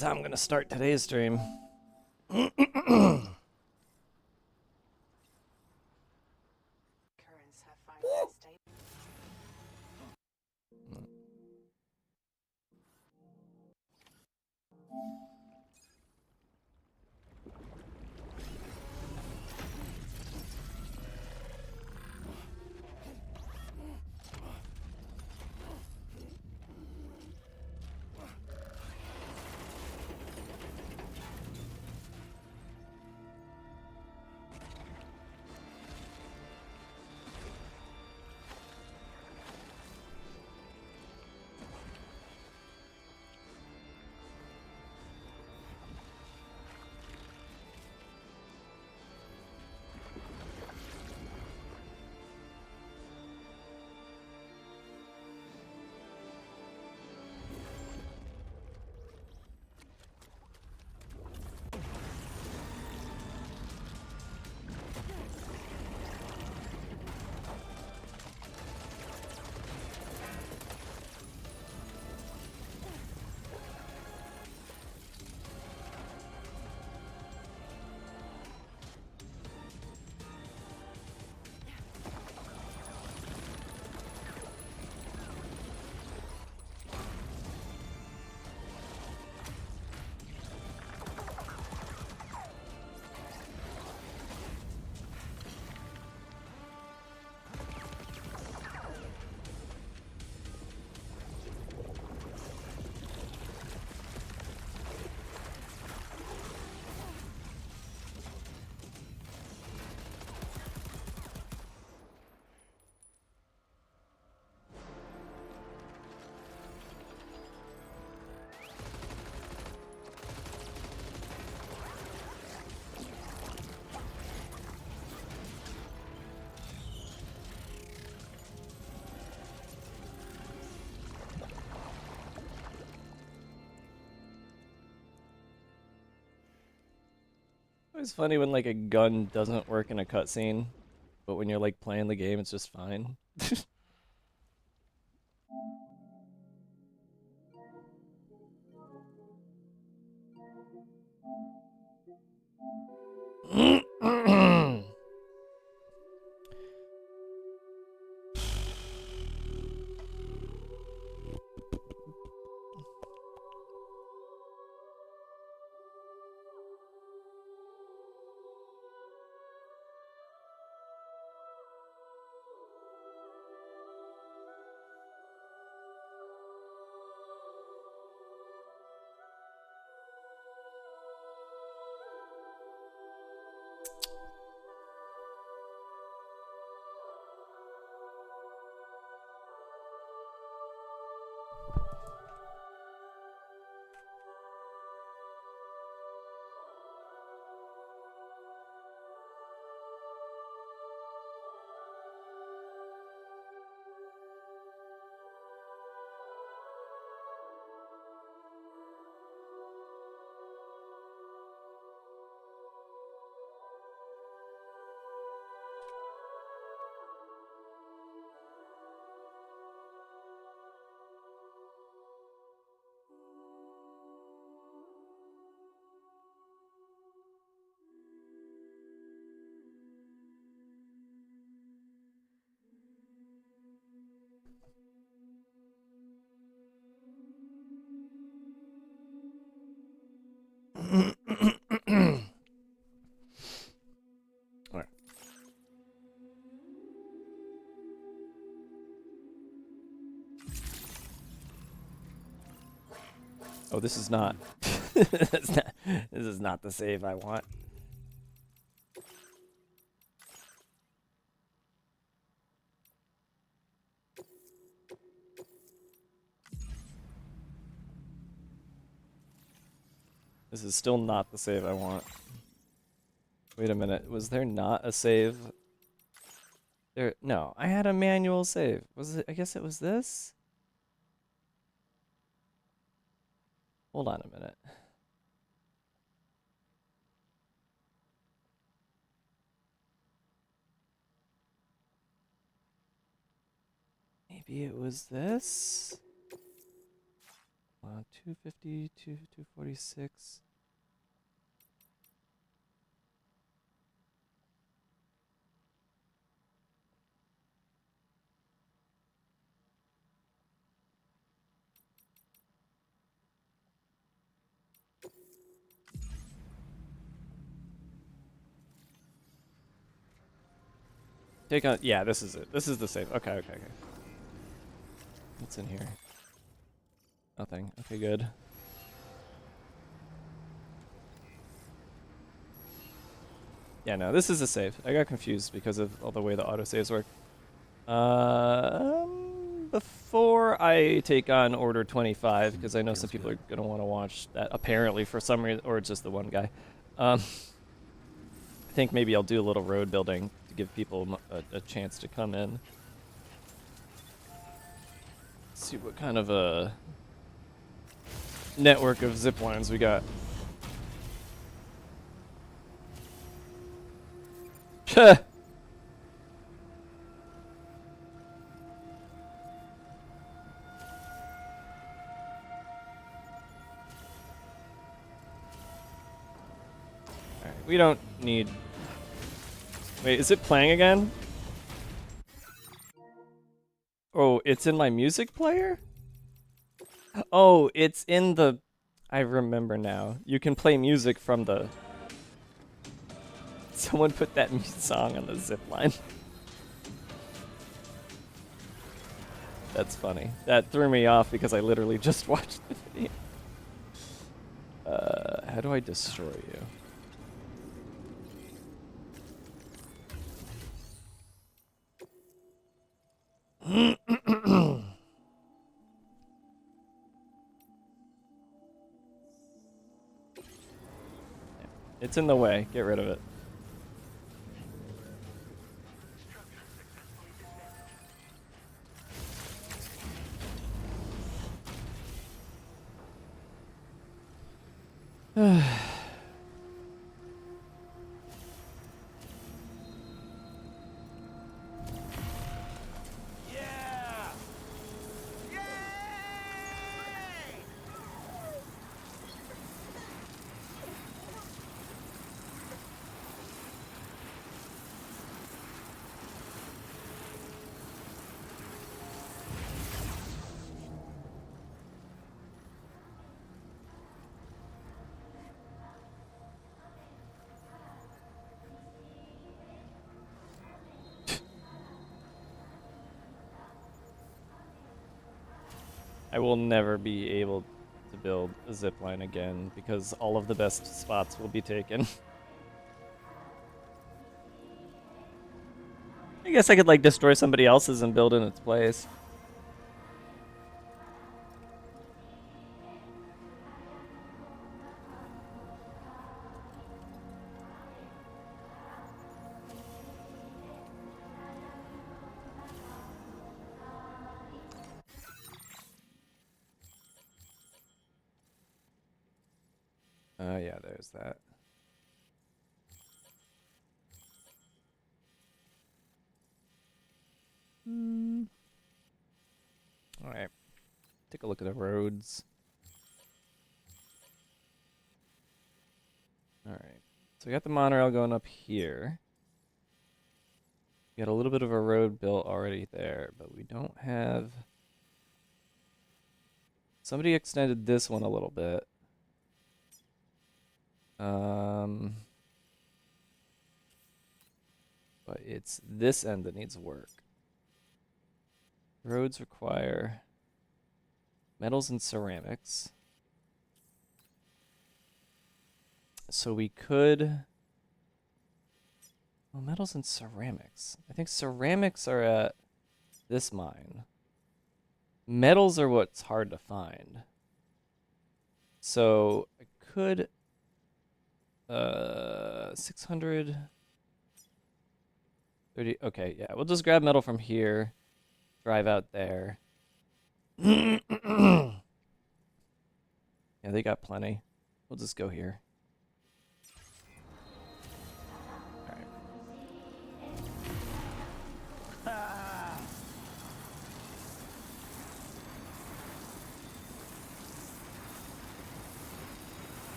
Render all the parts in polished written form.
is how I'm gonna start today's stream. It's funny when like a gun doesn't work in a cutscene, but when you're like playing the game, it's just fine. Alright. Oh, this is not. This is not the save I want. This is still not the save I want. Wait a minute, was there not a save? No, I had a manual save. Was it? I guess it was this? Hold on a minute. Maybe it was this? 250, 246. Take on. Yeah, this is it. This is the safe. Okay, okay, okay. What's in here? Nothing. Okay, good. Yeah, no, this is a save. I got confused because of all the way the autosaves work. Before I take on Order 25, because I know some people are going to want to watch that, apparently, for some reason, or just the one guy. I think maybe I'll do a little road building to give people a chance to come in. See what kind of a network of zip lines we got. Alright, we don't need... Wait, is it playing again? Oh, it's in my music player? Oh, it's in the... I remember now. You can play music from the... Someone put that song on the zip line. That's funny. That threw me off because I literally just watched the video. How do I destroy you? It's in the way. Get rid of it. I will never be able to build a zip line again because all of the best spots will be taken. I guess I could like destroy somebody else's and build in its place. Yeah, there's that. All right, take a look at the roads. All right, so we got the monorail going up here. We got a little bit of a road built already there, but we don't have... Somebody extended this one a little bit. But it's this end that needs work. Roads require metals and ceramics. So we could... Well, metals and ceramics. I think ceramics are at this mine. Metals are what's hard to find. So I could... 600... 30... Okay, yeah, we'll just grab metal from here. Drive out there. Yeah, they got plenty. We'll just go here.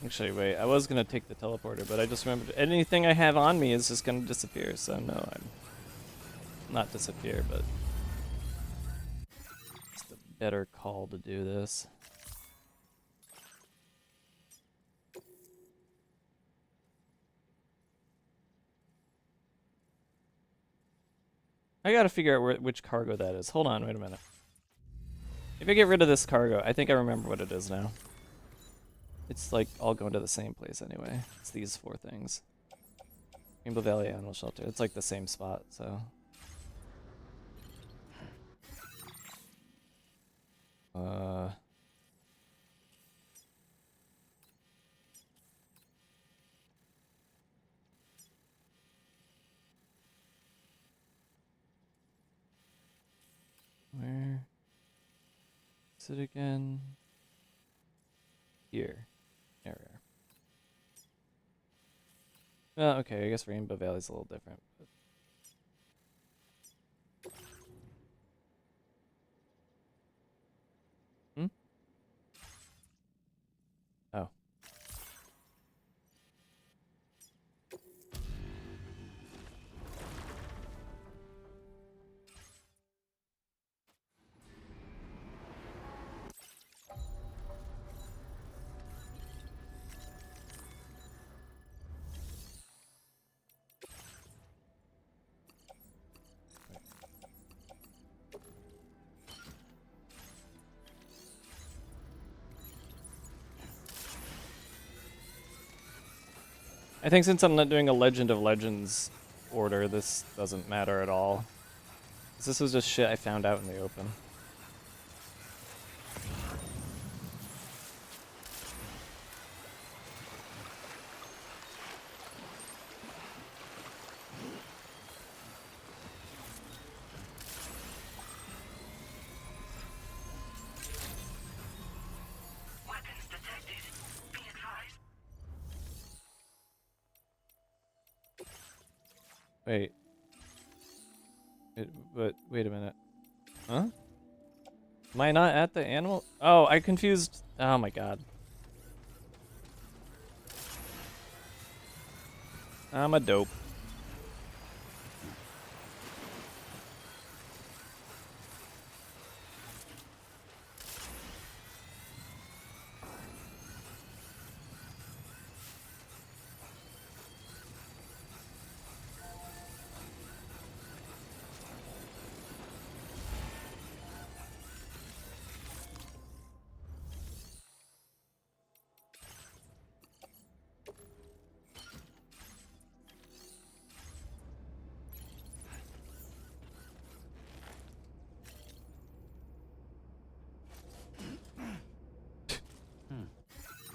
Actually, wait, I was gonna take the teleporter, but I just remembered anything I have on me is just gonna disappear, so no, I'm not disappear, but it's the better call to do this. I gotta figure out which cargo that is. Hold on, wait a minute. If I get rid of this cargo, I think I remember what it is now. It's like all going to the same place anyway. It's these 4 things. Rainbow Valley Animal Shelter. It's like the same spot, so. Where is it again? Here. There we are. Well, okay, I guess Rainbow Valley's a little different. But... Hmm? Oh. I think since I'm not doing a Legend of Legends order, this doesn't matter at all. 'Cause this was just shit I found out in the open. Wait. But wait a minute. Huh? Am I not at the animal? Oh, I confused. Oh my god. I'm a dope.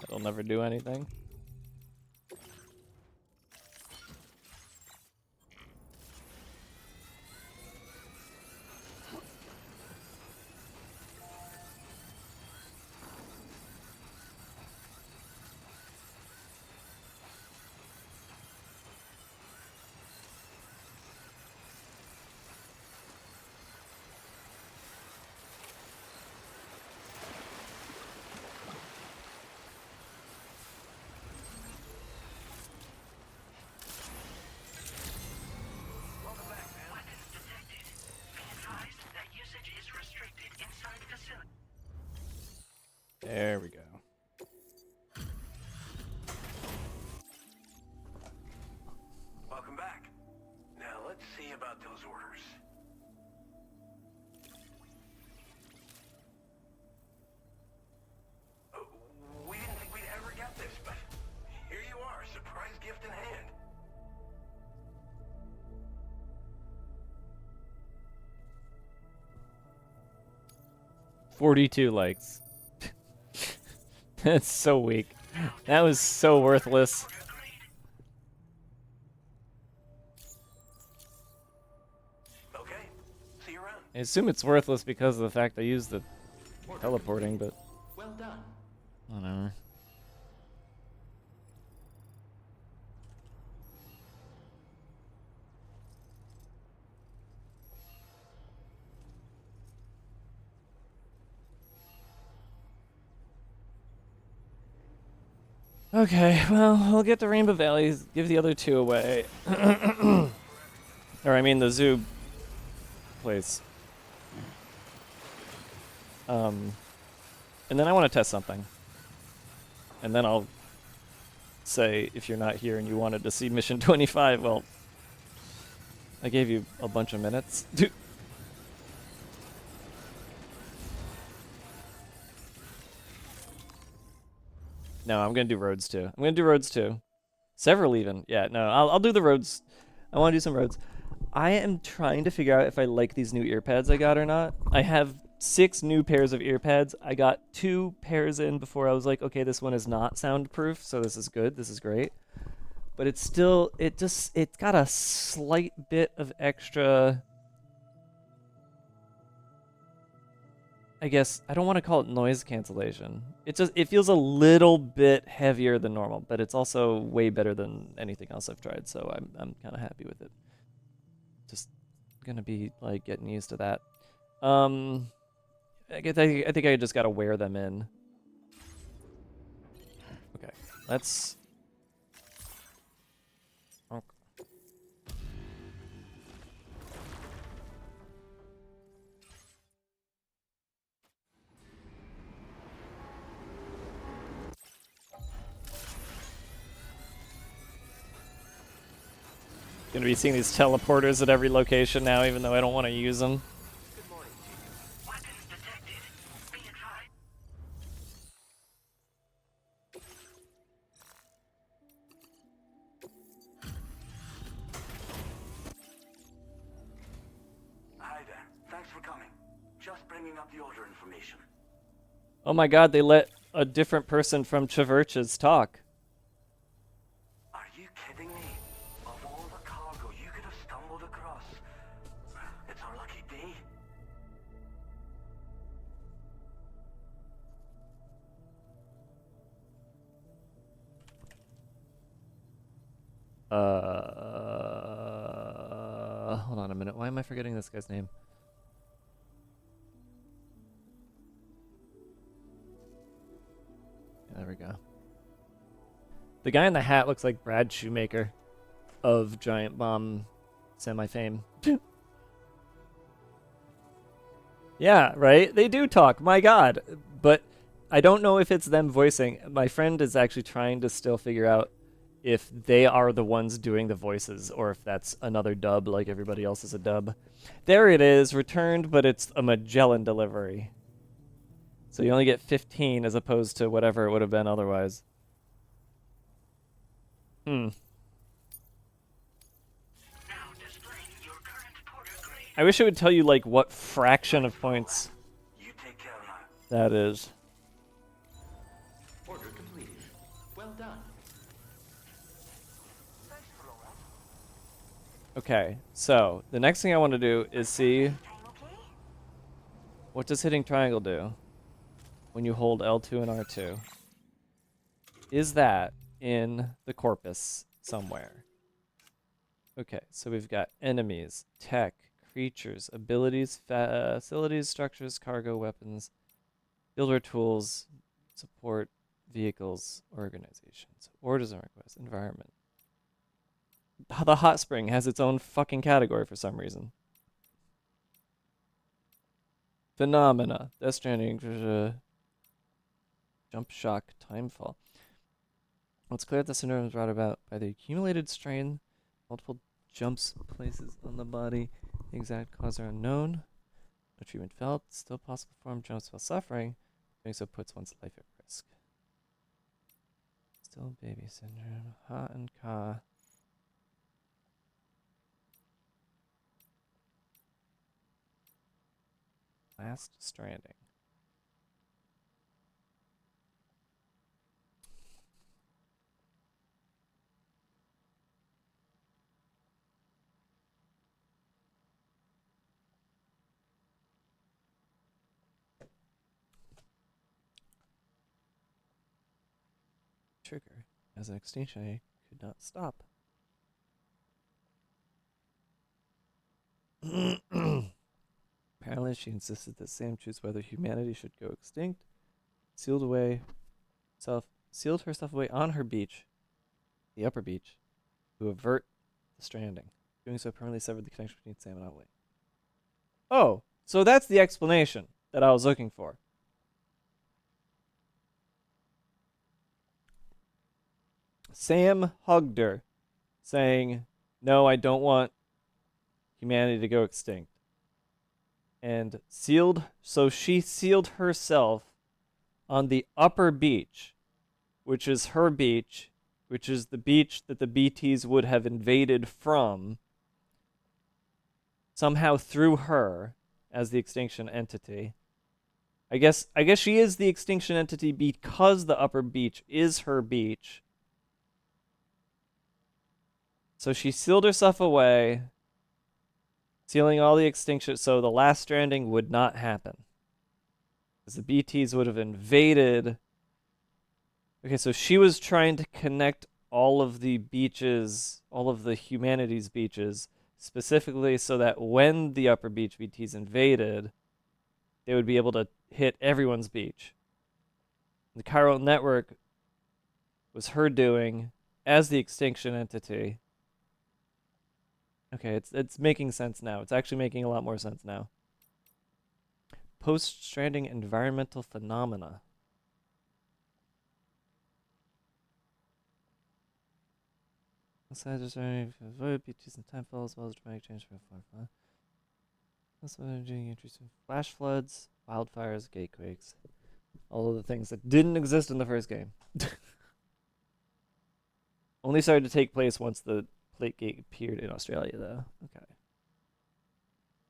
That'll never do anything. There we go. Welcome back. Now let's see about those orders. We didn't think we'd ever get this, but here you are, surprise gift in hand. 42 likes. That's so weak. That was so worthless. Okay, see you around. I assume it's worthless because of the fact I used the teleporting, but Well done. whatever. Okay, well, we'll get to Rainbow Valley, give the other two away. Or I mean the zoo place. And then I want to test something. And then I'll say, if you're not here and you wanted to see Mission 25, well, I gave you a bunch of minutes. No, I'm going to do roads too. I'm going to do roads too. Several even. Yeah, no, I'll do the roads. I want to do some roads. I am trying to figure out if I like these new ear pads I got or not. I have 6 new pairs of ear pads. I got 2 pairs in before I was like, okay, this one is not soundproof, so this is good. This is great. But it's still, it's got a slight bit of extra, I guess, I don't want to call it noise cancellation. It feels a little bit heavier than normal, but it's also way better than anything else I've tried, so I'm kind of happy with it. Just gonna be like getting used to that. I think I just gotta wear them in. Okay, let's. Gonna be seeing these teleporters at every location now, even though I don't want to use them. Good morning, Chief. Weapons detected. Be advised. Hi there. Thanks for coming. Just bringing up the order information. Oh my god, they let a different person from Chiverches talk. Are you kidding me? Of all the cargo you could have stumbled across, it's our lucky day. Hold on a minute. Why am I forgetting this guy's name? There we go. The guy in the hat looks like Brad Shoemaker of Giant Bomb semi-fame. Yeah, right? They do talk. My god. But I don't know if it's them voicing. My friend is actually trying to still figure out if they are the ones doing the voices or if that's another dub like everybody else is a dub. There it is, returned, but it's a Magellan delivery. So you only get 15 as opposed to whatever it would have been otherwise. Hmm. I wish it would tell you like what fraction of points You take care now. that is. Order completed. Well done. Thanks for all that. Okay, so the next thing I want to do is see what does hitting triangle do when you hold L2 and R2. Is that in the corpus somewhere? Okay, so we've got enemies, tech, creatures, abilities, facilities, structures, cargo, weapons, builder tools, support, vehicles, organizations, orders and requests, environment. The hot spring has its own fucking category for some reason. Phenomena, Death Stranding, jump shock, timefall. Well, it's clear that the syndrome is brought about by the accumulated strain, multiple jumps places on the body. The exact cause are unknown. No treatment felt. Still possible to perform jumps while suffering. Doing so puts one's life at risk. Still baby syndrome. Ha and ka. Last Stranding. Trigger. As an extinction, I could not stop. Apparently, she insisted that Sam choose whether humanity should go extinct, sealed away, self sealed herself away on her beach, the upper beach, to avert the stranding. Doing so permanently severed the connection between Sam and Otway. Oh, so that's the explanation that I was looking for. Sam hugged her, saying, "No, I don't want humanity to go extinct." And so she sealed herself on the upper beach, which is her beach, which is the beach that the BTs would have invaded from, somehow through her as the extinction entity. I guess she is the extinction entity because the upper beach is her beach. So she sealed herself away, sealing all the extinction, so the last stranding would not happen. Because the BTs would have invaded. Okay, so she was trying to connect all of the beaches, all of the humanities beaches, specifically so that when the upper beach BTs invaded, they would be able to hit everyone's beach. The chiral network was her doing as the extinction entity. Okay, it's making sense now. It's actually making a lot more sense now. Post-stranding environmental phenomena. Besides just avoid beaches and time falls, as well as dramatic change from far. That's what I'm doing. Interesting. Flash floods, wildfires, gatequakes. All of the things that didn't exist in the first game. Only started to take place once the plate gate appeared in Australia, though. Okay.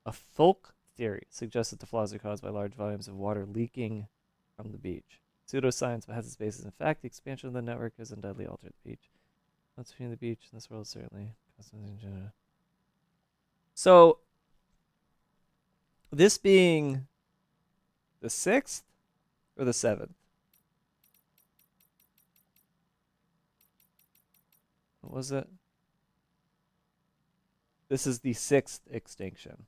A folk theory suggests that the flaws are caused by large volumes of water leaking from the beach. Pseudoscience has its basis in fact. The expansion of the network has undoubtedly altered the beach. What's between the beach and this world certainly. So, this being the 6th or the 7th? What was it? This is the 6th extinction.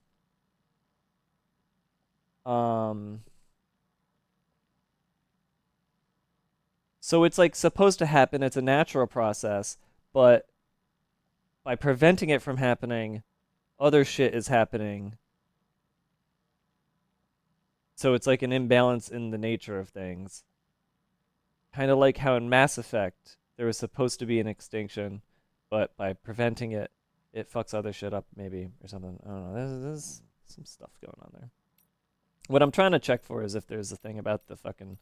So it's like supposed to happen. It's a natural process, but by preventing it from happening, other shit is happening. So it's like an imbalance in the nature of things. Kind of like how in Mass Effect, there was supposed to be an extinction, but by preventing it, it fucks other shit up, maybe, or something. I don't know. There's some stuff going on there. What I'm trying to check for is if there's a thing about the fucking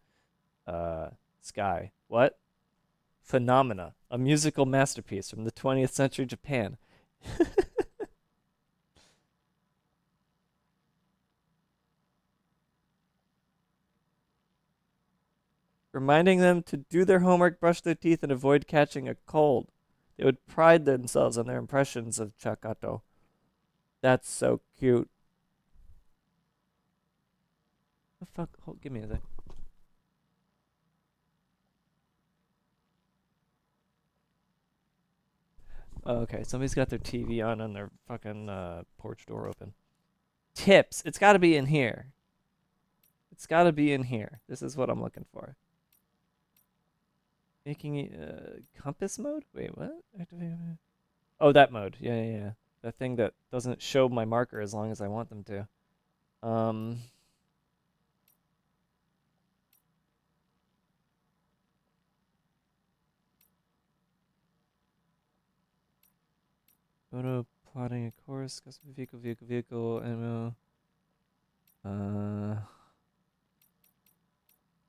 sky. What? Phenomena, a musical masterpiece from the 20th century Japan. Reminding them to do their homework, brush their teeth, and avoid catching a cold. They would pride themselves on their impressions of Chakato. That's so cute. The fuck? Hold, give me a sec. Oh, okay, somebody's got their TV on and their fucking porch door open. Tips. It's got to be in here. It's got to be in here. This is what I'm looking for. Making compass mode? Wait, what? Oh, that mode. Yeah. That thing that doesn't show my marker as long as I want them to. Photo plotting a course, custom vehicle, ammo.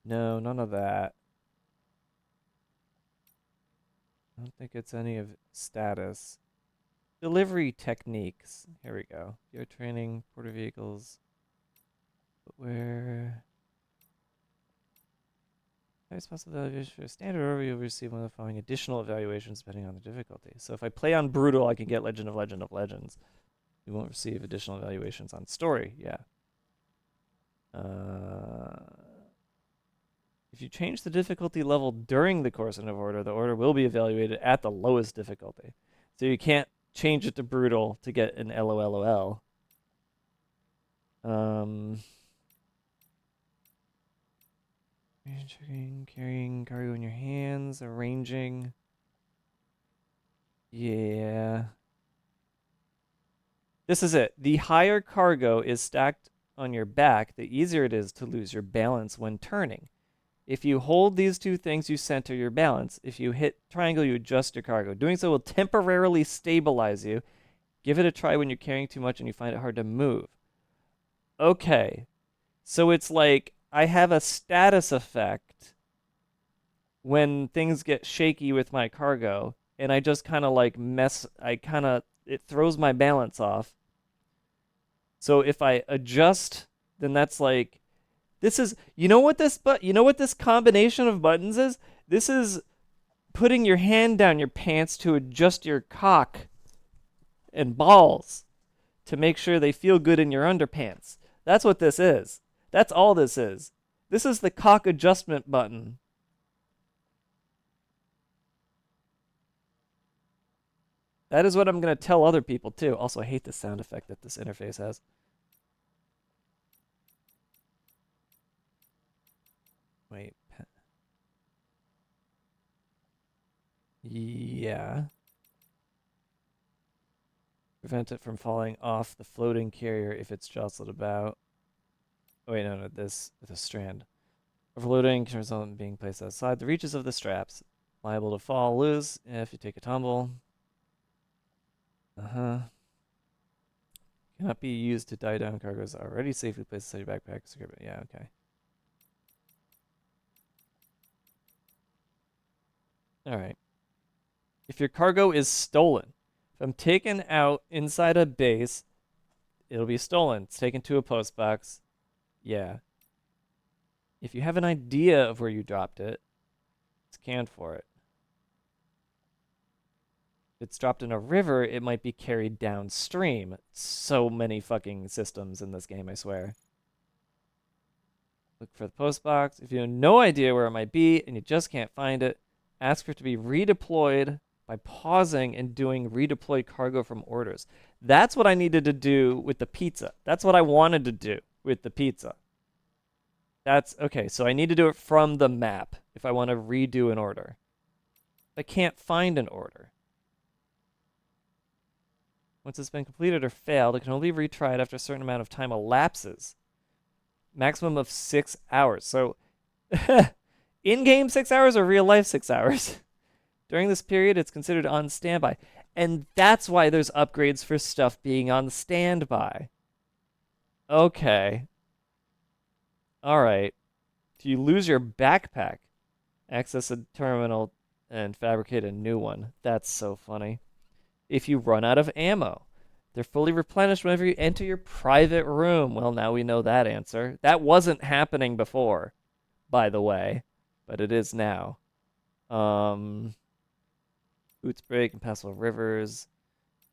No, none of that. I don't think it's any of status. Delivery techniques. Here we go. Gear training, porter vehicles. Footwear. Highest possible evaluation for a standard order, you'll receive one of the following additional evaluations depending on the difficulty. So if I play on Brutal, I can get Legend of Legends. You won't receive additional evaluations on Story. Yeah. If you change the difficulty level during the course of order, the order will be evaluated at the lowest difficulty. So you can't change it to Brutal to get an LOLOL. Checking, carrying cargo in your hands, arranging. Yeah. This is it. The higher cargo is stacked on your back, the easier it is to lose your balance when turning. If you hold these two things, you center your balance. If you hit triangle, you adjust your cargo. Doing so will temporarily stabilize you. Give it a try when you're carrying too much and you find it hard to move. Okay. So it's like I have a status effect when things get shaky with my cargo, and I just kind of like it throws my balance off. So if I adjust, then that's like, this is, you know what this combination of buttons is? This is putting your hand down your pants to adjust your cock and balls to make sure they feel good in your underpants. That's what this is. That's all this is. This is the cock adjustment button. That is what I'm going to tell other people too. Also, I hate the sound effect that this interface has. Wait. Yeah. Prevent it from falling off the floating carrier if it's jostled about. Oh, wait, no, this with a strand. Overloading can result in being placed outside the reaches of the straps. Liable to fall loose if you take a tumble. Uh-huh. Cannot be used to die down cargoes already safely placed inside your backpack. Yeah, okay. Alright. If your cargo is stolen, if I'm taken out inside a base, it'll be stolen. It's taken to a post box. Yeah. If you have an idea of where you dropped it, scan for it. If it's dropped in a river, it might be carried downstream. So many fucking systems in this game, I swear. Look for the post box. If you have no idea where it might be and you just can't find it, ask for it to be redeployed by pausing and doing redeploy cargo from orders. That's what I needed to do with the pizza. That's what I wanted to do with the pizza. That's okay. So I need to do it from the map if I want to redo an order. I can't find an order. Once it's been completed or failed, it can only be retried after a certain amount of time elapses. Maximum of 6 hours. So, in-game 6 hours or real life 6 hours? During this period, it's considered on standby. And that's why there's upgrades for stuff being on standby. Okay. Alright. If you lose your backpack, access a terminal and fabricate a new one. That's so funny. If you run out of ammo, they're fully replenished whenever you enter your private room. Well, now we know that answer. That wasn't happening before, by the way, but it is now. Boots break, impassable rivers,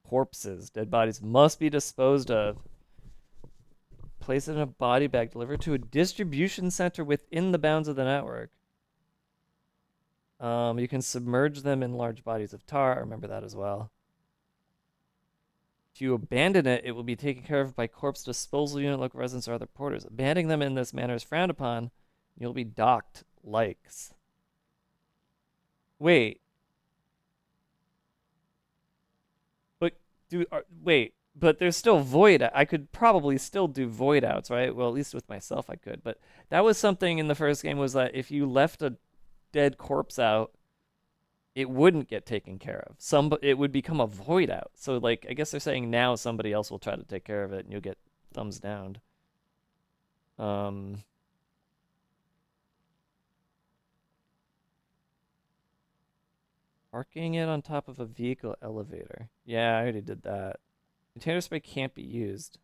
corpses, dead bodies must be disposed of. Place it in a body bag, delivered to a distribution center within the bounds of the network. You can submerge them in large bodies of tar. I remember that as well. If you abandon it, it will be taken care of by corpse disposal unit, local residents, or other porters. Abandoning them in this manner is frowned upon. You'll be docked likes. Wait. But there's still void. I could probably still do void outs, right? Well, at least with myself I could. But that was something in the first game, was that if you left a dead corpse out, it wouldn't get taken care of. It would become a void out. So, like, I guess they're saying now somebody else will try to take care of it, and you'll get thumbs down. Parking it on top of a vehicle elevator. Yeah, I already did that. Container spray can't be used.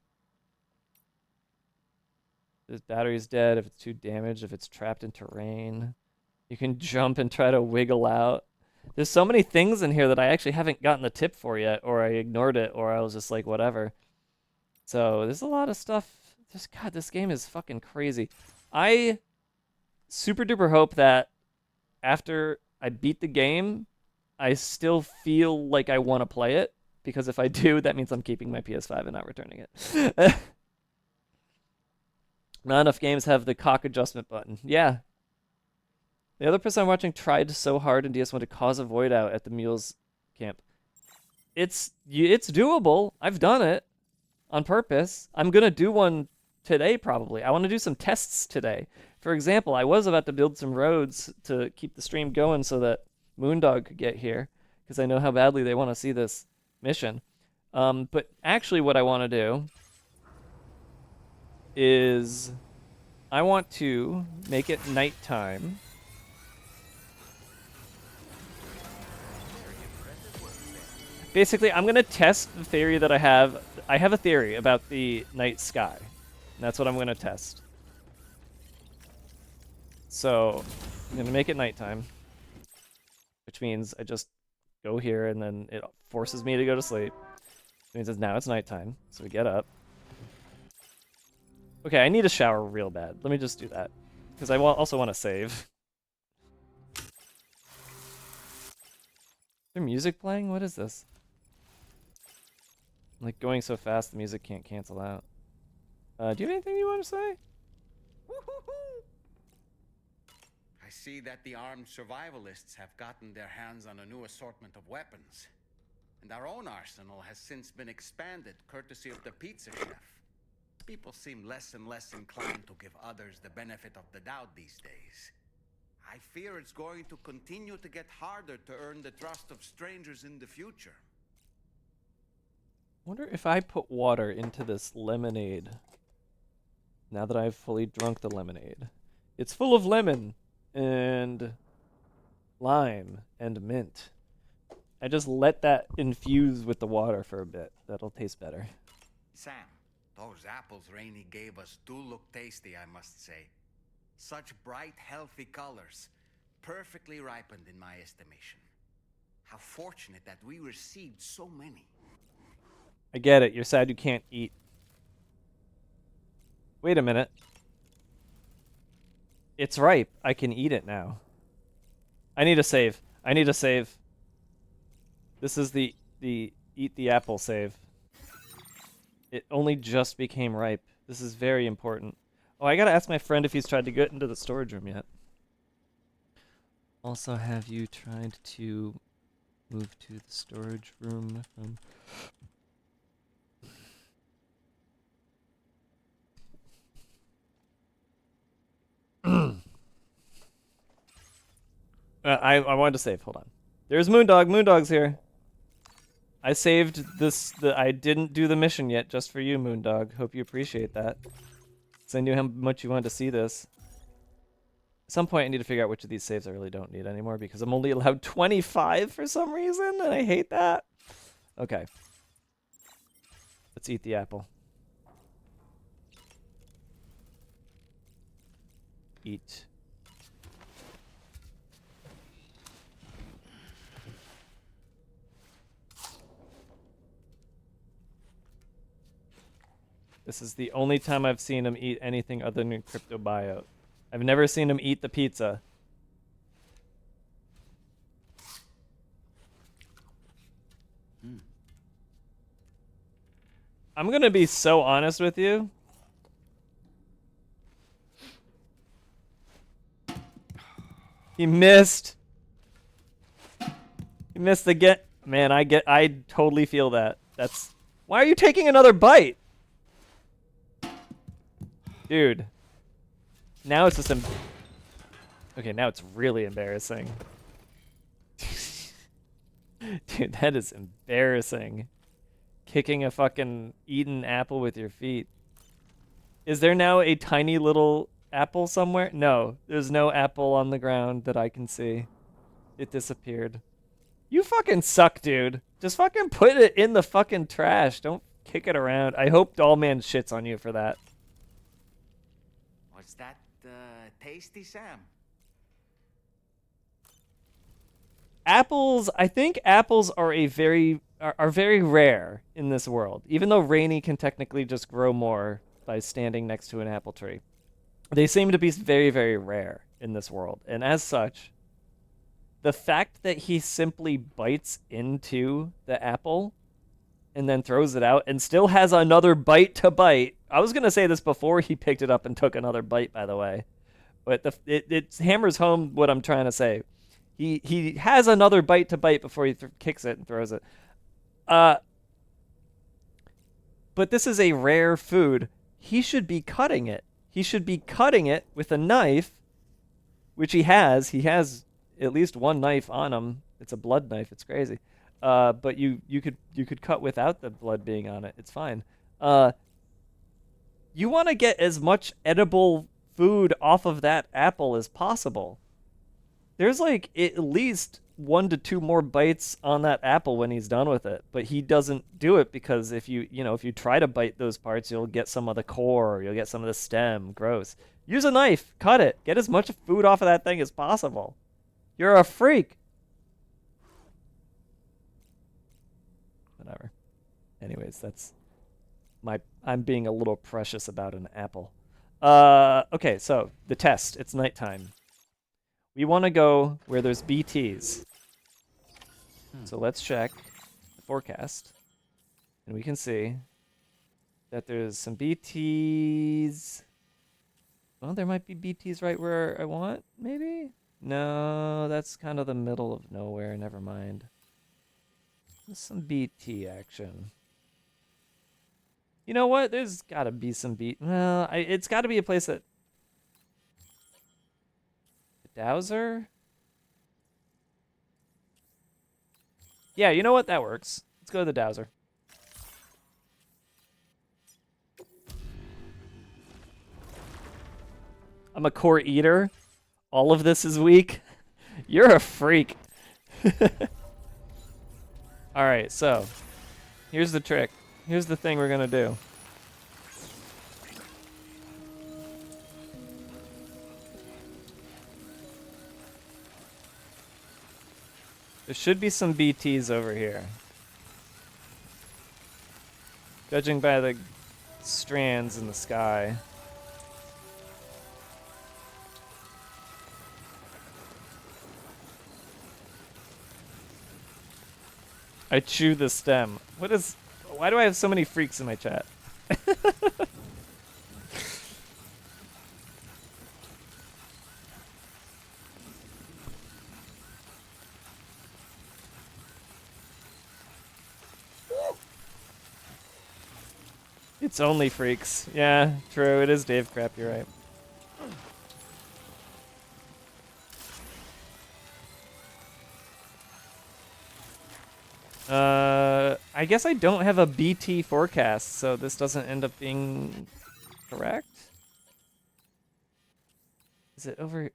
This battery's dead if it's too damaged, if it's trapped in terrain. You can jump and try to wiggle out. There's so many things in here that I actually haven't gotten the tip for yet, or I ignored it, or I was just like, whatever. So there's a lot of stuff. God, this game is fucking crazy. I super duper hope that after I beat the game, I still feel like I want to play it, because if I do, that means I'm keeping my PS5 and not returning it. Not enough games have the cock adjustment button. Yeah. The other person I'm watching tried so hard in DS1 to cause a void out at the mules camp. It's doable. I've done it on purpose. I'm gonna do one today probably. I want to do some tests today. For example, I was about to build some roads to keep the stream going so that Moondog could get here because I know how badly they want to see this mission. But actually, what I want to do is I want to make it nighttime. Basically, I'm going to test the theory that I have. I have a theory about the night sky. And that's what I'm going to test. So, I'm going to make it nighttime. Which means I just go here and then it forces me to go to sleep. Which means now it's nighttime. So we get up. Okay, I need a shower real bad. Let me just do that. Because I also want to save. Is there music playing? What is this? I'm like going so fast the music can't cancel out. Do you have anything you want to say? I see that the armed survivalists have gotten their hands on a new assortment of weapons. And our own arsenal has since been expanded, courtesy of the pizza chef. People seem less and less inclined to give others the benefit of the doubt these days. I fear it's going to continue to get harder to earn the trust of strangers in the future. Wonder if I put water into this lemonade. Now that I've fully drunk the lemonade. It's full of lemon and lime and mint. I just let that infuse with the water for a bit. That'll taste better. Sam, those apples Rainey gave us do look tasty, I must say. Such bright, healthy colors. Perfectly ripened in my estimation. How fortunate that we received so many. I get it. You're sad you can't eat. Wait a minute. It's ripe. I can eat it now. I need a save. I need a save. This is the eat the apple save. It only just became ripe. This is very important. Oh, I gotta ask my friend if he's tried to get into the storage room yet. Also, have you tried to move to the storage room from... I wanted to save. Hold on. There's Moondog. Moondog's here. I saved this. I didn't do the mission yet, just for you, Moondog. Hope you appreciate that. Because I knew how much you wanted to see this. At some point, I need to figure out which of these saves I really don't need anymore, because I'm only allowed 25 for some reason, and I hate that. Okay. Let's eat the apple. Eat. This is the only time I've seen him eat anything other than cryptobiote. I've never seen him eat the pizza. I'm gonna be so honest with you. He missed. He missed the get. Man, I totally feel that. That's. Why are you taking another bite? Dude. Now it's just okay, now it's really embarrassing. Dude, that is embarrassing. Kicking a fucking eaten apple with your feet. Is there now a tiny little apple somewhere? No, there's no apple on the ground that I can see. It disappeared. You fucking suck, dude. Just fucking put it in the fucking trash. Don't kick it around. I hope Dollman shits on you for that. Was that tasty, Sam? Apples, I think apples are are very rare in this world. Even though Rainy can technically just grow more by standing next to an apple tree. They seem to be very, very rare in this world. And as such, the fact that he simply bites into the apple and then throws it out and still has another bite to bite. I was going to say this before he picked it up and took another bite, by the way. but it hammers home what I'm trying to say. He has another bite to bite before he kicks it and throws it. Uh, but this is a rare food. He should be cutting it. He should be cutting it with a knife, which he has. He has at least one knife on him. It's a blood knife. It's crazy. But you could cut without the blood being on it. It's fine. You want to get as much edible food off of that apple as possible. There's like at least 1 to 2 more bites on that apple when he's done with it, but he doesn't do it because if you try to bite those parts, you'll get some of the core, you'll get some of the stem. Gross. Use a knife, cut it, get as much food off of that thing as possible. You're a freak. Whatever. Anyways, I'm being a little precious about an apple. Okay, so the test. It's nighttime. We want to go where there's BTs. So let's check the forecast. And we can see that there's some BTs. Well, there might be BTs right where I want, maybe? No, that's kind of the middle of nowhere. Never mind. There's some BT action. You know what? There's got to be some BT. Well, it's got to be a place that... Dowser? Yeah, you know what? That works. Let's go to the Dowser. I'm a core eater. All of this is weak. You're a freak. Alright, so here's the trick. Here's the thing we're gonna do. There should be some BTs over here. Judging by the strands in the sky. I chew the stem. Why do I have so many freaks in my chat? It's only freaks. Yeah, true. It is Dave crap. You're right. I guess I don't have a BT forecast, so this doesn't end up being correct. Is it over?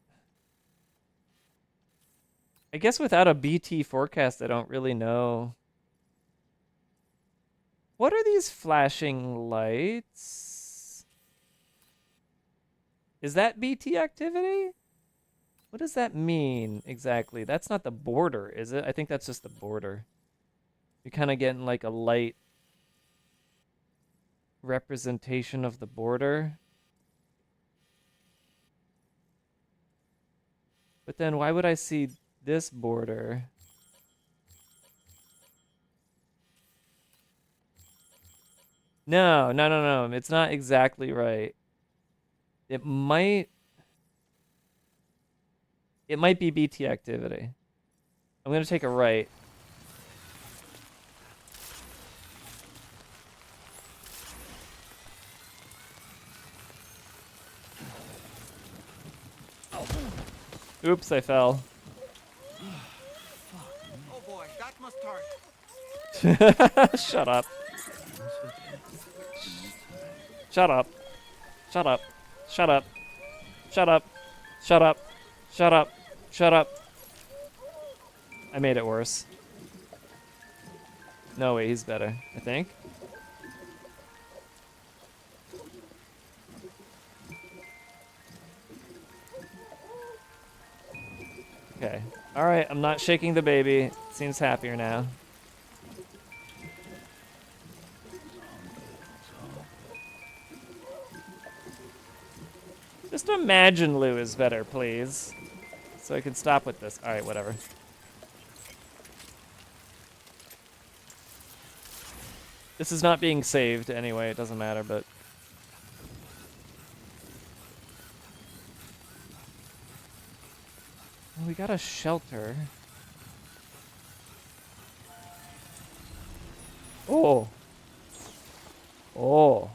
I guess without a BT forecast, I don't really know. What are these flashing lights? Is that BT activity? What does that mean exactly? That's not the border, is it? I think that's just the border. You're kind of getting like a light representation of the border. But then why would I see this border? No. It's not exactly right. It might be BT activity. I'm going to take a right. Oops, I fell. Oh boy, that must hurt. Shut up. Shut up. Shut up. Shut up. Shut up. Shut up. Shut up. Shut up. I made it worse. No, wait, he's better, I think. Okay. Alright, I'm not shaking the baby. Seems happier now. Just imagine Lou is better, please. So I can stop with this. Alright, whatever. This is not being saved anyway, it doesn't matter, but... Oh, we got a shelter. Oh. Oh.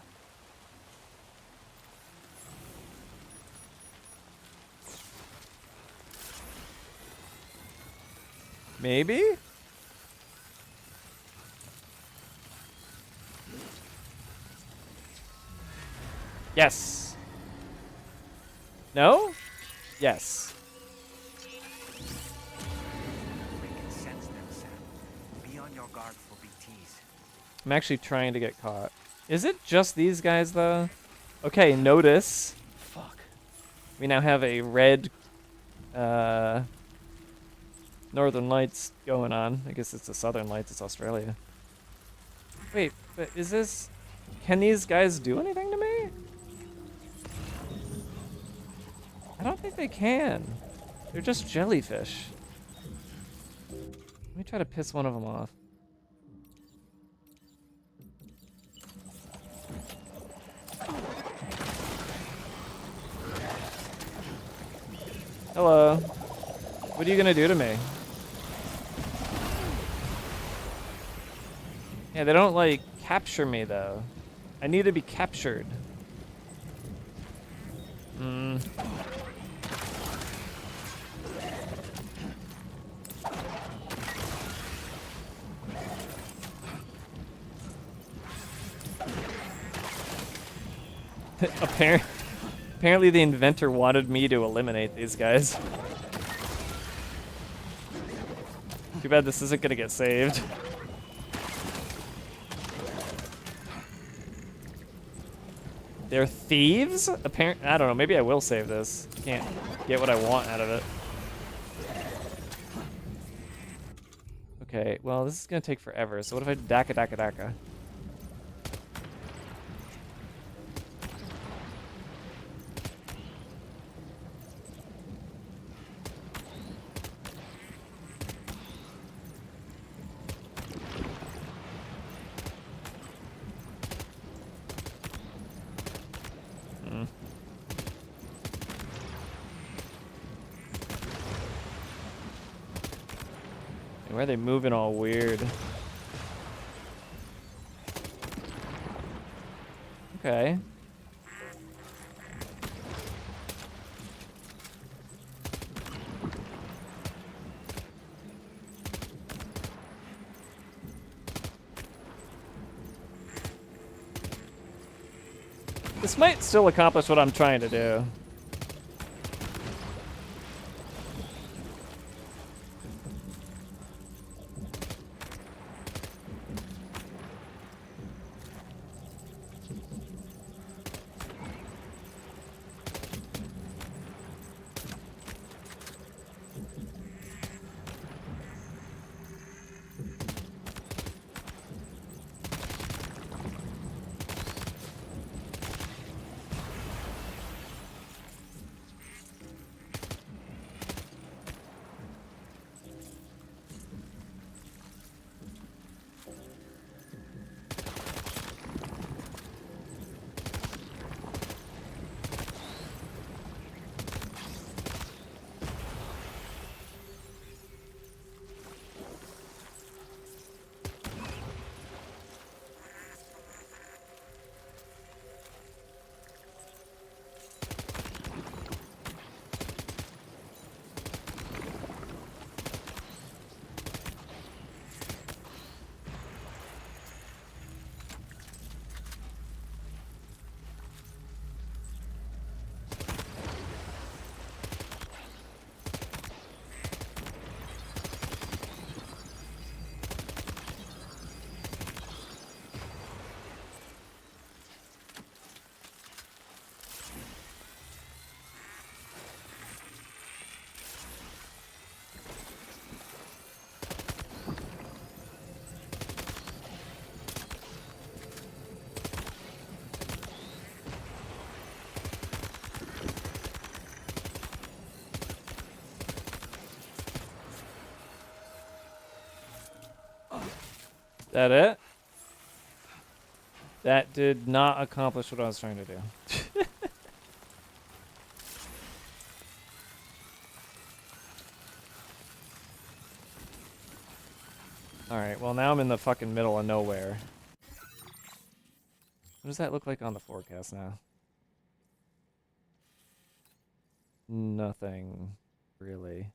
Maybe? Yes. No? Yes. They can sense them, Sam. Be on your guard for BTs. I'm actually trying to get caught. Is it just these guys, though? Okay, notice. Fuck. We now have a red, Northern Lights going on. I guess it's the Southern Lights. It's Australia. Wait, but is this... Can these guys do anything to me? I don't think they can. They're just jellyfish. Let me try to piss one of them off. Hello. What are you gonna do to me? Yeah, they don't, like, capture me, though. I need to be captured. Hmm. Apparently the inventor wanted me to eliminate these guys. Too bad this isn't gonna get saved. They're thieves? I don't know, maybe I will save this. Can't get what I want out of it. Okay, well, this is gonna take forever, so what if I daka daka daka? Why are they moving all weird? Okay. This might still accomplish what I'm trying to do. That it? That did not accomplish what I was trying to do. Alright, well now I'm in the fucking middle of nowhere. What does that look like on the forecast now? Nothing, really.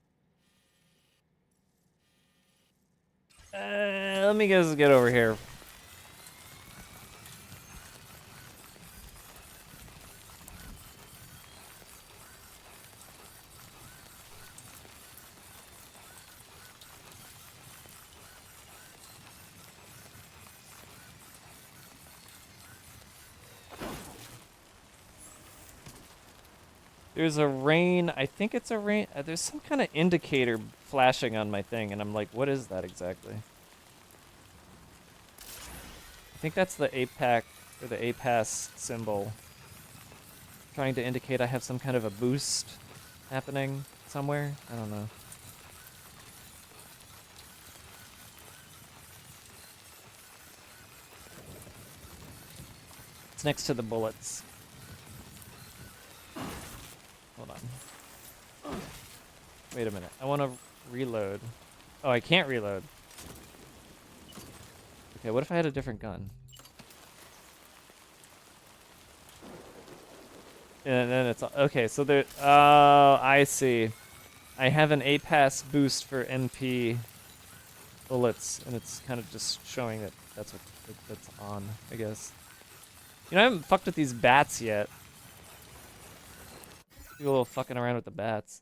Let me just get over here. There's a rain. I think it's a rain. There's some kind of indicator flashing on my thing, and I'm like, what is that exactly? I think that's the APAC or the APAS symbol. Trying to indicate I have some kind of a boost happening somewhere. I don't know. It's next to the bullets. Hold on. Wait a minute. I want to reload. Oh, I can't reload. Okay, what if I had a different gun? And then it's... Okay, so there... Oh, I see. I have an APAS boost for MP bullets, and it's kind of just showing that that's what that's on, I guess. You know, I haven't fucked with these bats yet. Do a little fucking around with the bats.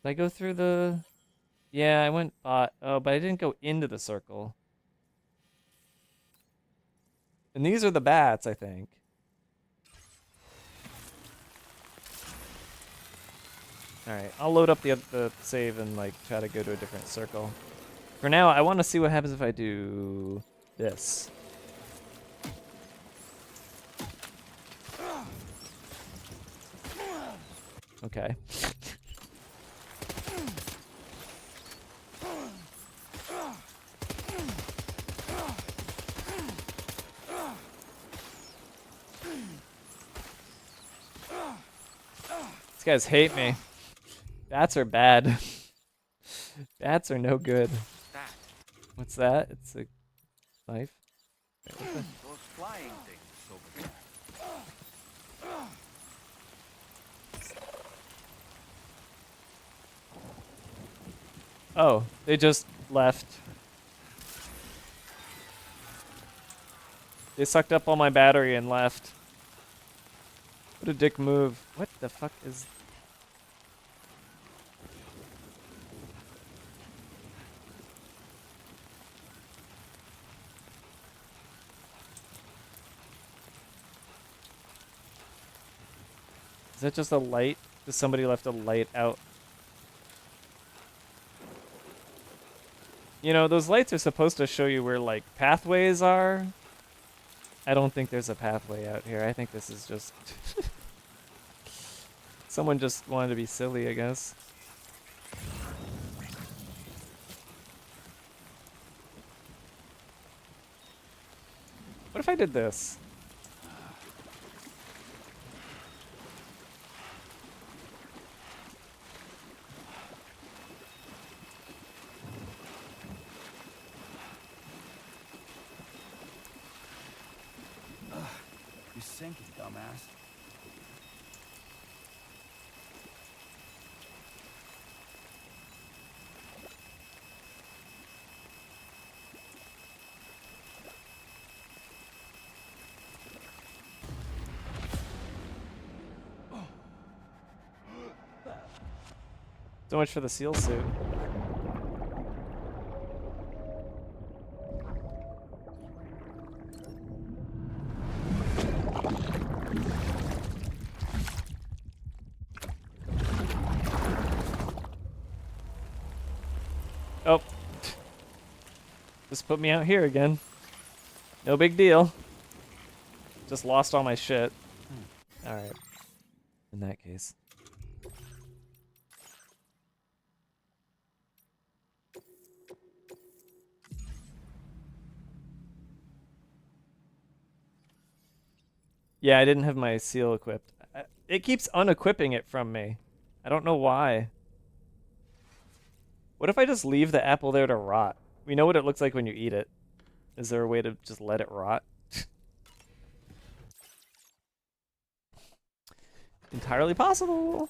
Did I go through the... Yeah, I went... oh, but I didn't go into the circle. And these are the bats, I think. Alright, I'll load up the save and like try to go to a different circle. For now, I want to see what happens if I do this. Okay. These guys hate me. Bats are bad. Bats are no good. That. What's that? It's a knife? Those flying things over there. Oh, they just left. They sucked up all my battery and left. What a dick move. What the fuck is... Is that just a light? Does somebody left a light out? You know, those lights are supposed to show you where, like, pathways are. I don't think there's a pathway out here. I think this is just... Someone just wanted to be silly, I guess. What if I did this? You're sinking, dumbass. So much for the seal suit. Oh. Just put me out here again. No big deal. Just lost all my shit. Alright. In that case. Yeah, I didn't have my seal equipped. It keeps unequipping it from me. I don't know why. What if I just leave the apple there to rot? We know what it looks like when you eat it. Is there a way to just let it rot? Entirely possible.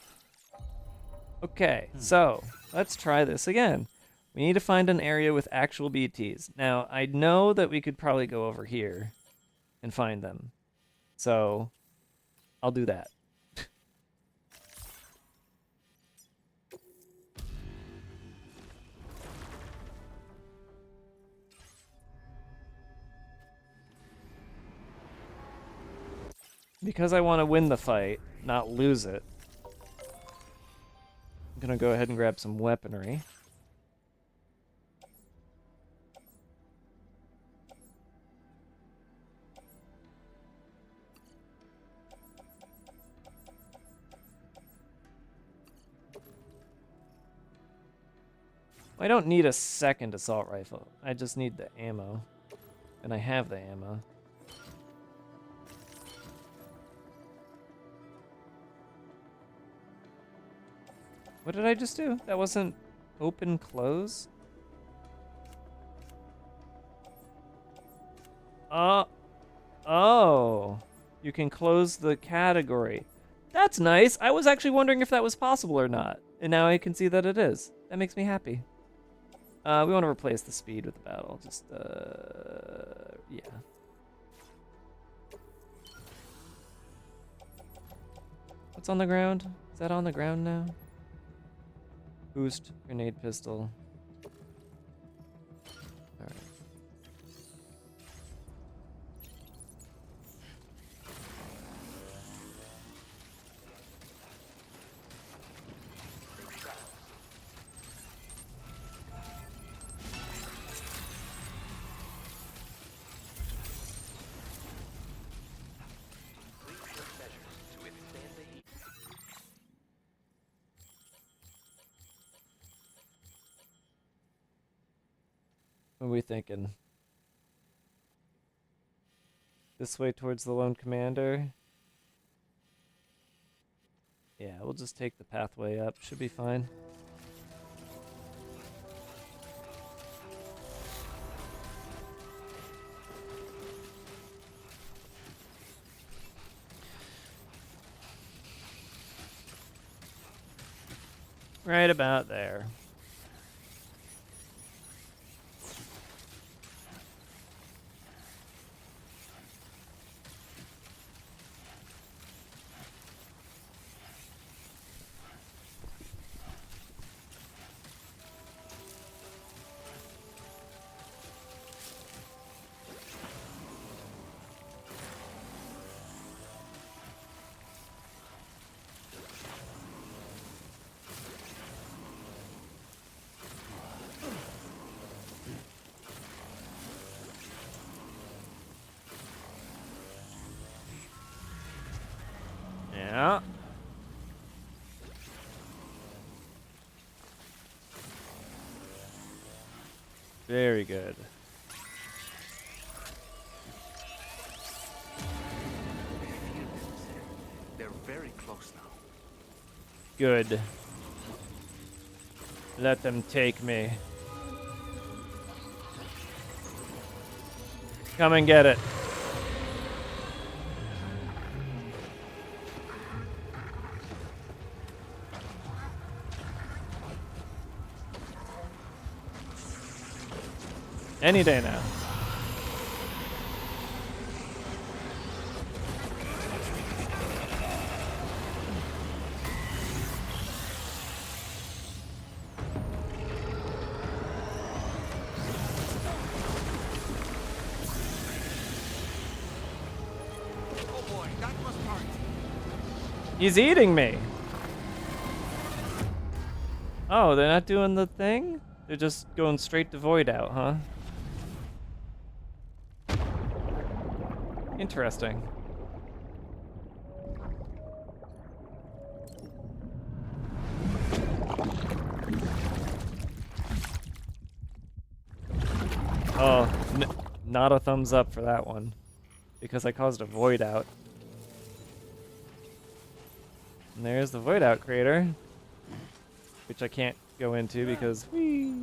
Okay, so let's try this again. We need to find an area with actual BTs. Now, I know that we could probably go over here and find them. So, I'll do that. Because I want to win the fight, not lose it, I'm going to go ahead and grab some weaponry. I don't need a second assault rifle. I just need the ammo. And I have the ammo. What did I just do? That wasn't open close? Oh. You can close the category. That's nice. I was actually wondering if that was possible or not. And now I can see that it is. That makes me happy. We want to replace the speed with the battle. Just, yeah. What's on the ground? Is that on the ground now? Boost, grenade pistol. Alright. What are we thinking? This way towards the lone commander? Yeah, we'll just take the pathway up. Should be fine. Right about there. Yeah. Very good. They're very close now. Good. Let them take me. Come and get it. Any day now. Oh boy, that was hard. He's eating me. Oh, they're not doing the thing? They're just going straight to void out, huh? Interesting. Oh, not a thumbs up for that one. Because I caused a void out. And there's the void out crater. Which I can't go into because... Whee!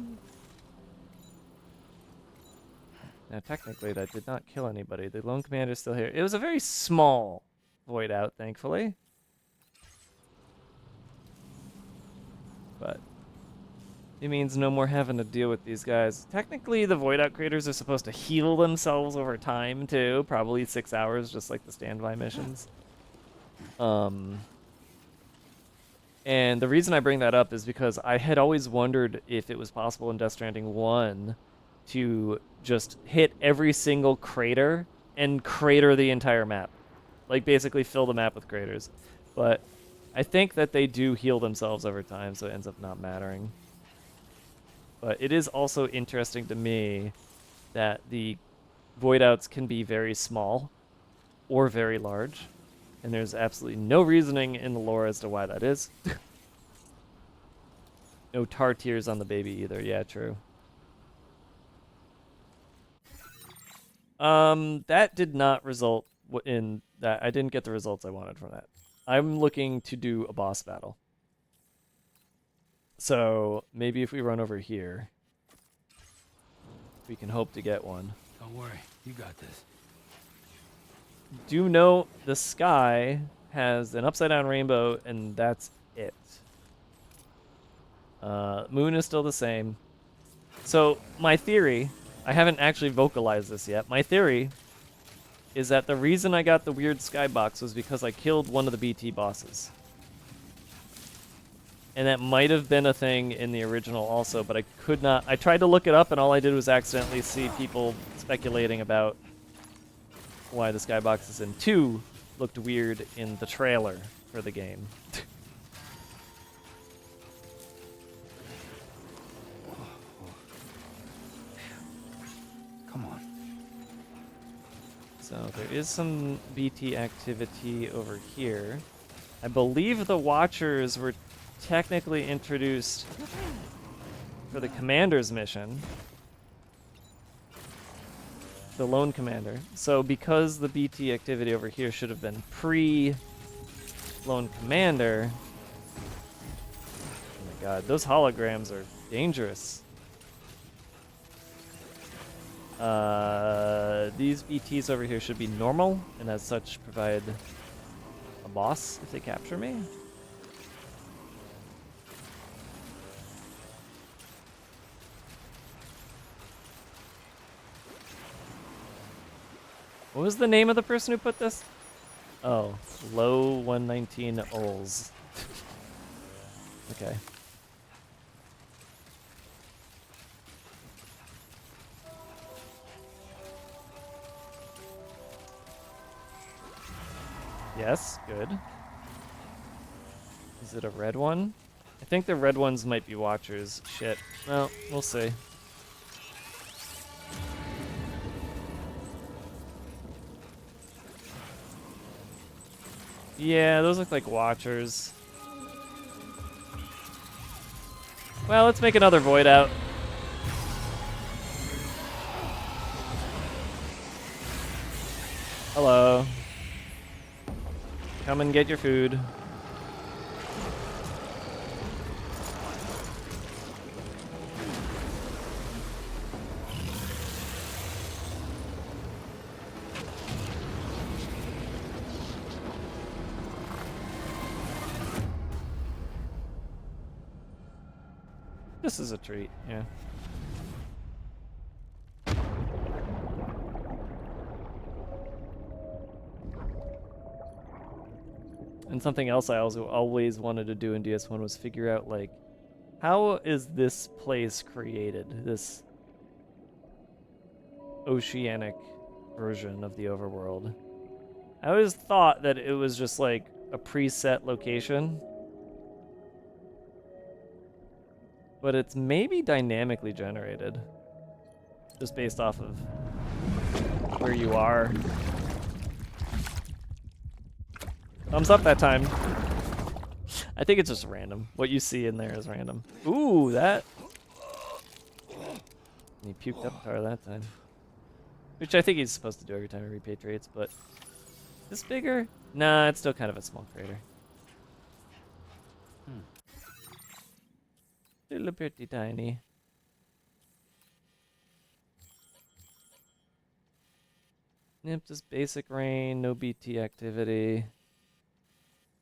Now, technically, that did not kill anybody. The lone commander's still here. It was a very small void out, thankfully. But it means no more having to deal with these guys. Technically, the void out creators are supposed to heal themselves over time, too. Probably 6 hours, just like the standby missions. And the reason I bring that up is because I had always wondered if it was possible in Death Stranding 1 to just hit every single crater and crater the entire map. Like, basically fill the map with craters. But I think that they do heal themselves over time, so it ends up not mattering. But it is also interesting to me that the void outs can be very small or very large. And there's absolutely no reasoning in the lore as to why that is. No tar tears on the baby either. Yeah, true. That did not result in that. I didn't get the results I wanted from that. I'm looking to do a boss battle. So maybe if we run over here, we can hope to get one. Don't worry, you got this. Do note the sky has an upside down rainbow, and that's it. Moon is still the same. So my theory, I haven't actually vocalized this yet. My theory is that the reason I got the weird skybox was because I killed one of the BT bosses. And that might have been a thing in the original also, but I could not. I tried to look it up, and all I did was accidentally see people speculating about why the skyboxes in 2 looked weird in the trailer for the game. Come on. So there is some BT activity over here. I believe the Watchers were technically introduced for the Commander's mission. The Lone Commander. So because the BT activity over here should have been pre-Lone Commander... Oh my god, those holograms are dangerous. These BTs over here should be normal, and as such provide a boss if they capture me. What was the name of the person who put this? Oh, Low 119 Ols. Okay. Yes, good. Is it a red one? I think the red ones might be Watchers. Shit. Well, we'll see. Yeah, those look like Watchers. Well, let's make another void out. Hello. Come and get your food. This is a treat, yeah. And something else I also always wanted to do in DS1 was figure out, like, how is this place created? This oceanic version of the overworld. I always thought that it was just, like, a preset location. But it's maybe dynamically generated. Just based off of where you are. Thumbs up that time. I think it's just random. What you see in there is random. Ooh, that. And he puked up tar that time. Which I think he's supposed to do every time he repatriates, but... Is this bigger? Nah, it's still kind of a small crater. Little pretty tiny. Yep, just basic rain, no BT activity.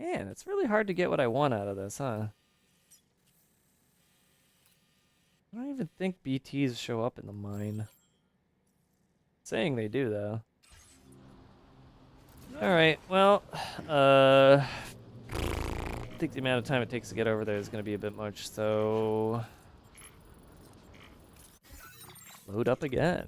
Man, it's really hard to get what I want out of this, huh? I don't even think BTs show up in the mine. Saying they do, though. Alright, well, I think the amount of time it takes to get over there is going to be a bit much, so... Load up again.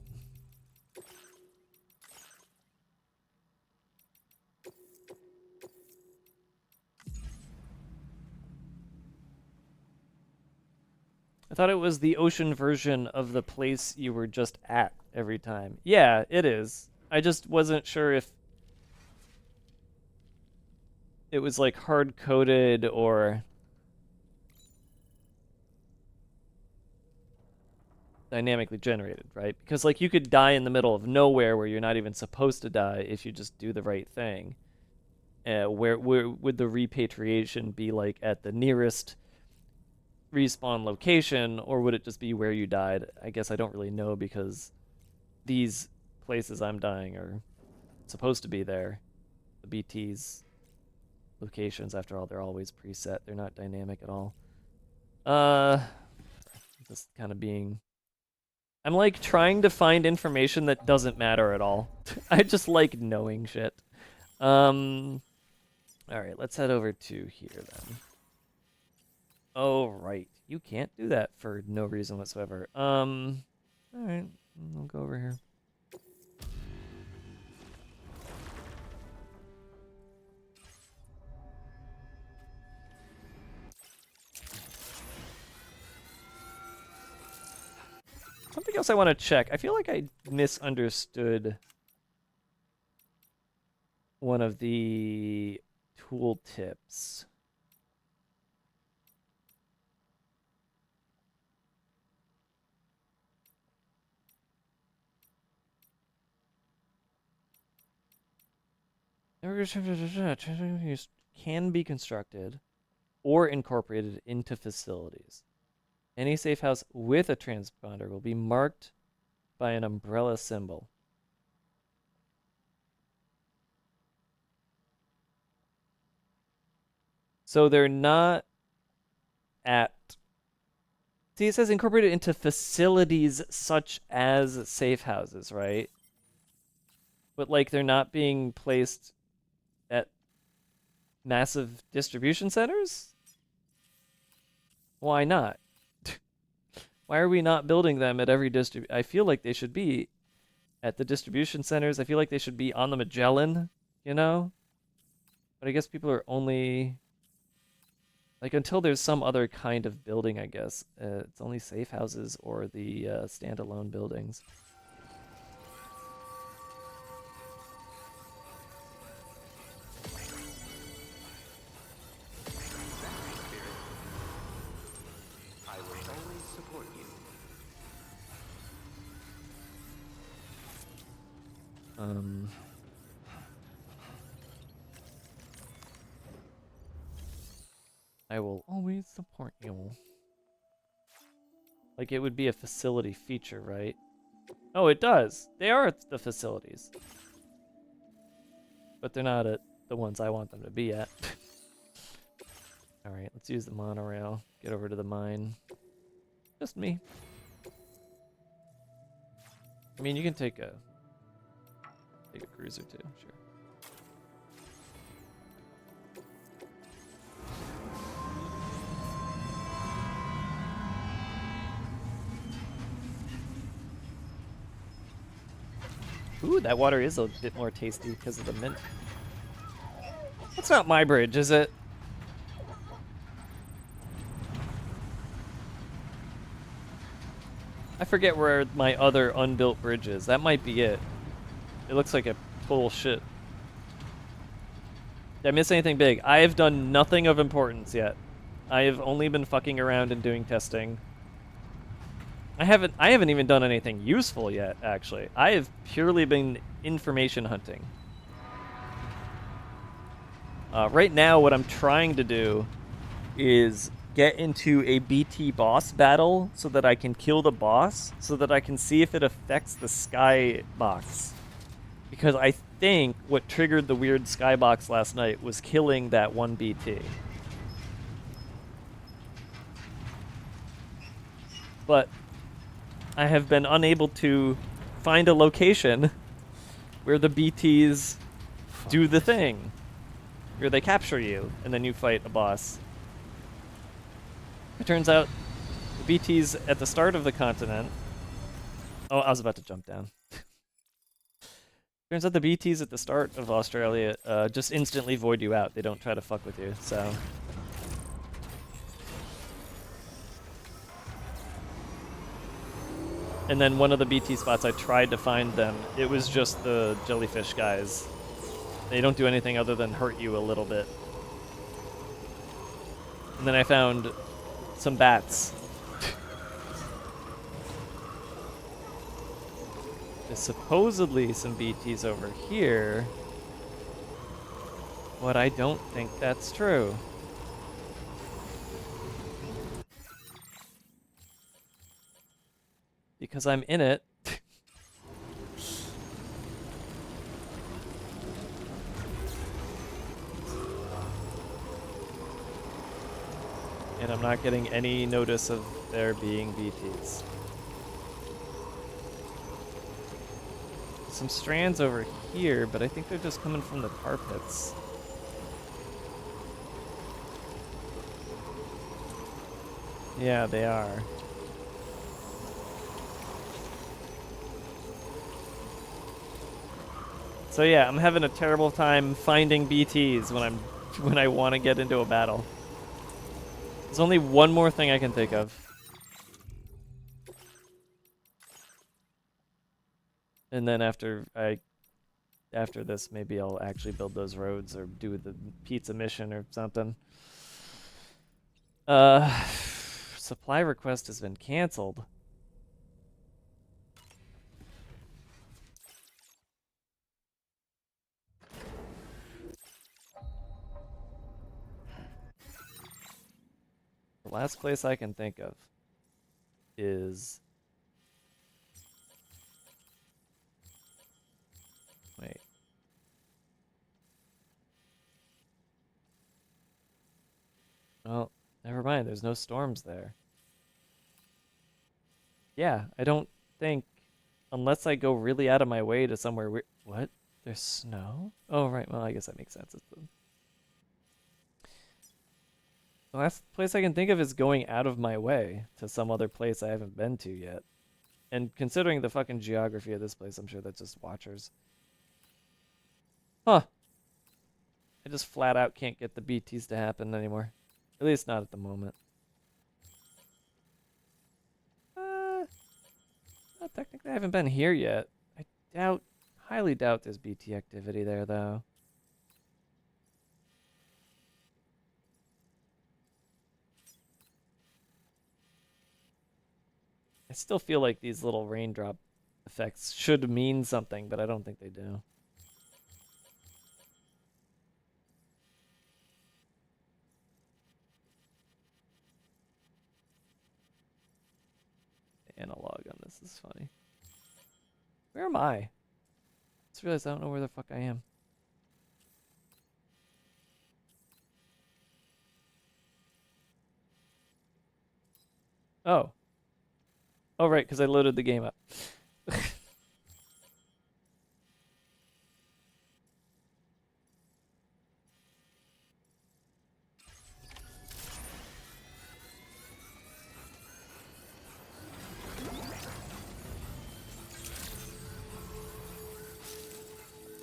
I thought it was the ocean version of the place you were just at every time. Yeah, it is. I just wasn't sure if it was like hard-coded or dynamically generated, right? Because like you could die in the middle of nowhere where you're not even supposed to die if you just do the right thing. Where would the repatriation be, like at the nearest respawn location, or would it just be where you died? I guess I don't really know, because these places I'm dying are supposed to be there. The BT's locations, after all, they're always preset. They're not dynamic at all. Just kind of being... I'm like trying to find information that doesn't matter at all. I just like knowing shit. Alright, let's head over to here then. Oh, right. You can't do that for no reason whatsoever. Alright, I'll go over here. Something else I want to check. I feel like I misunderstood one of the tool tips. Can be constructed or incorporated into facilities. Any safe house with a transponder will be marked by an umbrella symbol. So they're not at... See, it says incorporated into facilities such as safe houses, right? But, like, they're not being placed at massive distribution centers? Why not? Why are we not building them at every I feel like they should be at the distribution centers. I feel like they should be on the Magellan, you know? But I guess people are only... Like, until there's some other kind of building, I guess. It's only safe houses or the standalone buildings. I will always support you. I will always support you. Like, it would be a facility feature, right? Oh, it does. They are at the facilities. But they're not at the ones I want them to be at. Alright, let's use the monorail. Get over to the mine. Just me. I mean, you can take a cruiser too, sure. Ooh, that water is a bit more tasty because of the mint. That's not my bridge, is it? I forget where my other unbuilt bridge is. That might be it. It looks like a total shit. Did I miss anything big? I have done nothing of importance yet. I have only been fucking around and doing testing. I haven't even done anything useful yet, actually. I have purely been information hunting. Right now, what I'm trying to do is get into a BT boss battle so that I can kill the boss, so that I can see if it affects the sky box. Because I think what triggered the weird skybox last night was killing that one BT. But I have been unable to find a location where the BTs do the thing. Where they capture you, and then you fight a boss. It turns out the BTs at the start of the continent... Oh, I was about to jump down. Turns out the BTs at the start of Australia just instantly void you out. They don't try to fuck with you, so... And then one of the BT spots, I tried to find them. It was just the jellyfish guys. They don't do anything other than hurt you a little bit. And then I found some bats. There's supposedly some BTs over here. But I don't think that's true. Because I'm in it. And I'm not getting any notice of there being BTs. Some strands over here, but I think they're just coming from the tar pits. Yeah, they are. So yeah, I'm having a terrible time finding BTs when I want to get into a battle. There's only one more thing I can think of. And then after this, maybe I'll actually build those roads or do the pizza mission or something. Supply request has been canceled. The last place I can think of is... Wait. Well, never mind. There's no storms there. Yeah, I don't think... Unless I go really out of my way to somewhere where... What? There's snow? Oh, right. Well, I guess that makes sense. It's the last place I can think of is going out of my way to some other place I haven't been to yet. And considering the fucking geography of this place, I'm sure that's just watchers. Huh. I just flat out can't get the BTs to happen anymore. At least not at the moment. Well, technically I haven't been here yet. Highly doubt there's BT activity there, though. I still feel like these little raindrop effects should mean something, but I don't think they do. The analog on this is funny. Where am I? I just realized I don't know where the fuck I am. Oh. Oh, right, because I loaded the game up.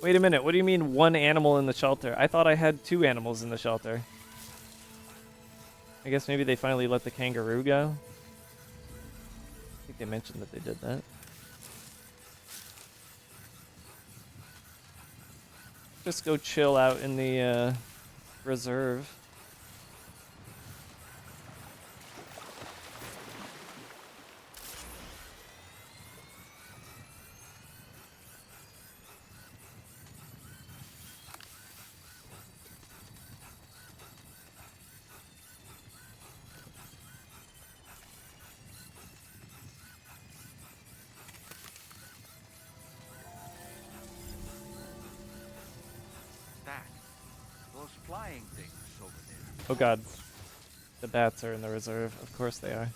Wait a minute, what do you mean one animal in the shelter? I thought I had 2 animals in the shelter. I guess maybe they finally let the kangaroo go? I think they mentioned that they did that. Just go chill out in the reserve. flying things over there. Oh god. The bats are in the reserve. Of course they are.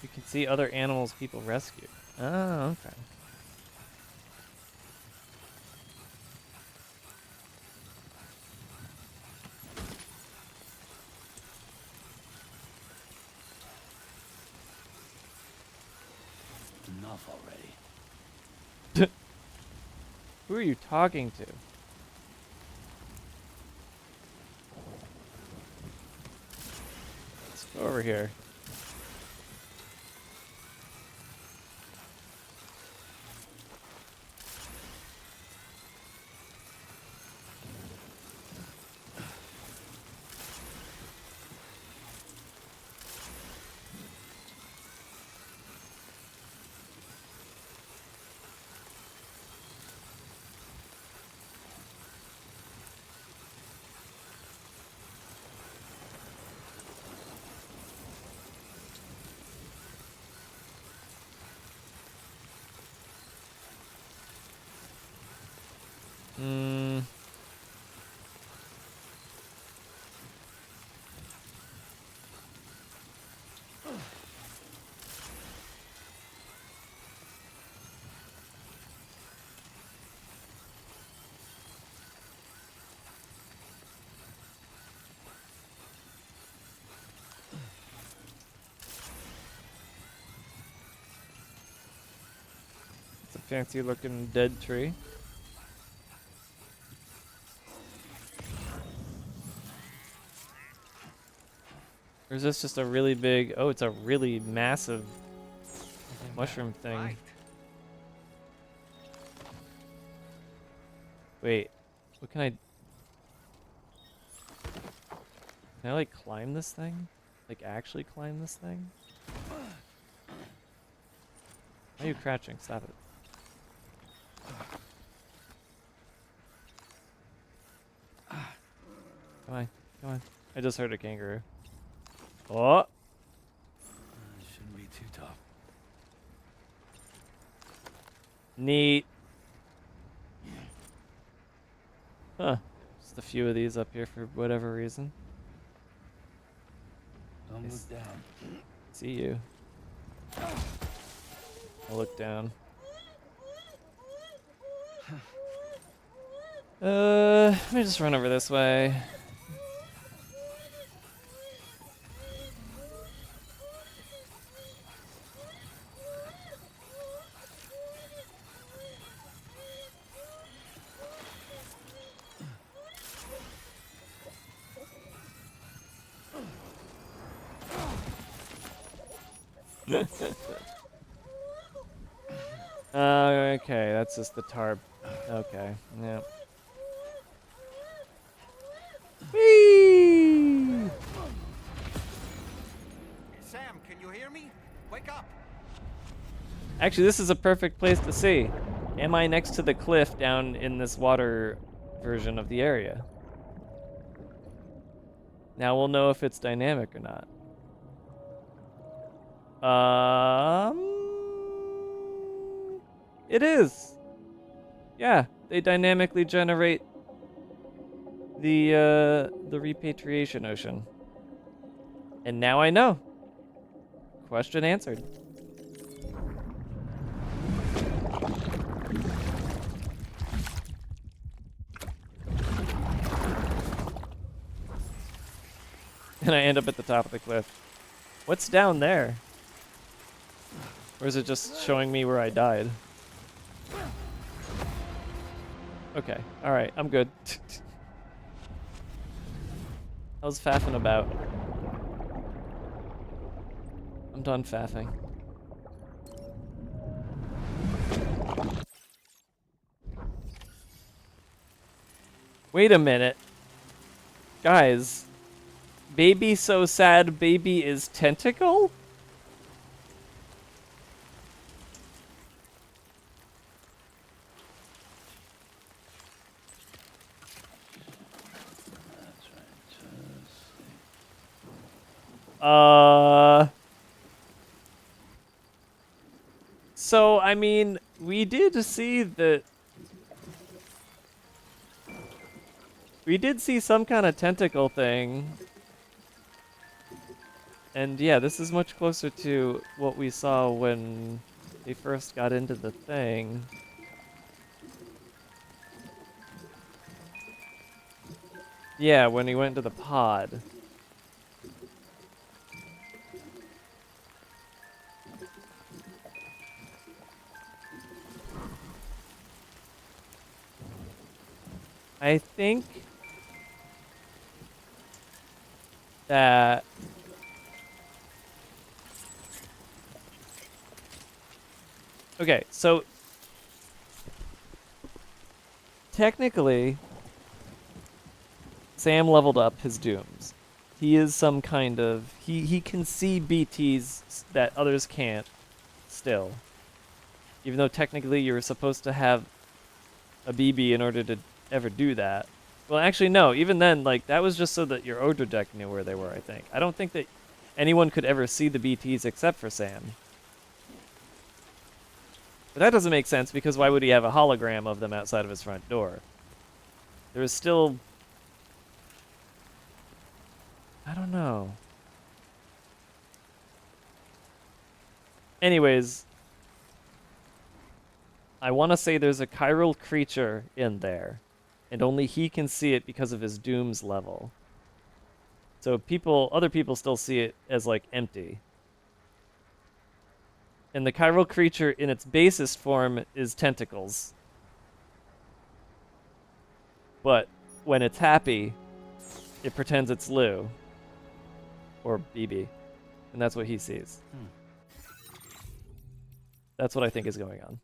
You can see other animals people rescue. Oh, okay. Enough already. Who are you talking to? Let's go over here. Hmm. It's a fancy looking dead tree. Or is this just a really big... Oh, it's a really massive mushroom thing. Right. Wait, what can I... Can I, like, climb this thing? Like, actually climb this thing? Why are you crouching? Stop it. Come on, come on. I just heard a kangaroo. Oh! It shouldn't be too tough. Neat. Huh. Just a few of these up here for whatever reason. Don't Nice. look down. See you. I'll look down. Let me just run over this way. Okay, that's just the tarp. Okay, yeah. Whee! Sam, can you hear me? Wake up! Actually, this is a perfect place to see. Am I next to the cliff down in this water version of the area? Now we'll know if it's dynamic or not. It is. Yeah, they dynamically generate the repatriation ocean. And now I know. Question answered. And I end up at the top of the cliff. What's down there? Or is it just showing me where I died? Okay, alright, I'm good. How's faffing about? I'm done faffing. Wait a minute. Guys. Baby so sad, baby is tentacle? That's So I mean, we did see that. We did see some kind of tentacle thing. And yeah, this is much closer to what we saw when they first got into the thing. Yeah, when he went to the pod. I think that okay, so technically Sam leveled up his dooms. He is some kind of he can see BTs that others can't still. Even though technically you were supposed to have a BB in order to ever do that. Well, actually, no. Even then, like, that was just so that your Odra deck knew where they were, I think. I don't think that anyone could ever see the BTs except for Sam. But that doesn't make sense, because why would he have a hologram of them outside of his front door? There is still... I don't know. Anyways, I want to say there's a chiral creature in there, and only he can see it because of his Doom's level. So other people still see it as, like, empty. And the chiral creature in its basest form is tentacles. But when it's happy, it pretends it's Lou. Or BB. And that's what he sees. That's what I think is going on.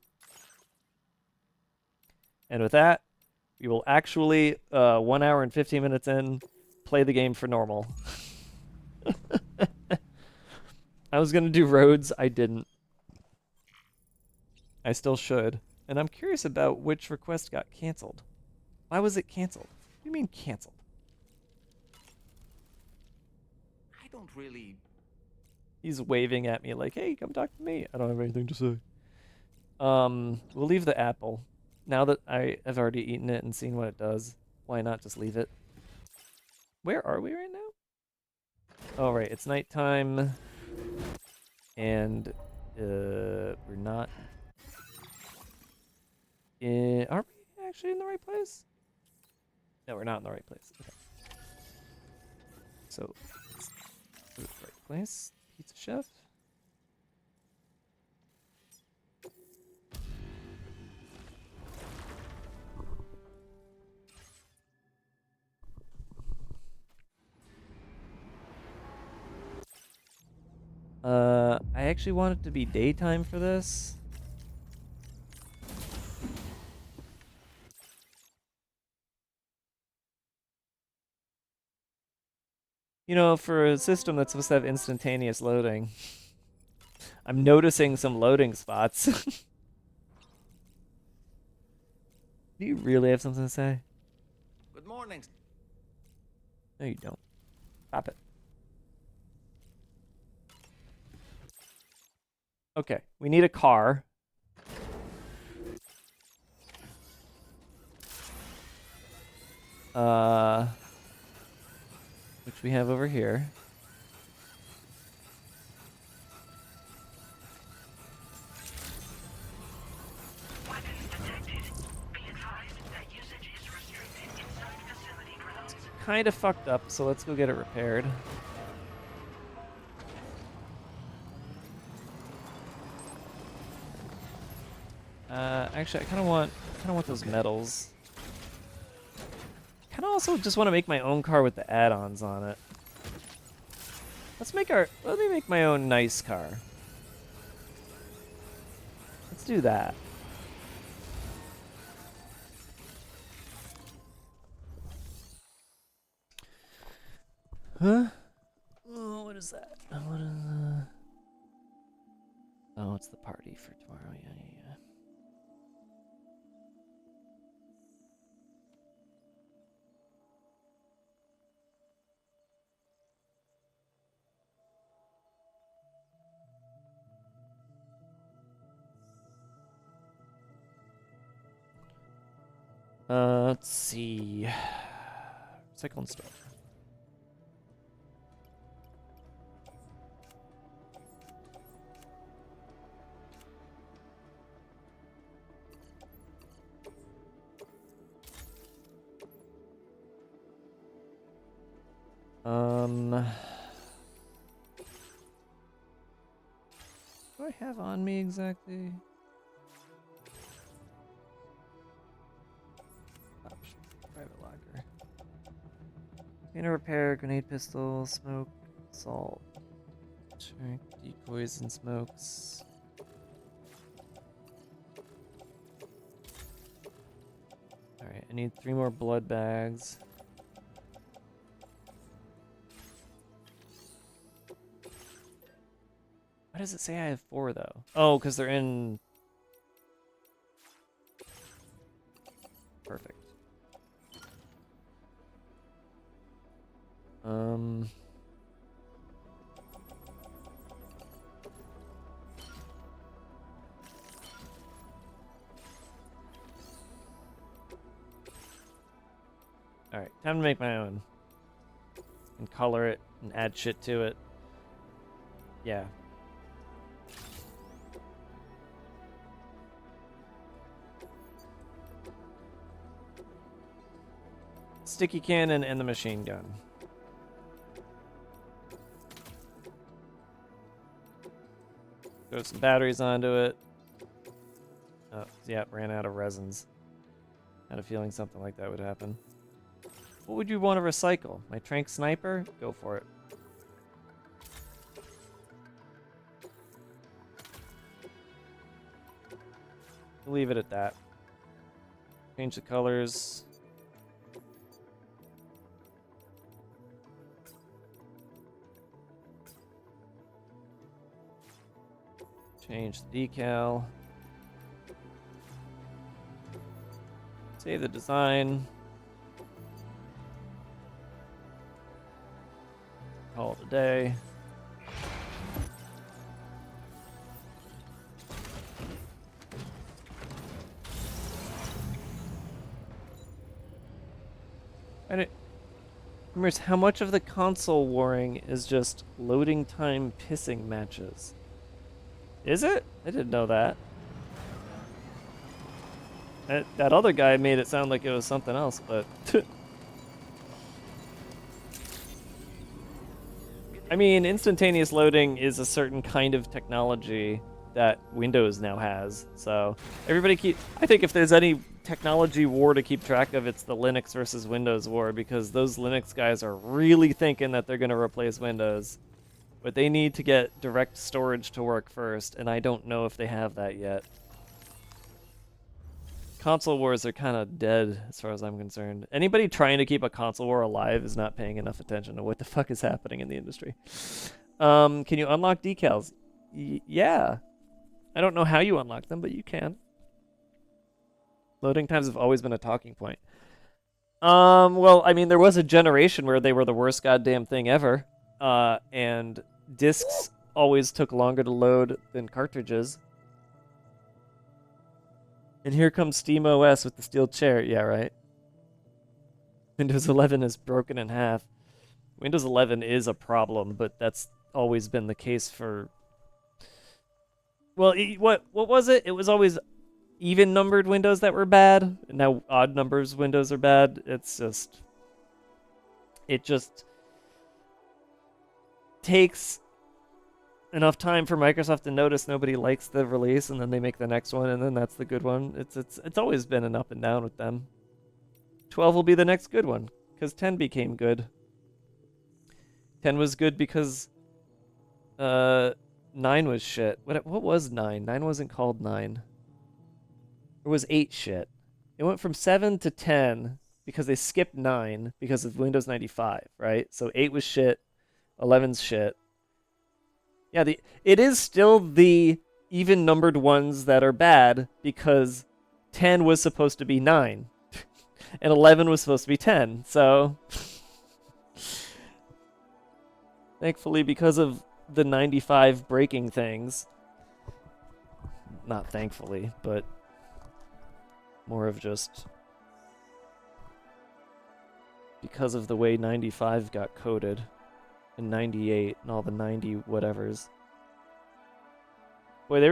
And with that, we will actually, 1 hour and 15 minutes in, play the game for normal. I was going to do roads, I didn't. I still should. And I'm curious about which request got canceled. Why was it canceled? What do you mean canceled? I don't really. He's waving at me like, hey, come talk to me. I don't have anything to say. We'll leave the apple. Now that I have already eaten it and seen what it does, why not just leave it? Where are we right now? Oh, right, it's nighttime. And, we're not... Aren't we actually in the right place? No, we're not in the right place. Okay. So, let's go to the right place. Pizza Chef. I actually want it to be daytime for this. You know, for a system that's supposed to have instantaneous loading, I'm noticing some loading spots. Do you really have something to say? Good morning. No, you don't. Stop it. Okay, we need a car. Which we have over here. It's kind of fucked up, so let's go get it repaired. Actually, I kind of want those medals. Kind of also just want to make my own car with the add-ons on it. Let me make my own nice car. Let's do that. Huh? Oh, what is that? What is Oh, it's the party for tomorrow. Yeah, yeah, yeah. Let's see. Recycle and store. What do I have on me exactly? Options. Private locker. Container repair, grenade pistol, smoke, salt. Check decoys and smokes. Alright, I need 3 more blood bags. Why does it say I have 4 though? Oh, because they're in. Perfect. Alright, time to make my own. And color it and add shit to it. Yeah. Sticky cannon and the machine gun. Throw some batteries onto it. Oh, yeah, ran out of resins. Had a feeling something like that would happen. What would you want to recycle? My trank sniper? Go for it. We'll leave it at that. Change the colors. Change the decal. Save the design. Call it a day. Remember, how much of the console warring is just loading time pissing matches? Is it? I didn't know that. That other guy made it sound like it was something else, but... I mean, instantaneous loading is a certain kind of technology that Windows now has, so everybody I think if there's any technology war to keep track of, it's the Linux versus Windows war, because those Linux guys are really thinking that they're going to replace Windows. But they need to get direct storage to work first, and I don't know if they have that yet. Console wars are kind of dead, as far as I'm concerned. Anybody trying to keep a console war alive is not paying enough attention to what the fuck is happening in the industry. Can you unlock decals? Yeah. I don't know how you unlock them, but you can. Loading times have always been a talking point. Well, I mean, there was a generation where they were the worst goddamn thing ever. And discs always took longer to load than cartridges. And here comes SteamOS with the steel chair. Yeah, right. Windows 11 is broken in half. Windows 11 is a problem, but that's always been the case for... Well, what was it? It was always even numbered windows that were bad. And now odd numbers windows are bad. It's just... It just takes enough time for Microsoft to notice nobody likes the release, and then they make the next one, and then that's the good one. It's always been an up and down with them. 12 will be the next good one, because 10 became good. 10 was good because 9 was shit. What was 9? 9 wasn't called 9. It was 8 shit. It went from 7 to 10 because they skipped 9 because of Windows 95, right? So 8 was shit, 11's shit. Yeah, it is still the even numbered ones that are bad, because 10 was supposed to be 9 and 11 was supposed to be 10. So thankfully, because of the 95 breaking things, not thankfully, but more of just because of the way 95 got coded and 98 and all the 90 whatevers. Boy, they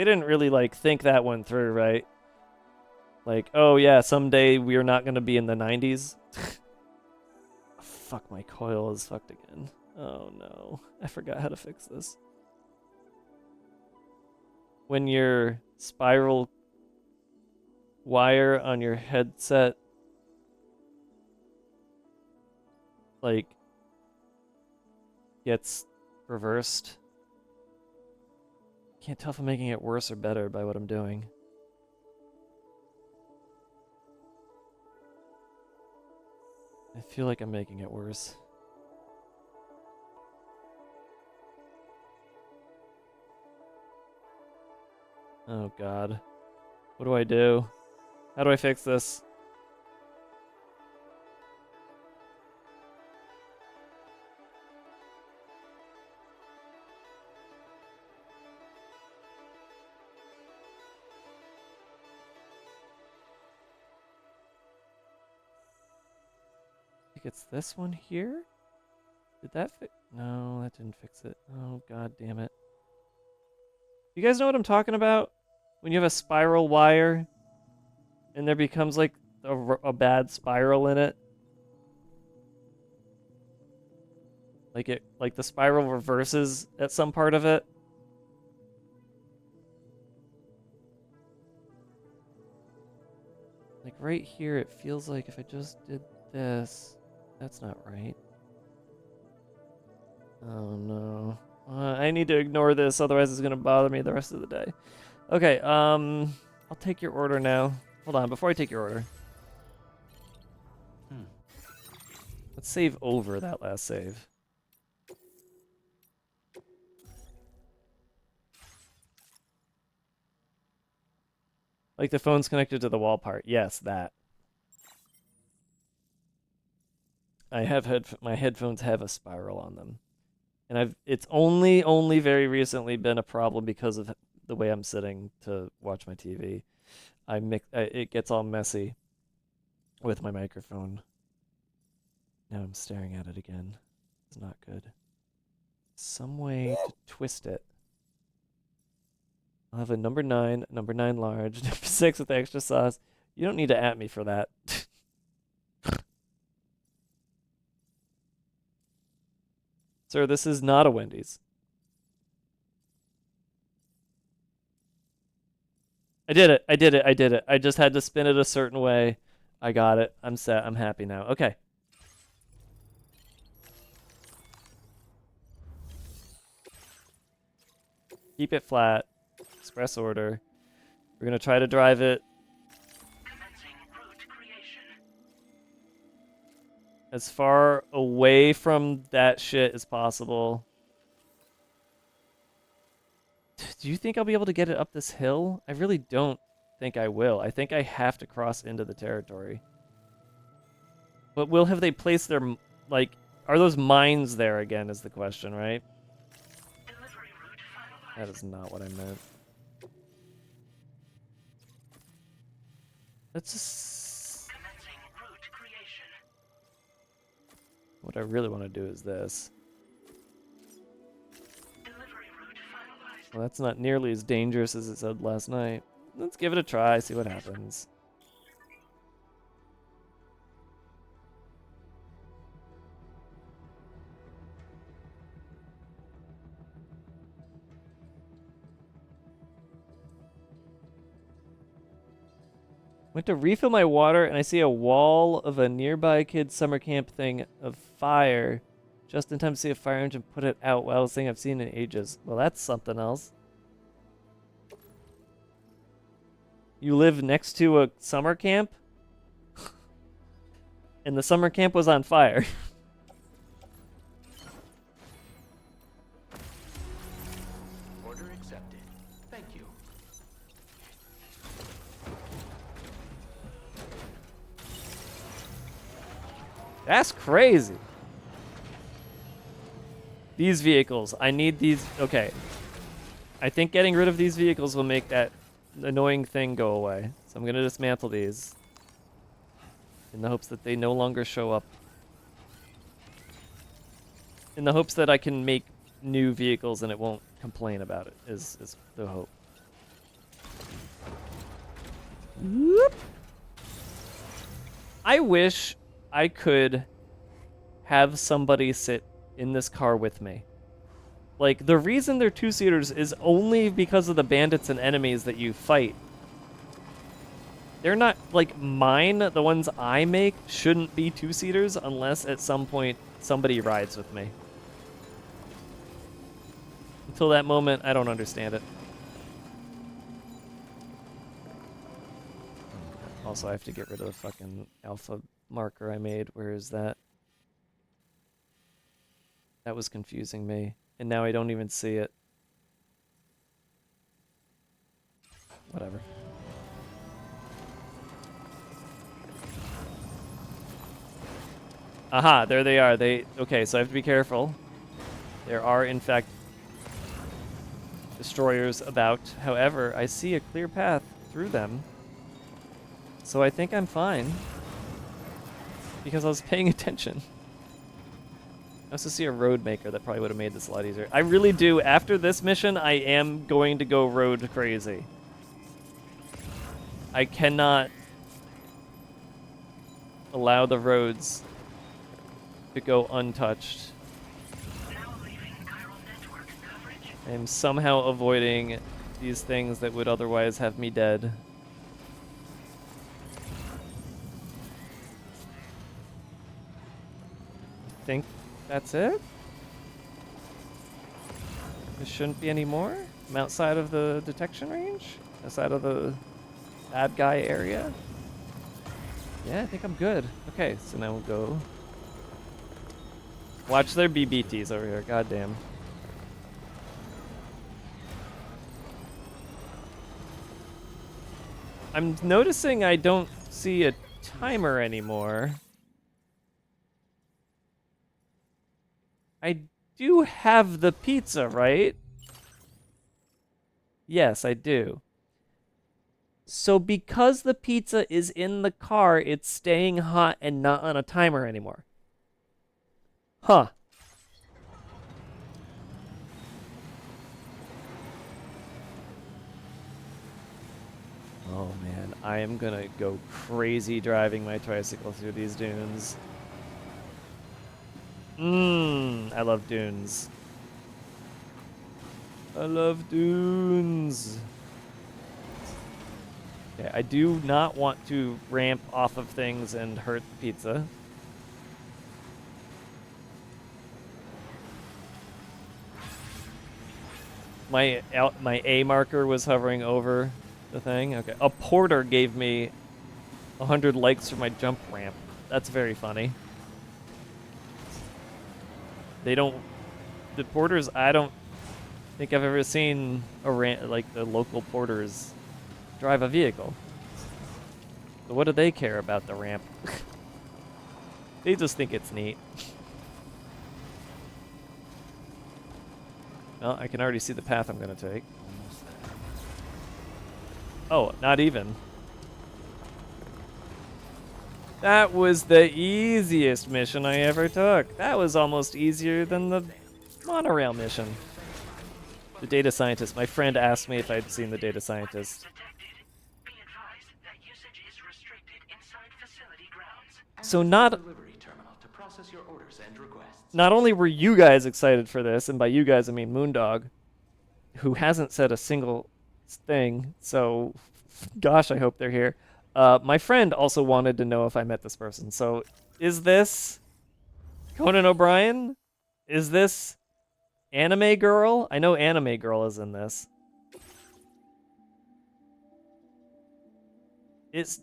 didn't really like think that one through, right? Like, oh yeah, someday we're not going to be in the 90s. Fuck, my coil is fucked again. Oh no, I forgot how to fix this. When your spiral wire on your headset like gets reversed. Can't tell if I'm making it worse or better by what I'm doing. I feel like I'm making it worse. Oh god. What do I do? How do I fix this? I think it's this one here? Did that fix? No, that didn't fix it. Oh god damn it. You guys know what I'm talking about? When you have a spiral wire and there becomes like a bad spiral in it. Like the spiral reverses at some part of it. Like right here, it feels like if I just did this, that's not right. Oh no. I need to ignore this, otherwise it's gonna bother me the rest of the day. Okay, I'll take your order now. Hold on, before I take your order. Let's save over that last save. Like the phone's connected to the wall part. Yes, that. I have my headphones have a spiral on them. And it's only very recently been a problem because of the way I'm sitting to watch my TV. It gets all messy with my microphone. Now I'm staring at it again. It's not good. Some way to twist it. I'll have a number 9 large, number 6 with the extra sauce. You don't need to at me for that. Sir, this is not a Wendy's. I did it. I just had to spin it a certain way. I got it. I'm set. I'm happy now. Okay. Keep it flat. Express order. We're going to try to drive it as far away from that shit as possible. Do you think I'll be able to get it up this hill? I really don't think I will. I think I have to cross into the territory. But have they placed their, like, are those mines there again is the question, right? That is not what I meant. Let's just... What I really want to do is this. Well, that's not nearly as dangerous as it said last night. Let's give it a try, see what happens. Went to refill my water and I see a wall of a nearby kid's summer camp thing of fire. Just in time to see a fire engine put it out. Wildest thing I've seen in ages. Well, that's something else. You live next to a summer camp? And the summer camp was on fire. Order accepted. Thank you. That's crazy. These vehicles. I need these. Okay. I think getting rid of these vehicles will make that annoying thing go away. So I'm going to dismantle these in the hopes that they no longer show up in the hopes that I can make new vehicles and it won't complain about it, is the hope. Whoop. I wish I could have somebody sit in this car with me. Like, the reason they're two-seaters is only because of the bandits and enemies that you fight. They're not, like, mine, the ones I make, shouldn't be two-seaters unless at some point somebody rides with me. Until that moment, I don't understand it. Also, I have to get rid of the fucking alpha marker I made. Where is that? That was confusing me. And now I don't even see it. Whatever. Aha, there they are. Okay, so I have to be careful. There are, in fact, destroyers about. However, I see a clear path through them. So I think I'm fine. Because I was paying attention. I also see a road maker that probably would have made this a lot easier. I really do. After this mission, I am going to go road crazy. I cannot allow the roads to go untouched. I am somehow avoiding these things that would otherwise have me dead. I think that's it? There shouldn't be any more? I'm outside of the detection range? Outside of the bad guy area? Yeah, I think I'm good. Okay, so now we'll go. Watch there be BTs over here, goddamn. I'm noticing I don't see a timer anymore. I do have the pizza, right? Yes, I do. So because the pizza is in the car, it's staying hot and not on a timer anymore. Huh. Oh man, I am gonna go crazy driving my tricycle through these dunes. I love dunes. I love dunes. Okay, I do not want to ramp off of things and hurt the pizza. My A marker was hovering over the thing. Okay, a porter gave me 100 likes for my jump ramp. That's very funny. They don't. The porters. I don't think I've ever seen a like the local porters drive a vehicle. So what do they care about the ramp? They just think it's neat. Well, I can already see the path I'm gonna take. Oh, not even. That was the easiest mission I ever took. That was almost easier than the monorail mission. The data scientist. My friend asked me if I'd seen the data scientist. So not only were you guys excited for this, and by you guys I mean Moondog, who hasn't said a single thing, so gosh, I hope they're here. My friend also wanted to know if I met this person. So, is this Conan O'Brien? Is this Anime Girl? I know Anime Girl is in this.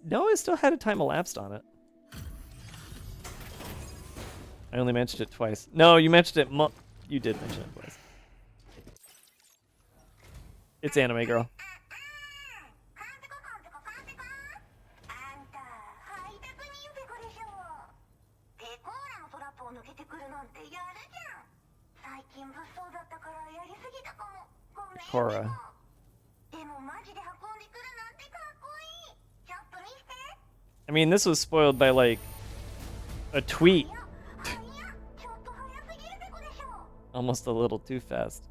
No, it still had a time elapsed on it. I only mentioned it twice. No, you mentioned it. You did mention it twice. It's Anime Girl. Cora. I mean, this was spoiled by, like, a tweet. Almost a little too fast.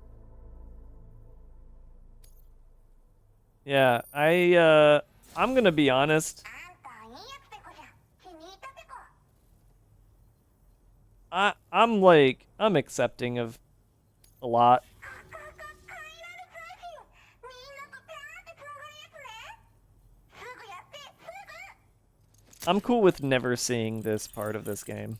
Yeah, I'm gonna be honest. I'm accepting of a lot. I'm cool with never seeing this part of this game.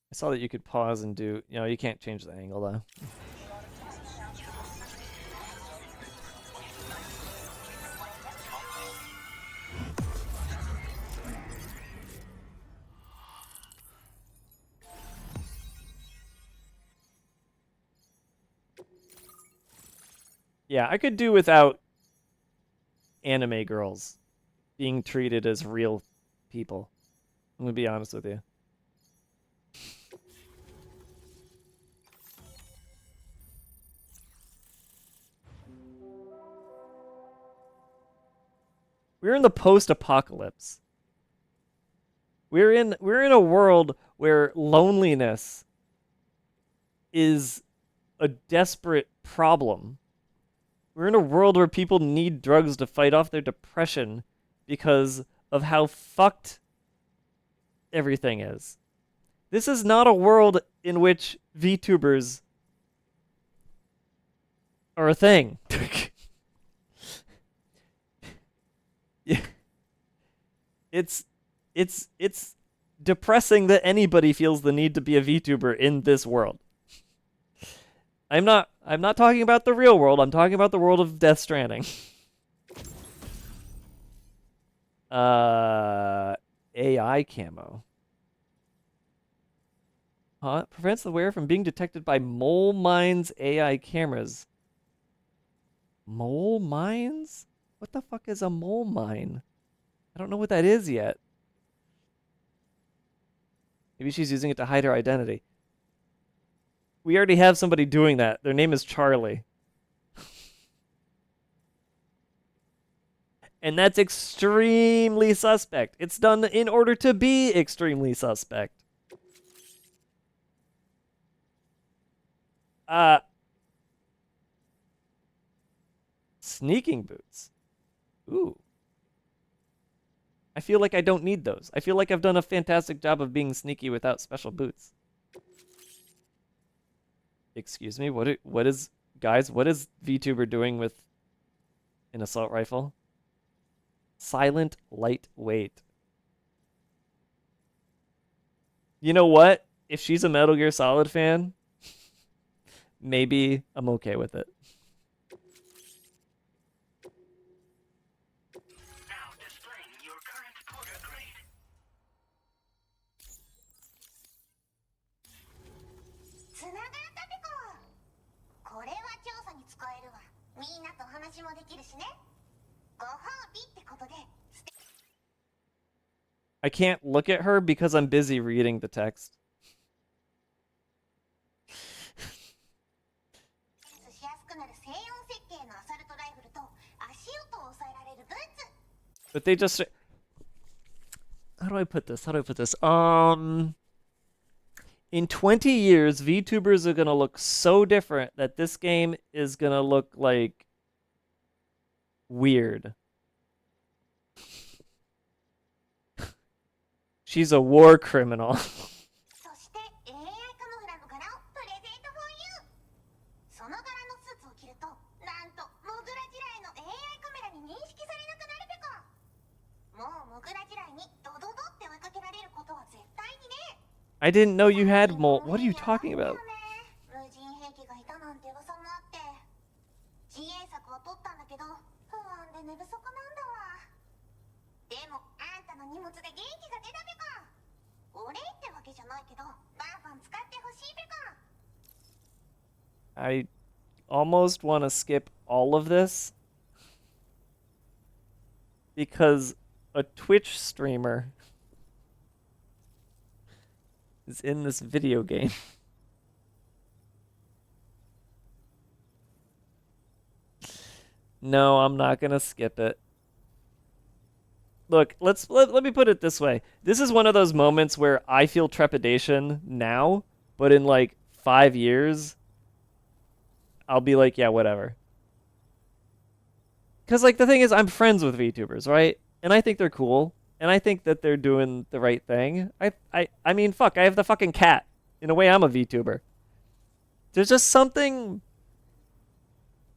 I saw that you could pause and do, you can't change the angle though. Yeah, I could do without anime girls being treated as real people. I'm gonna be honest with you. We're in the post-apocalypse. We're in a world where loneliness is a desperate problem. We're in a world where people need drugs to fight off their depression because of how fucked everything is. This is not a world in which VTubers are a thing. Yeah. It's depressing that anybody feels the need to be a VTuber in this world. I'm not talking about the real world. I'm talking about the world of Death Stranding. AI camo. Huh? Prevents the wearer from being detected by mole mines AI cameras. Mole mines? What the fuck is a mole mine? I don't know what that is yet. Maybe she's using it to hide her identity. We already have somebody doing that. Their name is Charlie. And that's extremely suspect. It's done in order to be extremely suspect. Sneaking boots. Ooh. I feel like I don't need those. I feel like I've done a fantastic job of being sneaky without special boots. Excuse me, what is VTuber doing with an assault rifle? Silent lightweight. You know what? If she's a Metal Gear Solid fan, maybe I'm okay with it. Now displaying your current porter grade. つながったペコ。これは調査に使えるわ。みんなと話もできるしね。ご褒美ってことで。I can't look at her because I'm busy reading the text. But they just... How do I put this? In 20 years, VTubers are going to look so different that this game is going to look like weird. She's a war criminal. I didn't know you had mole. What are you talking about? I almost want to skip all of this because a Twitch streamer is in this video game. No, I'm not gonna skip it. Look, let me put it this way. This is one of those moments where I feel trepidation now, but in like 5 years, I'll be like, yeah, whatever. Because like the thing is, I'm friends with VTubers, right? And I think they're cool, and I think that they're doing the right thing. I mean, fuck, I have the fucking cat. In a way, I'm a VTuber. There's just something.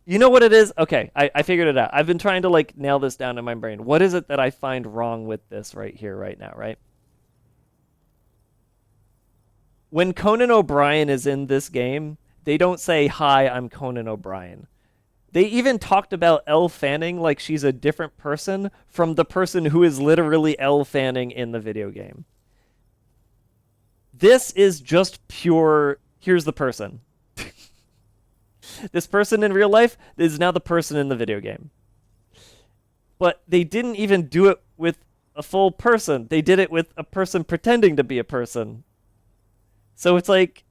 You know what it is? Okay, I figured it out. I've been trying to like nail this down in my brain. What is it that I find wrong with this right here, right now, right? When Conan O'Brien is in this game, they don't say, "Hi, I'm Conan O'Brien." They even talked about Elle Fanning like she's a different person from the person who is literally Elle Fanning in the video game. This is just pure, here's the person. This person in real life is now the person in the video game. But they didn't even do it with a full person. They did it with a person pretending to be a person. So it's like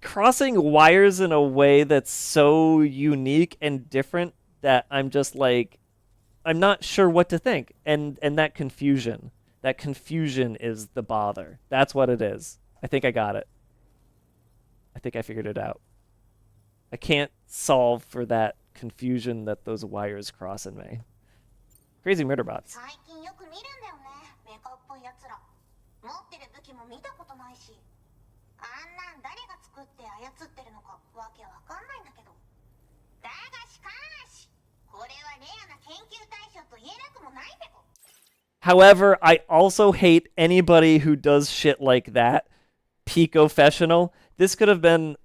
crossing wires in a way that's so unique and different that I'm just like, I'm not sure what to think. And that confusion is the bother. That's what it is. I think I got it. I think I figured it out. I can't solve for that confusion that those wires cross in me. Crazy murder bots. 最近よく見るんだよね、メカっぽいやつら。持ってる武器も見たことないし、あんなん誰が作って操ってるのかわけわかんないんだけど。だがしかし、これはレアな研究対象と言えなくもないべこ。However, I also hate anybody who does shit like that. Peak-professional. This could have been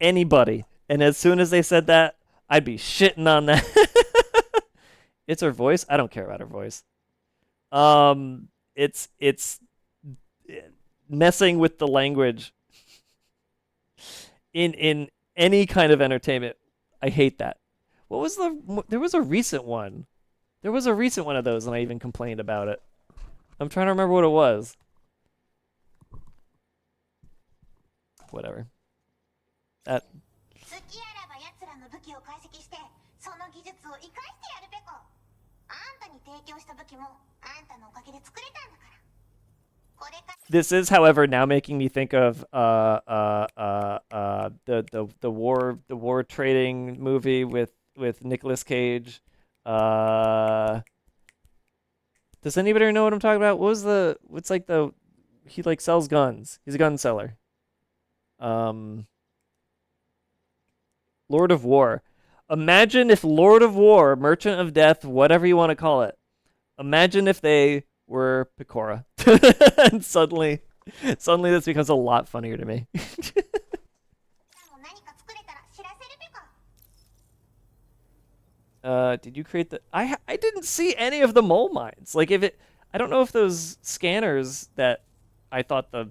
anybody. And as soon as they said that, I'd be shitting on that. It's her voice. I don't care about her voice. It's messing with the language in any kind of entertainment. I hate that. What was there was a recent one. There was a recent one of those, and I even complained about it. I'm trying to remember what it was. Whatever. That. 好きあらば奴らの武器を解析して、その技術を生かしてやるべこ。あんたに提供した武器もあんたのおかげで作れたんだから。これから。This is, however, now making me think of the war trading movie with Nicolas Cage. Does anybody know what I'm talking about? He like sells guns. He's a gun seller. Lord of War. Imagine if Lord of War, Merchant of Death, whatever you want to call it. Imagine if they were Pecora. And suddenly this becomes a lot funnier to me. Did you create the... I didn't see any of the mole mines. Like, I don't know if those scanners that I thought the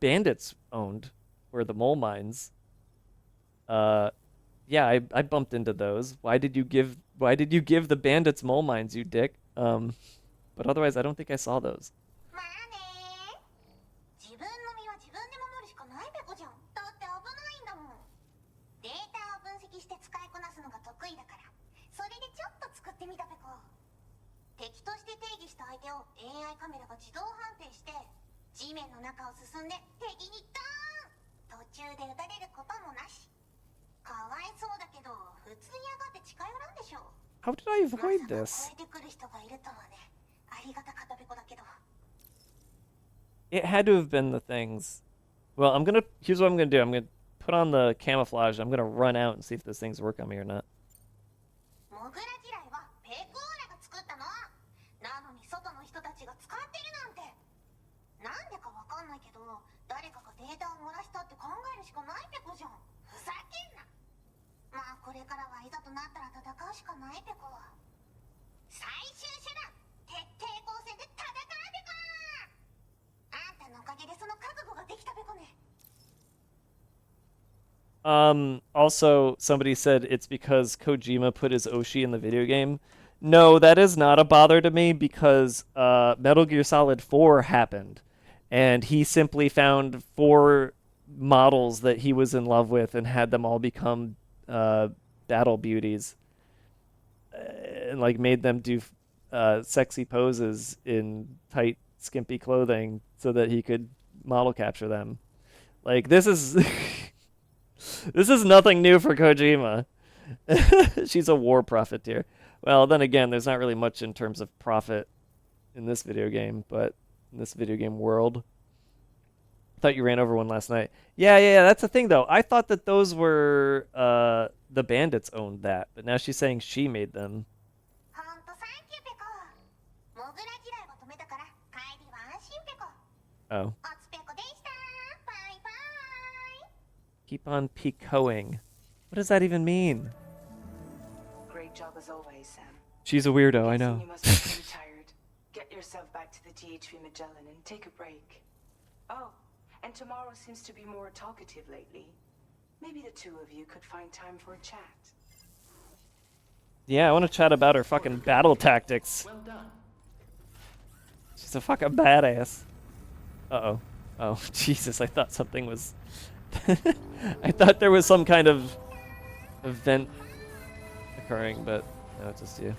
bandits owned were the mole mines. Yeah, I bumped into those. Why did you give the bandits mole mines, you dick? But otherwise, I don't think I saw those. まあね。自分の身は自分で守るしかないべこじゃん。だって危ないんだもん。データを分析して使いこなすのが得意だから、それでちょっと作ってみたべこ。敵として定義した相手を AI カメラが自動判定して、地面の中を進んで敵にドーン。途中で撃たれることもなし。かわいそうだけど、普通に上がって近寄らんでしょ。How did I avoid this? まさか超えてくる人がいるとはね。ありがたかったべこだけど。It had to have been the things. Well, here's what I'm gonna do. I'm gonna put on the camouflage. I'm gonna run out and see if those things work on me or not. モグラ地雷はペコーラが作ったの。なのに外の人たちが使ってるなんて。なんでかわかんないけど、誰かがデータを漏らしたって考えるしかないペコじゃん。ふざけんな。まあこれからはいざとなったら戦うしかないペコ。最終手段、徹底抗戦で戦うペコ。あんたのおかげでその覚悟ができたペコね。Also, somebody said it's because Kojima put his Oshi in the video game. No, that is not a bother to me because Metal Gear Solid 4 happened. And he simply found 4 models that he was in love with and had them all become battle beauties. and like made them do sexy poses in tight, skimpy clothing so that he could model capture them. Like this is this is nothing new for Kojima. She's a war profiteer. Well, then again, there's not really much in terms of profit in this video game, but in this video game world. I thought you ran over one last night. Yeah, that's the thing though. I thought that those were the bandits owned that, but now she's saying she made them. ほんとサンキューペコ。モグラ嫌いは止めたから帰りは安心ペコ。 Oh. おつペコでした。バイバイ。 Keep on picoing. What does that even mean? Great job as always, Sam. She's a weirdo, I Guessing know. You must be pretty tired. Get yourself back to the THV Magellan and take a break. Oh, and tomorrow seems to be more talkative lately. Maybe the two of you could find time for a chat. Yeah, I want to chat about her fucking battle tactics. Well done. She's a fucking badass. Uh-oh. Oh, Jesus, I thought something was... I thought there was some kind of event occurring, but no, it's just you.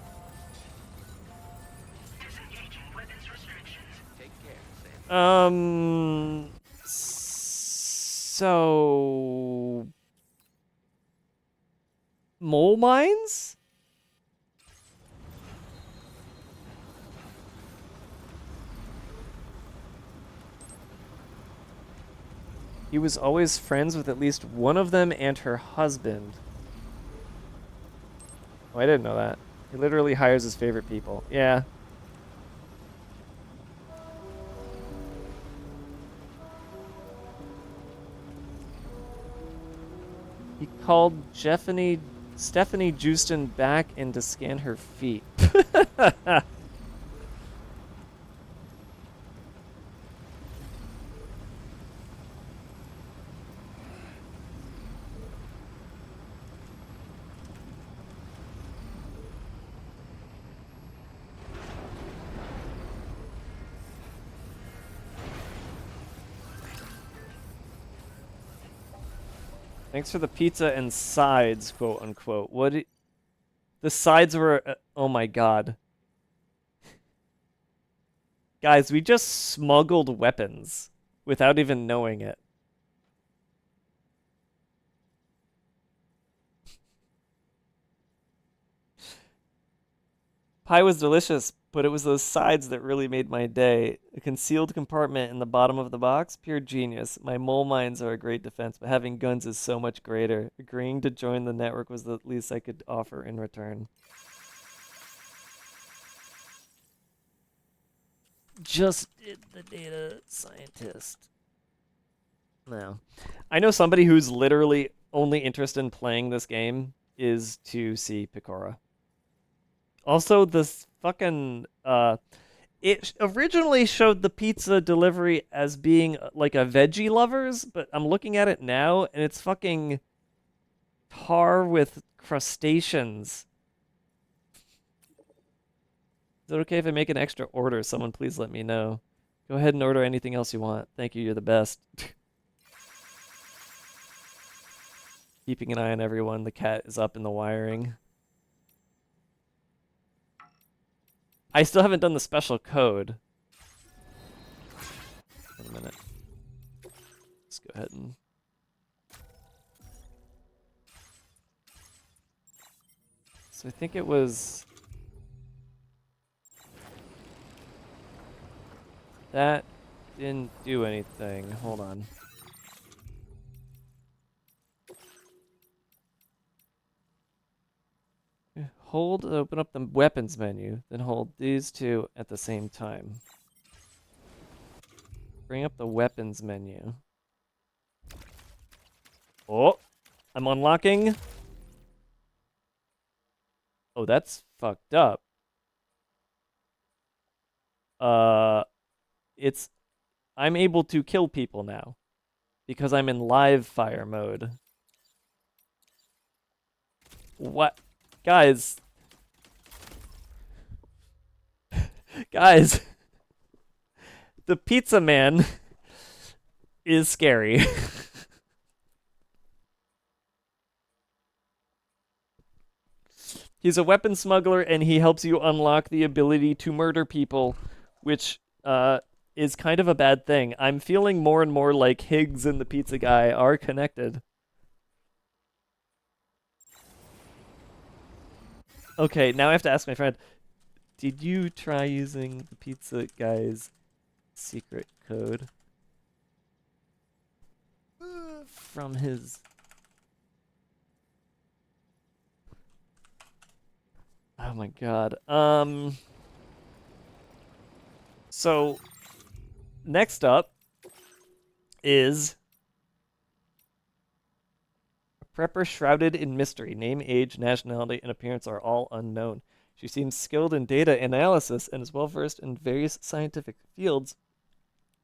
Take care, Sam. So... Mole mines? He was always friends with at least one of them and her husband. Oh, I didn't know that. He literally hires his favorite people. Yeah. He called Stephanie Justin back in to scan her feet. Thanks for the pizza and sides, quote unquote. The sides were... oh my god. Guys, we just smuggled weapons without even knowing it. Pie was delicious, but it was those sides that really made my day. A concealed compartment in the bottom of the box? Pure genius. My mole mines are a great defense, but having guns is so much greater. Agreeing to join the network was the least I could offer in return. Just did the data scientist. No. I know somebody who's literally only interested in playing this game is to see Picora. Also, this fucking, it originally showed the pizza delivery as being like a veggie lovers, but I'm looking at it now and it's fucking tar with crustaceans. Is it okay if I make an extra order? Someone please let me know. Go ahead and order anything else you want. Thank you, you're the best. Keeping an eye on everyone. The cat is up in the wiring. I still haven't done the special code. Wait a minute. Let's go ahead and... So I think it was... That didn't do anything. Hold on. Hold to open up the weapons menu, then hold these two at the same time. Bring up the weapons menu. Oh, I'm unlocking. Oh, that's fucked up. I'm able to kill people now because I'm in live fire mode. What? Guys. Guys. The pizza man is scary. He's a weapon smuggler, and he helps you unlock the ability to murder people, which is kind of a bad thing. I'm feeling more and more like Higgs and the pizza guy are connected. Okay, now I have to ask my friend, did you try using the pizza guy's secret code from his... Oh my god. So, next up is a prepper shrouded in mystery. Name, age, nationality, and appearance are all unknown. She seems skilled in data analysis and is well versed in various scientific fields,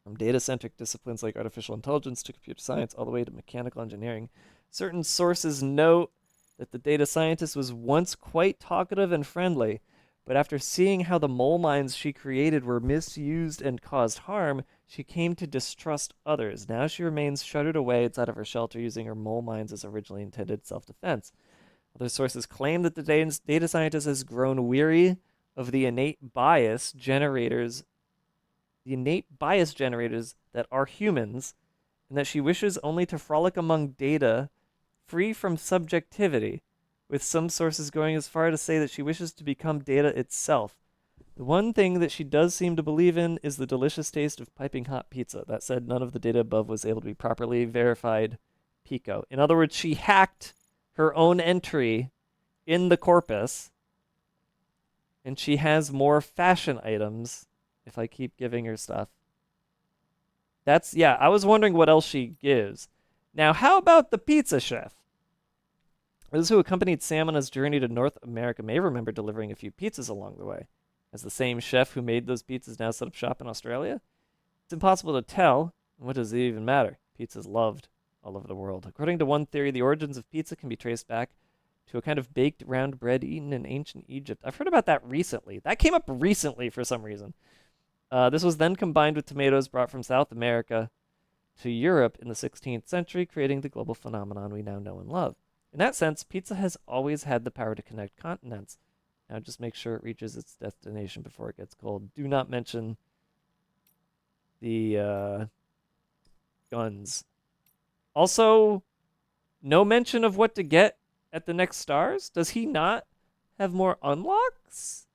from data-centric disciplines like artificial intelligence to computer science, all the way to mechanical engineering. Certain sources note that the data scientist was once quite talkative and friendly, but after seeing how the mole mines she created were misused and caused harm, she came to distrust others. Now she remains shuttered away inside of her shelter using her mole mines as originally intended self-defense. Other sources claim that the data scientist has grown weary of the innate bias generators that are humans, and that she wishes only to frolic among data free from subjectivity, with some sources going as far to say that she wishes to become data itself. The one thing that she does seem to believe in is the delicious taste of piping hot pizza. That said, none of the data above was able to be properly verified Pico. In other words, she hacked her own entry in the corpus, and she has more fashion items if I keep giving her stuff. I was wondering what else she gives. Now, how about the pizza chef? Those who accompanied Sam on his journey to North America may remember delivering a few pizzas along the way. Has the same chef who made those pizzas now set up shop in Australia? It's impossible to tell. What does it even matter? Pizza's loved all over the world. According to one theory, the origins of pizza can be traced back to a kind of baked round bread eaten in ancient Egypt. I've heard about that recently. That came up recently for some reason. This was then combined with tomatoes brought from South America to Europe in the 16th century, creating the global phenomenon we now know and love. In that sense, pizza has always had the power to connect continents. Now just make sure it reaches its destination before it gets cold. Do not mention the guns. Also, no mention of what to get at the next stars? Does he not have more unlocks?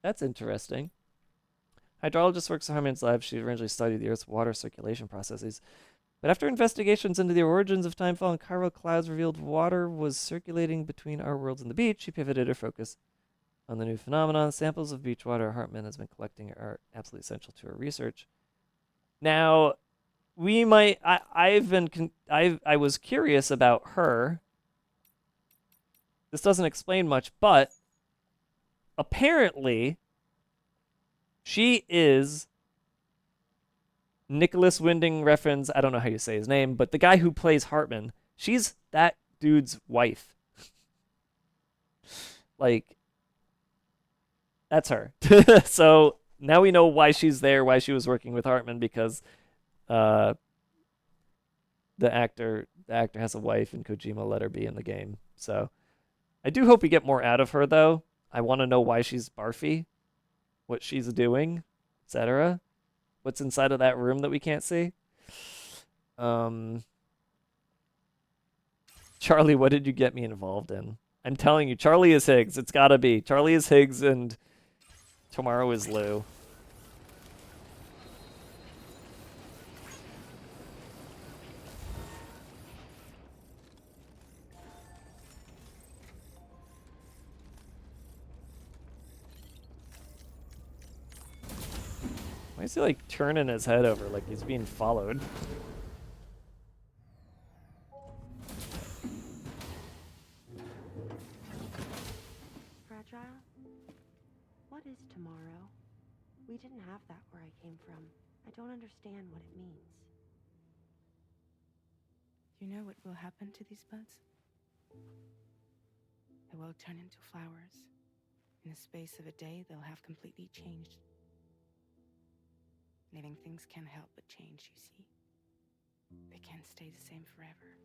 That's interesting. Hydrologist works at Harman's lab. She originally studied the Earth's water circulation processes. But after investigations into the origins of timefall and chiral clouds revealed water was circulating between our worlds and the beach, she pivoted her focus on the new phenomenon. Samples of beach water Hartman has been collecting are absolutely essential to her research. Now, we might... I was curious about her. This doesn't explain much, but apparently she is Nicholas Winding Refn's, I don't know how you say his name, but the guy who plays Hartman, she's that dude's wife. Like, that's her. So now we know why she's there, why she was working with Hartman, because the actor has a wife and Kojima let her be in the game. So I do hope we get more out of her, though. I want to know why she's barfy, what she's doing, etc. What's inside of that room that we can't see. Charlie, what did you get me involved in? I'm telling you, Charlie is Higgs. It's gotta be. Charlie is Higgs and tomorrow is Lou. Why is he like turning his head over like he's being followed? Fragile? What is tomorrow? We didn't have that where I came from. I don't understand what it means. You know what will happen to these buds? They will turn into flowers. In the space of a day, they'll have completely changed. Living things can't help but change, you see. They can't stay the same forever.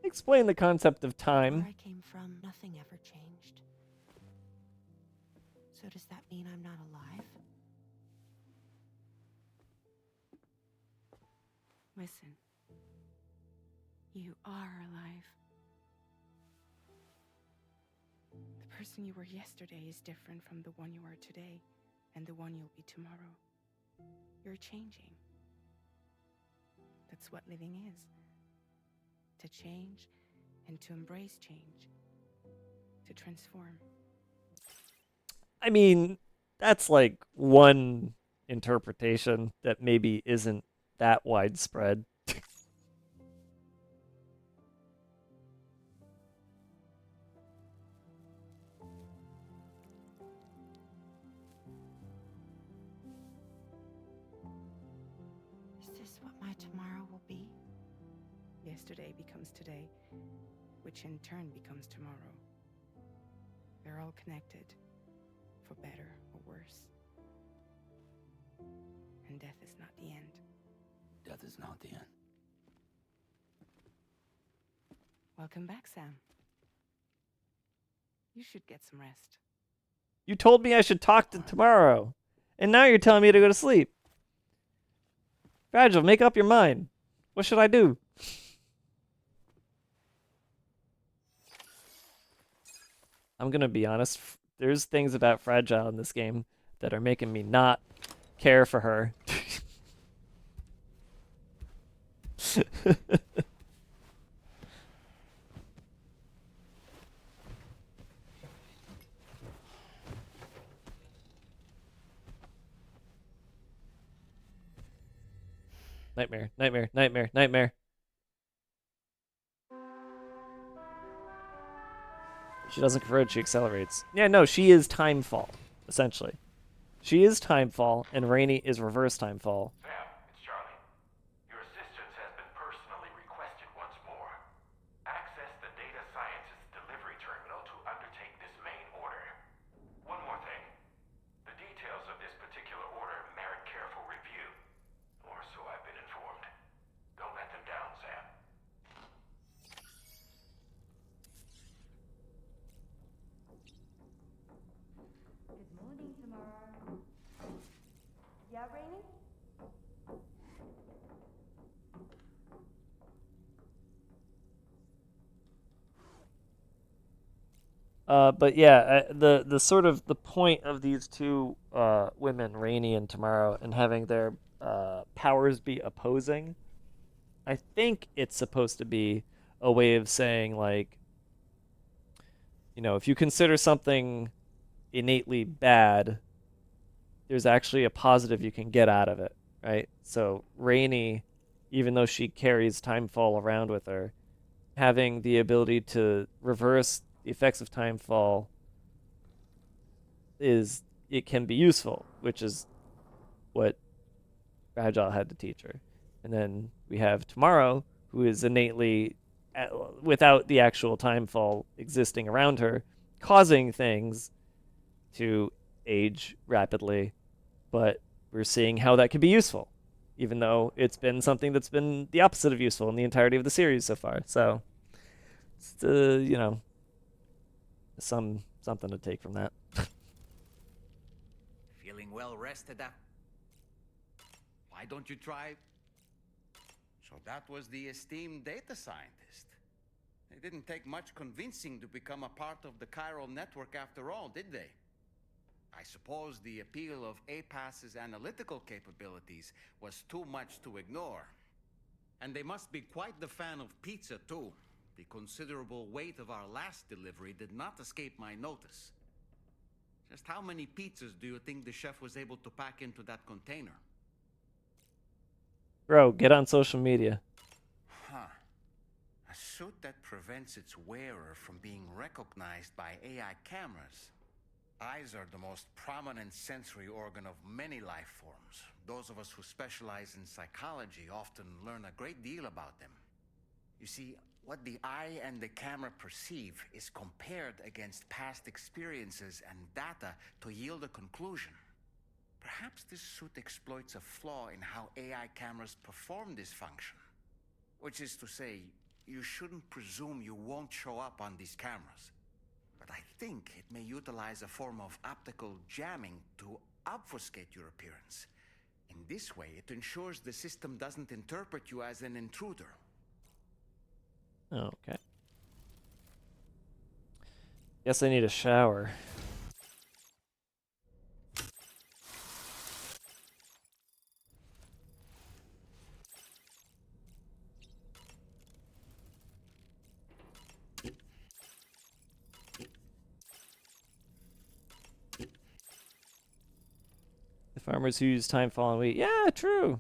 Explain the concept of Where time. I came from, nothing ever changed. So does that mean I'm not alive? Listen. You are alive. The person you were yesterday is different from the one you are today, and the one you'll be tomorrow. You're changing. That's what living is. To change and to embrace change. To transform. I mean, that's like one interpretation that maybe isn't that widespread. Is this what my tomorrow will be? Yesterday becomes today, which in turn becomes tomorrow. They're all connected, for better or worse. And death is not the end. Death is not the end. Welcome back, Sam. You should get some rest. You told me I should talk to tomorrow, and now you're telling me to go to sleep. Fragile, make up your mind. What should I do? I'm gonna be honest. There's things about Fragile in this game that are making me not care for her. Nightmare, nightmare, nightmare, nightmare. She doesn't corrode, she accelerates. Yeah, no, she is Timefall, essentially. She is Timefall, and Rainy is reverse Timefall. Sam, it's Charlie. Your assistance has been personally requested once more. Access the data scientist delivery terminal to undertake this main order. One more thing. The details of this particular order merit careful review. Or so I've been informed. Don't let them down, Sam. Good morning, tomorrow. Yeah, Rainy? But yeah, the sort of the point of these two women, Rainy and Tomorrow, and having their powers be opposing, I think it's supposed to be a way of saying, like, you know, if you consider something innately bad, there's actually a positive you can get out of it, right? So Rainy, even though she carries Timefall around with her, having the ability to reverse the effects of Timefall it can be useful, which is what Fragile had to teach her. And then we have Tomorrow, who is innately, without the actual Timefall existing around her, causing things to age rapidly, but we're seeing how that could be useful, even though it's been something that's been the opposite of useful in the entirety of the series so far. So, it's, you know, something to take from that. Feeling well rested up? Why don't you try? So that was the esteemed data scientist. It didn't take much convincing to become a part of the chiral network after all, did they? I suppose the appeal of APAS's analytical capabilities was too much to ignore. And they must be quite the fan of pizza, too. The considerable weight of our last delivery did not escape my notice. Just how many pizzas do you think the chef was able to pack into that container? Bro, get on social media. Huh. A suit that prevents its wearer from being recognized by AI cameras. Eyes are the most prominent sensory organ of many life forms. Those of us who specialize in psychology often learn a great deal about them. You see, what the eye and the camera perceive is compared against past experiences and data to yield a conclusion. Perhaps this suit exploits a flaw in how AI cameras perform this function. Which is to say, you shouldn't presume you won't show up on these cameras. But I think it may utilize a form of optical jamming to obfuscate your appearance. In this way, it ensures the system doesn't interpret you as an intruder. Okay. Guess I need a shower. The farmers who use time fall on wheat. Yeah, true.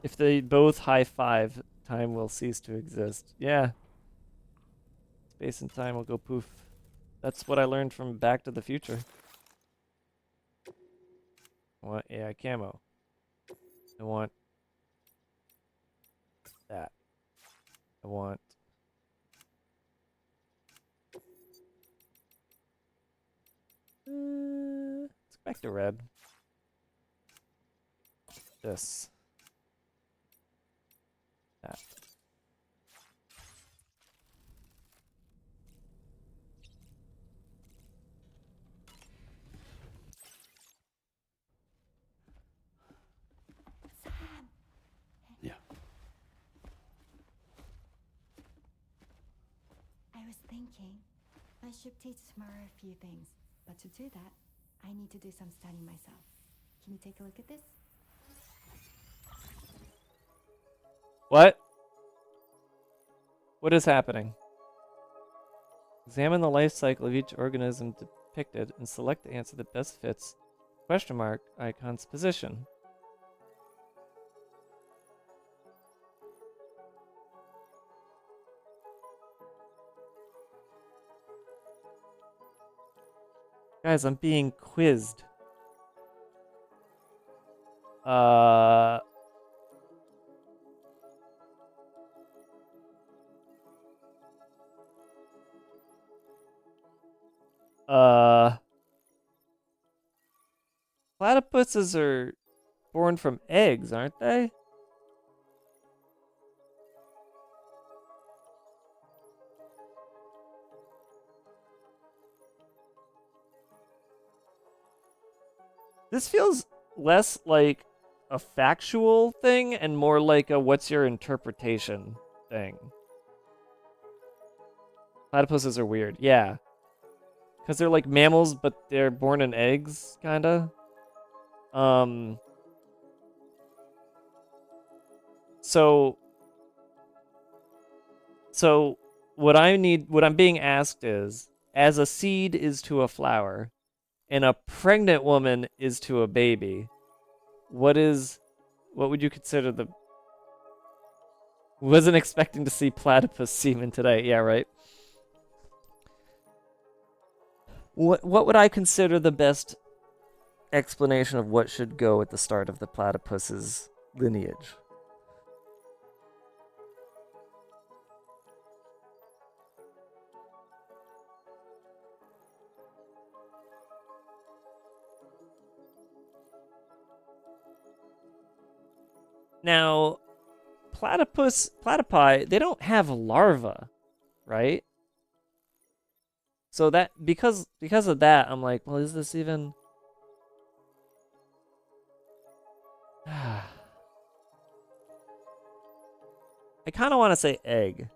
If they both high five, time will cease to exist. Yeah. Space and time will go poof. That's what I learned from Back to the Future. I want AI camo. I want that. I want let's go back to red. This. That. Yeah. I was thinking I should teach tomorrow a few things, but to do that, I need to do some studying myself. Can you take a look at this? What? What is happening? Examine the life cycle of each organism depicted and select the answer that best fits question mark icon's position. Guys, I'm being quizzed. Platypuses are born from eggs, aren't they? This feels less like a factual thing and more like a what's your interpretation thing. Platypuses are weird, yeah. Because they're like mammals, but they're born in eggs, kinda. So what I'm being asked is, as a seed is to a flower, and a pregnant woman is to a baby, what would you consider the... Wasn't expecting to see platypus semen today. Yeah, right. What would I consider the best explanation of what should go at the start of the platypus's lineage? Now, platypi, they don't have larvae, right? So that because of that, I'm like, well, is this even? I kind of want to say egg,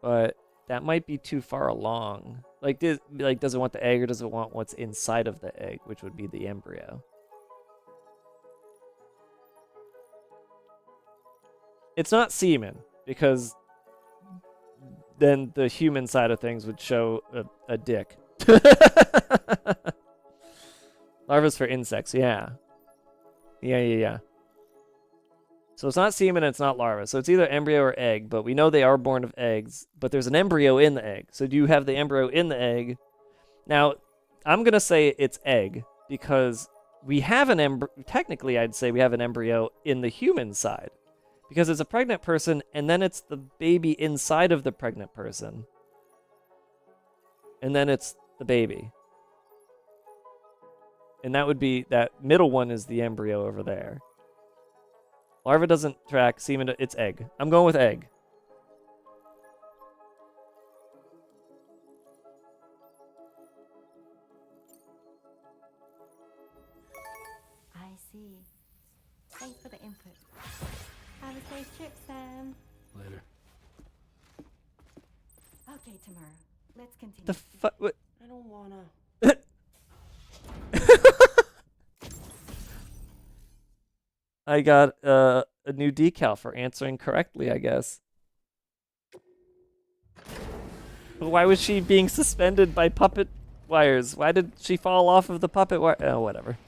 but that might be too far along. Like, does it want the egg or does it want what's inside of the egg, which would be the embryo? It's not semen because then the human side of things would show a dick. Larva's for insects, yeah. Yeah. So it's not semen, it's not larva. So it's either embryo or egg, but we know they are born of eggs, but there's an embryo in the egg. So do you have the embryo in the egg? Now, I'm going to say it's egg because we have an embryo. Technically, I'd say we have an embryo in the human side. Because it's a pregnant person, and then it's the baby inside of the pregnant person. And then it's the baby. And that would be, that middle one is the embryo over there. Larva doesn't track, semen, it's egg. I'm going with egg. I see. Thanks for the input. Have a safe trip, Sam. Later. Okay, tomorrow. Let's continue. The fuck? What? I don't wanna. I got a new decal for answering correctly, I guess. But why was she being suspended by puppet wires? Why did she fall off of the puppet wire? Oh, whatever.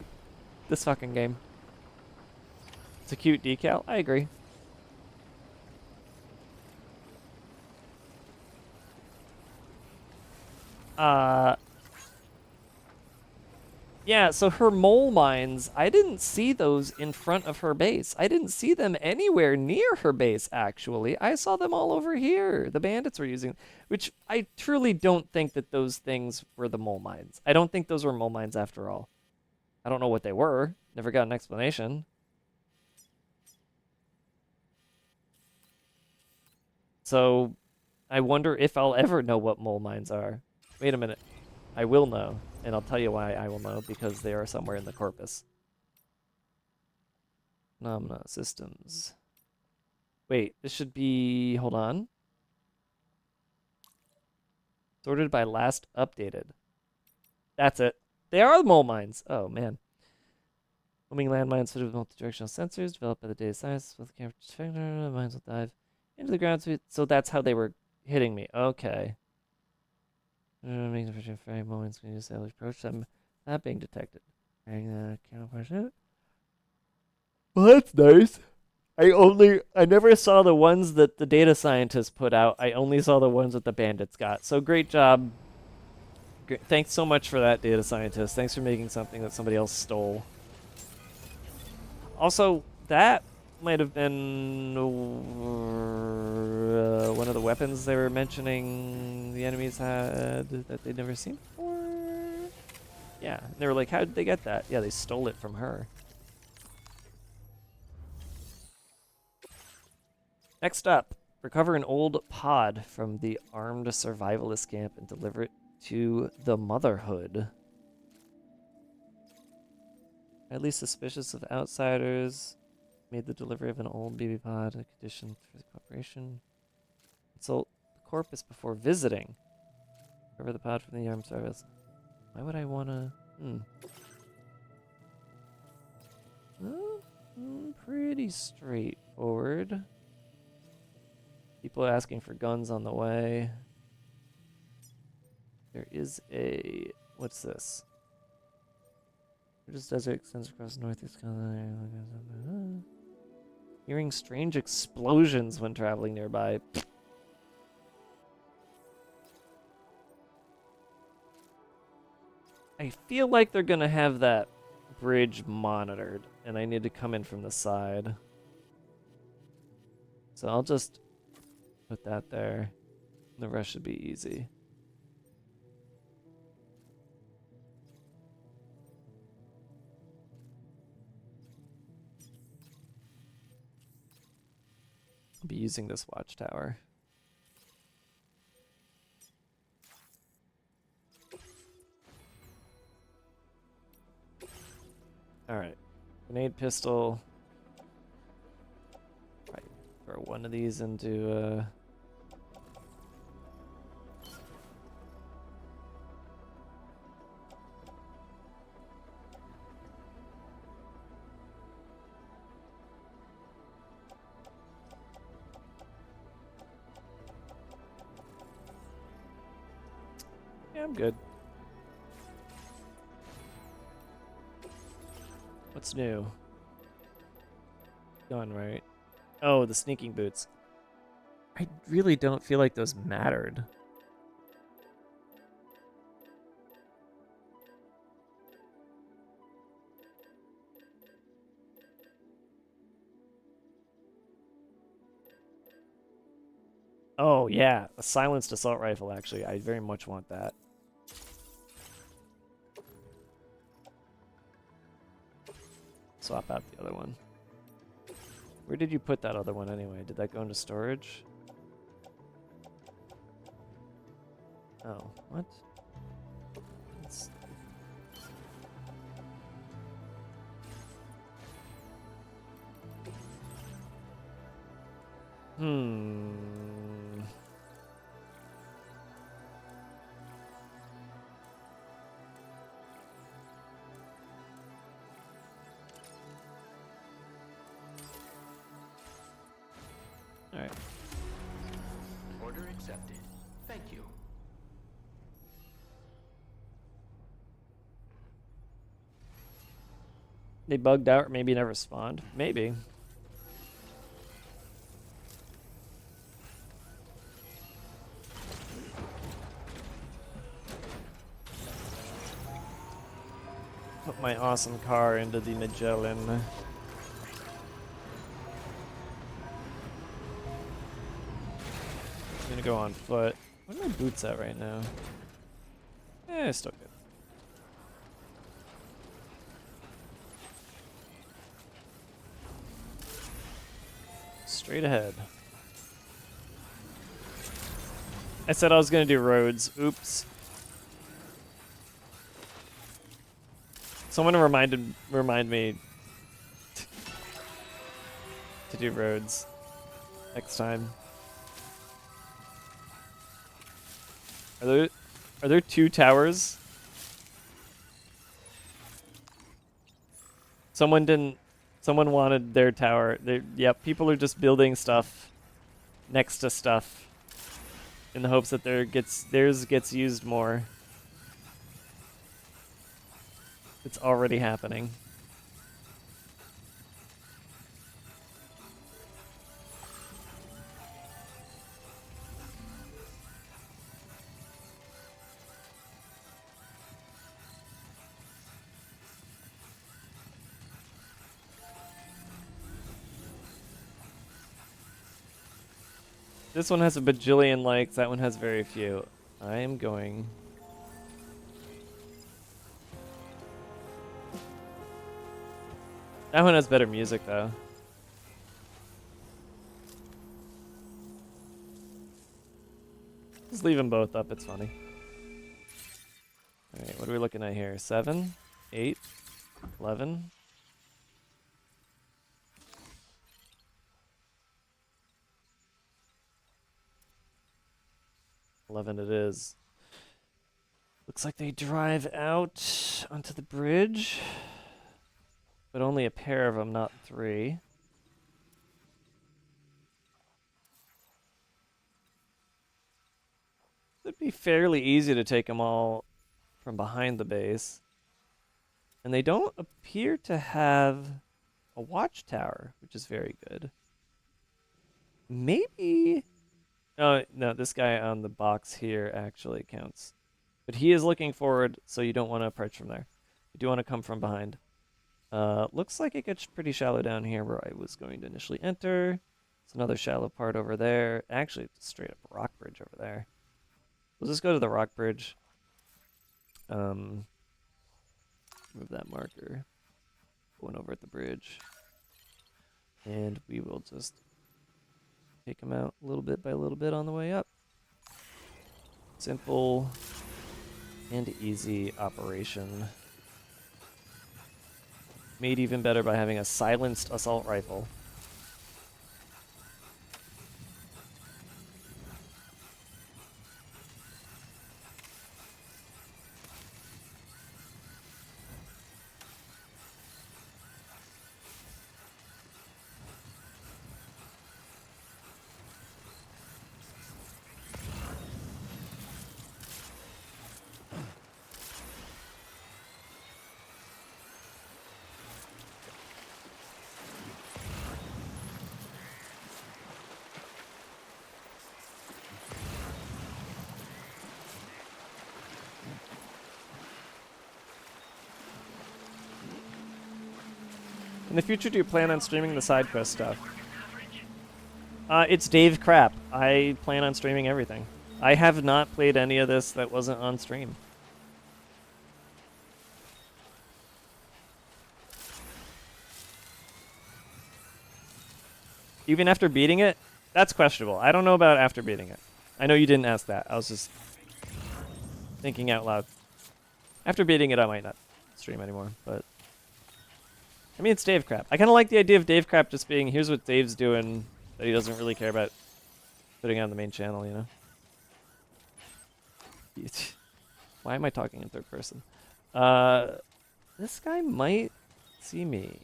This fucking game. It's a cute decal. I agree. Yeah, so her mole mines, I didn't see those in front of her base. I didn't see them anywhere near her base, actually. I saw them all over here. The bandits were using, which I truly don't think that those things were the mole mines. I don't think those were mole mines after all. I don't know what they were. Never got an explanation. So I wonder if I'll ever know what mole mines are. Wait a minute. I will know, and I'll tell you why I will know, because they are somewhere in the corpus. Phenomena systems. Wait, this should be, hold on. Sorted by last updated. That's it. They are the mole mines. Oh, man. Homing landmines fitted with multi-directional sensors developed by the data science with camera detector. Mines will dive into the ground. So that's how they were hitting me. Okay. Making the frame moments when you sail approach them not being detected. Well, that's nice. I never saw the ones that the data scientists put out. I only saw the ones that the bandits got. So great job. Thanks so much for that, data scientist. Thanks for making something that somebody else stole. Also, that might have been one of the weapons they were mentioning the enemies had that they'd never seen before. Yeah, they were like, how did they get that? Yeah, they stole it from her. Next up, recover an old pod from the armed survivalist camp and deliver it to the Motherhood. At least suspicious of outsiders. Made the delivery of an old BB pod a condition for the cooperation. Consult the corpus before visiting. Recover the pod from the armed service. Why would I wanna? Pretty straightforward. People asking for guns on the way. There is a, what's this? Just desert extends across the northeast. Hearing strange explosions when traveling nearby. I feel like they're gonna have that bridge monitored, and I need to come in from the side. So I'll just put that there. The rest should be easy. I'll be using this watchtower. Alright. Grenade pistol. Right. Throw one of these into yeah, I'm good. What's new? Gone, right? Oh, the sneaking boots. I really don't feel like those mattered. Oh, yeah. A silenced assault rifle, actually. I very much want that. swap out the other one. Where did you put that other one anyway? Did that go into storage? Oh, what? It's... Alright. Order accepted. Thank you. They bugged out or maybe never spawned? Maybe. Put my awesome car into the Magellan. I'm gonna go on foot. What are my boots at right now? Eh, still good. Straight ahead. I said I was gonna do roads. Oops. Someone remind me to do roads next time. Are there 2 towers? Someone wanted their tower. Yep, people are just building stuff next to stuff in the hopes that theirs gets used more. It's already happening. This one has a bajillion likes, that one has very few. I am going... That one has better music, though. Just leave them both up, it's funny. Alright, what are we looking at here? 7, 8, 11. It is. Looks like they drive out onto the bridge. But only a pair of them, not 3. It'd be fairly easy to take them all from behind the base. And they don't appear to have a watchtower, which is very good. Maybe... Oh, no, this guy on the box here actually counts. But he is looking forward, so you don't want to approach from there. You do want to come from behind. Looks like it gets pretty shallow down here where I was going to initially enter. It's another shallow part over there. Actually, it's a straight up rock bridge over there. We'll just go to the rock bridge. Move that marker. Going over at the bridge. And we will just take them out a little bit by little bit on the way up. Simple and easy operation. Made even better by having a silenced assault rifle. In the future, do you plan on streaming the side quest stuff? It's Dave Crap. I plan on streaming everything. I have not played any of this that wasn't on stream. Even after beating it, that's questionable. I don't know about after beating it. I know you didn't ask that. I was just thinking out loud. After beating it, I might not stream anymore, but I mean, it's Dave Crap. I kind of like the idea of Dave Crap just being, here's what Dave's doing that he doesn't really care about putting on the main channel, you know? Why am I talking in third person? This guy might see me.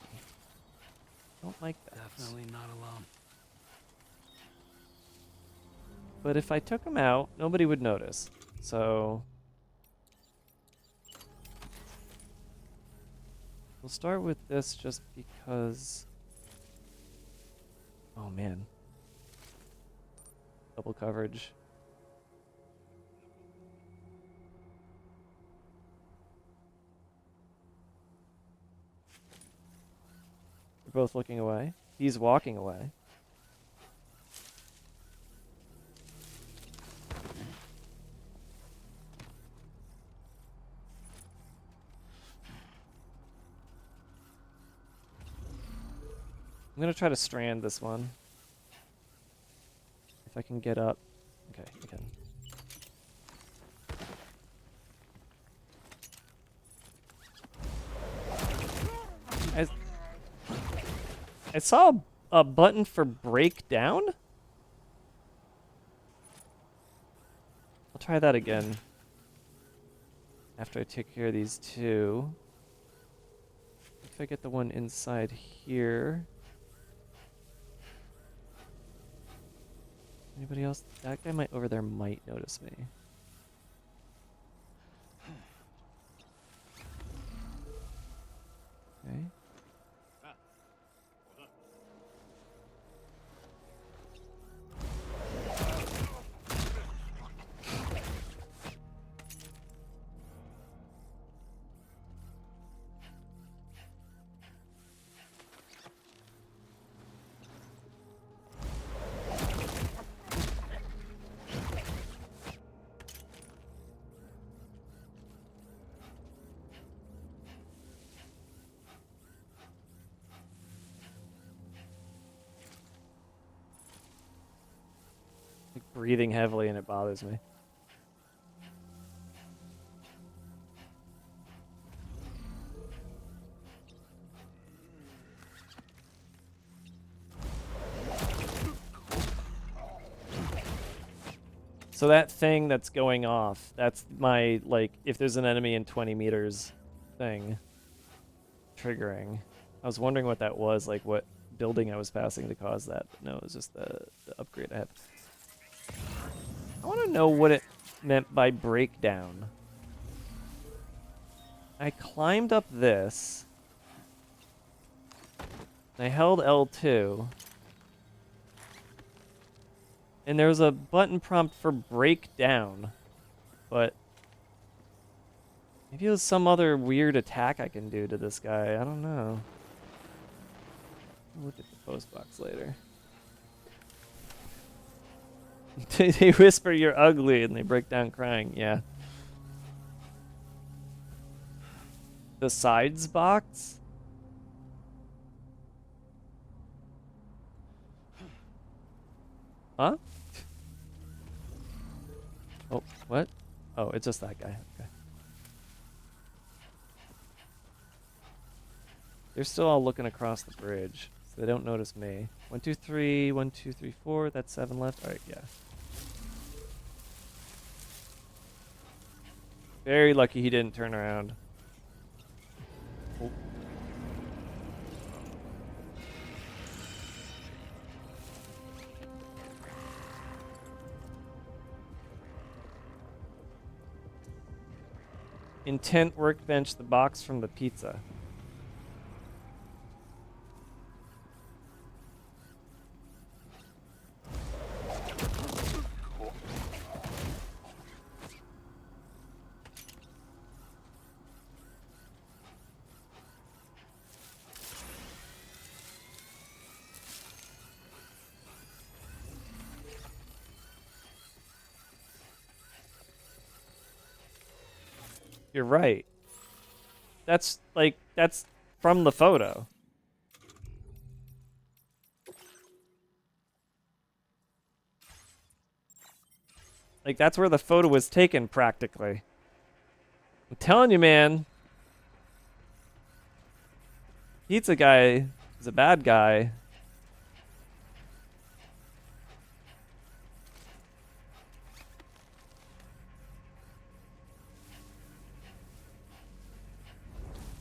Don't like that. Definitely not alone. But if I took him out, nobody would notice. So we'll start with this just because. Oh man. Double coverage. We're both looking away. He's walking away. I'm gonna try to strand this one. If I can get up. Okay, I can. I saw a button for breakdown? I'll try that again. After I take care of these two. If I get the one inside here. Anybody else? That guy might over there might notice me. Okay. Breathing heavily and it bothers me. So that thing that's going off, that's my, like, if there's an enemy in 20 meters thing triggering. I was wondering what that was, like what building I was passing to cause that. But no, it was just the upgrade I have. I want to know what it meant by breakdown. I climbed up this. I held L2. And there was a button prompt for breakdown. But maybe it was some other weird attack I can do to this guy. I don't know. I'll look at the post box later. They whisper you're ugly and they break down crying. Yeah. The sides box? Huh? Oh, what? Oh, it's just that guy. Okay. They're still all looking across the bridge, so they don't notice me. 1, 2, 3, 1, 2, 3, 4. That's 7 left. All right, yeah. Very lucky he didn't turn around. Oh. Intent workbench, the box from the pizza. You're right. That's from the photo. Like, that's where the photo was taken, practically. I'm telling you, man. Pizza guy is a bad guy.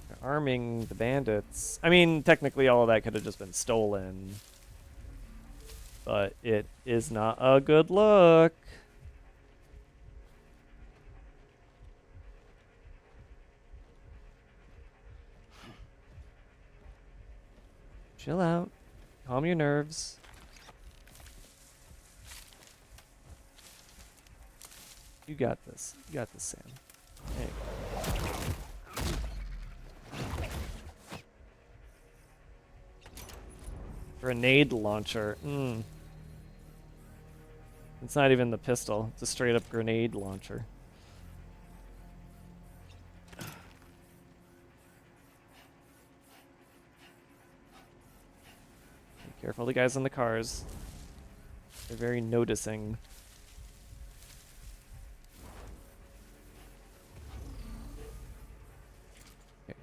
They're arming the bandits. I mean, technically all of that could have just been stolen. But it is not a good look. Chill out. Calm your nerves. You got this. You got this, Sam. There you go. Grenade launcher. It's not even the pistol. It's a straight up grenade launcher. Be careful, the guys in the cars. They're very noticing. Okay.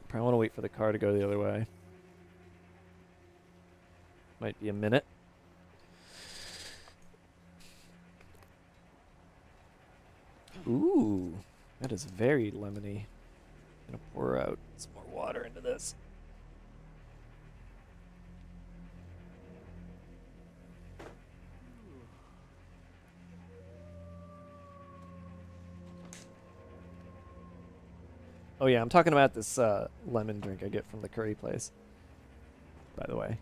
Probably want to wait for the car to go the other way. Might be a minute. Ooh, that is very lemony. I'm gonna pour out some more water into this. Oh yeah, I'm talking about this lemon drink I get from the curry place. By the way.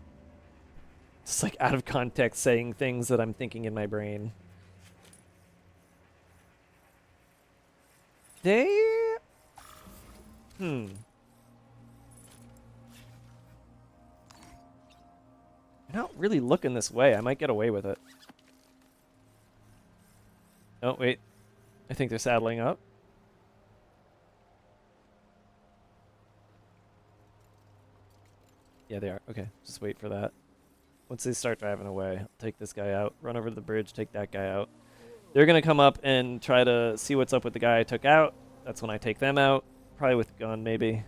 Just like out of context saying things that I'm thinking in my brain. They're not really looking this way. I might get away with it. Oh, wait. I think they're saddling up. Yeah, they are. Okay, just wait for that. Once they start driving away, I'll take this guy out, run over to the bridge, take that guy out. They're going to come up and try to see what's up with the guy I took out. That's when I take them out. Probably with a gun, maybe.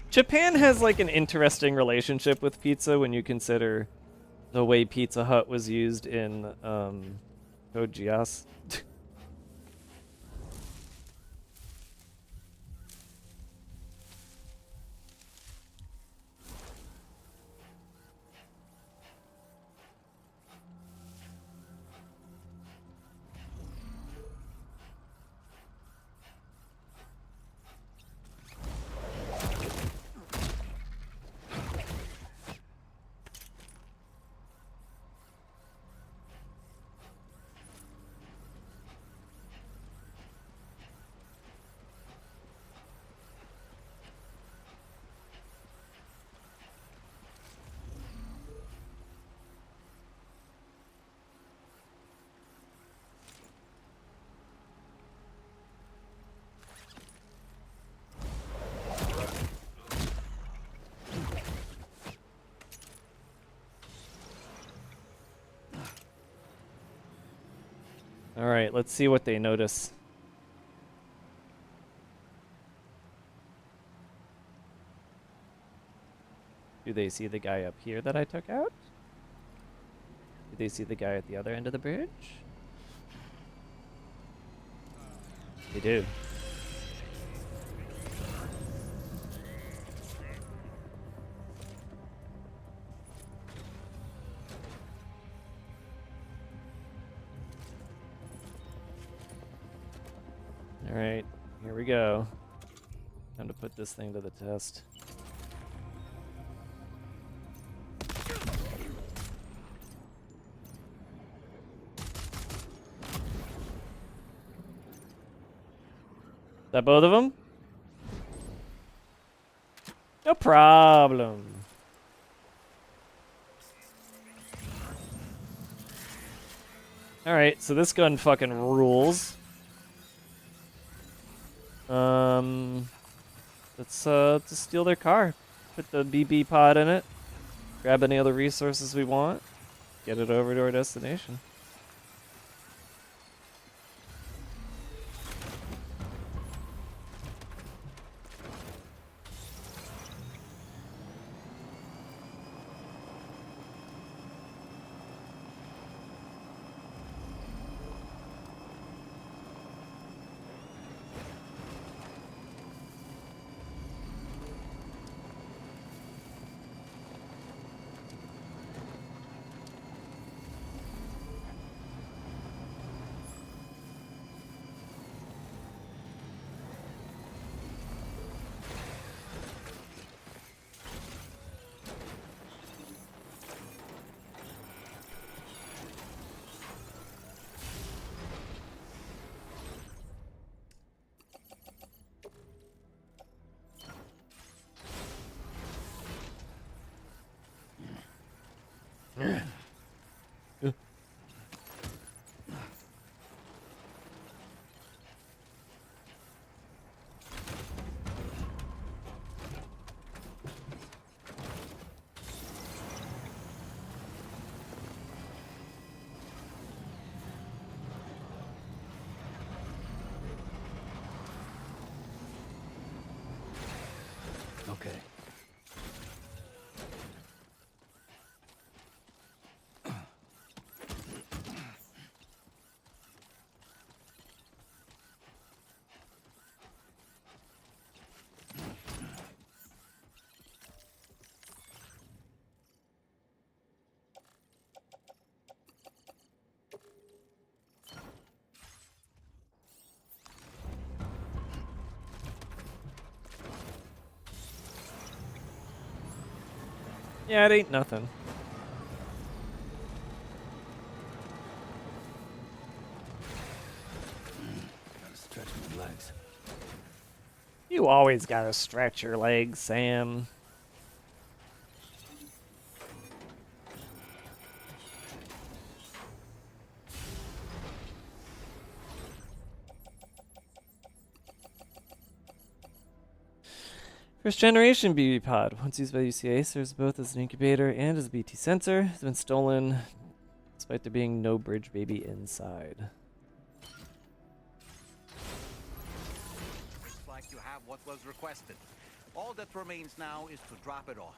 Japan has like an interesting relationship with pizza when you consider the way Pizza Hut was used in Code Geass. All right, let's see what they notice. Do they see the guy up here that I took out? Do they see the guy at the other end of the bridge? They do. All right, here we go. Time to put this thing to the test. Is that both of them? No problem. Alright, so this gun fucking rules. Let's steal their car. Put the BB pod in it. Grab any other resources we want. Get it over to our destination. Okay. Yeah, it ain't nothing. Gotta stretch my legs. You always gotta stretch your legs, Sam. First generation BB pod. Once used by UCA, serves both as an incubator and as a BT sensor. Has been stolen despite there being no bridge baby inside. Looks like you have what was requested. All that remains now is to drop it off.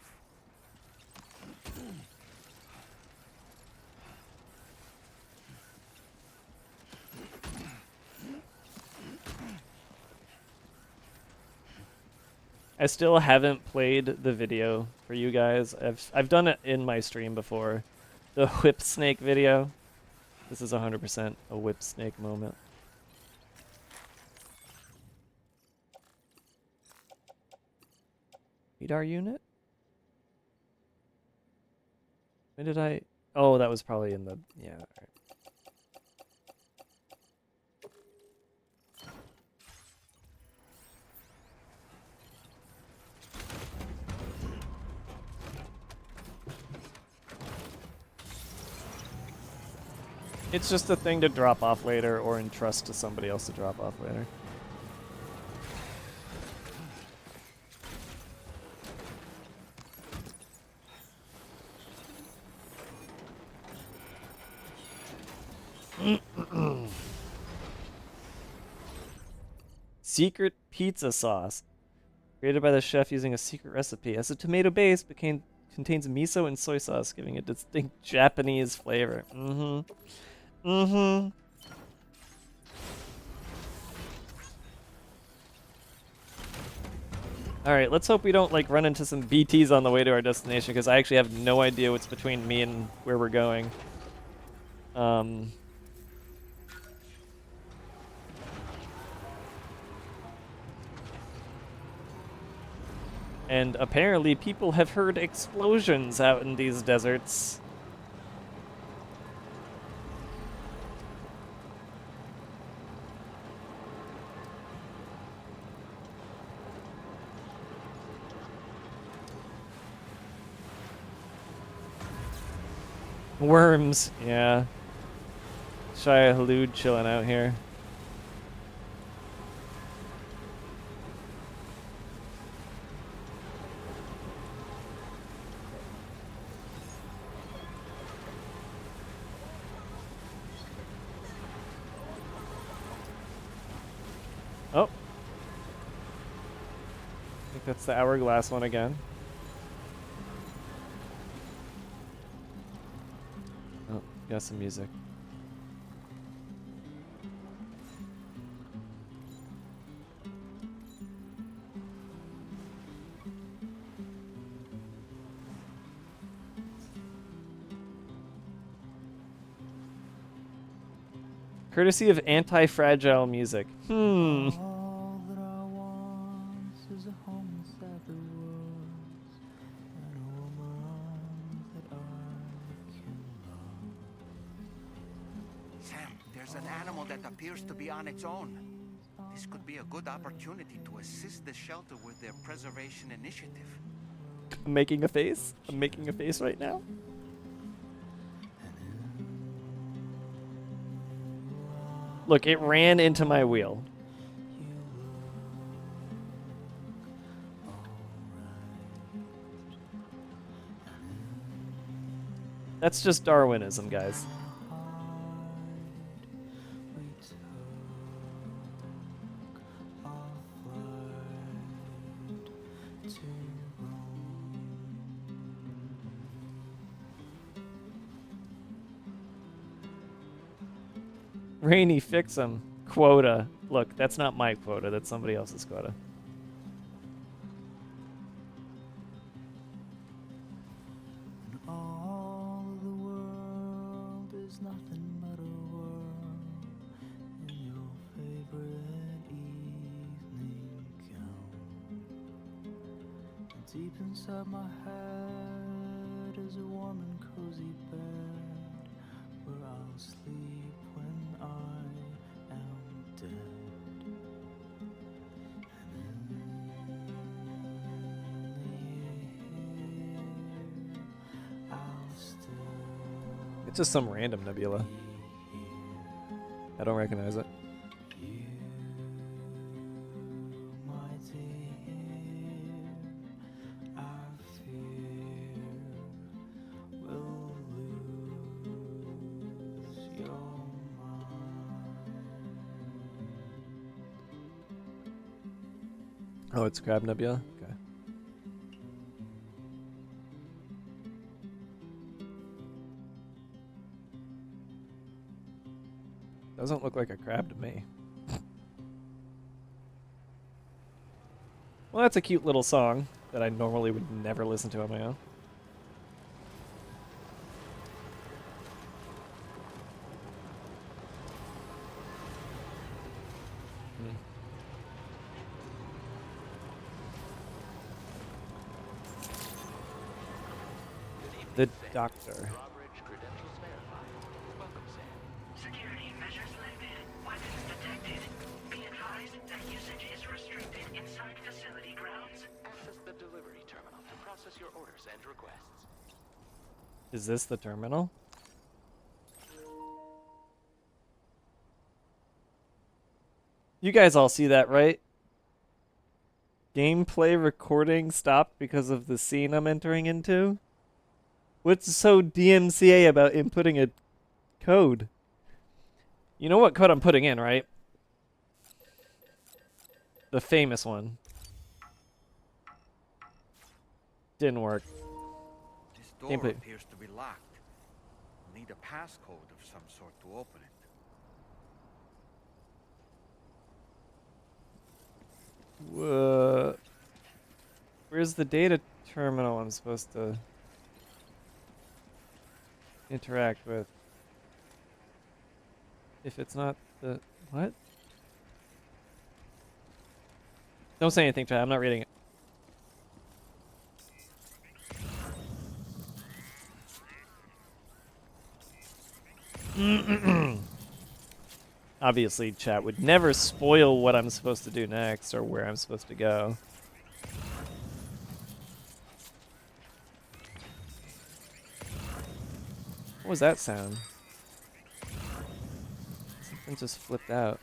I still haven't played the video for you guys. I've done it in my stream before. The whip snake video. This is 100% a whip snake moment. Radar unit? When did I? Oh, that was probably in the, yeah. All right. It's just a thing to drop off later or entrust to somebody else to drop off later. Secret pizza sauce. Created by the chef using a secret recipe. As a tomato base, contains miso and soy sauce, giving a distinct Japanese flavor. Mm-hmm. Mm-hmm. Alright, let's hope we don't like run into some BTs on the way to our destination, because I actually have no idea what's between me and where we're going. And apparently people have heard explosions out in these deserts. Worms, yeah. Shia Halud chilling out here. Oh. I think that's the hourglass one again. Oh, got some music. Courtesy of Anti-Fragile Music. All that I want is a home inside the woods and a woman that I can love. Sam, there's an animal that appears to be on its own. This could be a good opportunity to assist the shelter with their preservation initiative. I'm making a face. I'm making a face right now. Look, it ran into my wheel. That's just Darwinism, guys. Rainy, fix him. Quota. Look, that's not my quota. That's somebody else's quota. All of the world is nothing but a whirl in your favorite evening gown. And deep inside my head is a warm and cozy bed where I'll sleep when I am dead. And in the year I'll still It's just some random nebula. I don't recognize it. you, my dear. I fear will lose your mind. Oh, it's Crab Nebula? Okay. Doesn't look like a crab to me. Well, that's a cute little song that I normally would never listen to on my own. The Doctor. Drawbridge credentials verified. Welcome, Sam. Security measures lifted. Weapons detected. Be advised that usage is restricted inside facility grounds. Access the delivery terminal to process your orders and requests. Is this the terminal? You guys all see that, right? Gameplay recording stopped because of the scene I'm entering into? What's so DMCA about inputting a code? You know what code I'm putting in, right? The famous one. Didn't work. This door Gameplay. appears to be locked. We'll need a passcode of some sort to open it. Where's the data terminal I'm supposed to interact with? If it's not the... What? Don't say anything, Chad. I'm not reading it. Obviously, chat would never spoil what I'm supposed to do next or where I'm supposed to go. What was that sound? And just flipped out.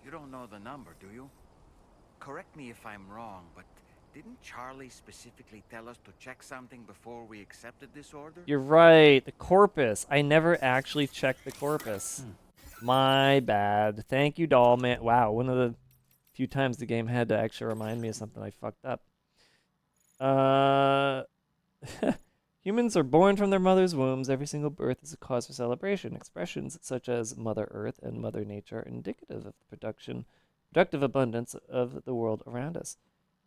You don't know the number, do you? Correct me if I'm wrong, but didn't Charlie specifically tell us to check something before we accepted this order? You're right. The corpus. I never actually checked the corpus. My bad. Thank you, doll man. Wow, one of the few times the game had to actually remind me of something I fucked up. Humans are born from their mother's wombs. Every single birth is a cause for celebration. Expressions such as Mother Earth and Mother Nature are indicative of the productive abundance of the world around us.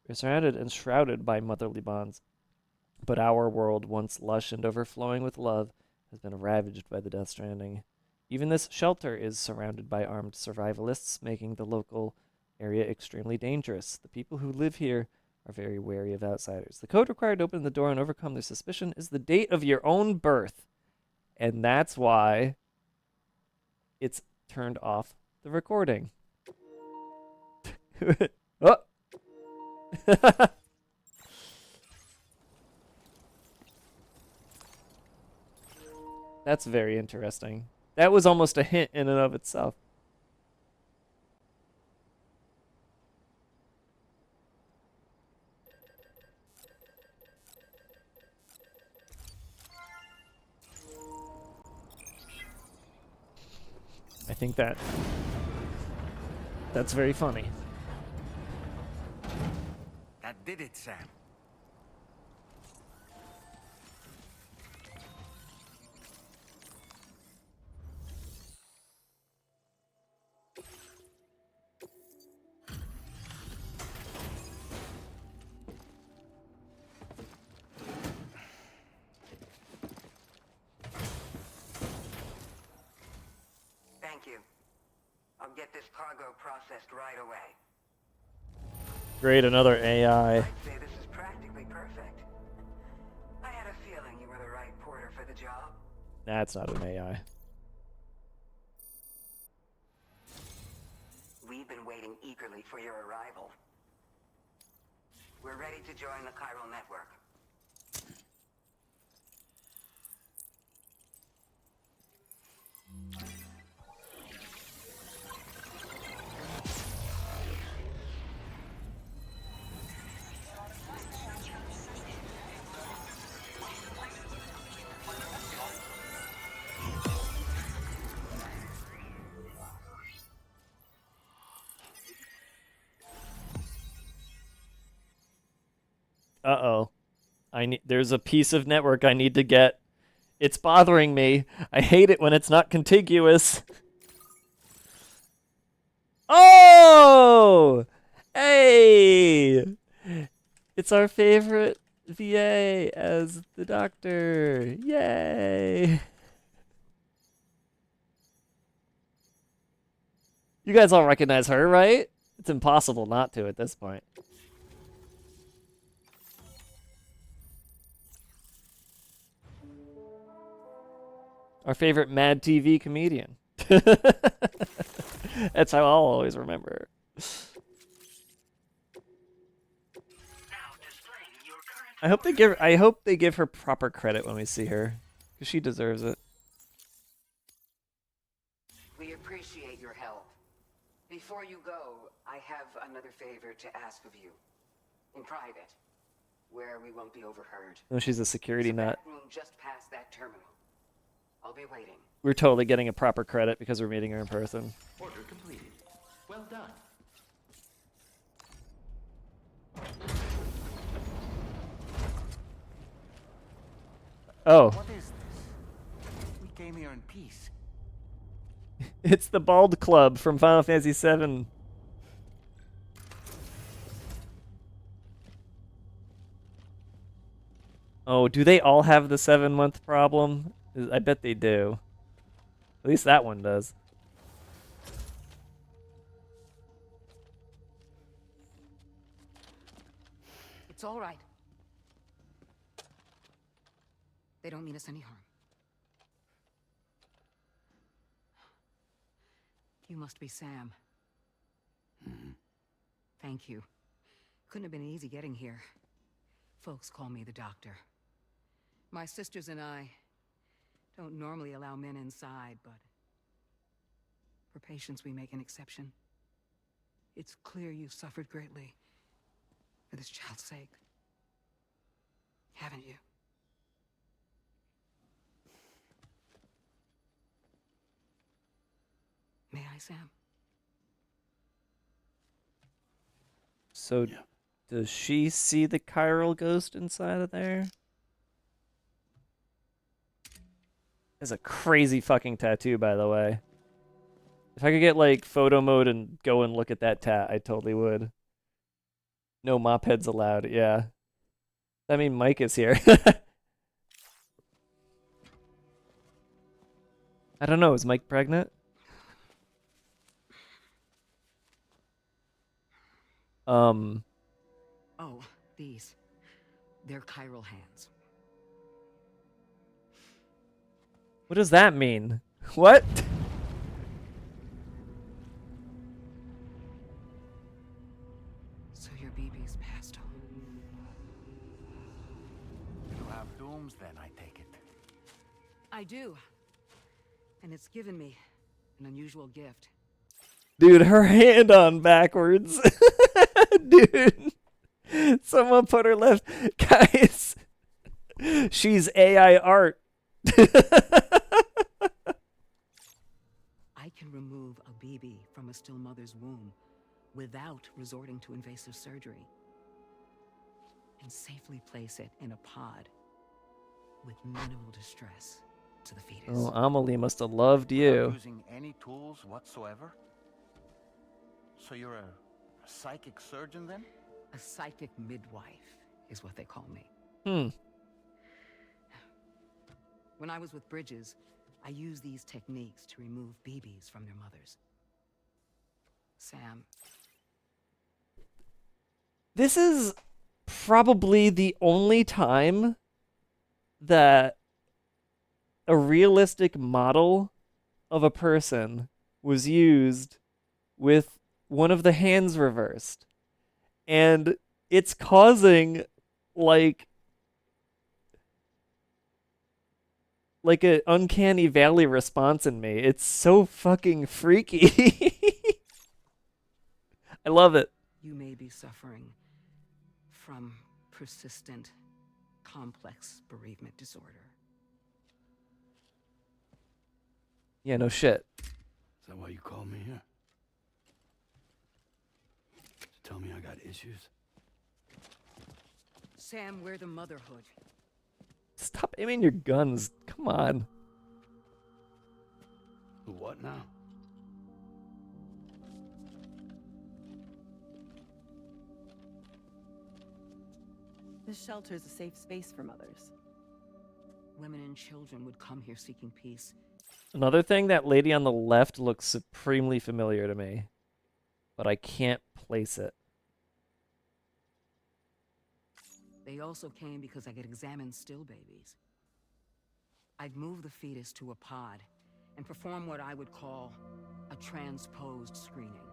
We're surrounded and shrouded by motherly bonds. But our world, once lush and overflowing with love, has been ravaged by the Death Stranding. Even this shelter is surrounded by armed survivalists, making the local area extremely dangerous. The people who live here are very wary of outsiders. The code required to open the door and overcome their suspicion is the date of your own birth. And that's why it's turned off the recording. Oh! That's very interesting. That was almost a hint in and of itself. I think that's very funny. That did it, Sam. Thank you. I'll get this cargo processed right away. Great, another AI. I'd say this is practically perfect. I had a feeling you were the right porter for the job. That's not an AI. We've been waiting eagerly for your arrival. We're ready to join the chiral network. Uh-oh. There's a piece of network I need to get. It's bothering me. I hate it when it's not contiguous. Oh! Hey! It's our favorite VA as the doctor. Yay! You guys all recognize her, right? It's impossible not to at this point. Our favorite Mad TV comedian. That's how I'll always remember her. I hope they give her proper credit when we see her, because she deserves it. We appreciate your help. Before you go, I have another favor to ask of you. In private, where we won't be overheard. No, she's a security nut. Room just past that terminal. I'll be waiting. We're totally getting a proper credit because we're meeting her in person. Order completed. Well done. Oh. What is this? We came here in peace. It's the Bald Club from Final Fantasy VII. Oh, do they all have the 7-month problem? I bet they do. At least that one does. It's all right. They don't mean us any harm. You must be Sam. Thank you. Couldn't have been easy getting here. Folks call me the doctor. My sisters and I don't normally allow men inside, but for patients we make an exception. It's clear you've suffered greatly for this child's sake. Haven't you? May I, Sam? So, does she see the chiral ghost inside of there? It's a crazy fucking tattoo, by the way. If I could get, like, photo mode and go and look at that tat, I totally would. No mop heads allowed, yeah. I mean, Mike is here. I don't know, is Mike pregnant? Oh, these. They're chiral hands. What does that mean? What? So your BB's passed on. You have dooms then, I take it. I do. And it's given me an unusual gift. Dude, her hand on backwards. Dude. Someone put her left. Guys. She's AI art. I can remove a BB from a still mother's womb without resorting to invasive surgery. And safely place it in a pod with minimal distress to the fetus. Oh, Amelie must have loved Without you. using any tools whatsoever? So you're a psychic surgeon then? A psychic midwife is what they call me. When I was with Bridges, I used these techniques to remove BBs from their mothers. Sam. This is probably the only time that a realistic model of a person was used with one of the hands reversed. And it's causing like an uncanny valley response in me. It's so fucking freaky. I love it. You may be suffering from persistent, complex bereavement disorder. Yeah, no shit. Is that why you called me here? To tell me I got issues? Sam, we're the motherhood. Stop aiming your guns. Come on. What now? This shelter is a safe space for mothers. Women and children would come here seeking peace. Another thing, that lady on the left looks supremely familiar to me, but I can't place it. They also came because I could examine still babies. I'd move the fetus to a pod and perform what I would call a transposed screening.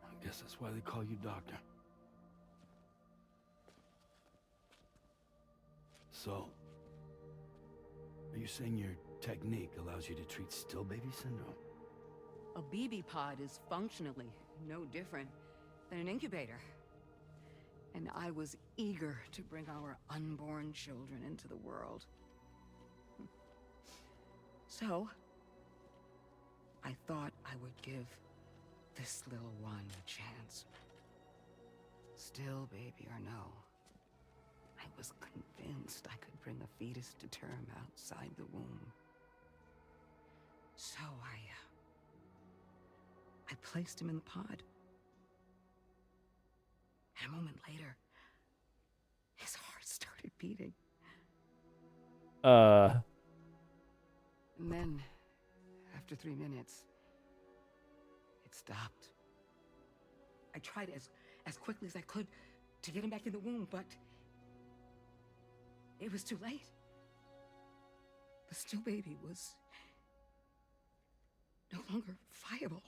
I guess that's why they call you doctor. So, are you saying your technique allows you to treat still baby syndrome? A BB pod is functionally no different than an incubator. And I was eager to bring our unborn children into the world. So, I thought I would give this little one a chance. Still baby or no, I was convinced I could bring a fetus to term outside the womb. So I placed him in the pod. And a moment later, his heart started beating. And then, after 3 minutes, it stopped. I tried as quickly as I could to get him back in the womb, but it was too late. The still baby was no longer viable.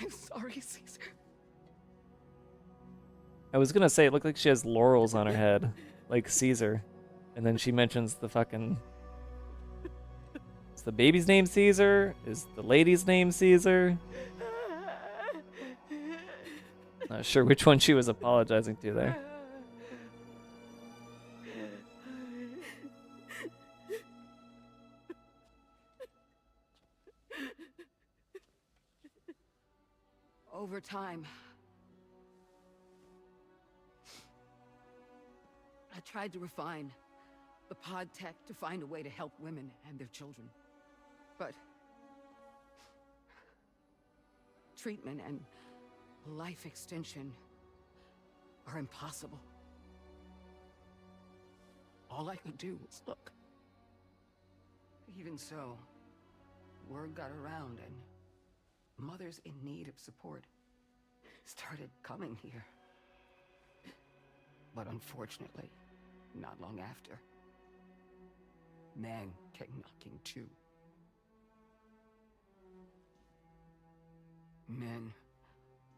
I'm sorry, Caesar. I was gonna say it looked like she has laurels on her head, like Caesar, and then she mentions the fucking. Is the baby's name Caesar? Is the lady's name Caesar? Not sure which one she was apologizing to there. Over time, I tried to refine the pod tech to find a way to help women and their children. But treatment and life extension are impossible. All I could do was look. Even so, word got around and mothers in need of support started coming here. But unfortunately, not long after, men came knocking too. Men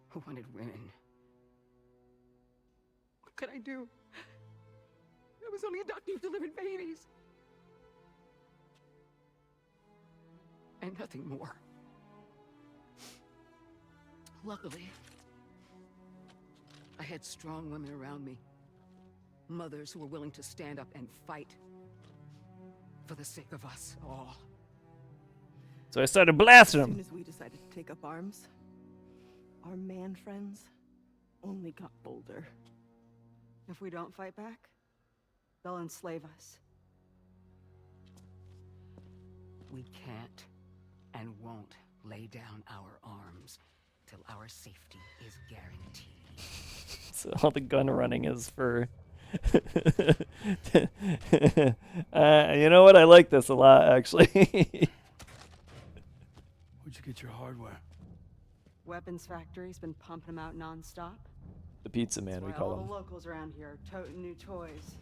who wanted women. What could I do? I was only a doctor who delivered babies. And nothing more. Luckily, I had strong women around me. Mothers who were willing to stand up and fight for the sake of us all. So I started blasting As him. soon as we decided to take up arms, our man friends only got bolder. If we don't fight back, they'll enslave us. We can't and won't lay down our arms till our safety is guaranteed. So all the gun running is for. You know what? I like this a lot, actually. Where'd you get your hardware? Weapons factory's been pumping them out non-stop. The pizza man, That's we why call all him. the locals around here are toting new toys.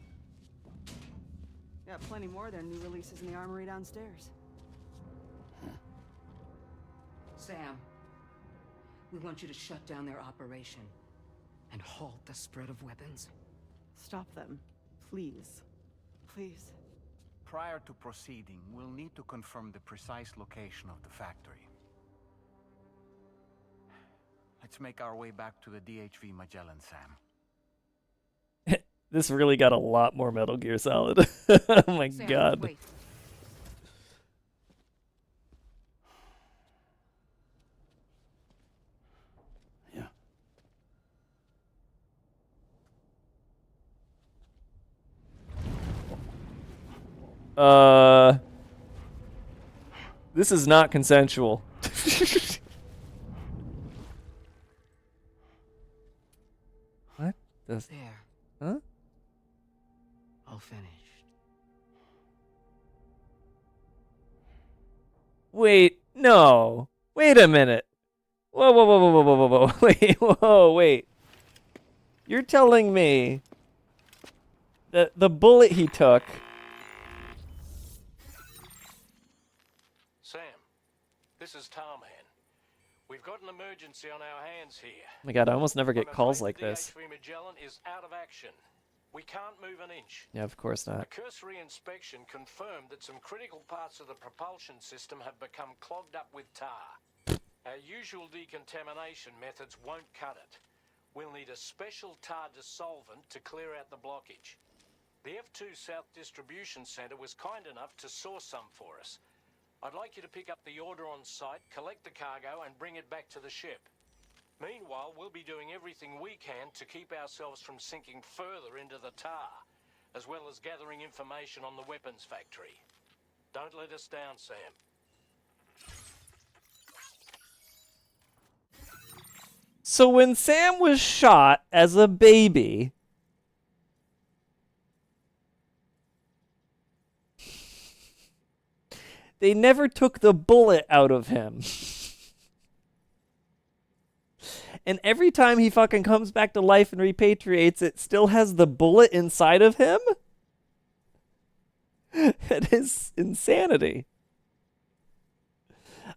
Got plenty more of their new releases in the armory downstairs. Sam, we want you to shut down their operation and halt the spread of weapons. Stop them, please. Please. Prior to proceeding, we'll need to confirm the precise location of the factory. Let's make our way back to the DHV Magellan, Sam. This really got a lot more Metal Gear Solid. Oh my Sam, god. wait. This is not consensual. What? This? There. Huh? All finished. Wait, no. Wait a minute. Whoa, whoa, whoa, whoa, whoa, whoa, whoa, whoa. Wait, whoa, wait. You're telling me that the bullet he took. Sam, this is Tarman. We've got an emergency on our hands here. Oh my god, I almost never get I'm calls afraid like this. DHV Magellan is out of action. We can't move an inch. Yeah, of course A not. cursory inspection confirmed that some critical parts of the propulsion system have become clogged up with tar. Our usual decontamination methods won't cut it. We'll need a special tar dissolvent to clear out the blockage. The F2 South Distribution Center was kind enough to source some for us. I'd like you to pick up the order on site, collect the cargo, and bring it back to the ship. Meanwhile, we'll be doing everything we can to keep ourselves from sinking further into the tar, as well as gathering information on the weapons factory. Don't let us down, Sam. So when Sam was shot as a baby, They never took the bullet out of him. And every time he fucking comes back to life and repatriates, it still has the bullet inside of him? It is insanity.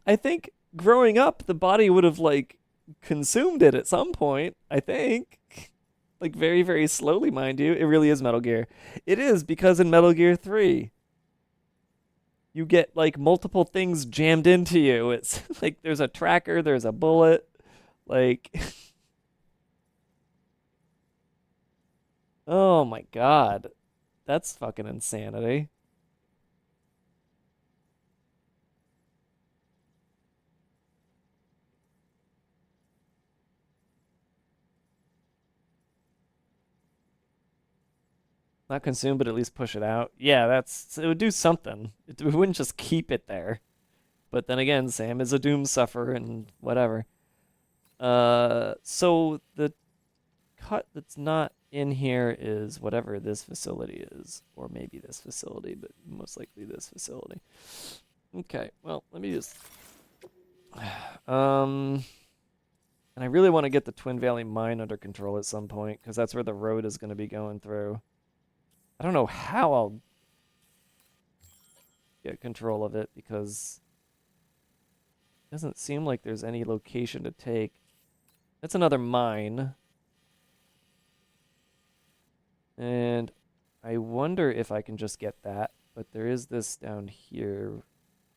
I think growing up, the body would have, like, consumed it at some point, I think. Like, very, very slowly, mind you. It really is Metal Gear. It is, because in Metal Gear 3, you get, like, multiple things jammed into you. It's like there's a tracker, there's a bullet. Like, oh my god. That's fucking insanity. Not consume, but at least push it out. Yeah, it would do something. It wouldn't just keep it there. But then again, Sam is a doom sufferer and whatever. So the cut that's not in here is whatever this facility is, or maybe this facility, but most likely this facility. Okay, well, let me just and I really want to get the Twin Valley mine under control at some point, because that's where the road is going to be going through. I don't know how I'll get control of it, because it doesn't seem like there's any location to take. That's another mine. And I wonder if I can just get that, but there is this down here.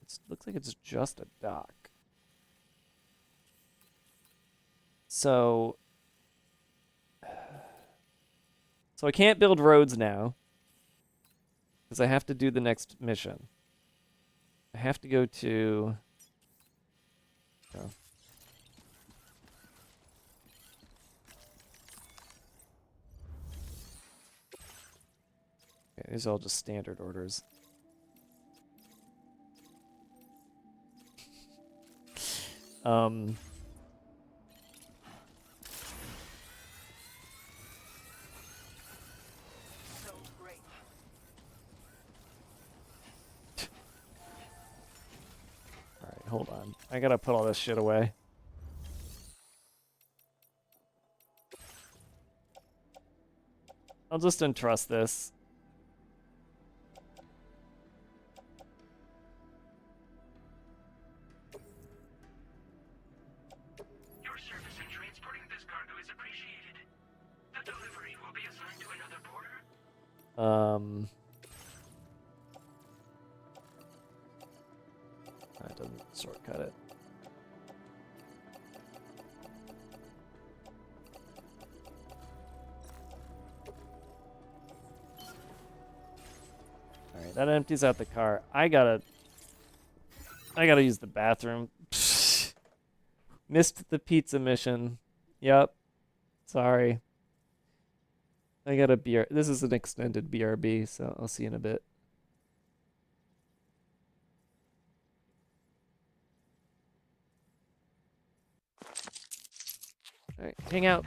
It looks like it's just a dock. So I can't build roads now, because I have to do the next mission. I have to go to... Oh. Okay, these are all just standard orders. Alright, hold on. I gotta put all this shit away. I'll just entrust this. Your service in transporting this cargo is appreciated. The delivery will be assigned to another porter. That doesn't shortcut it. Alright, that empties out the car. I gotta use the bathroom. Missed the pizza mission. Yep. Sorry. I got a BR. This is an extended BRB, so I'll see you in a bit. Alright, hang out.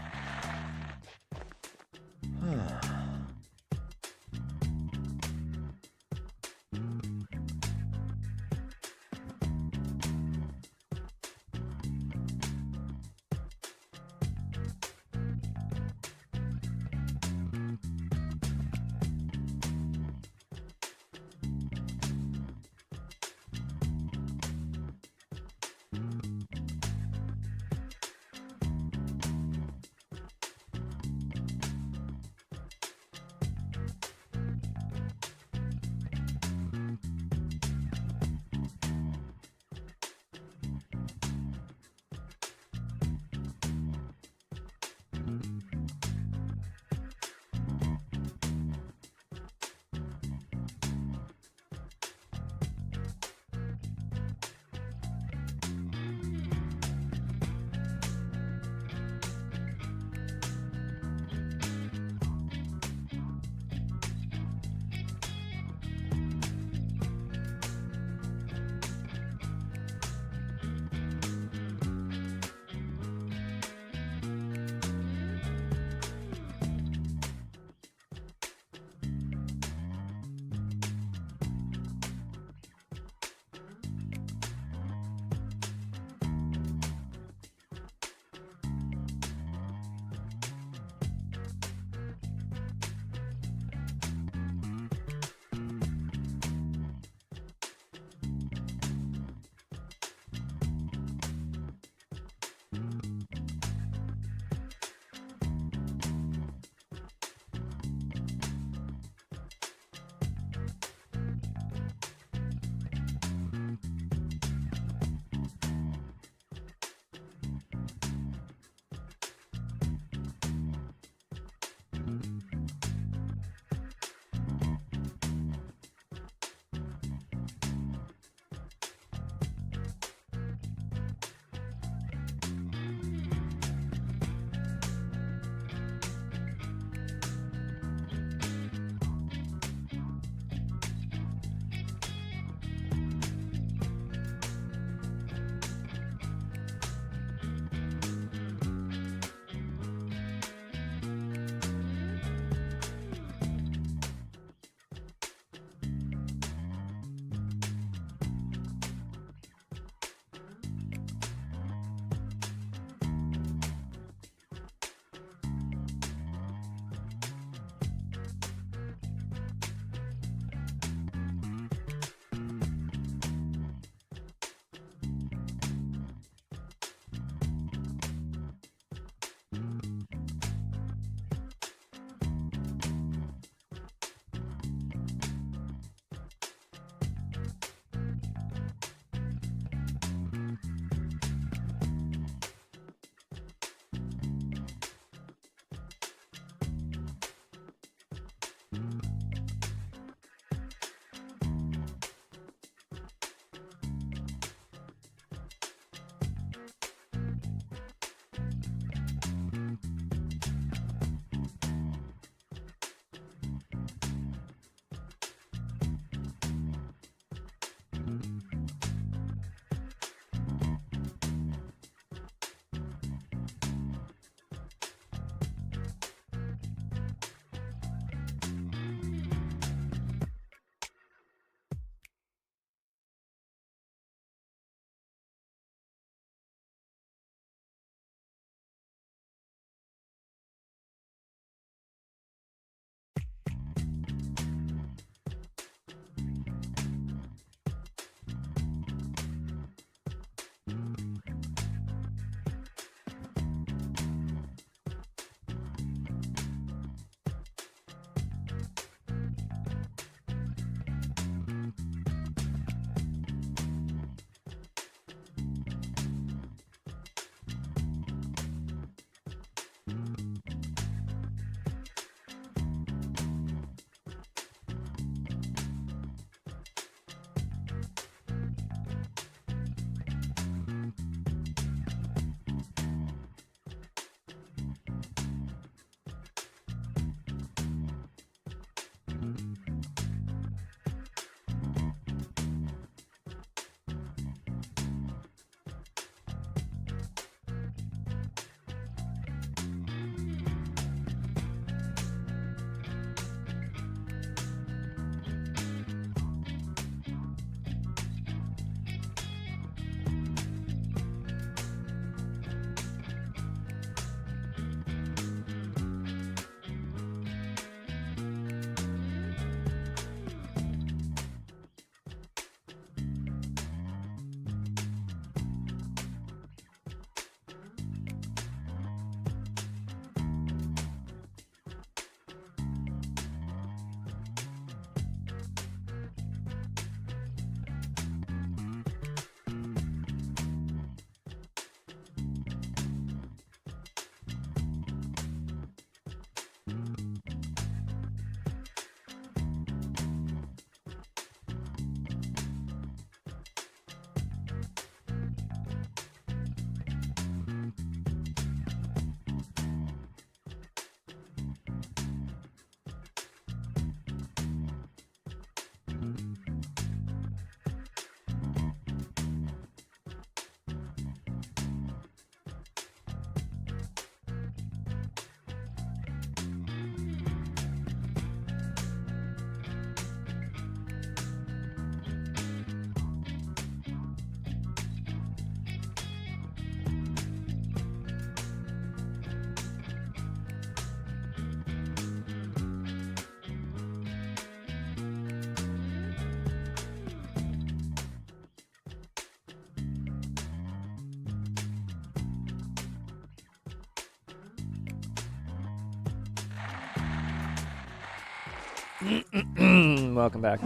Welcome back.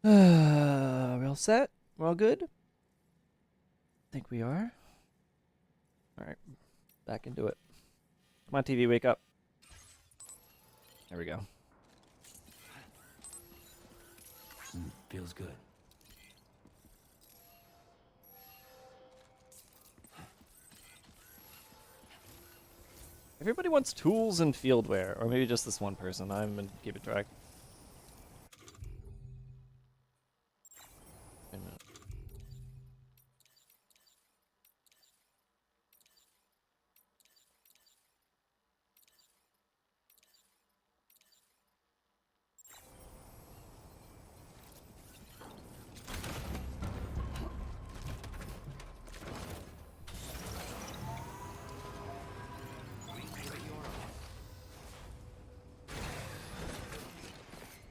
We're all set? We're all good? I think we are. Alright. Back into it. Come on, TV, wake up. There we go. Feels good. Everybody wants tools and fieldware, or maybe just this one person. I'm gonna keep it track. Wait a minute.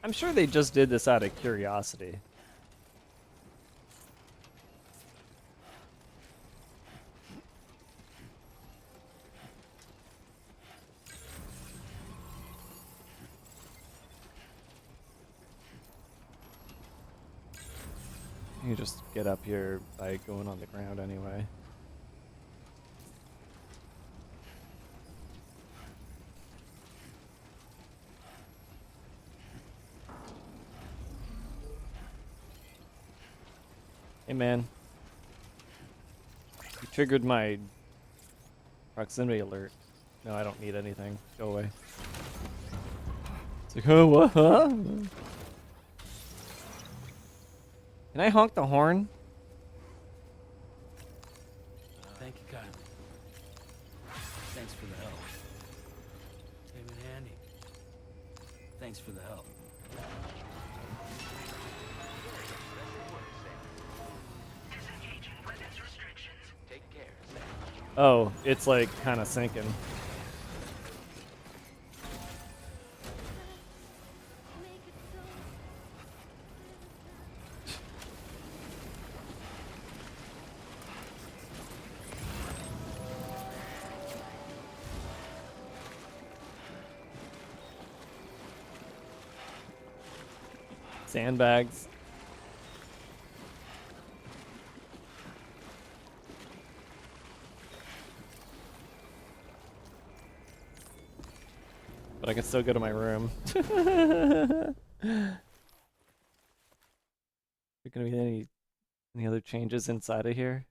I'm sure they just did this out of curiosity. You just get up here by going on the ground anyway. Hey man. You triggered my proximity alert. No, I don't need anything. Go away. It's like, oh, what? Huh? Can I honk the horn? Thank you, Kyle. Thanks for the help. Came in handy. Thanks for the help. Oh, it's like kind of sinking. Sandbags. But I can still go to my room. There gonna be any other changes inside of here?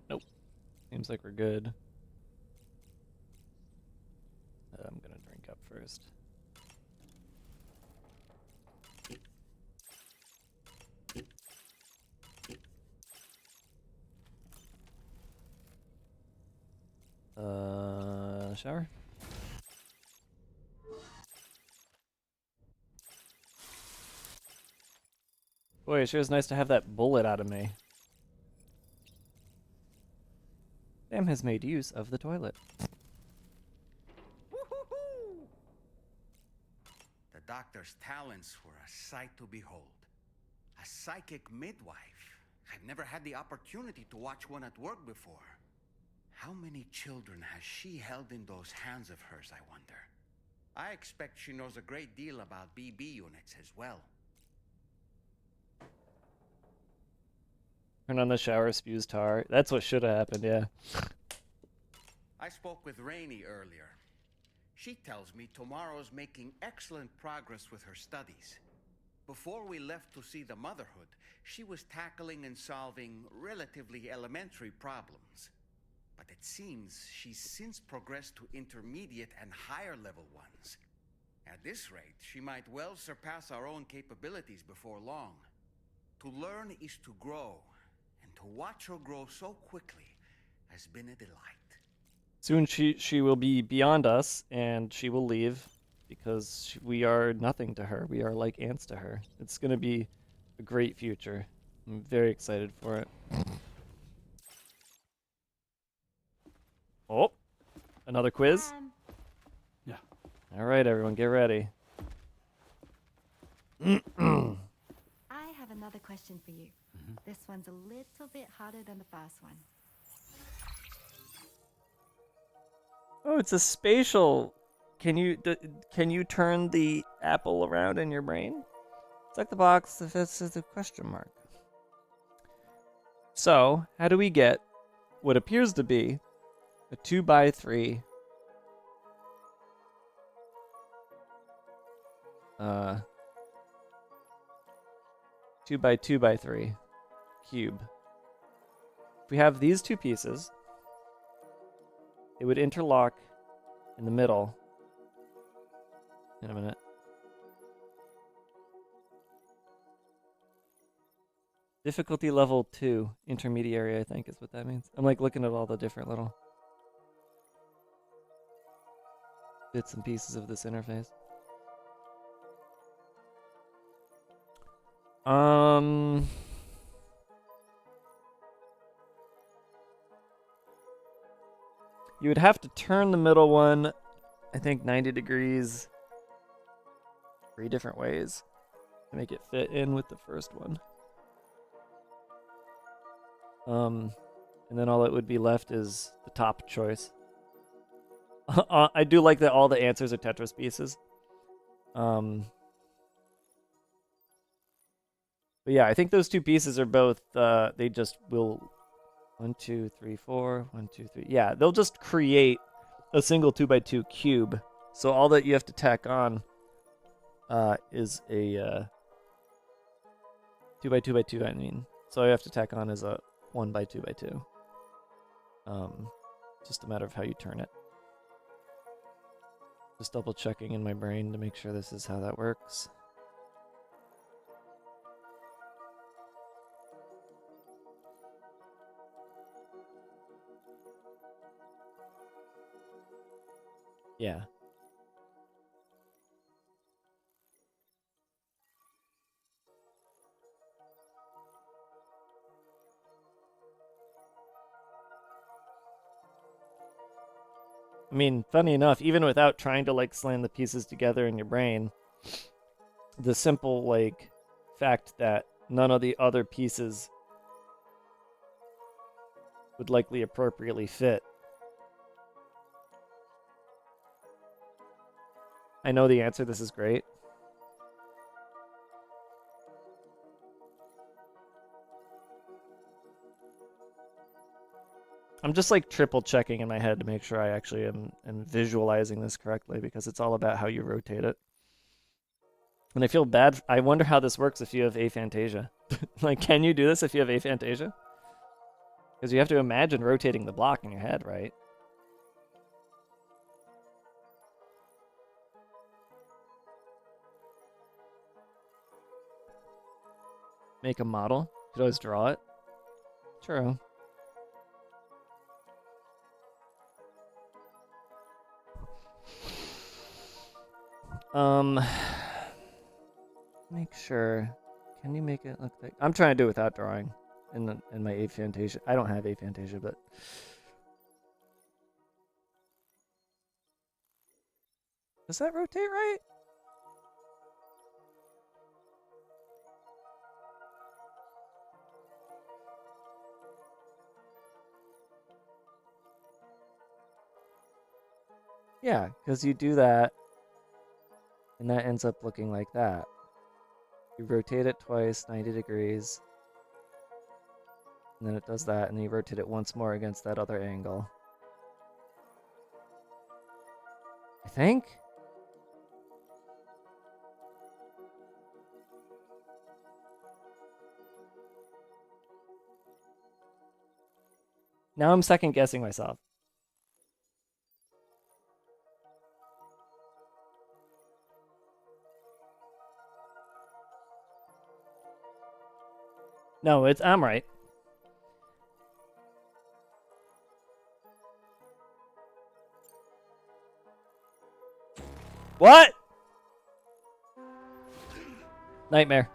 Nope. Seems like we're good. I'm gonna drink up first. Shower? Boy, it sure is nice to have that bullet out of me. Sam has made use of the toilet. The doctor's talents were a sight to behold. A psychic midwife. I've never had the opportunity to watch one at work before. How many children has she held in those hands of hers, I wonder? I expect she knows a great deal about BB units as well. Turn on the shower, spews tar. That's what should have happened, yeah. I spoke with Rainey earlier. She tells me Tomorrow's making excellent progress with her studies. Before we left to see the Motherhood, she was tackling and solving relatively elementary problems. But it seems she's since progressed to intermediate and higher level ones. At this rate, she might well surpass our own capabilities before long. To learn is to grow, and to watch her grow so quickly has been a delight. Soon she will be beyond us, and she will leave because we are nothing to her. We are like ants to her. It's going to be a great future. I'm very excited for it. Oh, another quiz? All right, everyone, get ready. I have another question for you. This one's a little bit harder than the first one. Oh, it's a spatial. Can you turn the apple around in your brain? Check the box if this is a question mark. So, how do we get what appears to be a 2x3 2x2x3 cube? If we have these two pieces, it would interlock in the middle in a minute. Difficulty level 2, intermediary, I think is what that means. I'm like looking at all the different little bits and pieces of this interface. You would have to turn the middle one, I think 90 degrees 3 different ways to make it fit in with the first one. And then all that would be left is the top choice. I do like that all the answers are Tetris pieces. But yeah, I think those two pieces are both, they just will 1, 2, 3, 4, 1, 2, 3. Yeah, they'll just create a single 2x2 cube. So all that you have to tack on is a 2x2x2, I mean. So all you have to tack on is a 1x2x2. Just a matter of how you turn it. Just double checking in my brain to make sure this is how that works. Yeah. I mean, funny enough, even without trying to like slam the pieces together in your brain, the simple like fact that none of the other pieces would likely appropriately fit. I know the answer, this is great. I'm just like triple checking in my head to make sure I actually am visualizing this correctly, because it's all about how you rotate it. And I feel bad. I wonder how this works if you have aphantasia. Like, can you do this if you have aphantasia? Because you have to imagine rotating the block in your head, right? Make a model. You could always draw it. True. Make sure. Can you make it look like? I'm trying to do it without drawing in my aphantasia. I don't have aphantasia, but does that rotate right? Yeah, because you do that, and that ends up looking like that. You rotate it twice, 90 degrees, and then it does that, and then you rotate it once more against that other angle. I think? Now I'm second guessing myself. No, I'm right. What? Nightmare.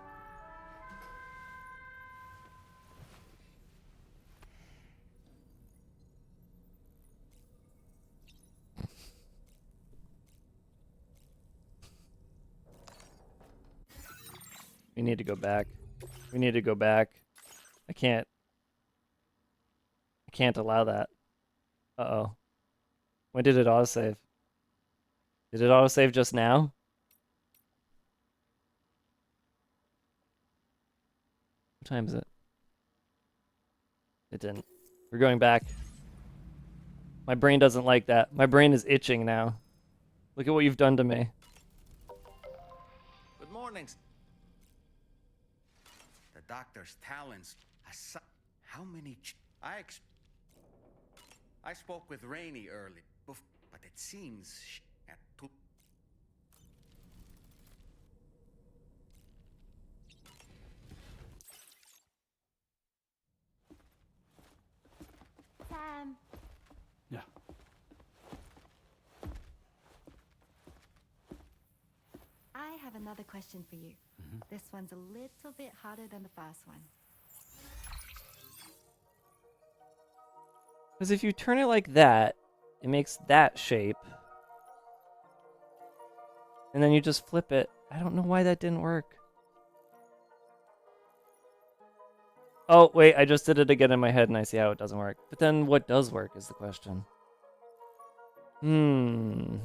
We need to go back. We need to go back. I can't allow that. Uh-oh. When did it autosave? Did it autosave just now? What time is it? It didn't. We're going back. My brain doesn't like that. My brain is itching now. Look at what you've done to me. Good morning. The doctor's talents. How many? I spoke with Rainey early, but it seems at two. Sam. Yeah. I have another question for you. This one's a little bit harder than the first one. Because if you turn it like that, it makes that shape. And then you just flip it. I don't know why that didn't work. Oh, wait, I just did it again in my head and I see how it doesn't work. But then what does work is the question. Because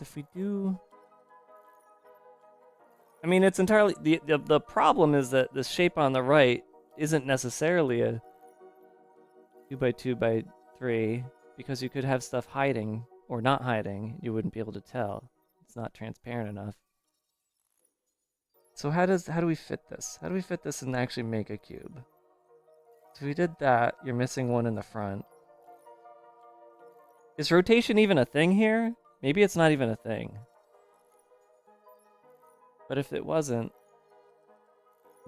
if we do... I mean, it's entirely... The problem is that the shape on the right isn't necessarily a 2x2x3, because you could have stuff hiding or not hiding. You wouldn't be able to tell. It's not transparent enough. So how do we fit this? How do we fit this and actually make a cube? So we did that. You're missing one in the front. Is rotation even a thing here? Maybe it's not even a thing. But if it wasn't,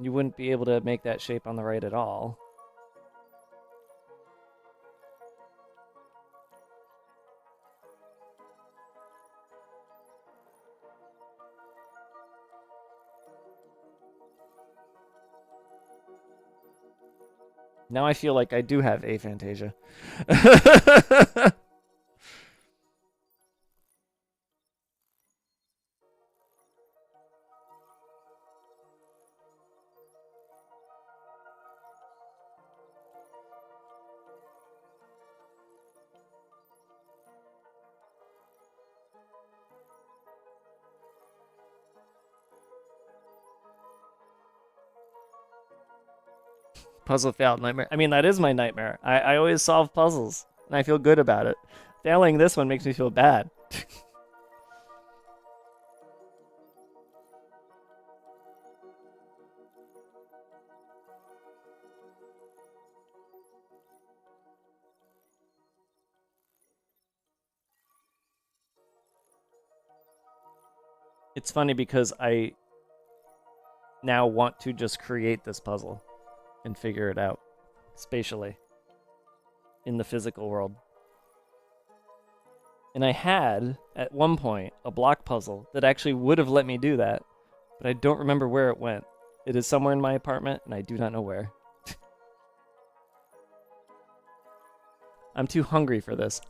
you wouldn't be able to make that shape on the right at all. Now I feel like I do have aphantasia. Puzzle failed nightmare. I mean, that is my nightmare. I always solve puzzles, and I feel good about it. Failing this one makes me feel bad. It's funny because I now want to just create this puzzle and figure it out spatially in the physical world. And I had, at one point, a block puzzle that actually would have let me do that, but I don't remember where it went. It is somewhere in my apartment, and I do not know where. I'm too hungry for this.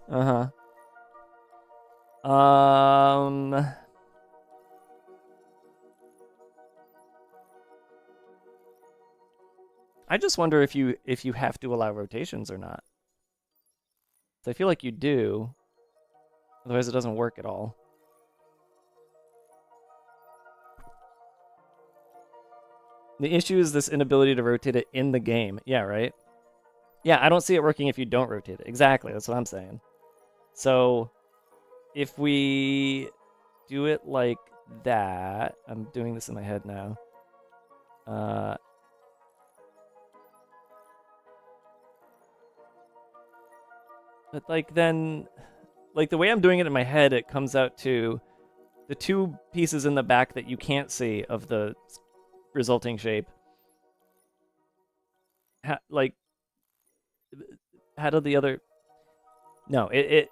I just wonder if you have to allow rotations or not. So I feel like you do. Otherwise it doesn't work at all. The issue is this inability to rotate it in the game. Yeah, right? Yeah, I don't see it working if you don't rotate it. Exactly, that's what I'm saying. So if we do it like that, I'm doing this in my head now. But like then, like the way I'm doing it in my head, it comes out to the two pieces in the back that you can't see of the resulting shape. How do the other... No, it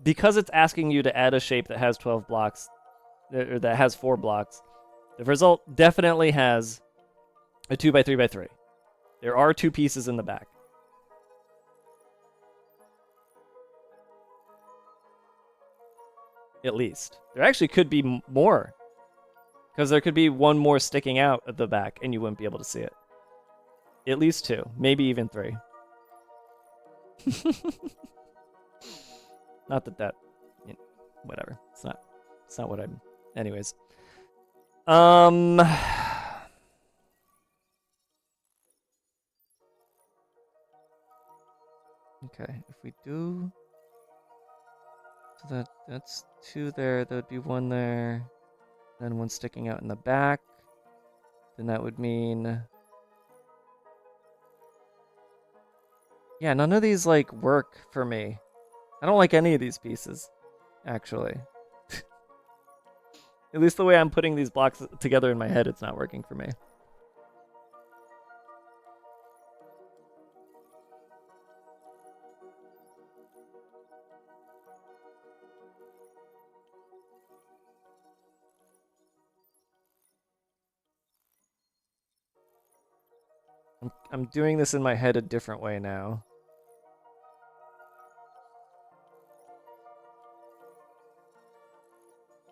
because it's asking you to add a shape that has 12 blocks, or that has 4 blocks, the result definitely has a 2x3x3. There are 2 pieces in the back. At least. There actually could be more. Because there could be one more sticking out at the back and you wouldn't be able to see it. At least 2, maybe even 3. Not that whatever. It's not what I'm. Anyways. Okay, if we do, so that's 2 there. There would be 1 there, then 1 sticking out in the back. Then that would mean, yeah, none of these like work for me. I don't like any of these pieces, actually. At least the way I'm putting these blocks together in my head, it's not working for me. I'm doing this in my head a different way now.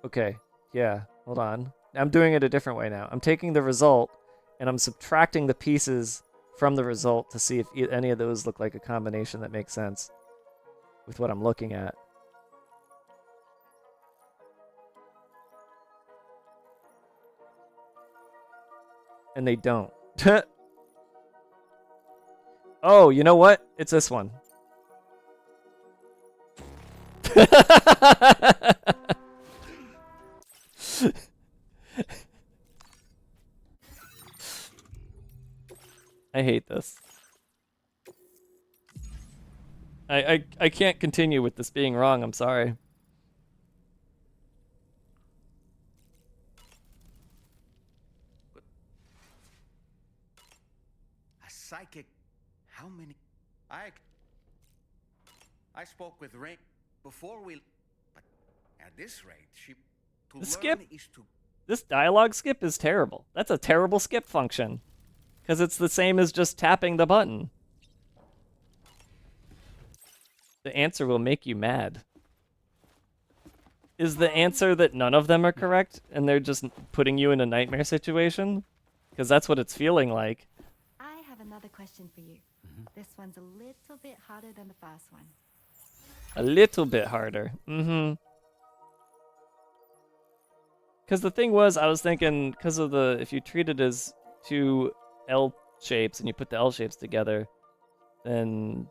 Okay, yeah, hold on. I'm doing it a different way now. I'm taking the result and I'm subtracting the pieces from the result to see if any of those look like a combination that makes sense with what I'm looking at. And they don't. Oh, you know what? It's this one. I hate this. I can't continue with this being wrong, I'm sorry. A psychic? How many? I spoke with Rain before we... But at this rate, she... The skip? This dialogue skip is terrible. That's a terrible skip function. Because it's the same as just tapping the button. The answer will make you mad. Is the answer that none of them are correct and they're just putting you in a nightmare situation? Because that's what it's feeling like. I have another question for you. This one's a little bit harder than the first one. A little bit harder. Because the thing was, I was thinking, because of the, if you treat it as 2 L shapes and you put the L shapes together, then,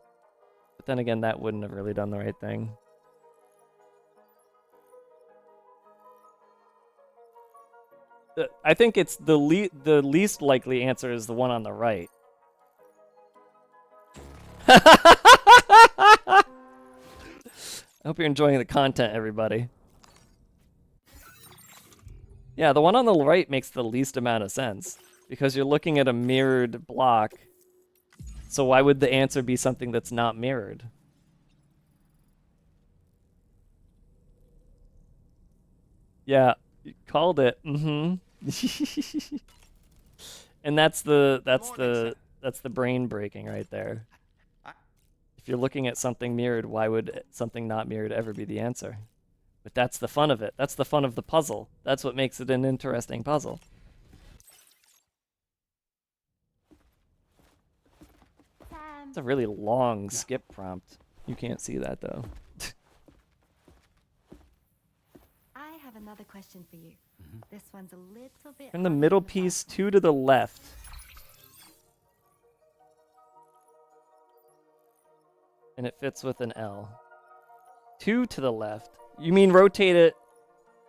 but then again, that wouldn't have really done the right thing. I think it's the least likely answer is the one on the right. I hope you're enjoying the content, everybody. Yeah, the one on the right makes the least amount of sense, because you're looking at a mirrored block, so why would the answer be something that's not mirrored? Yeah, you called it. And that's the brain breaking right there. If you're looking at something mirrored, why would something not mirrored ever be the answer? But that's the fun of it. That's the fun of the puzzle. That's what makes it an interesting puzzle. It's a really long skip prompt. You can't see that though. I have another question for you. This one's a little bit Turn the middle piece 2 to the left. And it fits with an L. 2 to the left. You mean rotate it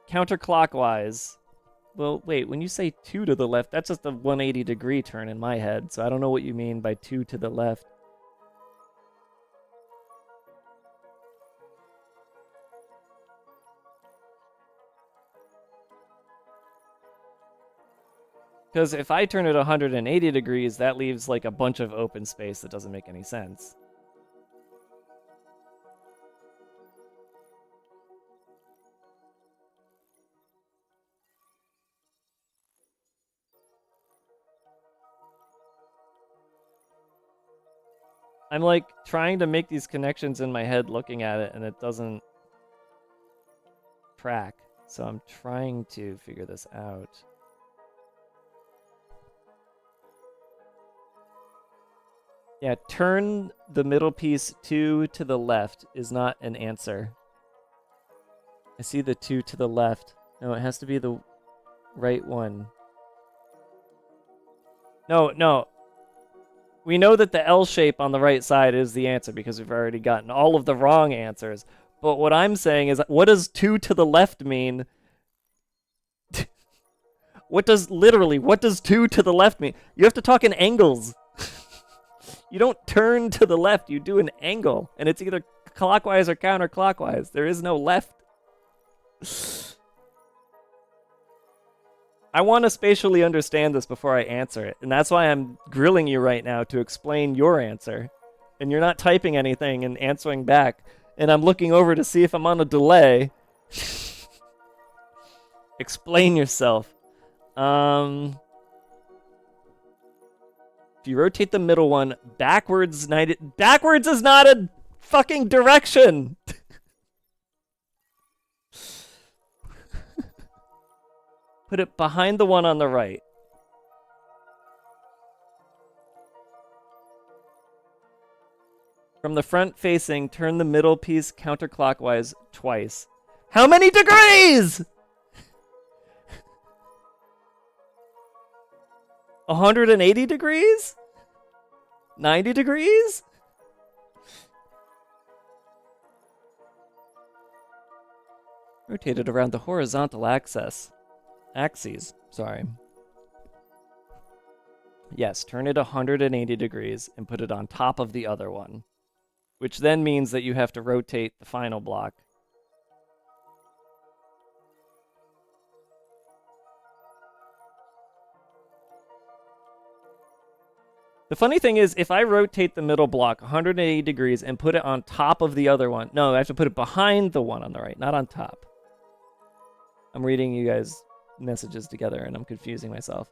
counterclockwise. Well, wait, when you say 2 to the left, that's just a 180-degree turn in my head, so I don't know what you mean by 2 to the left. Because if I turn it 180 degrees, that leaves like a bunch of open space that doesn't make any sense. I'm like trying to make these connections in my head looking at it and it doesn't track. So I'm trying to figure this out. Yeah, turn the middle piece 2 to the left is not an answer. I see the 2 to the left. No, it has to be the right one. No. We know that the L shape on the right side is the answer because we've already gotten all of the wrong answers. But what I'm saying is, what does 2 to the left mean? What does 2 to the left mean? You have to talk in angles. You don't turn to the left, you do an angle. And it's either clockwise or counterclockwise. There is no left. I want to spatially understand this before I answer it. And that's why I'm grilling you right now to explain your answer. And you're not typing anything and answering back. And I'm looking over to see if I'm on a delay. Explain yourself. If you rotate the middle one backwards, backwards is not a fucking direction. Put it behind the one on the right. From the front facing, turn the middle piece counterclockwise twice. How many degrees? 180 degrees? 90 degrees? Rotate it around the horizontal axis. Sorry. Yes, turn it 180 degrees and put it on top of the other one. Which then means that you have to rotate the final block. The funny thing is, if I rotate the middle block 180 degrees and put it on top of the other one... No, I have to put it behind the one on the right, not on top. I'm reading you guys' messages together and I'm confusing myself.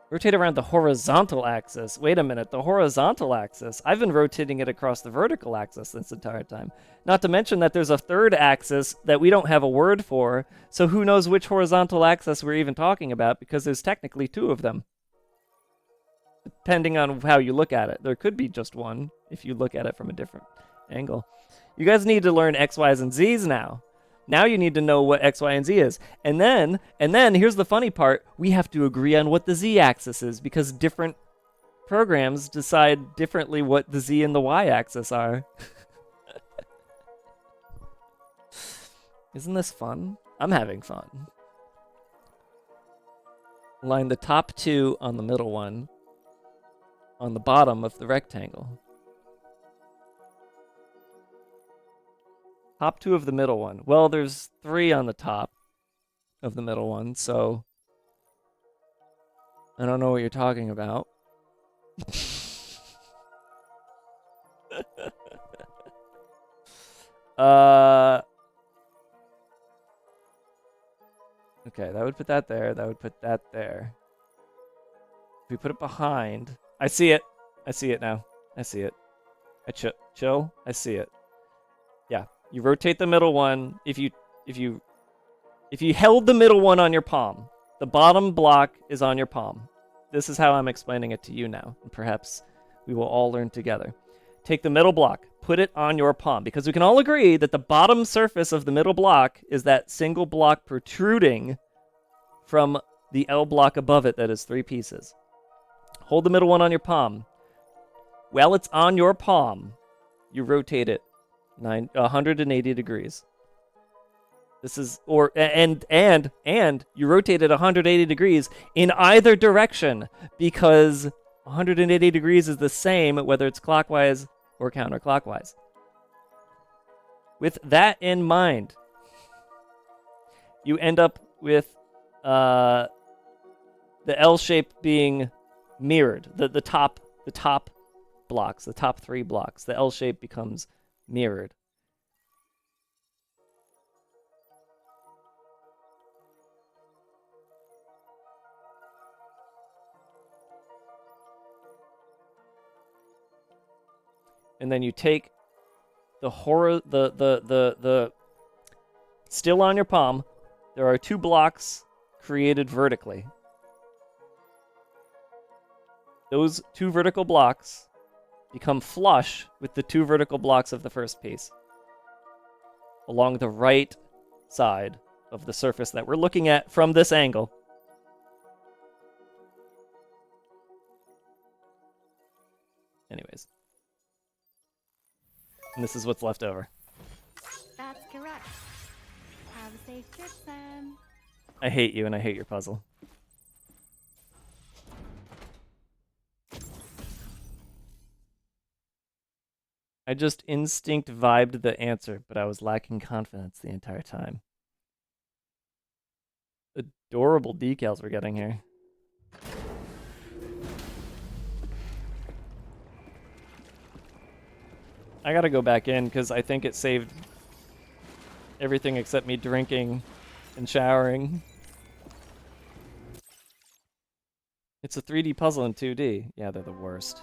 Rotate around the horizontal axis. Wait a minute, the horizontal axis? I've been rotating it across the vertical axis this entire time. Not to mention that there's a third axis that we don't have a word for, so who knows which horizontal axis we're even talking about, because there's technically 2 of them. Depending on how you look at it. There could be just one, if you look at it from a different angle. You guys need to learn X, Y's, and Z's now. Now you need to know what X, Y, and Z is. And then, here's the funny part. We have to agree on what the Z-axis is, because different programs decide differently what the Z and the Y-axis are. Isn't this fun? I'm having fun. Line the top 2 on the middle one on the bottom of the rectangle. Top 2 of the middle one. Well, there's 3 on the top of the middle one, so I don't know what you're talking about. Okay, that would put that there. That would put that there. If we put it behind... I see it. I see it now. I see it. Chill. I see it. Yeah. You rotate the middle one. If you held the middle one on your palm, the bottom block is on your palm. This is how I'm explaining it to you now, and perhaps we will all learn together. Take the middle block, put it on your palm, because we can all agree that the bottom surface of the middle block is that single block protruding from the L block above it that is 3 pieces. Hold the middle one on your palm. While it's on your palm, you rotate it 180 degrees. This is, and you rotate it 180 degrees in either direction, because 180 degrees is the same whether it's clockwise or counterclockwise. With that in mind, you end up with the L shape being mirrored. The top blocks, the top 3 blocks, the L shape becomes mirrored. And then you take the still on your palm, there are 2 blocks created vertically. Those 2 vertical blocks become flush with the 2 vertical blocks of the first piece along the right side of the surface that we're looking at from this angle. Anyways. And this is what's left over. That's correct. Have a safe trip, Sam. I hate you and I hate your puzzle. I just instinct vibed the answer, but I was lacking confidence the entire time. Adorable decals we're getting here. I gotta go back in because I think it saved everything except me drinking and showering. It's a 3D puzzle in 2D. Yeah, they're the worst.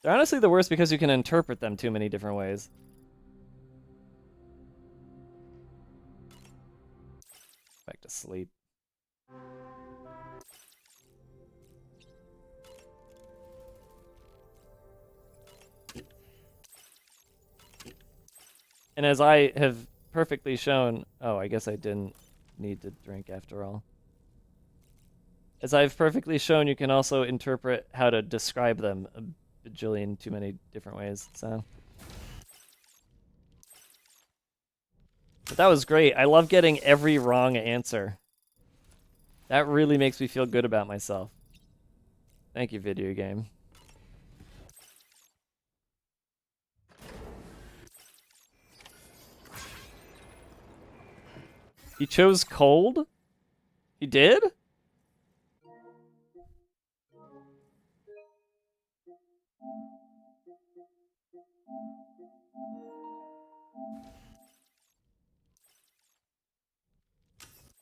They're honestly the worst because you can interpret them too many different ways. Back to sleep. And as I have perfectly shown... Oh, I guess I didn't need to drink after all. As I've perfectly shown, you can also interpret how to describe them a bajillion too many different ways, so... But that was great. I love getting every wrong answer. That really makes me feel good about myself. Thank you, video game. He chose cold? He did?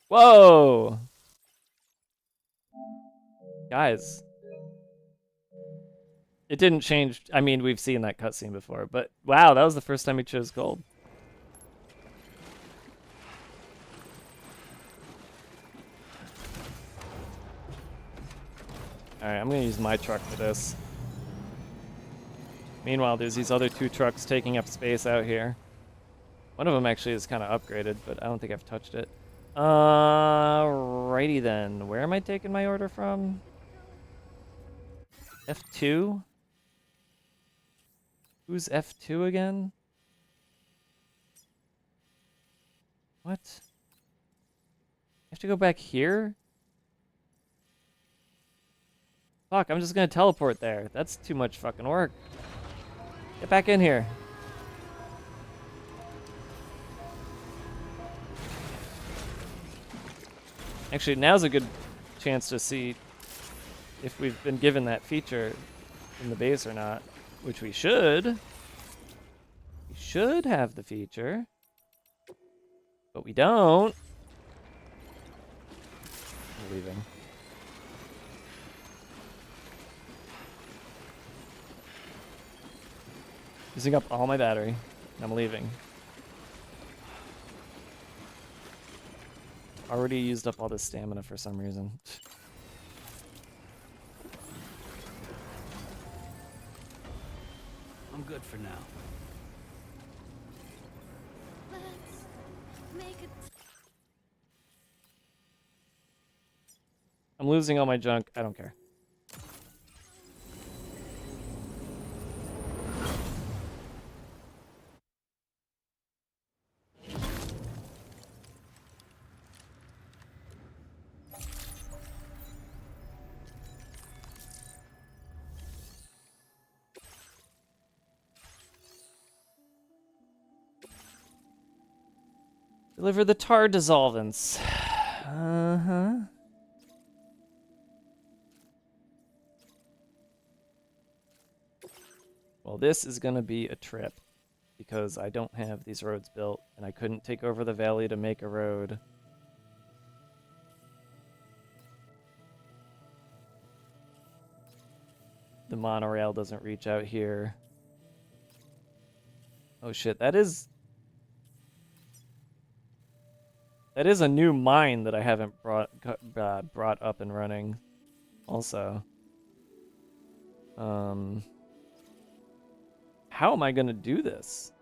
Whoa! Guys. It didn't change. I mean, we've seen that cutscene before, but wow, that was the first time he chose gold. Alright, I'm gonna use my truck for this. Meanwhile, there's these other 2 trucks taking up space out here. One of them actually is kind of upgraded, but I don't think I've touched it. Righty then. Where am I taking my order from? F2? Who's F2 again? What? I have to go back here? Fuck, I'm just gonna teleport there. That's too much fucking work. Get back in here. Actually, now's a good chance to see if we've been given that feature in the base or not, which we should. We should have the feature, but we don't. I'm leaving. Using up all my battery. I'm leaving. Already used up all this stamina for some reason. I'm good for now. Let's make it. I'm losing all my junk. I don't care. Deliver the tar dissolvents. Uh-huh. Well, this is gonna be a trip because I don't have these roads built and I couldn't take over the valley to make a road. The monorail doesn't reach out here. Oh shit, that is... That is a new mine that I haven't brought up and running. Also, how am I gonna do this?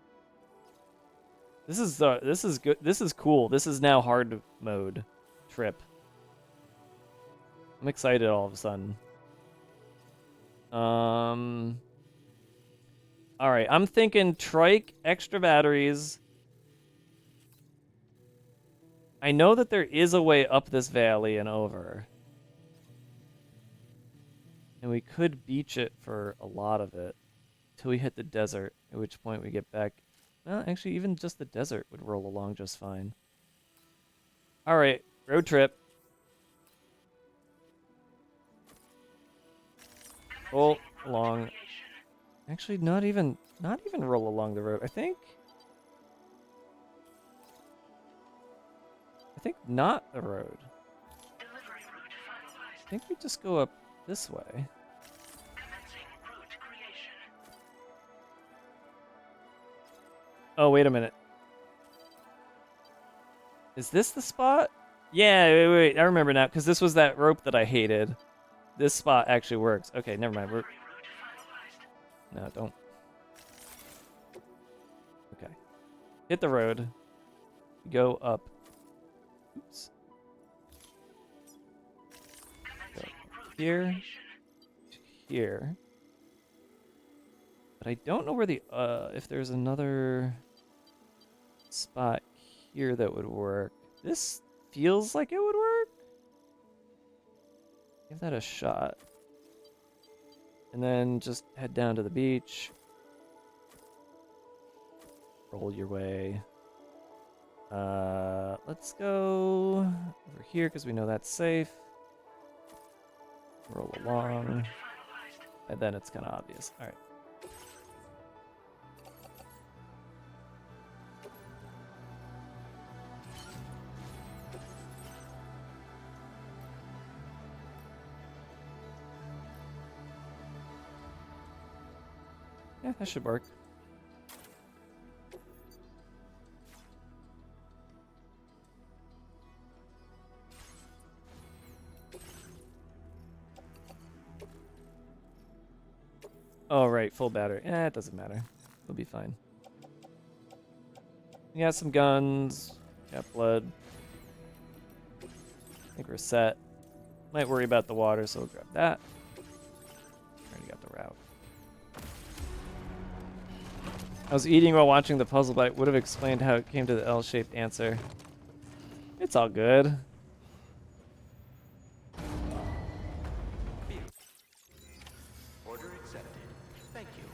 This is good. This is cool. This is now hard mode trip. I'm excited all of a sudden. All right, I'm thinking trike, extra batteries. I know that there is a way up this valley and over. And we could beach it for a lot of it till we hit the desert, at which point we get back. Well, actually, even just the desert would roll along just fine. All right, road trip. Roll along. Actually, not even roll along the road. I think not the road. I think we just go up this way. Oh, wait a minute. Is this the spot? Yeah, wait. I remember now, because this was that rope that I hated. This spot actually works. Okay, never mind. No, don't. Okay. Hit the road. Go up. Oops. Go here. Here. But I don't know where the, if there's another spot here that would work. This feels like it would work. Give that a shot. And then just head down to the beach. Roll your way. Let's go over here because we know that's safe. Roll along. And then it's kind of obvious. All right. Yeah, that should work. Oh, right, full battery. Eh, it doesn't matter. We'll be fine. We got some guns. Got blood. I think we're set. Might worry about the water, so we'll grab that. Already got the route. I was eating while watching the puzzle, but I would have explained how it came to the L-shaped answer. It's all good. Order accepted. Thank you.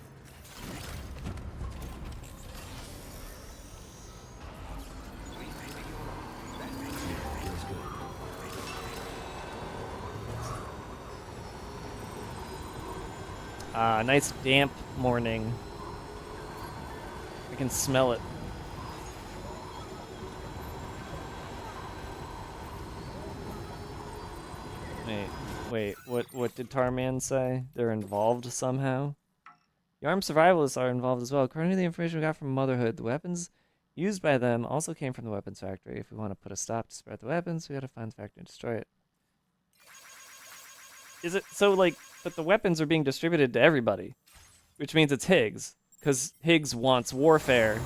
Nice damp morning. I can smell it. Wait, what did Tarman say? They're involved somehow? The armed survivalists are involved as well. According to the information we got from Motherhood, the weapons used by them also came from the weapons factory. If we want to put a stop to spread the weapons, we gotta find the factory and destroy it. Is it so, like, but the weapons are being distributed to everybody, which means it's Higgs, because Higgs wants warfare,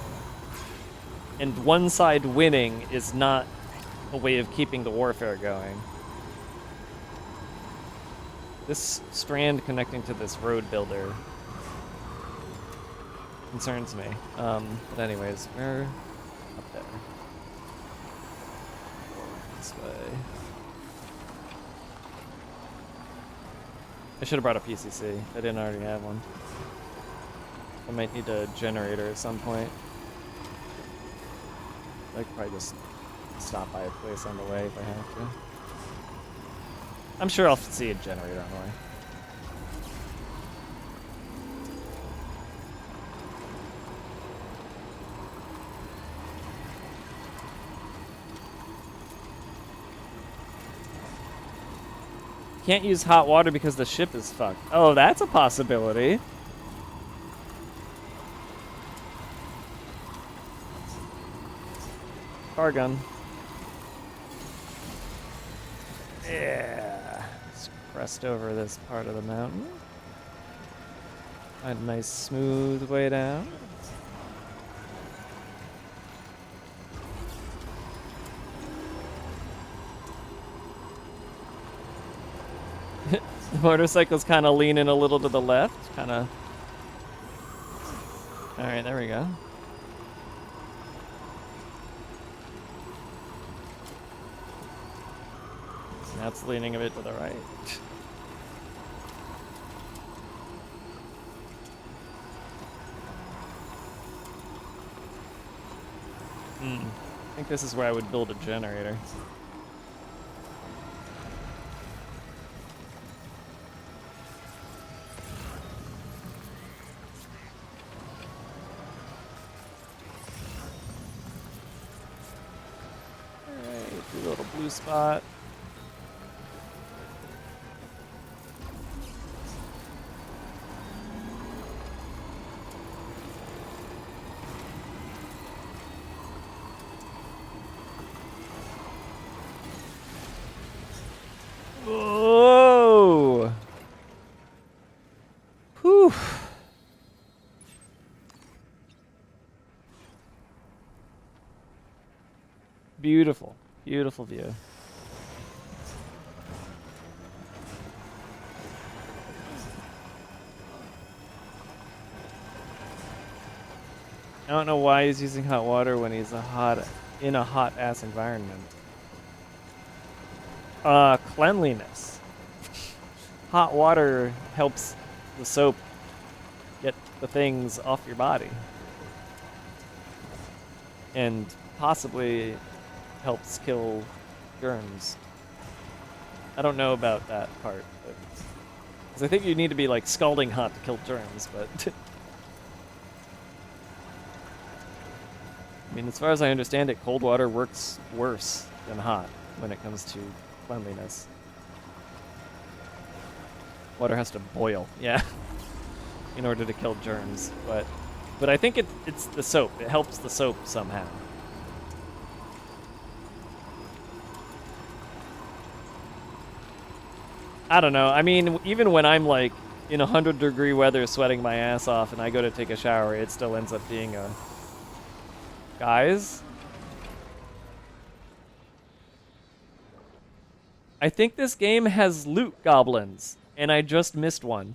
and one side winning is not a way of keeping the warfare going. This strand connecting to this road builder concerns me. But anyways, we're up there. This way. I should have brought a PCC. I didn't already have one. I might need a generator at some point. I could probably just stop by a place on the way if I have to. I'm sure I'll see a generator on the way. Can't use hot water because the ship is fucked. Oh, that's a possibility. Car gun. crest over this part of the mountain. Find a nice smooth way down. The motorcycle's kind of leaning a little to the left, kind of. All right, there we go. Now it's leaning a bit to the right. I think this is where I would build a generator. Alright, do a little blue spot. Whoa! Whew. Beautiful, beautiful view. I don't know why he's using hot water when he's in a hot ass environment. Cleanliness. Hot water helps the soap get the things off your body. And possibly helps kill germs. I don't know about that part, but because I think you need to be like scalding hot to kill germs, but I mean, as far as I understand it, cold water works worse than hot when it comes to cleanliness. Water has to boil, yeah, in order to kill germs, but I think it's the soap. It helps the soap somehow. I don't know. I mean, even when I'm like in 100-degree weather sweating my ass off and I go to take a shower, it still ends up being a... Guys? I think this game has loot goblins, and I just missed one.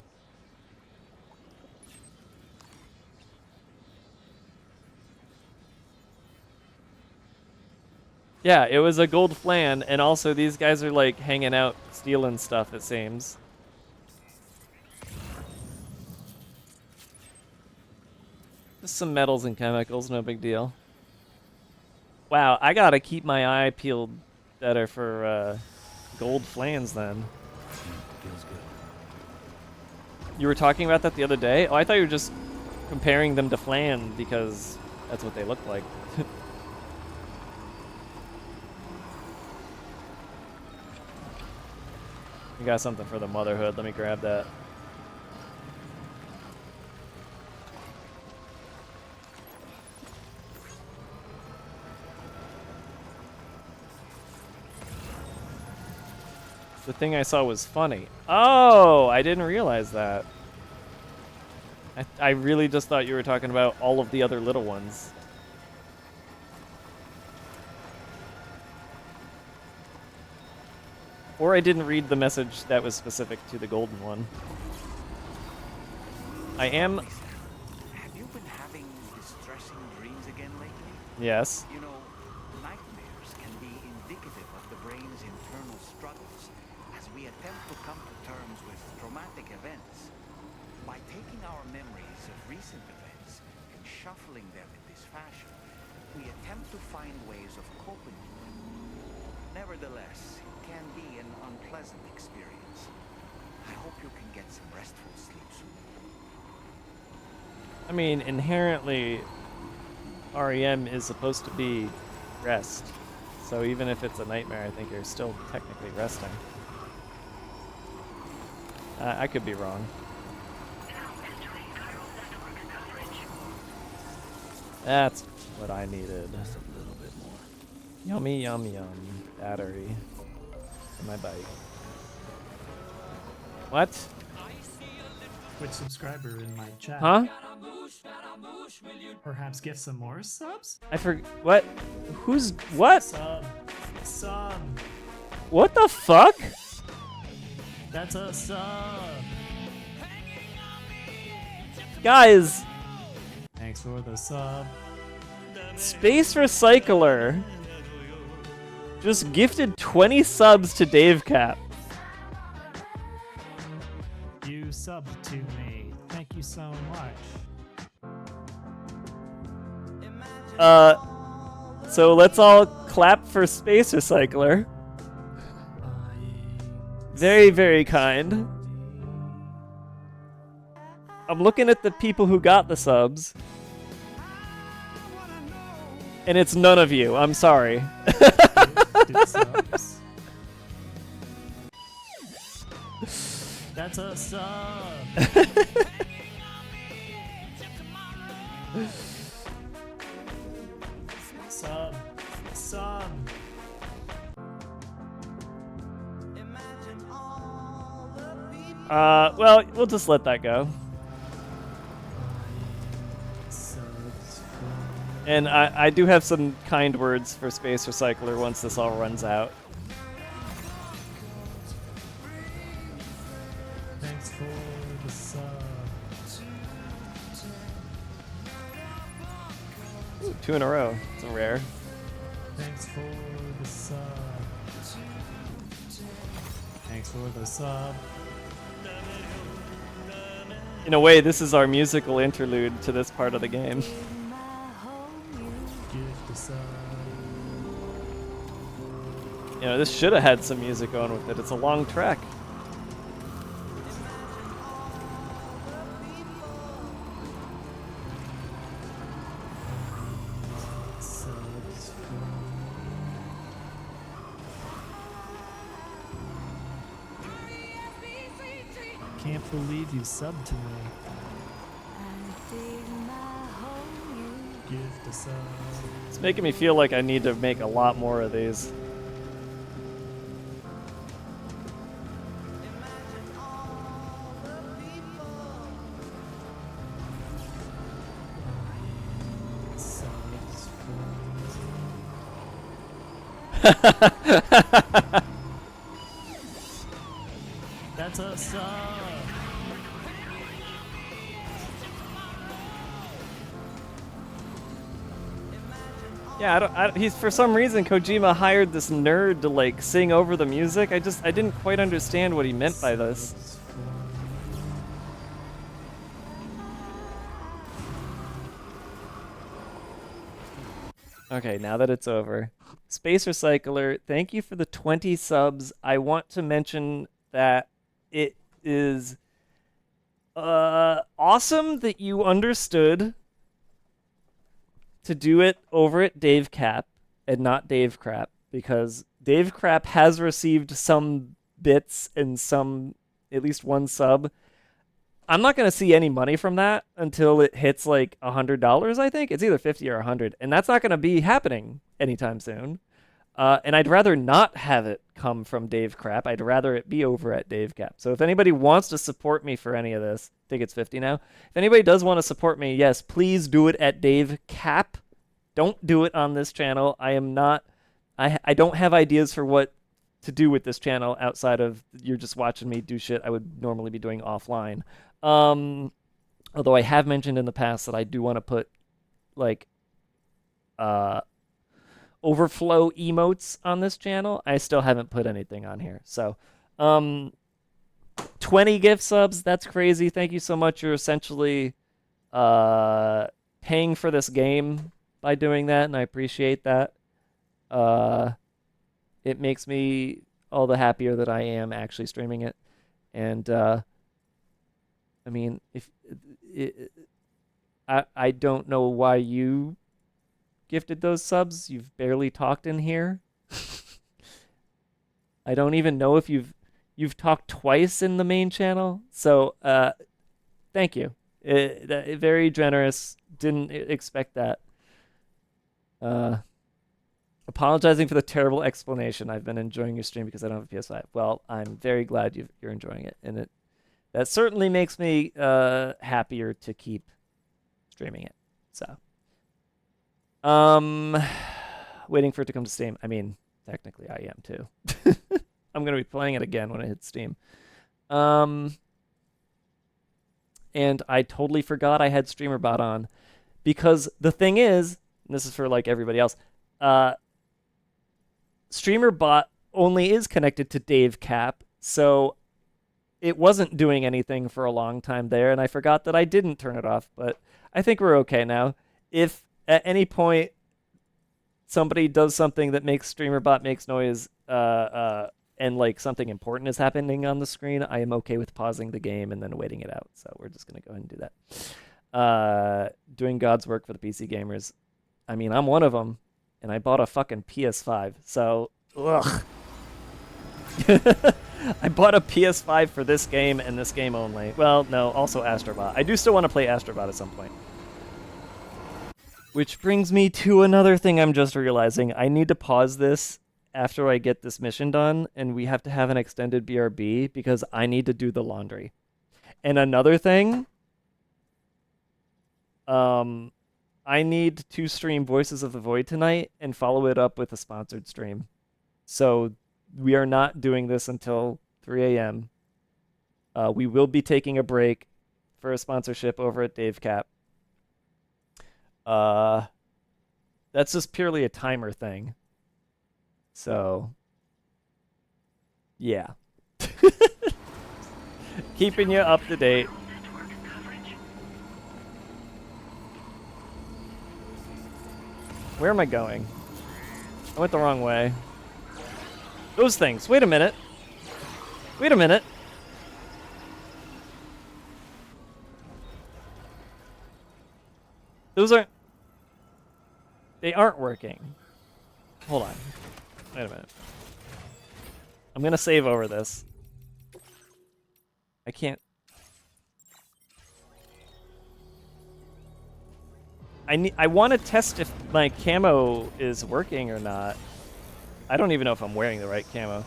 Yeah, it was a gold flan, and also these guys are like hanging out, stealing stuff, it seems. Just some metals and chemicals, no big deal. Wow, I gotta keep my eye peeled better for gold flans then. Feels good. You were talking about that the other day? Oh, I thought you were just comparing them to flan because that's what they look like. You got something for the motherhood. Let me grab that. The thing I saw was funny. Oh, I didn't realize that. I really just thought you were talking about all of the other little ones. Or I didn't read the message that was specific to the golden one. I am... Have you been having distressing dreams again lately? Yes. You know, nightmares can be indicative of the brain's internal struggles as we attempt to come to terms with traumatic events. By taking our memories of recent events and shuffling them in this fashion, we attempt to find ways of coping with them. Nevertheless, it can be an unpleasant experience. I hope you can get some restful sleep soon. I mean, inherently, REM is supposed to be rest. So even if it's a nightmare, I think you're still technically resting. I could be wrong. That's what I needed. Just a little bit more. Yummy, yum, yum. Battery. For my bike. What? Which subscriber in my chat? Huh? Perhaps get some more subs? I forgot. What? Who's what? Sub. Sub. What the fuck? That's a sub. Guys, Thanks for the sub. Space Recycler just gifted 20 subs to Dave Cap. You subbed to me. Thank you so much. So let's all clap for Space Recycler. Very, very kind. I'm looking at the people who got the subs. And it's none of you. I'm sorry. That's a sub. Sub. Sub. Well, we'll just let that go. And I do have some kind words for Space Recycler once this all runs out. Thanks for the sub. Ooh, 2 in a row. It's a rare. Thanks for the sub. Thanks for the sub. In a way, this is our musical interlude to this part of the game. You know, this should have had some music going with it. It's a long track. Can't believe you subbed to me. Gift a sub. It's making me feel like I need to make a lot more of these. That's a sub. Yeah, he's for some reason Kojima hired this nerd to like sing over the music. I didn't quite understand what he meant by this. Okay, now that it's over. Space Recycler, thank you for the 20 subs. I want to mention that it is awesome that you understood to do it over at Dave Cap and not Dave Crap, because Dave Crap has received some bits and some, at least one sub. I'm not going to see any money from that until it hits like $100, I think. It's either 50 or 100, and that's not going to be happening anytime soon. And I'd rather not have it come from Dave Crap. I'd rather it be over at Dave Cap. So if anybody wants to support me for any of this, I think it's 50 now. If anybody does want to support me, yes, please do it at Dave Cap. Don't do it on this channel. I don't have ideas for what to do with this channel outside of you're just watching me do shit I would normally be doing offline. Although I have mentioned in the past that I do want to put like overflow emotes on this channel. I still haven't put anything on here. So 20 gift subs, that's crazy. Thank you so much. You're essentially paying for this game by doing that, and I appreciate that. It makes me all the happier that I am actually streaming it. And I mean, I don't know why you gifted those subs. You've barely talked in here. I don't even know if you've talked twice in the main channel. So thank you. Very generous. Didn't expect that. Apologizing for the terrible explanation. I've been enjoying your stream because I don't have a PS5. Well, I'm very glad you're enjoying it, and that certainly makes me happier to keep streaming it. So, waiting for it to come to Steam. I mean, technically, I am too. I'm gonna be playing it again when it hits Steam. And I totally forgot I had StreamerBot on, because the thing is, and this is for like everybody else, StreamerBot only is connected to Dave Cap, so it wasn't doing anything for a long time there, and I forgot that I didn't turn it off, but I think we're okay now. If at any point somebody does something that makes StreamerBot makes noise, and like something important is happening on the screen, I am okay with pausing the game and then waiting it out. So we're just gonna go ahead and do that. Doing God's work for the PC gamers. I mean, I'm one of them, and I bought a fucking PS5. So, ugh. I bought a PS5 for this game and this game only. Well, no, also Astrobot. I do still want to play Astrobot at some point. Which brings me to another thing I'm just realizing. I need to pause this after I get this mission done, and we have to have an extended BRB because I need to do the laundry. And another thing, I need to stream Voices of the Void tonight and follow it up with a sponsored stream. So we are not doing this until 3 a.m. We will be taking a break for a sponsorship over at Dave Cap. That's just purely a timer thing. So, yeah. Keeping you up to date. Where am I going? I went the wrong way. Those things. Wait a minute. Wait a minute. Those aren't... They aren't working. Hold on. Wait a minute. I'm gonna save over this. I can't... I want to test if my camo is working or not. I don't even know if I'm wearing the right camo.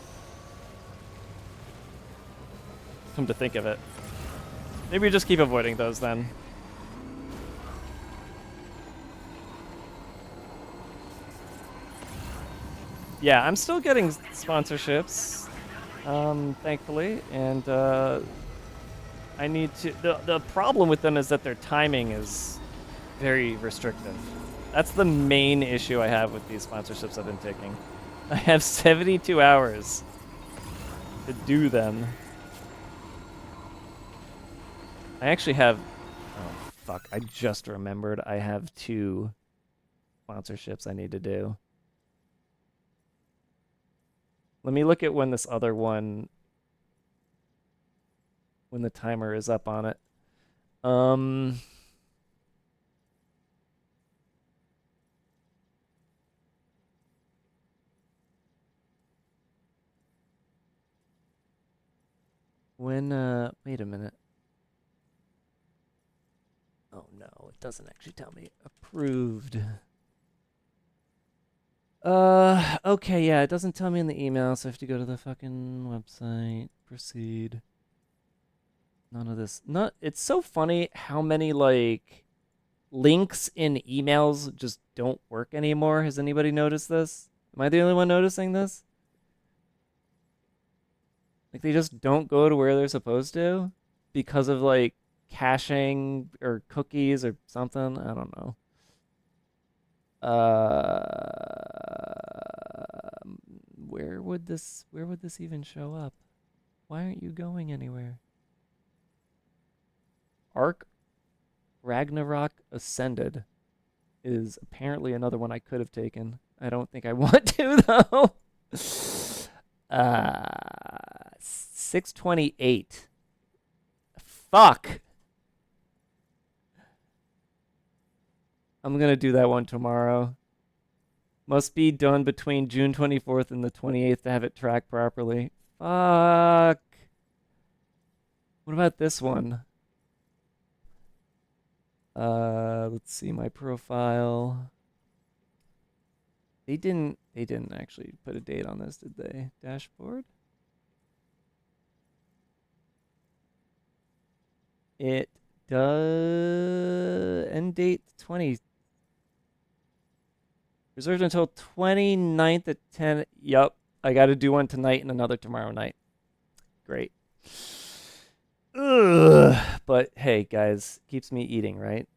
Come to think of it. Maybe we just keep avoiding those then. Yeah, I'm still getting sponsorships, thankfully, and I need to... The problem with them is that their timing is very restrictive. That's the main issue I have with these sponsorships I've been taking. I have 72 hours to do them. I actually have... Oh, fuck. I just remembered I have 2 sponsorships I need to do. Let me look at when this other one... When the timer is up on it. Wait a minute. Oh no, it doesn't actually tell me. Approved. Okay, yeah, it doesn't tell me in the email, so I have to go to the fucking website. Proceed. None of this. It's so funny how many, like, links in emails just don't work anymore. Has anybody noticed this? Am I the only one noticing this? Like, they just don't go to where they're supposed to because of, like, caching or cookies or something. I don't know. Where would this even show up? Why aren't you going anywhere? Arc Ragnarok Ascended is apparently another one I could have taken. I don't think I want to, though. 628. Fuck. I'm gonna do that one tomorrow. Must be done between June 24th and the 28th to have it tracked properly. Fuck. What about this one? Let's see my profile. They didn't actually put a date on this, did they? Dashboard? It does end date 20 reserved until 29th at 10. Yup. I got to do one tonight and another tomorrow night. Great. Ugh. But hey, guys, keeps me eating, right?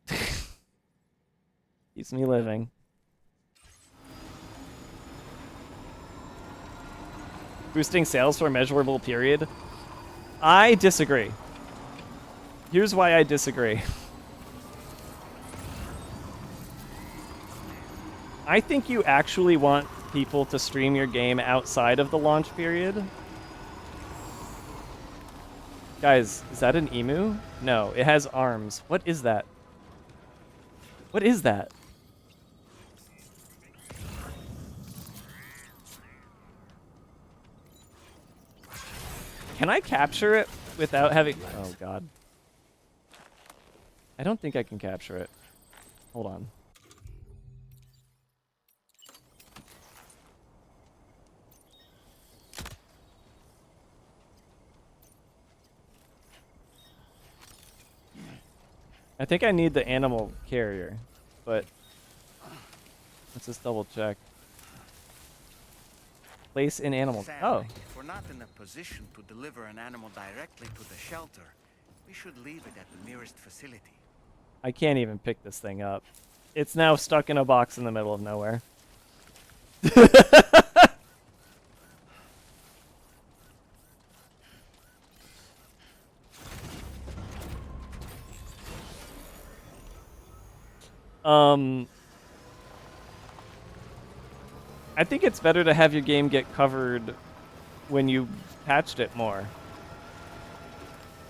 Keeps me living. Boosting sales for a measurable period? I disagree. Here's why I disagree. I think you actually want people to stream your game outside of the launch period. Guys, is that an emu? No, it has arms. What is that? What is that? Can I capture it without having... Oh, God. I don't think I can capture it. Hold on. I think I need the animal carrier, but let's just double check. Place in animal. Sadly, Oh. if we're not in a position to deliver an animal directly to the shelter, we should leave it at the nearest facility. I can't even pick this thing up. It's now stuck in a box in the middle of nowhere. I think it's better to have your game get covered when you patched it more.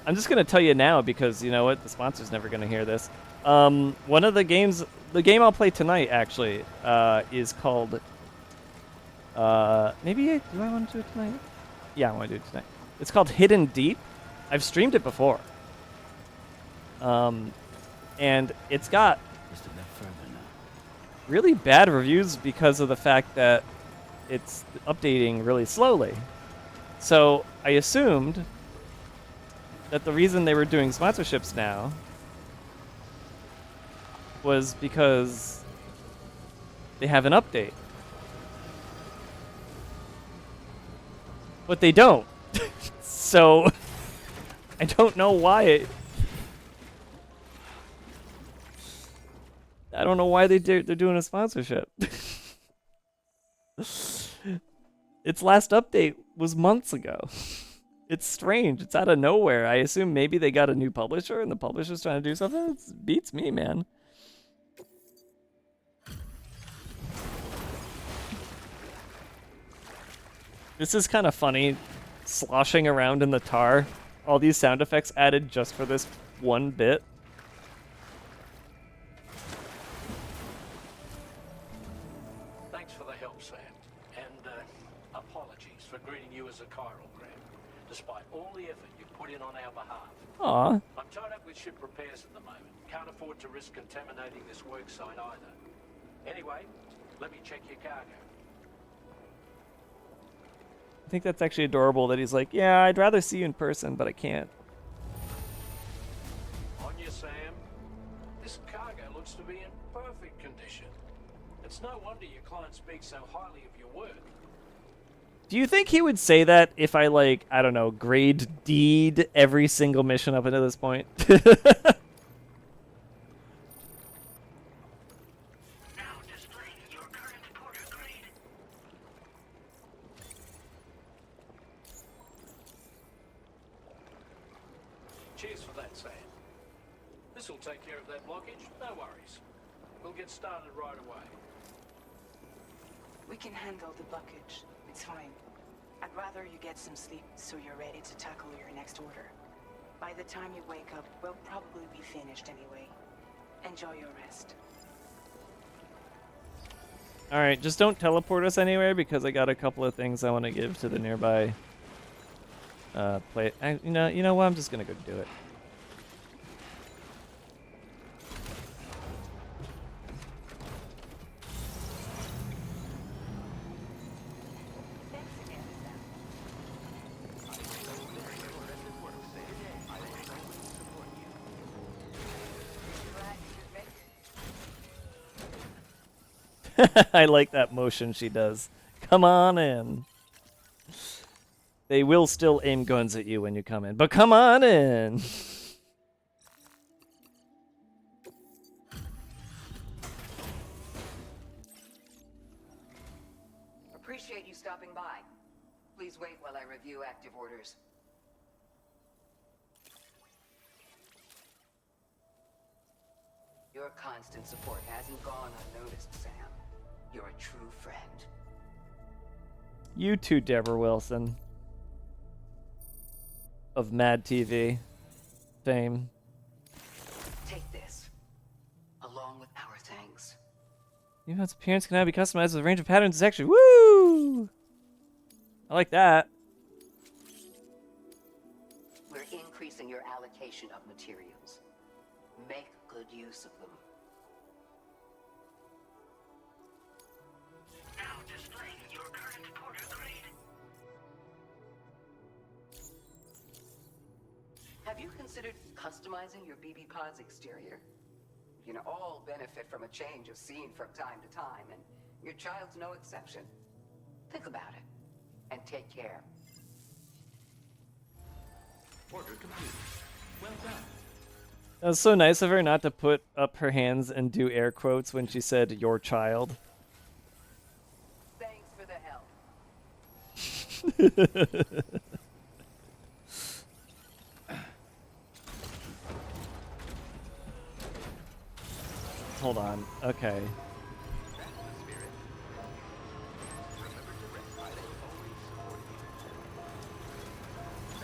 I'm just going to tell you now because, you know what, the sponsor's never going to hear this. One of the games, the game I'll play tonight, actually, is called... do I want to do it tonight? Yeah, I want to do it tonight. It's called Hidden Deep. I've streamed it before. And it's got really bad reviews because of the fact that it's updating really slowly. So I assumed that the reason they were doing sponsorships now was because they have an update. But they don't. So I don't know why I don't know why they're doing a sponsorship. Its last update was months ago. It's strange. It's out of nowhere. I assume maybe they got a new publisher and the publisher's trying to do something. It beats me, man. This is kind of funny, sloshing around in the tar. All these sound effects added just for this one bit. Thanks for the help, Sam. And apologies for greeting you as a chiral gram, despite all the effort you put in on our behalf. Aw. I'm tied up with ship repairs at the moment. Can't afford to risk contaminating this work site either. Anyway, let me check your cargo. I think that's actually adorable that he's like, yeah, I'd rather see you in person, but I can't. On you, Sam. This cargo looks to be in perfect condition. It's no wonder your client speaks so highly of your work. Do you think he would say that if I, like, I don't know, grade D'd every single mission up until this point? Cheers for that, Sam. This'll take care of that blockage. No worries. We'll get started right away. We can handle the blockage. It's fine. I'd rather you get some sleep so you're ready to tackle your next order. By the time you wake up, we'll probably be finished anyway. Enjoy your rest. Alright, just don't teleport us anywhere because I got a couple of things I want to give to the nearby you know what? I'm just gonna go do it. I like that motion she does. Come on in. They will still aim guns at you when you come in, but come on in. Appreciate you stopping by. Please wait while I review active orders. Your constant support hasn't gone unnoticed, Sam. You're a true friend. You too, Deborah Wilson. Of Mad TV fame. Take this, along with our thanks. Even's appearance can now be customized with a range of patterns and textures. Woo! I like that. We're increasing your allocation of materials. Make good use of them. Now displaying your current porter grade. Have you considered customizing your BB pod's exterior? You can all benefit from a change of scene from time to time, and your child's no exception. Think about it, and take care. Order complete. Well done. That was so nice of her not to put up her hands and do air quotes when she said your child. Thanks for the help. Hold on. Okay.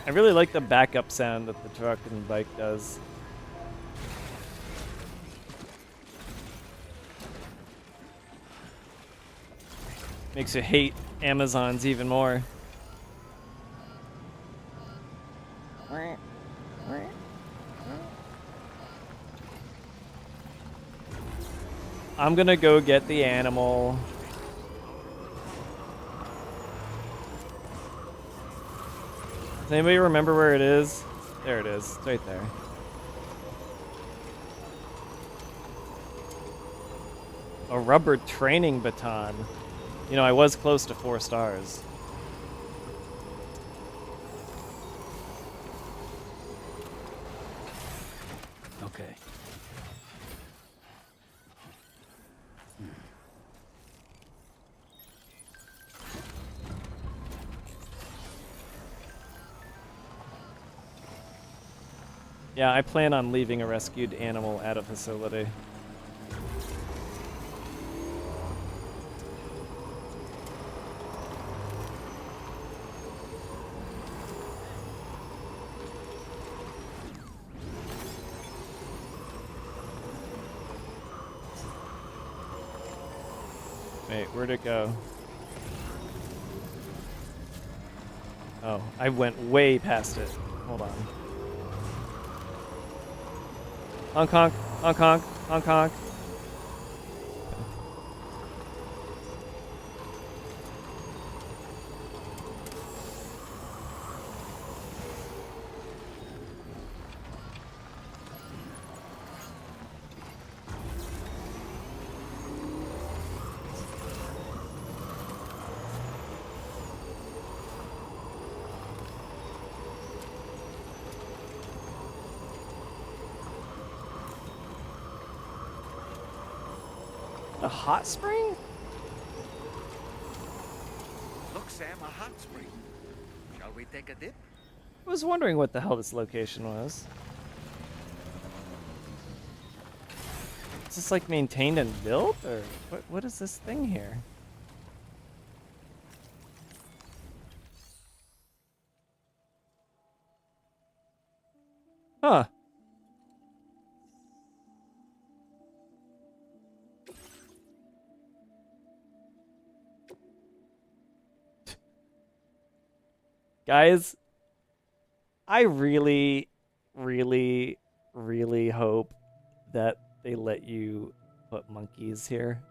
I really like the backup sound that the truck and bike does. Makes you hate Amazons even more. I'm gonna go get the animal. Does anybody remember where it is? There it is. It's right there. A rubber training baton. You know, I was close to 4 stars. Okay. Yeah, I plan on leaving a rescued animal at a facility. Wait, where'd it go? Oh, I went way past it. Hold on. Hong Kong, Hong Kong, Hong Kong. A hot spring? Look, Sam, a hot spring. Shall we take a dip? I was wondering what the hell this location was. Is this like maintained and built, or what is this thing here? Huh. Guys, I really, really, really hope that they let you put monkeys here.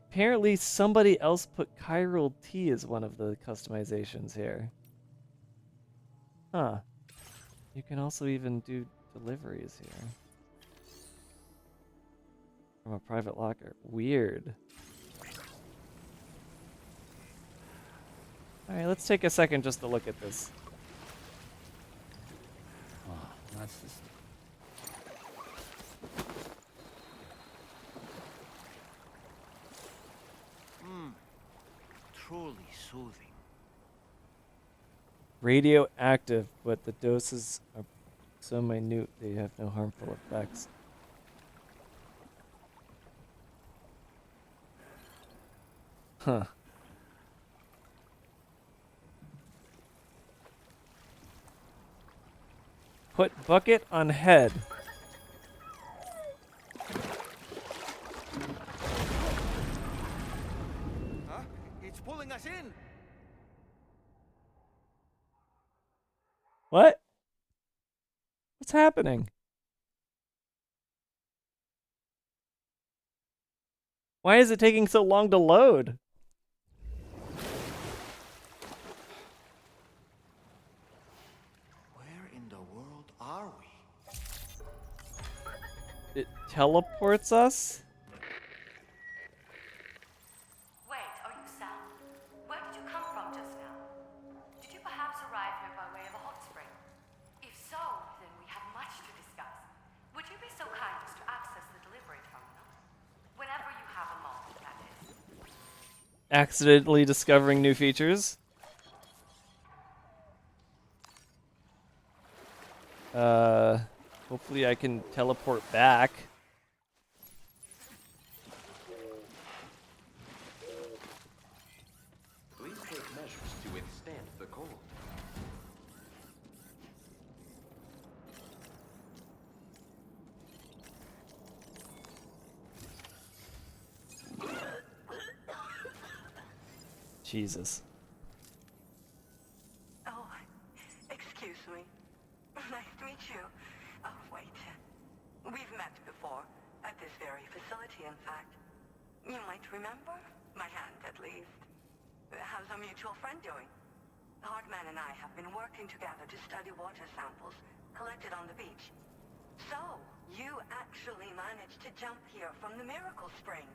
Apparently somebody else put chiral tea as one of the customizations here. Huh. You can also even do deliveries here. from a private locker. Weird. Alright, let's take a second just to look at this. Oh, that's the... Truly soothing. Radioactive, but the doses are so minute they have no harmful effects. Huh. Put bucket on head. Huh? It's pulling us in. What? What's happening? Why is it taking so long to load? Where in the world are we? It teleports us? Wait, are you Sam? Where did you come from just now? Did you perhaps arrive here by way of a hot spring? If so, then we have much to discuss. Would you be so kind as to access the delivery terminal? Whenever you have a moment, that is. Accidentally discovering new features? Hopefully I can teleport back. Please take measures to withstand the cold. Jesus. Oh, excuse me. Nice to meet you. Oh, wait. We've met before, at this very facility, in fact. You might remember? My hand, at least. How's our mutual friend doing? Hardman and I have been working together to study water samples collected on the beach. So, you actually managed to jump here from the Miracle Spring.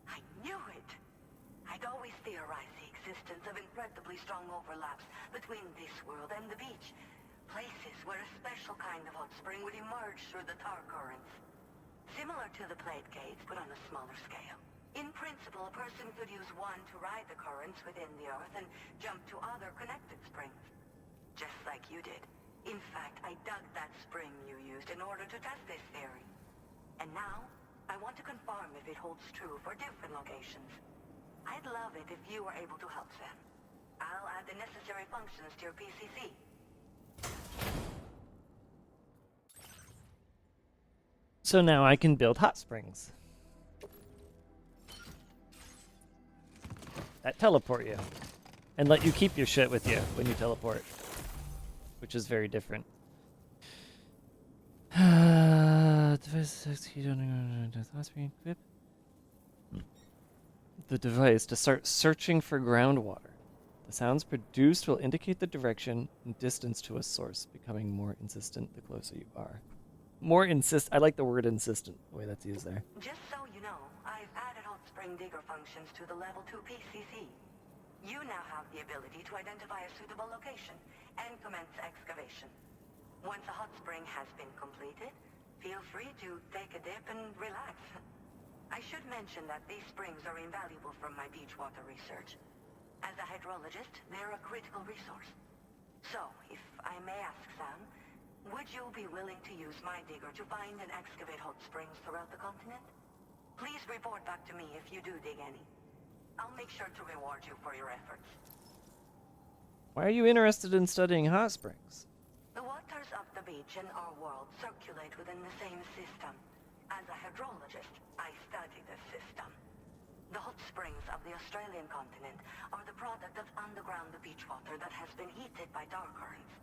I knew it. I'd always theorized the existence of incredibly strong overlaps between this world and the beach. Places where a special kind of hot spring would emerge through the tar currents. Similar to the plate gates, but on a smaller scale. In principle, a person could use one to ride the currents within the earth and jump to other connected springs. Just like you did. In fact, I dug that spring you used in order to test this theory. And now, I want to confirm if it holds true for different locations. I'd love it if you were able to help Sam. I'll add the necessary functions to your PCC. So now I can build hot springs that teleport you and let you keep your shit with you when you teleport, which is very different. Device execute on hot spring equip. The device to start searching for groundwater. The sounds produced will indicate the direction and distance to a source, becoming more insistent the closer you are. I like the word insistent, the way that's used there. Just so you know, I've added hot spring digger functions to the level 2 PCC. You now have the ability to identify a suitable location and commence excavation. Once a hot spring has been completed, feel free to take a dip and relax. I should mention that these springs are invaluable from my beach water research. As a hydrologist, they're a critical resource. So, if I may ask, Sam, would you be willing to use my digger to find and excavate hot springs throughout the continent? Please report back to me if you do dig any. I'll make sure to reward you for your efforts. Why are you interested in studying hot springs? The waters of the beach in our world circulate within the same system. As a hydrologist, I study the system. The hot springs of the Australian continent are the product of underground beach water that has been heated by dark currents.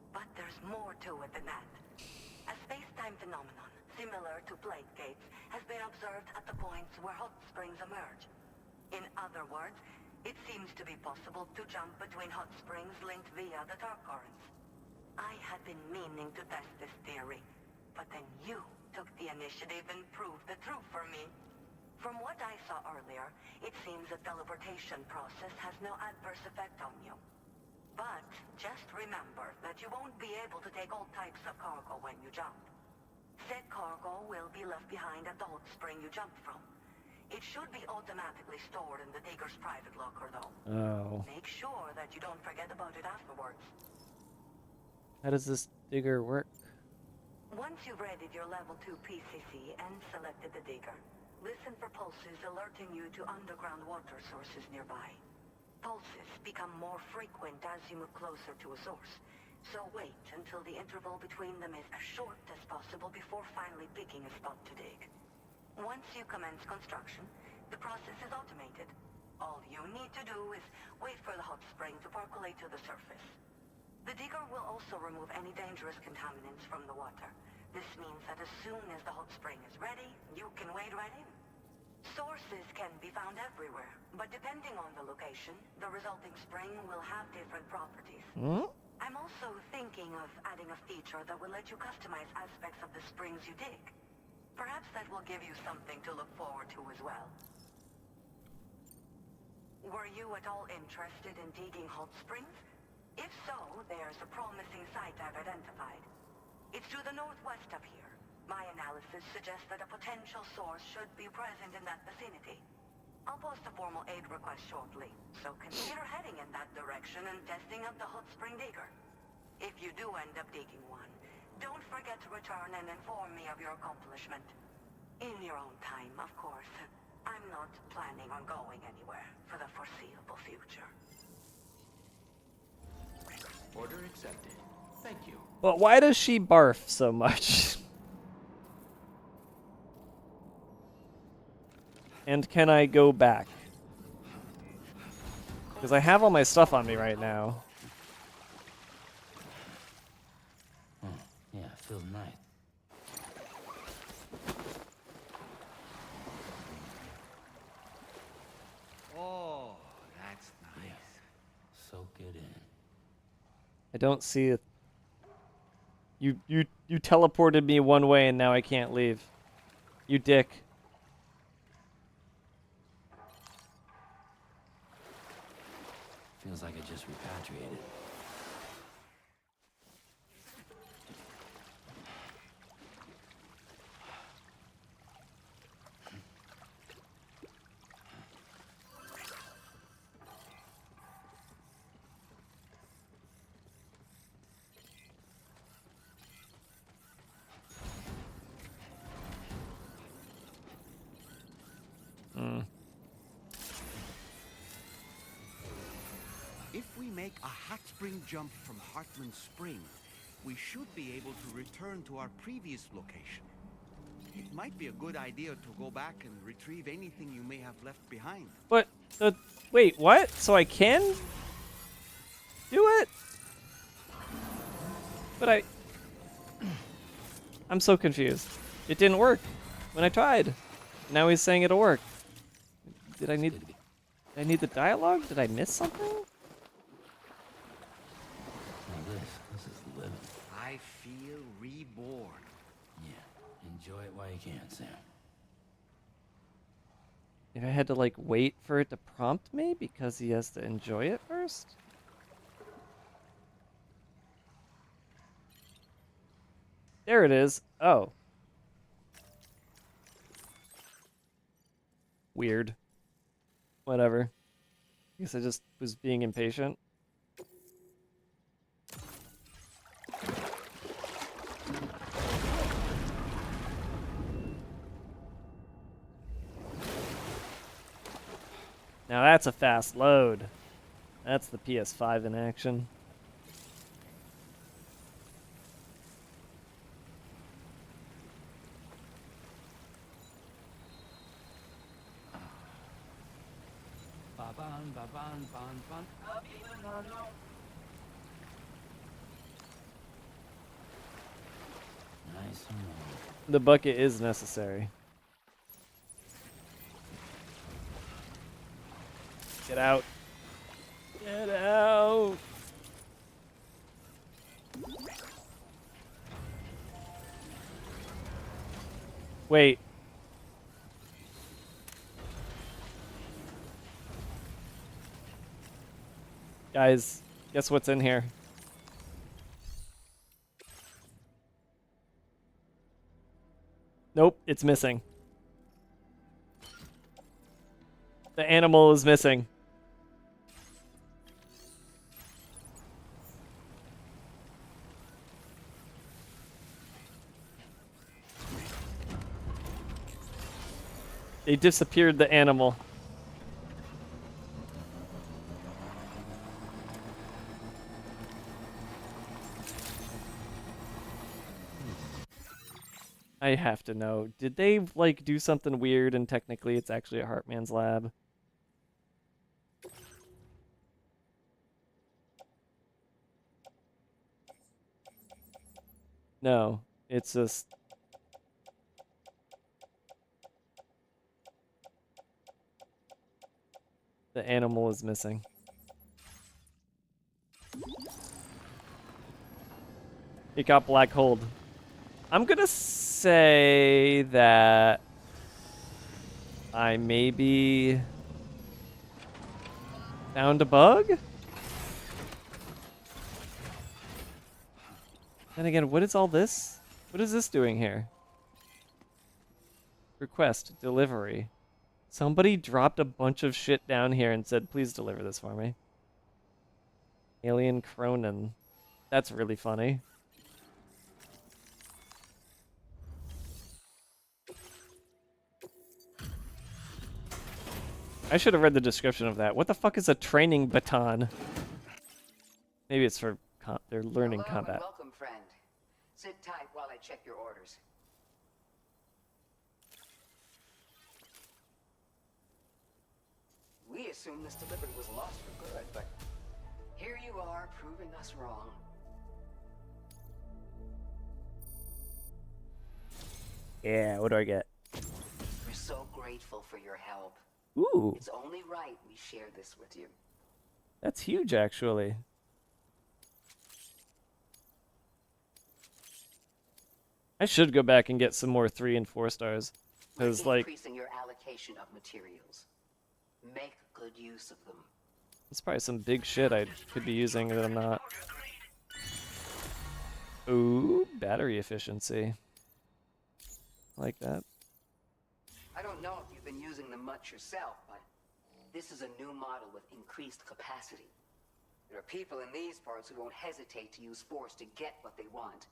But there's more to it than that. A space-time phenomenon, similar to plate gates, has been observed at the points where hot springs emerge. In other words, it seems to be possible to jump between hot springs linked via the dark currents. I had been meaning to test this theory, but then you took the initiative and proved the truth for me. From what I saw earlier, it seems the teleportation process has no adverse effect on you. But just remember that you won't be able to take all types of cargo when you jump. Said cargo will be left behind at the hot spring you jumped from. It should be automatically stored in the digger's private locker, though. Oh. Make sure that you don't forget about it afterwards. How does this digger work? Once you've readied your level 2 PCC and selected the digger, listen for pulses alerting you to underground water sources nearby. Pulses become more frequent as you move closer to a source, so wait until the interval between them is as short as possible before finally picking a spot to dig. Once you commence construction, the process is automated. All you need to do is wait for the hot spring to percolate to the surface. The digger will also remove any dangerous contaminants from the water. This means that as soon as the hot spring is ready, you can wade right in. Sources can be found everywhere, but depending on the location, the resulting spring will have different properties. I'm also thinking of adding a feature that will let you customize aspects of the springs you dig. Perhaps that will give you something to look forward to as well. Were you at all interested in digging hot springs? If so, there's a promising site I've identified. It's to the northwest of here. My analysis suggests that a potential source should be present in that vicinity. I'll post a formal aid request shortly, so consider heading in that direction and testing out the hot spring digger. If you do end up digging one, don't forget to return and inform me of your accomplishment. In your own time, of course. I'm not planning on going anywhere for the foreseeable future. Order accepted. Thank you. But why does she barf so much? And can I go back? Because I have all my stuff on me right now. Yeah, feels nice. Oh, that's nice. Yeah. Soak it in. I don't see it. You teleported me one way and now I can't leave. You dick. Feels like I just repatriated. If we make a hot spring jump from Hartman Spring, we should be able to return to our previous location. It might be a good idea to go back and retrieve anything you may have left behind. But wait, what? So I can do it? But I'm so confused. It didn't work when I tried. Now he's saying it'll work. Did I need the dialogue? Did I miss something? This is living. I feel reborn. Yeah, enjoy it while you can, Sam. If I had to like wait for it to prompt me because he has to enjoy it first? There it is. Oh. Weird. Whatever. I guess I just was being impatient. Now that's a fast load. That's the PS5 in action. Nice and warm. The bucket is necessary. Get out. Get out. Wait. Guys, guess what's in here? Nope, it's missing. The animal is missing. They disappeared the animal. I have to know. Did they, like, do something weird and technically it's actually a Heartman's lab? No, it's just... The animal is missing. It got black holed. I'm gonna say that I maybe found a bug? Then again, what is all this? What is this doing here? Request delivery. Somebody dropped a bunch of shit down here and said, please deliver this for me. Alien Cronin. That's really funny. I should have read the description of that. What the fuck is a training baton? Maybe it's for they're learning Hello combat. And welcome, friend. Sit tight while I check your orders. We assumed this delivery was lost for good, but here you are, proving us wrong. Yeah, what do I get? We're so grateful for your help. Ooh. It's only right we share this with you. That's huge, actually. I should go back and get some more 3 and 4 stars. Because, like, increasing your allocation of materials. Make good use of them. there's probably some big shit I could be using that I'm not. Ooh, battery efficiency. I like that. I don't know if you've been using them much yourself, but this is a new model with increased capacity. There are people in these parts who won't hesitate to use force to get what they want.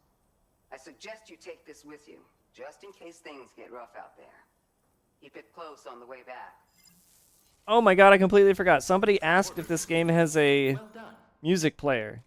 I suggest you take this with you, just in case things get rough out there. Keep it close on the way back. Oh my god, I completely forgot. Somebody asked if this game has a music player.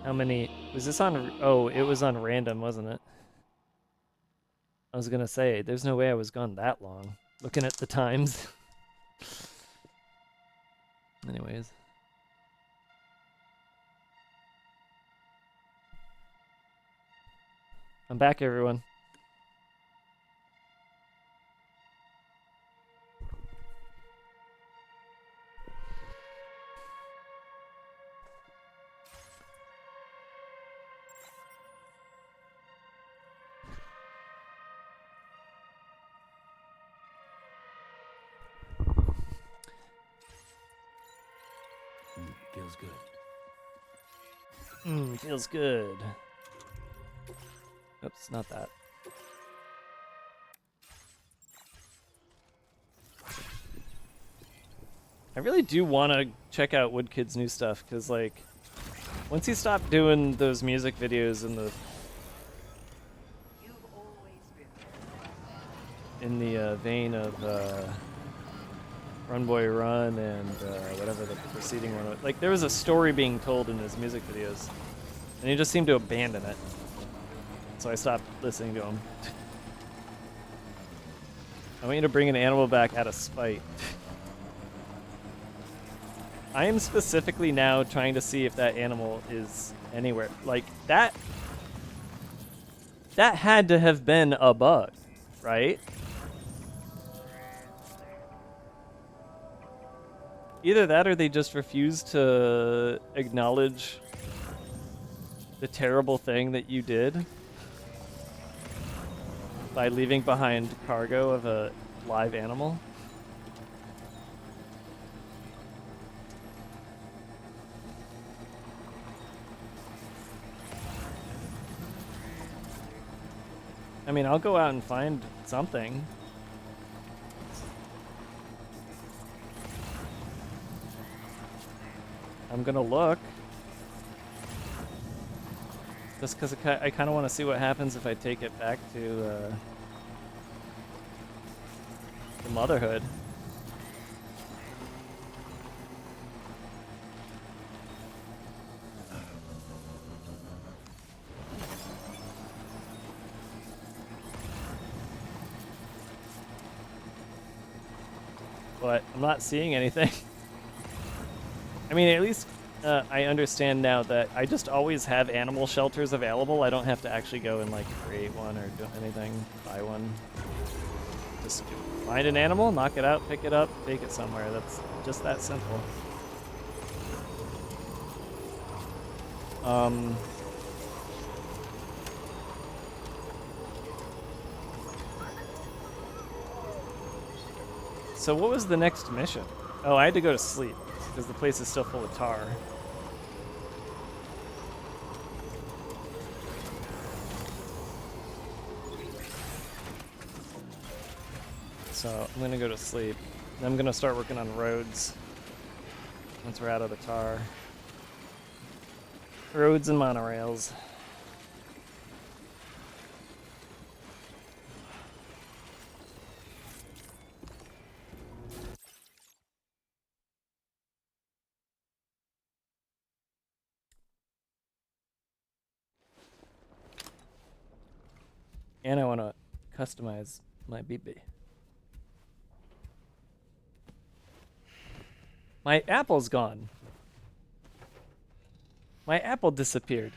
How many was this on? Oh, it was on random, wasn't it? I was gonna say, there's no way I was gone that long. Looking at the times. Anyways. I'm back, everyone. Feels good. Feels good. Oops, not that. I really do want to check out Woodkid's new stuff, because, like, once he stopped doing those music videos in the vein of Run Boy Run and whatever the preceding one was. Like, there was a story being told in his music videos, and he just seemed to abandon it. So I stopped listening to him. I want you to bring an animal back out of spite. I am specifically now trying to see if that animal is anywhere. Like, that had to have been a bug, right? Either that or they just refuse to acknowledge the terrible thing that you did by leaving behind cargo of a live animal. I mean, I'll go out and find something. I'm gonna look. Just because I kind of want to see what happens if I take it back to motherhood. But I'm not seeing anything. I mean, at least I understand now that I just always have animal shelters available. I don't have to actually go and, like, create one or do anything, buy one. Just find an animal, knock it out, pick it up, take it somewhere. That's just that simple. So what was the next mission? Oh, I had to go to sleep because the place is still full of tar. So I'm gonna go to sleep. Then I'm gonna start working on roads once we're out of the tar. Roads and monorails. And I want to customize my BB. My apple's gone. My apple disappeared.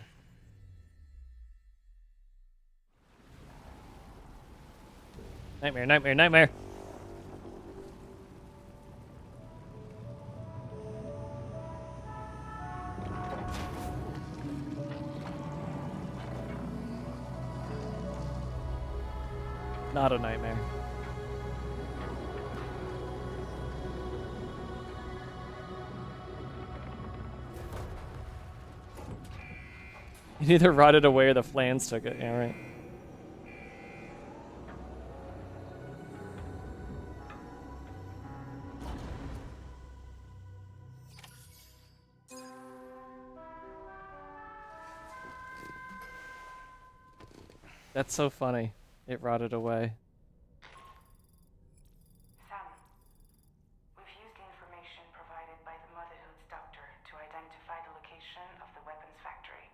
Nightmare, nightmare, nightmare. Not a nightmare. It either rotted away or the flans took it. Yeah, right. That's so funny. It rotted away. Sam, we've used the information provided by the Motherhood's doctor to identify the location of the weapons factory.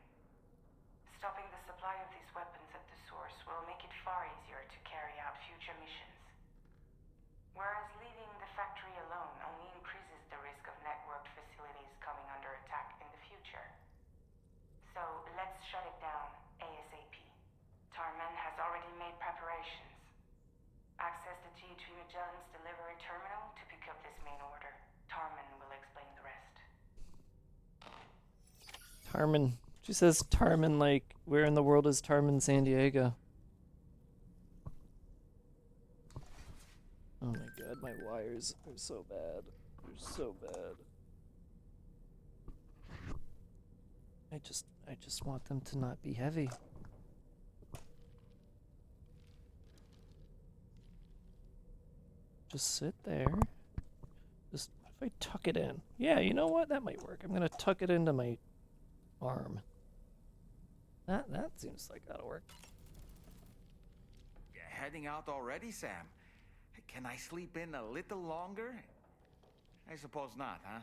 Whereas leaving the factory alone only increases the risk of networked facilities coming under attack in the future. So let's shut it down ASAP. Tarman has already made preparations. Access the G3 Magellan's delivery terminal to pick up this main order. Tarman will explain the rest. Tarman. She says Tarman like, where in the world is Tarman, San Diego? Oh my god, my wires are so bad. They're so bad. I just want them to not be heavy. Just sit there. Just, what if I tuck it in? Yeah, you know what? That might work. I'm gonna tuck it into my arm. That seems like that'll work. Heading out already, Sam? Can I sleep in a little longer? I suppose not, huh?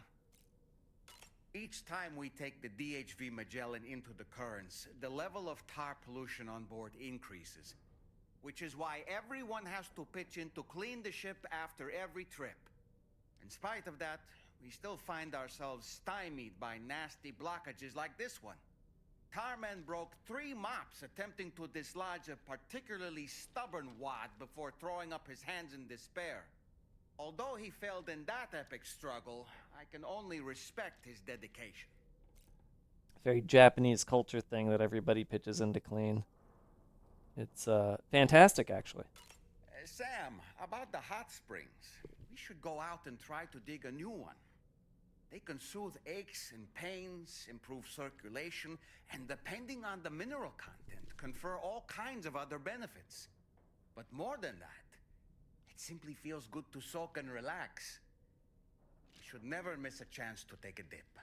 Each time we take the DHV Magellan into the currents, the level of tar pollution on board increases. Which is why everyone has to pitch in to clean the ship after every trip. In spite of that, we still find ourselves stymied by nasty blockages like this one. Tarman broke 3 mops attempting to dislodge a particularly stubborn wad before throwing up his hands in despair. Although he failed in that epic struggle, I can only respect his dedication. Very Japanese culture thing that everybody pitches in to clean. It's fantastic, actually. Sam, about the hot springs, we should go out and try to dig a new one. They can soothe aches and pains, improve circulation, and depending on the mineral content, confer all kinds of other benefits. But more than that, it simply feels good to soak and relax. You should never miss a chance to take a dip.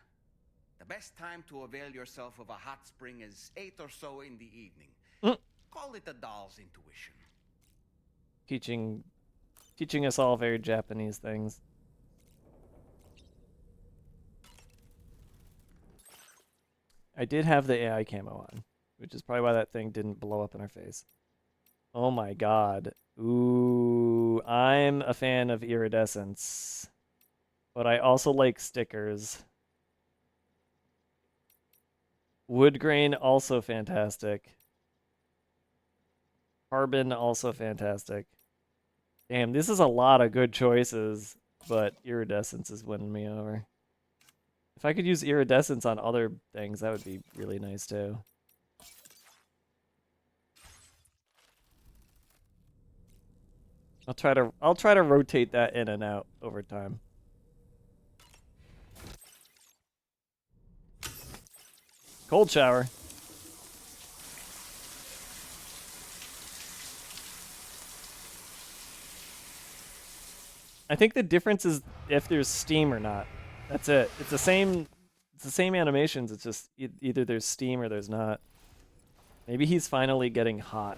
The best time to avail yourself of a hot spring is 8 or so in the evening. Call it a doll's intuition. Teaching us all very Japanese things. I did have the AI camo on, which is probably why that thing didn't blow up in our face. Oh my god. Ooh, I'm a fan of iridescence, but I also like stickers. Wood grain, also fantastic. Carbon, also fantastic. Damn, this is a lot of good choices, but iridescence is winning me over. If I could use iridescence on other things, that would be really nice too. I'll try to rotate that in and out over time. Cold shower. I think the difference is if there's steam or not. That's it. It's the same animations. It's just either there's steam or there's not. Maybe he's finally getting hot.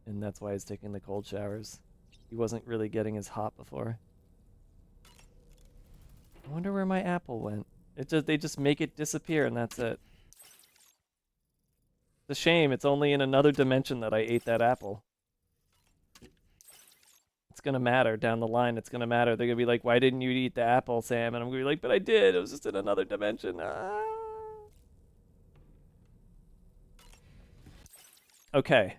And that's why he's taking the cold showers. He wasn't really getting as hot before. I wonder where my apple went. They just make it disappear and that's it. It's a shame. It's only in another dimension that I ate that apple. It's gonna matter down the line. It's gonna matter. They're gonna be like, "Why didn't you eat the apple, Sam?" And I'm gonna be like, "But I did. It was just in another dimension." Ah. Okay.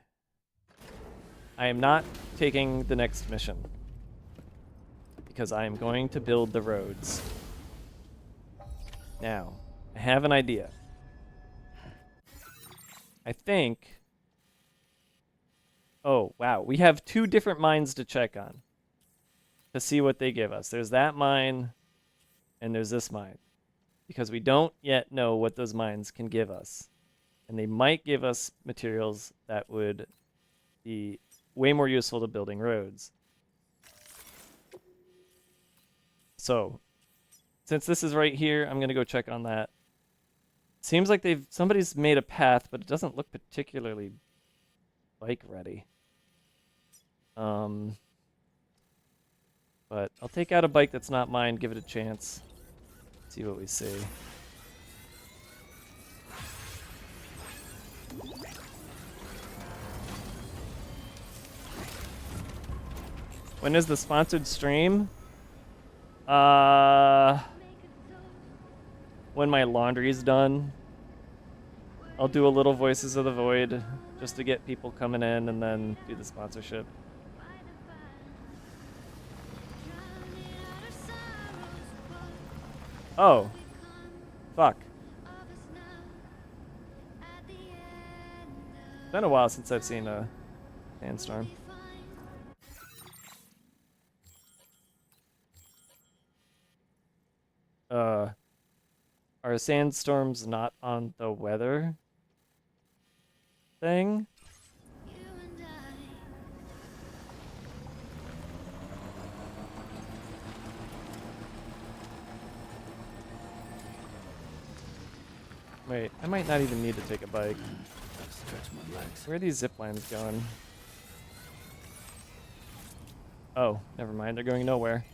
I am not taking the next mission because I am going to build the roads. Now, I have an idea. I think... Oh, wow. We have 2 different mines to check on to see what they give us. There's that mine, and there's this mine. Because we don't yet know what those mines can give us. And they might give us materials that would be way more useful to building roads. So, since this is right here, I'm going to go check on that. Seems like somebody's made a path, but it doesn't look particularly bike ready. But I'll take out a bike that's not mine, give it a chance. See what we see. When is the sponsored stream? When my laundry's done. I'll do a little Voices of the Void just to get people coming in and then do the sponsorship. Oh. Fuck. It's been a while since I've seen a sandstorm. Are sandstorms not on the weather thing? Wait, I might not even need to take a bike. Where are these zip lines going? Oh, never mind, they're going nowhere.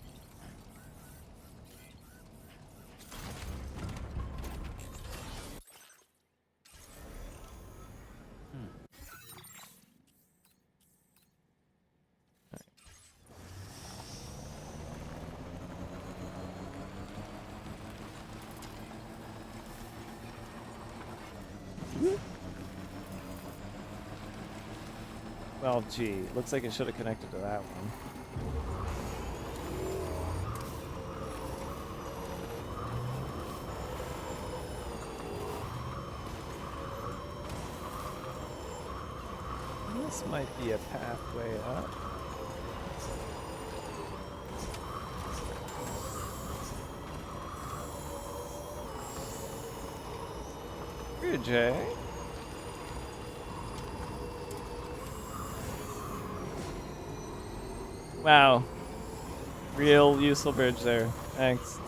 Well, gee, looks like it should have connected to that one. This might be a pathway up. Good, Jay. Wow. Real useful bridge there. Thanks.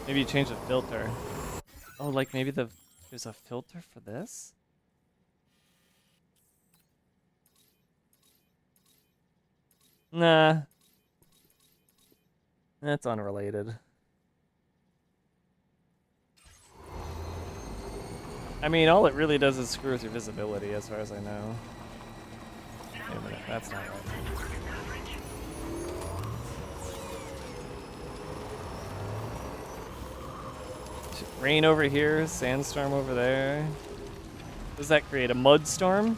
Maybe you change the filter. Oh, like maybe there's a filter for this? Nah. That's unrelated. I mean, all it really does is screw with your visibility, as far as I know. Wait a minute, that's not right. Rain over here, sandstorm over there. Does that create a mud storm?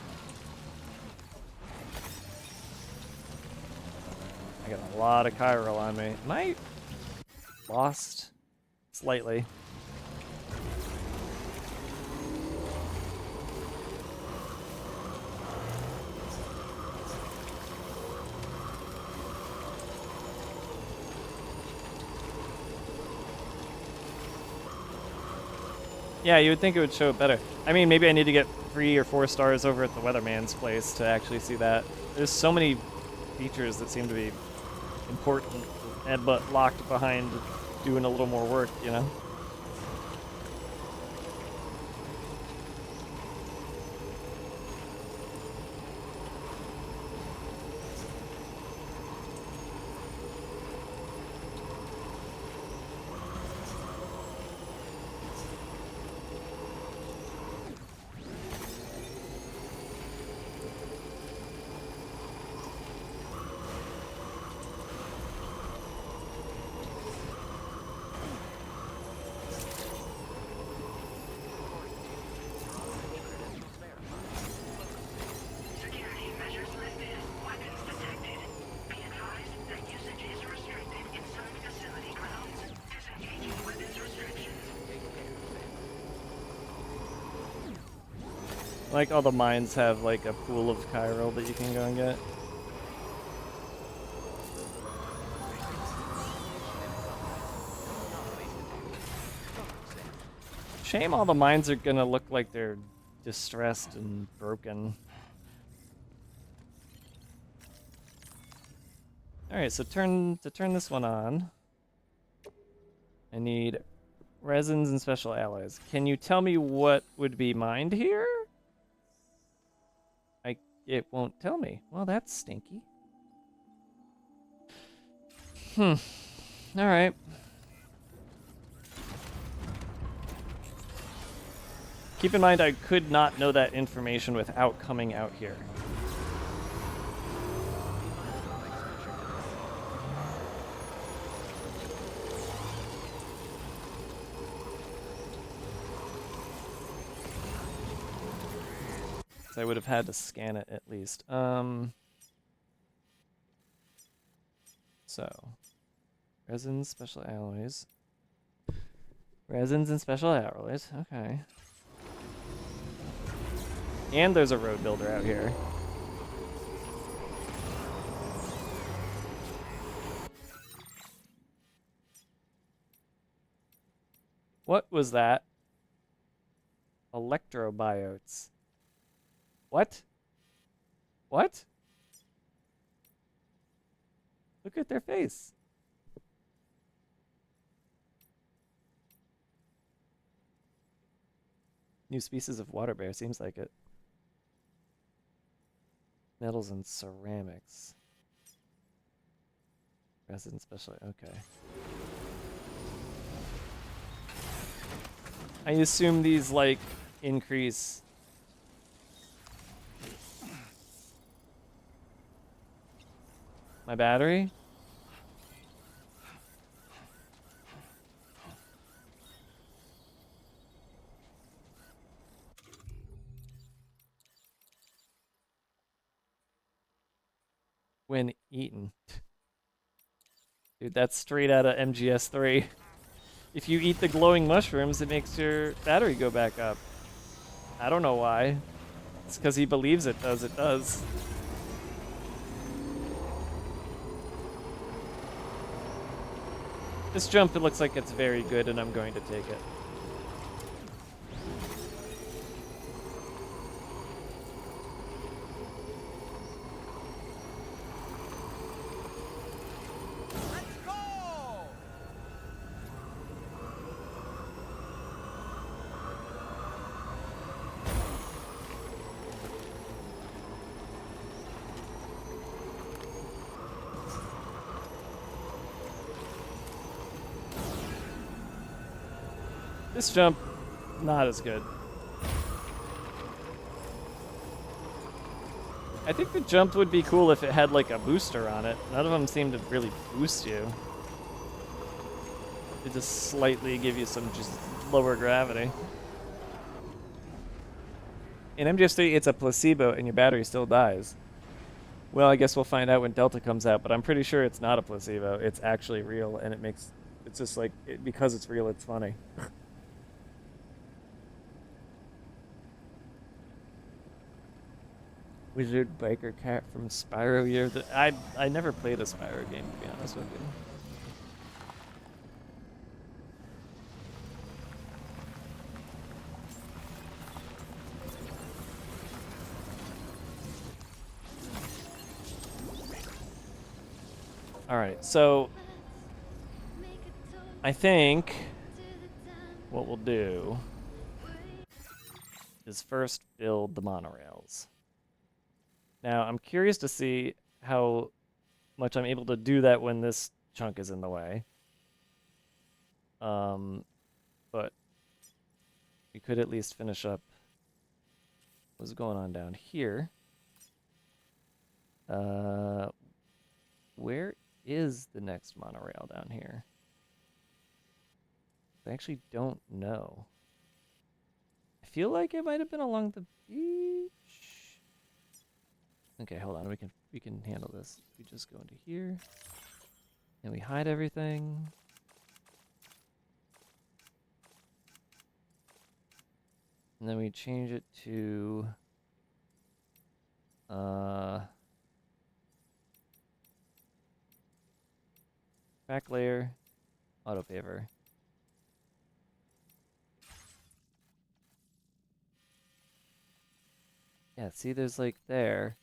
I got a lot of chiral on me. Am I lost? Slightly. Yeah, you would think it would show better. I mean, maybe I need to get 3 or 4 stars over at the weatherman's place to actually see that. There's so many features that seem to be important, and but locked behind doing a little more work, you know? Security measures lifted. Weapons detected. Be advised that usage is restricted inside facility grounds. Disengaging weapons restrictions. Like all the mines have like a pool of chiral that you can go and get. Shame all the mines are gonna look like they're distressed and broken. Alright, so to turn this one on, I need resins and special alloys. Can you tell me what would be mined here? It won't tell me. Well, that's stinky. Alright. Keep in mind, I could not know that information without coming out here. So I would have had to scan it at least. So, resins, special alloys. Resins and special alloys, okay. And there's a road builder out here. What was that? Electrobiotes. What? What? Look at their face. New species of water bear, seems like it. Metals and ceramics. Resin special, okay. I assume these, like, increase... my battery? When eaten. Dude, that's straight out of MGS3. If you eat the glowing mushrooms, it makes your battery go back up. I don't know why. It's because he believes it does. It does. This jump, it looks like it's very good, and I'm going to take it. This jump, not as good. I think the jump would be cool if it had like a booster on it. None of them seem to really boost you. They just slightly give you some just lower gravity. In MGS3, it's a placebo and your battery still dies. Well, I guess we'll find out when Delta comes out, but I'm pretty sure it's not a placebo. It's actually real, and it's just like, because it's real, it's funny. Wizard Biker Cat from Spyro Year. I never played a Spyro game, to be honest with you. Alright, so I think what we'll do is first build the monorails. Now, I'm curious to see how much I'm able to do that when this chunk is in the way. But we could at least finish up what's going on down here. Where is the next monorail down here? I actually don't know. I feel like it might have been along the beach. Okay, hold on. We can handle this. We just go into here and we hide everything. And then we change it to back layer, auto paver. Yeah, see, there's like there.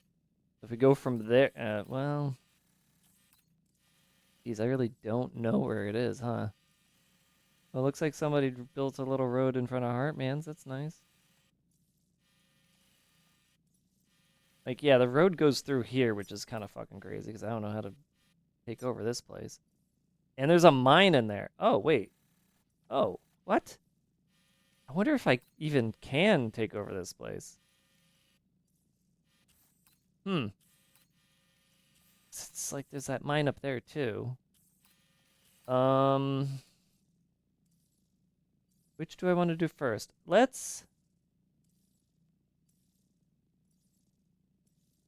If we go from there, well, geez, I really don't know where it is, huh? Well, it looks like somebody built a little road in front of Heartman's. That's nice. Like, yeah, the road goes through here, which is kind of fucking crazy because I don't know how to take over this place. And there's a mine in there. Oh, wait. Oh, what? I wonder if I even can take over this place. It's like there's that mine up there too. Which do I want to do first? Let's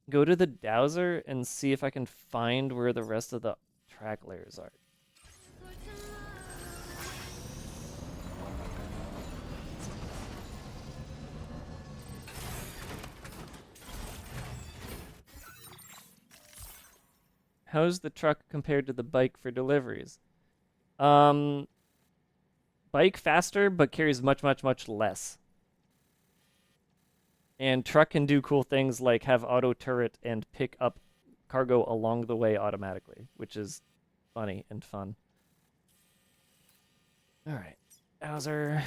go to the dowser and see if I can find where the rest of the track layers are. How's the truck compared to the bike for deliveries? Bike faster, but carries much, much, much less. And truck can do cool things like have auto turret and pick up cargo along the way automatically, which is funny and fun. All right, Bowser.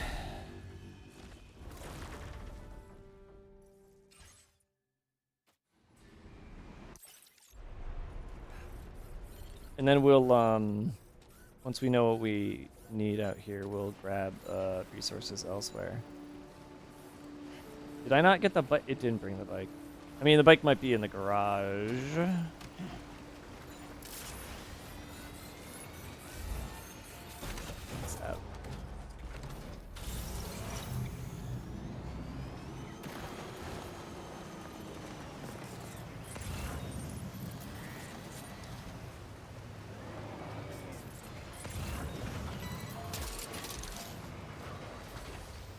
And then we'll, once we know what we need out here, we'll grab resources elsewhere. Did I not get the bike? It didn't bring the bike. I mean, the bike might be in the garage. What's that?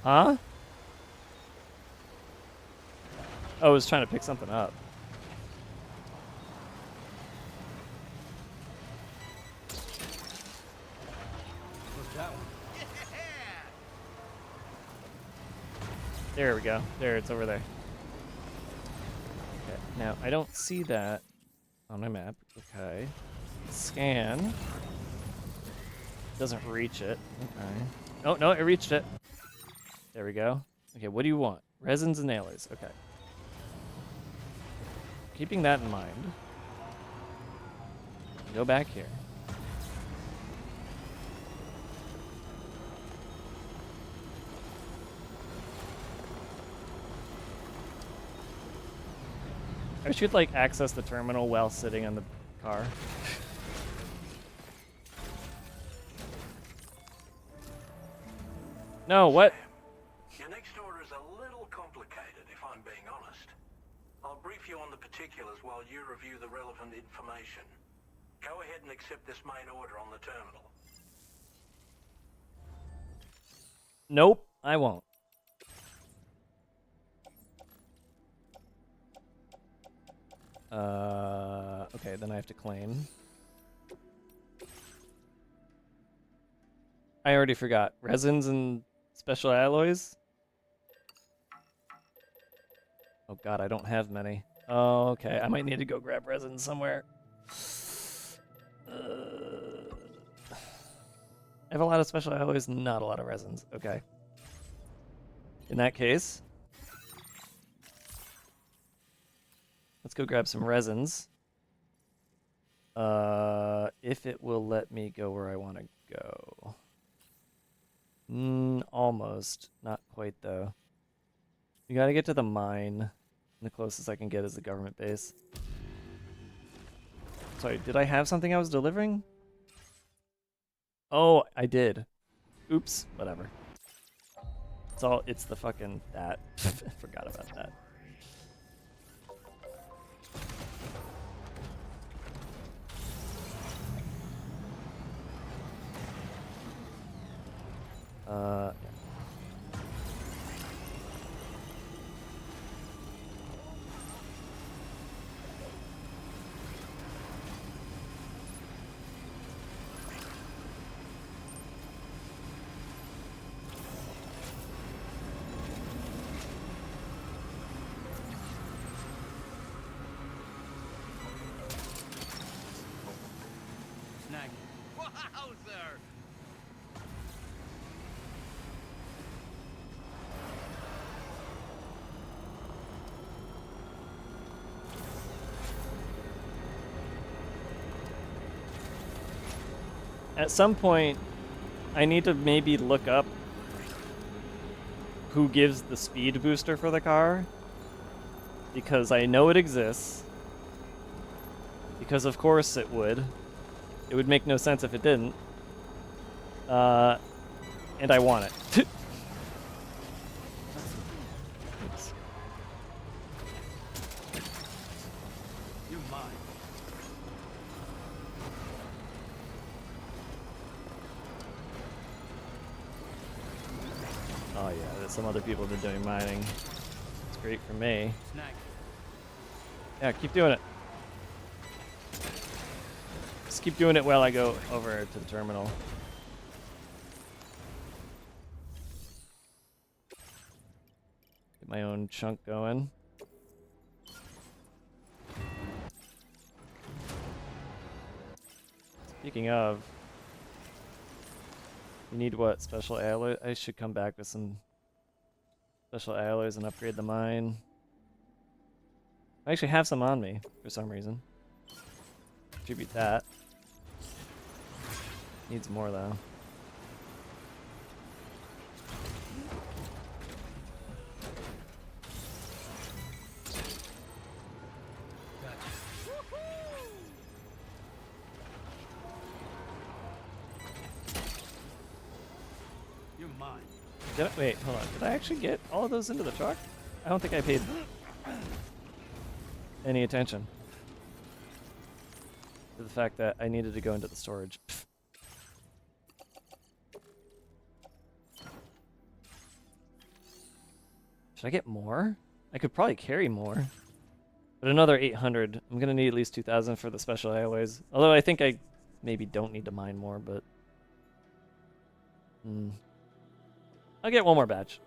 Huh? Oh, I was trying to pick something up. What's that one? There we go. There, it's over there. Okay, now I don't see that on my map. Okay. Scan. Doesn't reach it. Okay. Oh, no, it reached it. There we go. Okay, what do you want? Resins and alloys. Okay. Keeping that in mind. Go back here. I should like access the terminal while sitting on the car. No, what? Your next order is a little complicated, if I'm being honest. I'll brief you on the particulars while you review the relevant information. Go ahead and accept this main order on the terminal. Nope, I won't. Okay, then I have to claim. I already forgot. Resins and special alloys? Oh god, I don't have many. Oh, okay, I might need to go grab resins somewhere. I have a lot of special alloys, not a lot of resins. Okay. In that case, let's go grab some resins. If it will let me go where I want to go. Almost. Not quite, though. You gotta get to the mine. The closest I can get is the government base. Sorry, did I have something I was delivering? Oh, I did. Oops, whatever. It's the fucking that. I forgot about that. Yeah. Snag. Wowzer! At some point, I need to maybe look up who gives the speed booster for the car, because I know it exists. Because of course it would. It would make no sense if it didn't. And I want it. Oops. You're mine. Oh yeah, there's some other people that are doing mining. It's great for me. Snack. Yeah, keep doing it. Just keep doing it while I go over to the terminal. Get my own chunk going. Speaking of, you need what? Special alloy? I should come back with some special alloys and upgrade the mine. I actually have some on me for some reason. Contribute that. Needs more though. You're mine. Wait, hold on. Did I actually get all of those into the truck? I don't think I paid any attention to the fact that I needed to go into the storage. Should I get more? I could probably carry more. But another 800. I'm going to need at least 2,000 for the special alloys. Although I think I maybe don't need to mine more, but... I'll get one more batch.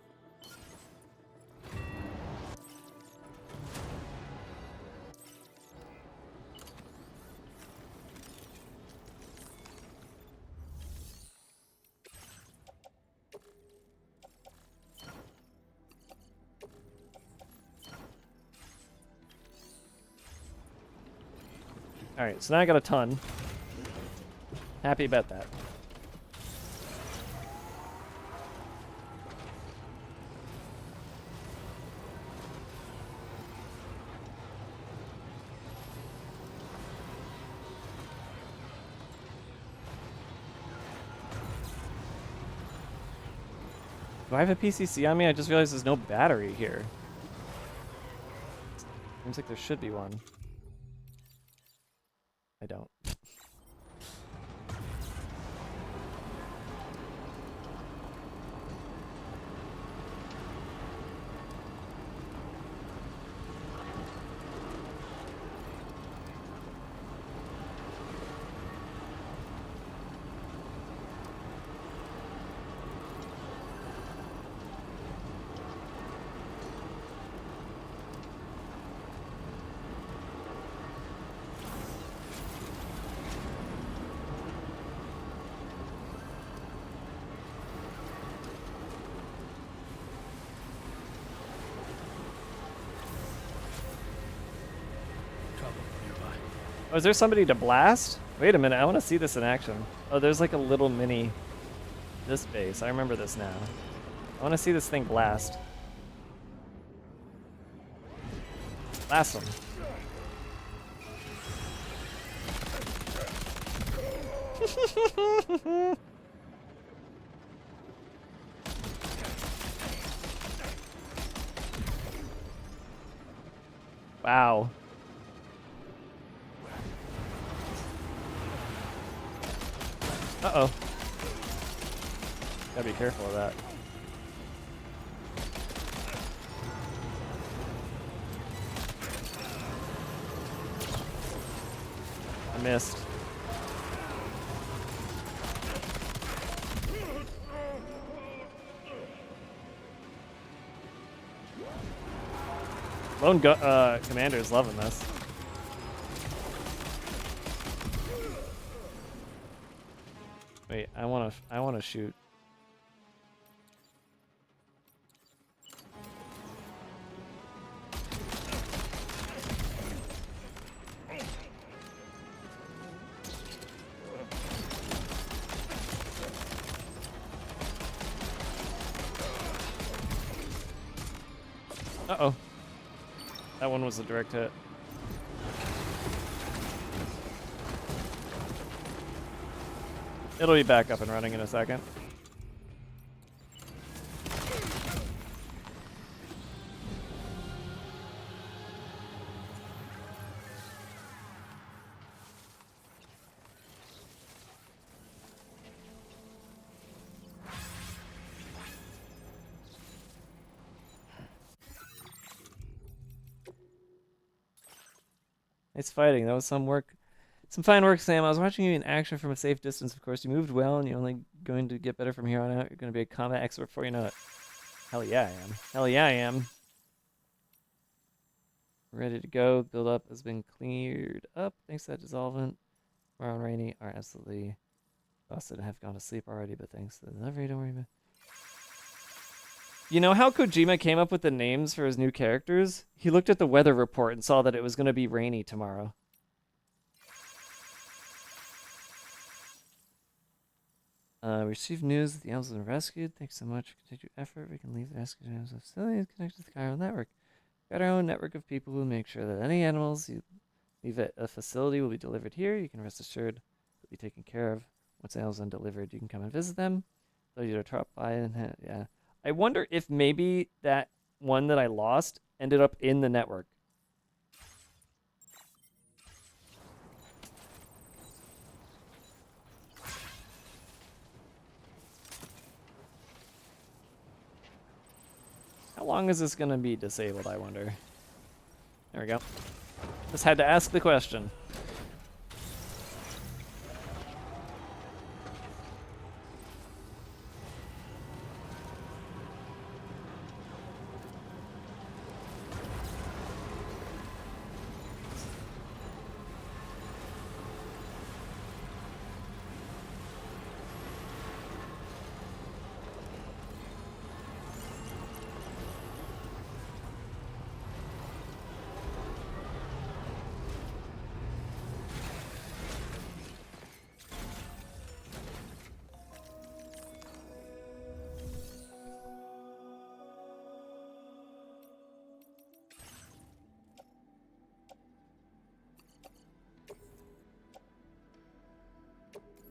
Alright, so now I got a ton. Happy about that. Do I have a PCC on me? I just realized there's no battery here. Seems like there should be one. I don't. Oh, is there somebody to blast? Wait a minute, I want to see this in action. Oh, there's like a little mini... This base, I remember this now. I want to see this thing blast. Blast them. Wow. Uh-oh. Gotta be careful of that. I missed. Lone commander is loving this. Wait, I wanna shoot. Uh-oh. That one was a direct hit. It'll be back up and running in a second. Nice fighting. That was some work. Some fine work, Sam. I was watching you in action from a safe distance, of course. You moved well, and you're only going to get better from here on out. You're going to be a combat expert before you know it. Hell yeah, I am. Hell yeah, I am. Ready to go. Build up has been cleared up. Thanks to that dissolvent. Tomorrow and Rainy are absolutely busted and have gone to sleep already, but thanks to the delivery, don't worry about it. You know how Kojima came up with the names for his new characters? He looked at the weather report and saw that it was going to be rainy tomorrow. Received news that the elves have been rescued. Thanks so much for continued effort. We can leave the rescue animals of facilities connected to the Cairo network. Got our own network of people who make sure that any animals you leave at a facility will be delivered here. You can rest assured they'll be taken care of. Once the animals are delivered, you can come and visit them. They'll either drop by and yeah. I wonder if maybe that one that I lost ended up in the network. How long is this going to be disabled, I wonder? There we go. Just had to ask the question.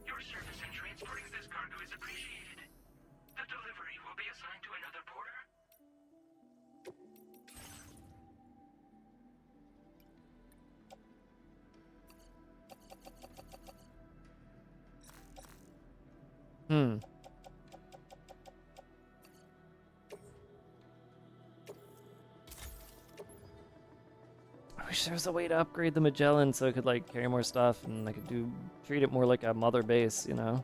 Your service in transporting this cargo is appreciated. The delivery will be assigned to another porter. I wish there was a way to upgrade the Magellan so it could like carry more stuff and I could treat it more like a mother base, you know?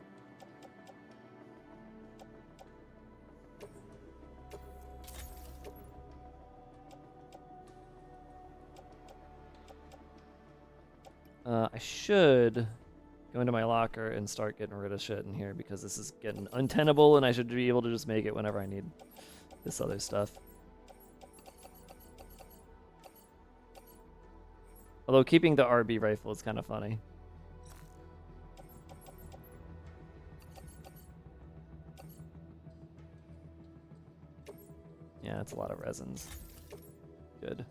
I should go into my locker and start getting rid of shit in here because this is getting untenable and I should be able to just make it whenever I need this other stuff. Although keeping the RB rifle is kind of funny. Yeah, it's a lot of resins. Good.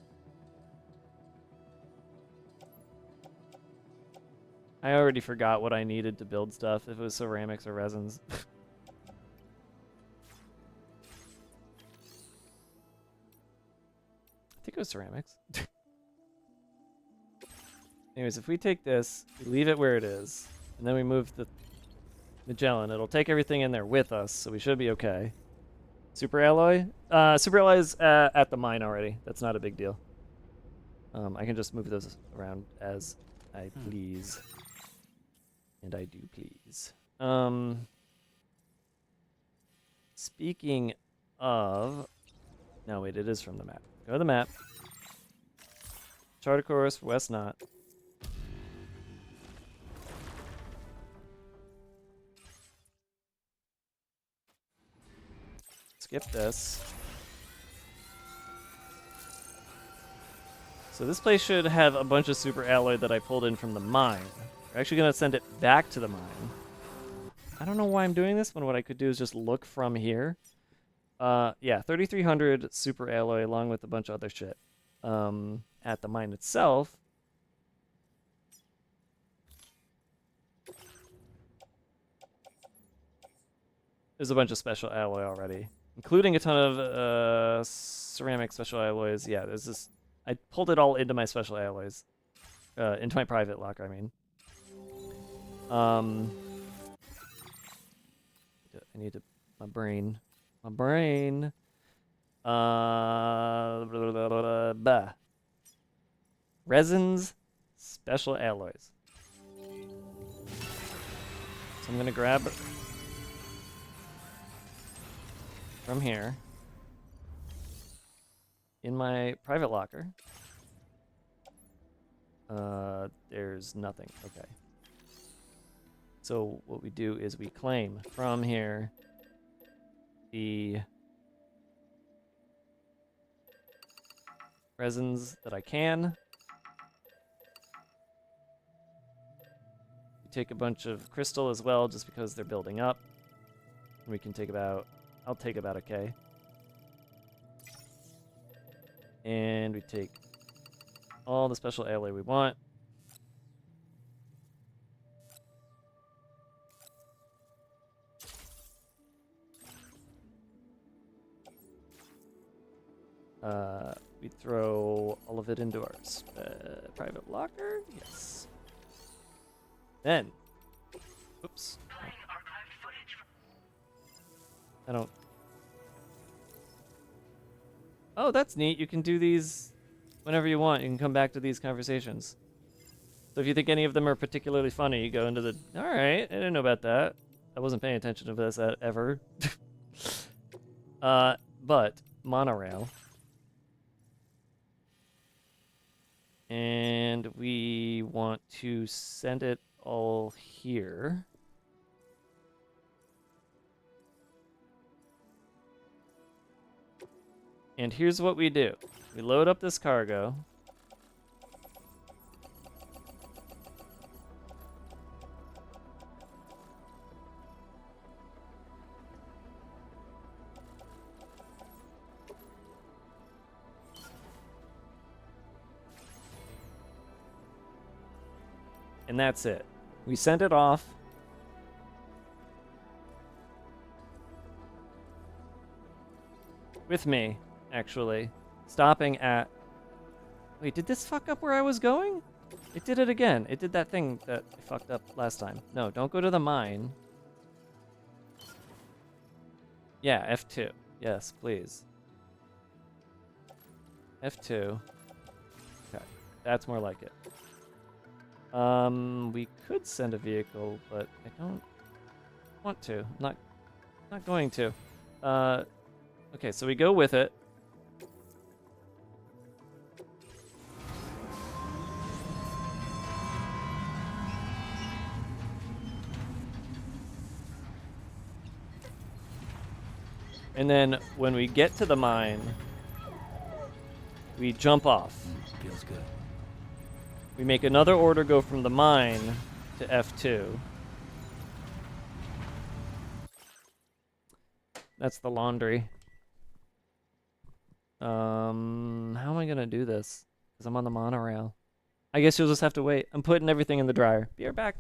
I already forgot what I needed to build stuff, if it was ceramics or resins. I think it was ceramics. Anyways, if we take this, we leave it where it is, and then we move the Magellan, it'll take everything in there with us, so we should be okay. Super alloy? Super alloy is at the mine already. That's not a big deal. I can just move those around as I please. And I do please. Speaking of... No, wait, it is from the map. Go to the map. Chart a course for West Knot. Skip this. So this place should have a bunch of super alloy that I pulled in from the mine. We're actually going to send it back to the mine. I don't know why I'm doing this, but what I could do is just look from here. Yeah, 3300 super alloy along with a bunch of other shit. At the mine itself, there's a bunch of special alloy already, including a ton of ceramic special alloys. Yeah, there's this. I pulled it all into my special alloys, into my private locker. I mean, I need to my brain, my brain. Blah, blah, blah, blah, blah. Resins, special alloys. So I'm gonna grab from here in my private locker. There's nothing. Okay. So what we do is we claim from here the resins that I can. We take a bunch of crystal as well, just because they're building up. We can take about, I'll take about a K. And we take all the special alloy we want. We throw all of it into our private locker. Yes. Then, oops. I don't. Oh, that's neat. You can do these whenever you want. You can come back to these conversations. So if you think any of them are particularly funny, you go into the. All right, I didn't know about that. I wasn't paying attention to this ever. But monorail. And we want to send it all here. And here's what we do. We load up this cargo. And that's it. We send it off. With me, actually. Stopping at... Wait, did this fuck up where I was going? It did it again. It did that thing that I fucked up last time. No, don't go to the mine. Yeah, F2. Yes, please. F2. Okay, that's more like it. We could send a vehicle, but I don't want to. I'm not going to. Okay, so we go with it. And then when we get to the mine, we jump off. Feels good. We make another order go from the mine to F2. That's the laundry. How am I gonna do this? Because I'm on the monorail. I guess you'll just have to wait. I'm putting everything in the dryer. Be right back.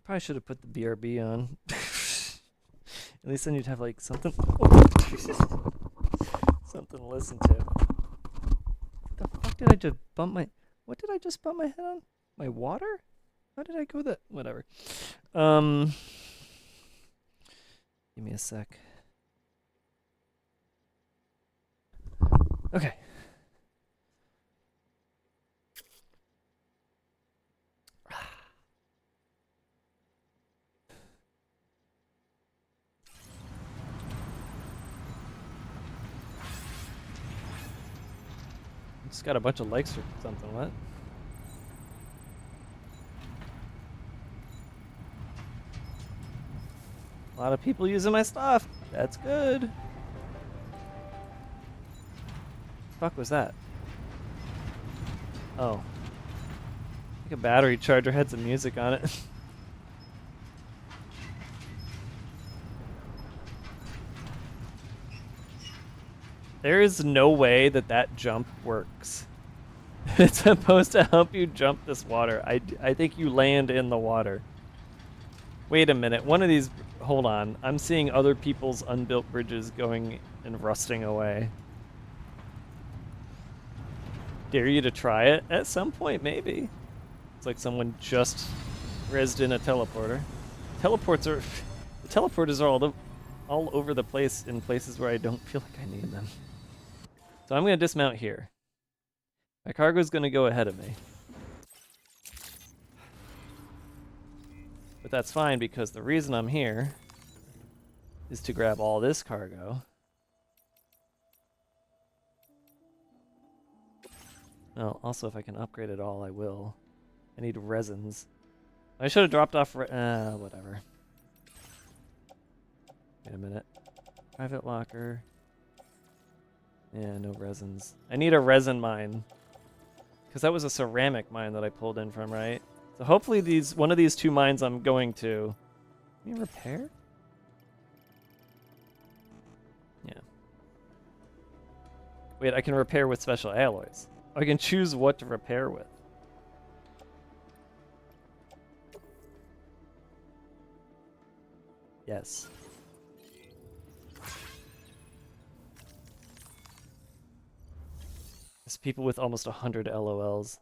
Probably should have put the BRB on. At least then you'd have like something. Something to listen to. What the fuck did I just bump my? What did I just bump my head on? My water? How did I go that? Whatever. Give me a sec. Okay. Just got a bunch of likes or something. What? A lot of people using my stuff. That's good. Fuck was that? Oh. I think a battery charger had some music on it. There is no way that that jump works. It's supposed to help you jump this water. I think you land in the water. Wait a minute. One of these... Hold on. I'm seeing other people's unbuilt bridges going and rusting away. Dare you to try it? At some point, maybe. It's like someone just rezzed in a teleporter. Teleports are... The teleporters are all over the place in places where I don't feel like I need them. So I'm going to dismount here. My cargo's going to go ahead of me. But that's fine because the reason I'm here is to grab all this cargo. Well, also if I can upgrade it all, I will. I need resins. I should have dropped off... whatever. Wait a minute. Private locker. Yeah, no resins. I need a resin mine. Because that was a ceramic mine that I pulled in from, right? So hopefully one of these two mines I'm going to... Can you repair? Yeah. Wait, I can repair with special alloys. I can choose what to repair with. Yes. There's people with almost 100 LOLs.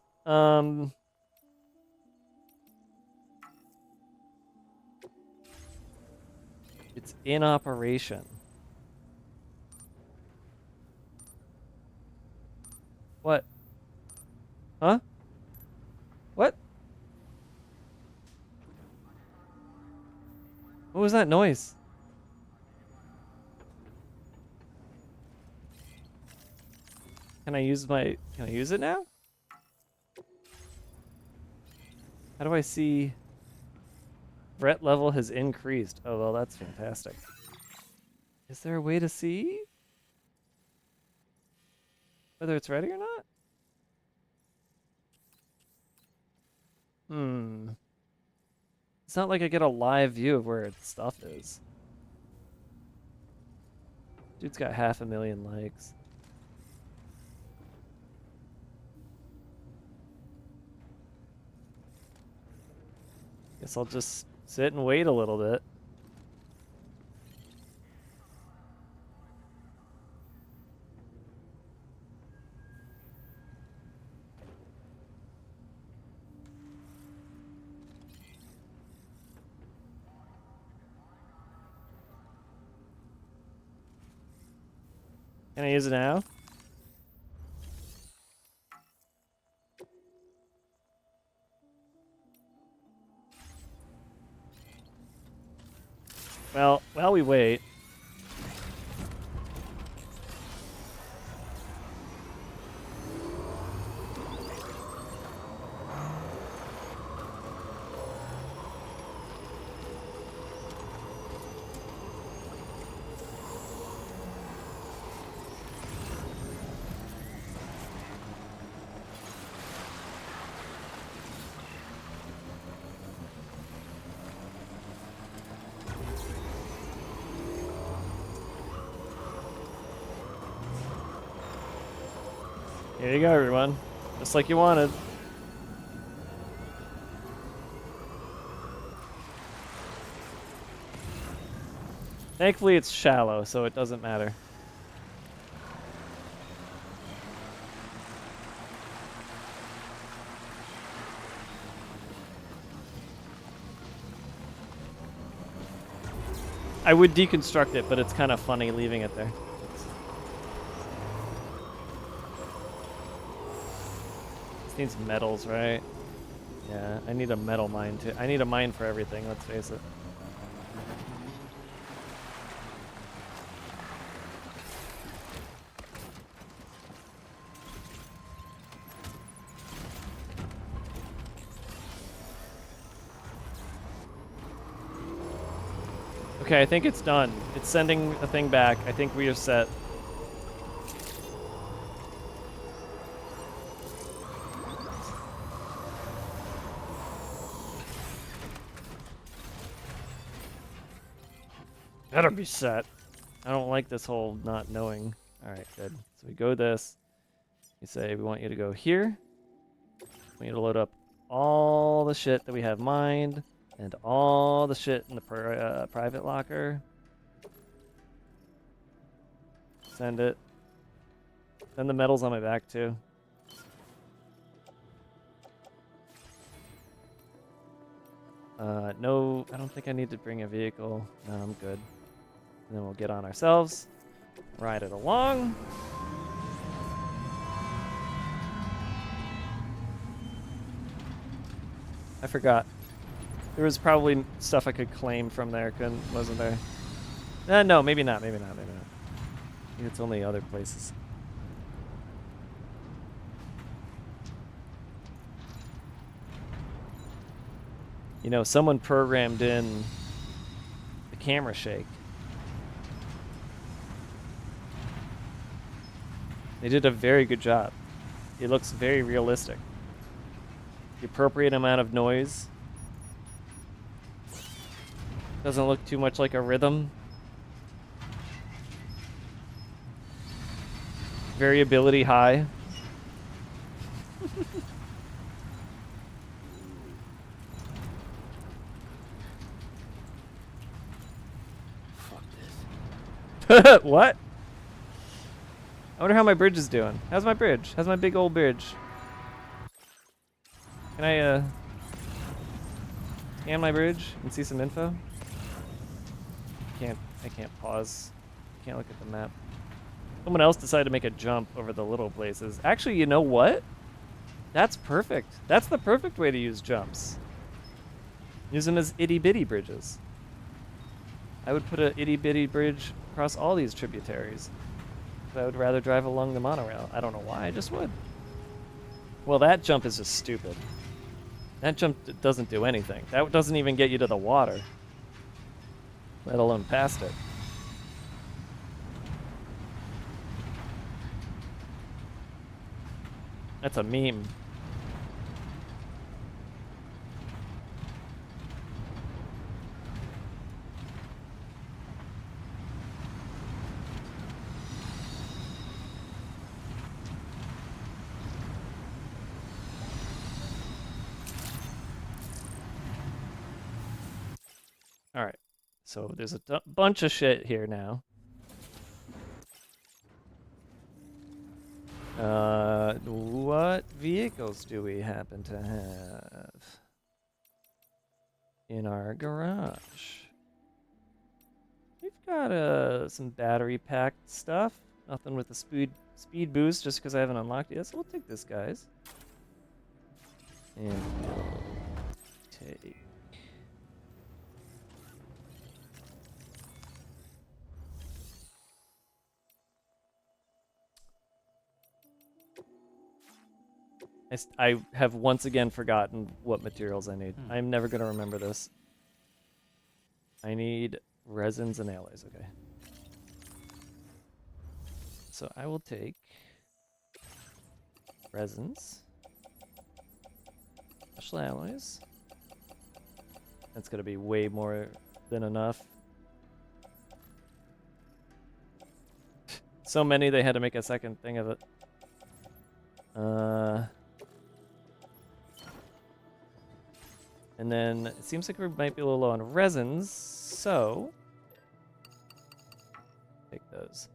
It's in operation. What? Huh? What? What was that noise? Can I use it now? How do I see? Threat level has increased. Oh, well, that's fantastic. Is there a way to see whether it's ready or not? It's not like I get a live view of where its stuff is. Dude's got 500,000 likes. Guess I'll just sit and wait a little bit. Can I use it now? Well, while we wait... Here you go, everyone. Just like you wanted. Thankfully, it's shallow, so it doesn't matter. I would deconstruct it, but it's kind of funny leaving it there. This needs metals, right? Yeah, I need a metal mine too. I need a mine for everything, let's face it. Okay, I think it's done. It's sending the thing back. I think we are set. Better be set. I don't like this whole not knowing. Alright, good. So we go this. We say we want you to go here. We need to load up all the shit that we have mined and all the shit in the private locker. Send it. Send the metals on my back too. No, I don't think I need to bring a vehicle. No, I'm good. And then we'll get on ourselves, ride it along. I forgot. There was probably stuff I could claim from there, wasn't there? No, maybe not, maybe not, maybe not. Maybe it's only other places. You know, someone programmed in the camera shake. They did a very good job. It looks very realistic. The appropriate amount of noise. Doesn't look too much like a rhythm. Variability high. What? I wonder how my bridge is doing. How's my bridge? How's my big old bridge? Can I, scan my bridge and see some info? I can't pause. Can't look at the map. Someone else decided to make a jump over the little places. Actually, you know what? That's perfect. That's the perfect way to use jumps. Use them as itty-bitty bridges. I would put a itty-bitty bridge across all these tributaries. But I would rather drive along the monorail. I don't know why, I just would. Well, that jump is just stupid. That jump doesn't do anything. That doesn't even get you to the water, let alone past it. That's a meme. All right, so there's a bunch of shit here now. What vehicles do we happen to have in our garage? We've got some battery packed stuff. Nothing with the speed boost, just because I haven't unlocked it yet. So we'll take this, guys. And we'll take. I have once again forgotten what materials I need. I'm never going to remember this. I need resins and alloys, okay. So I will take resins, special alloys. That's going to be way more than enough. So many they had to make a second thing of it. And then it seems like we might be a little low on resins, so Take those.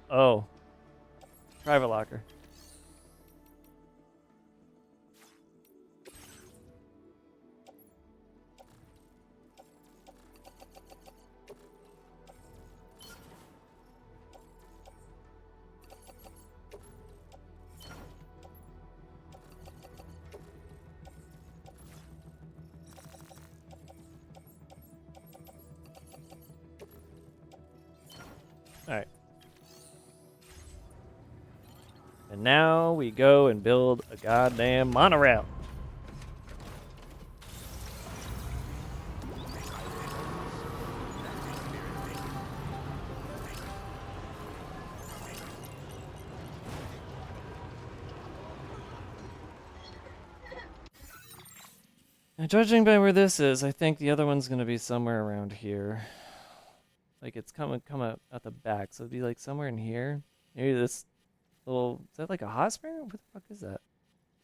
Oh. Private locker. Alright. And now we go and build a goddamn monorail. Now, judging by where this is, I think the other one's gonna be somewhere around here. Like it's come out at the back, so it'd be like somewhere in here. Maybe this little, is that like a hot spring? What the fuck is that?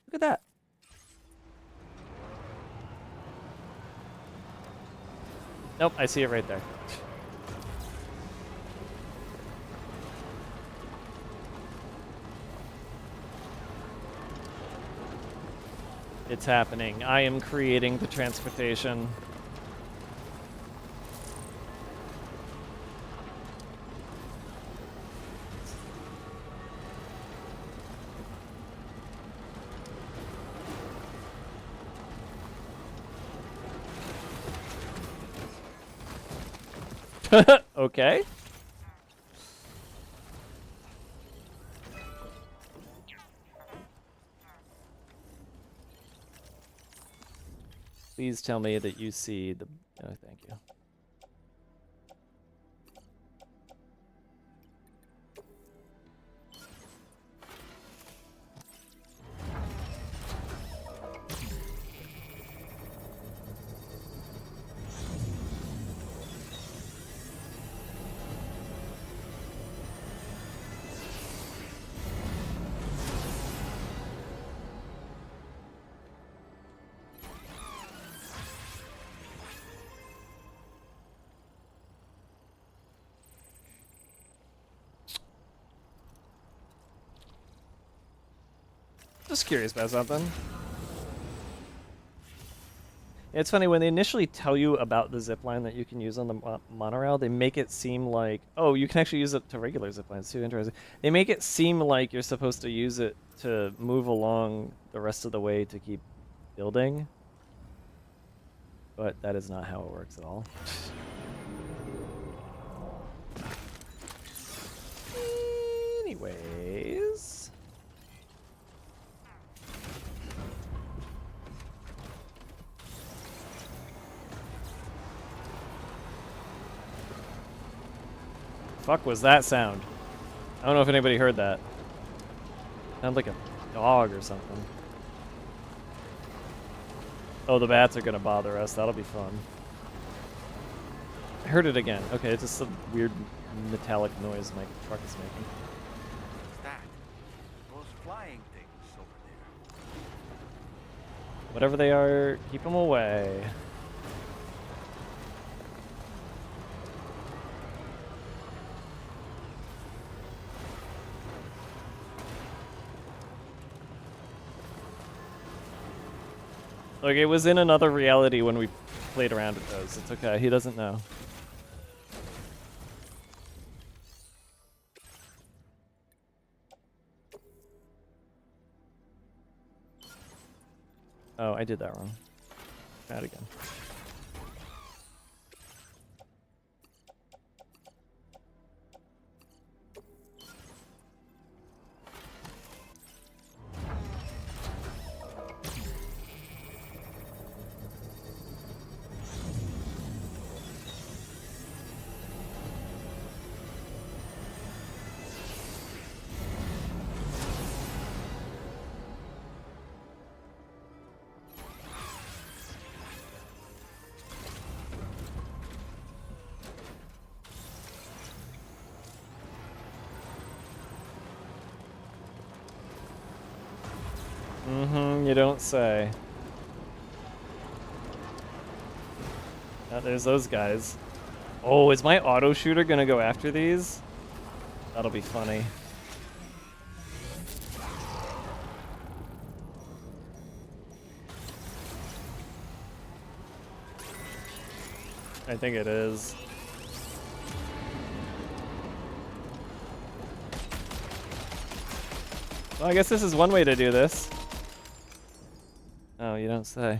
Look at that. Nope, I see it right there. It's happening. I am creating the transportation. Okay. Please tell me that you see the... Oh, thank you. Just curious about something. It's funny, when they initially tell you about the zipline that you can use on the monorail, they make it seem like, oh, you can actually use it to regular ziplines too, interesting. They make it seem like you're supposed to use it to move along the rest of the way to keep building. But that is not how it works at all. Anyways... Fuck was that sound? I don't know if anybody heard that. Sounded like a dog or something. Oh, the bats are gonna bother us. That'll be fun. I heard it again. Okay, it's just some weird metallic noise my truck is making. What's that? Those flying things over there. Whatever they are, keep them away. Look, it was in another reality when we played around with those. It's okay, he doesn't know. Oh, I did that wrong. Try it again. Mm-hmm, you don't say. There's those guys. Oh, is my auto shooter gonna go after these? That'll be funny. I think it is. Well, I guess this is one way to do this. Oh, you don't say.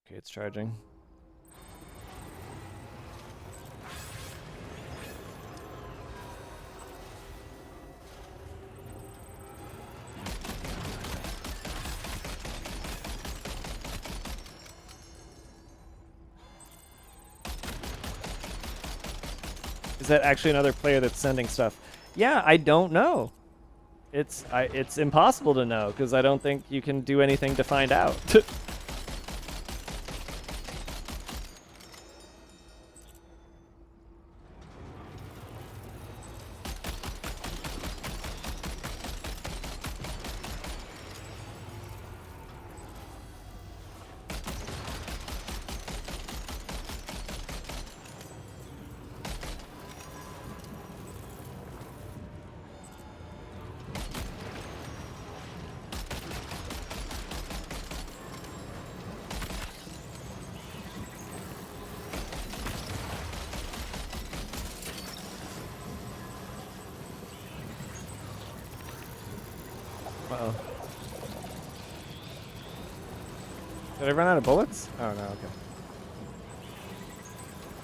Okay, it's charging. Is that actually another player that's sending stuff? Yeah, I don't know. It's impossible to know because I don't think you can do anything to find out. Uh-oh. Did I run out of bullets? Oh no, okay.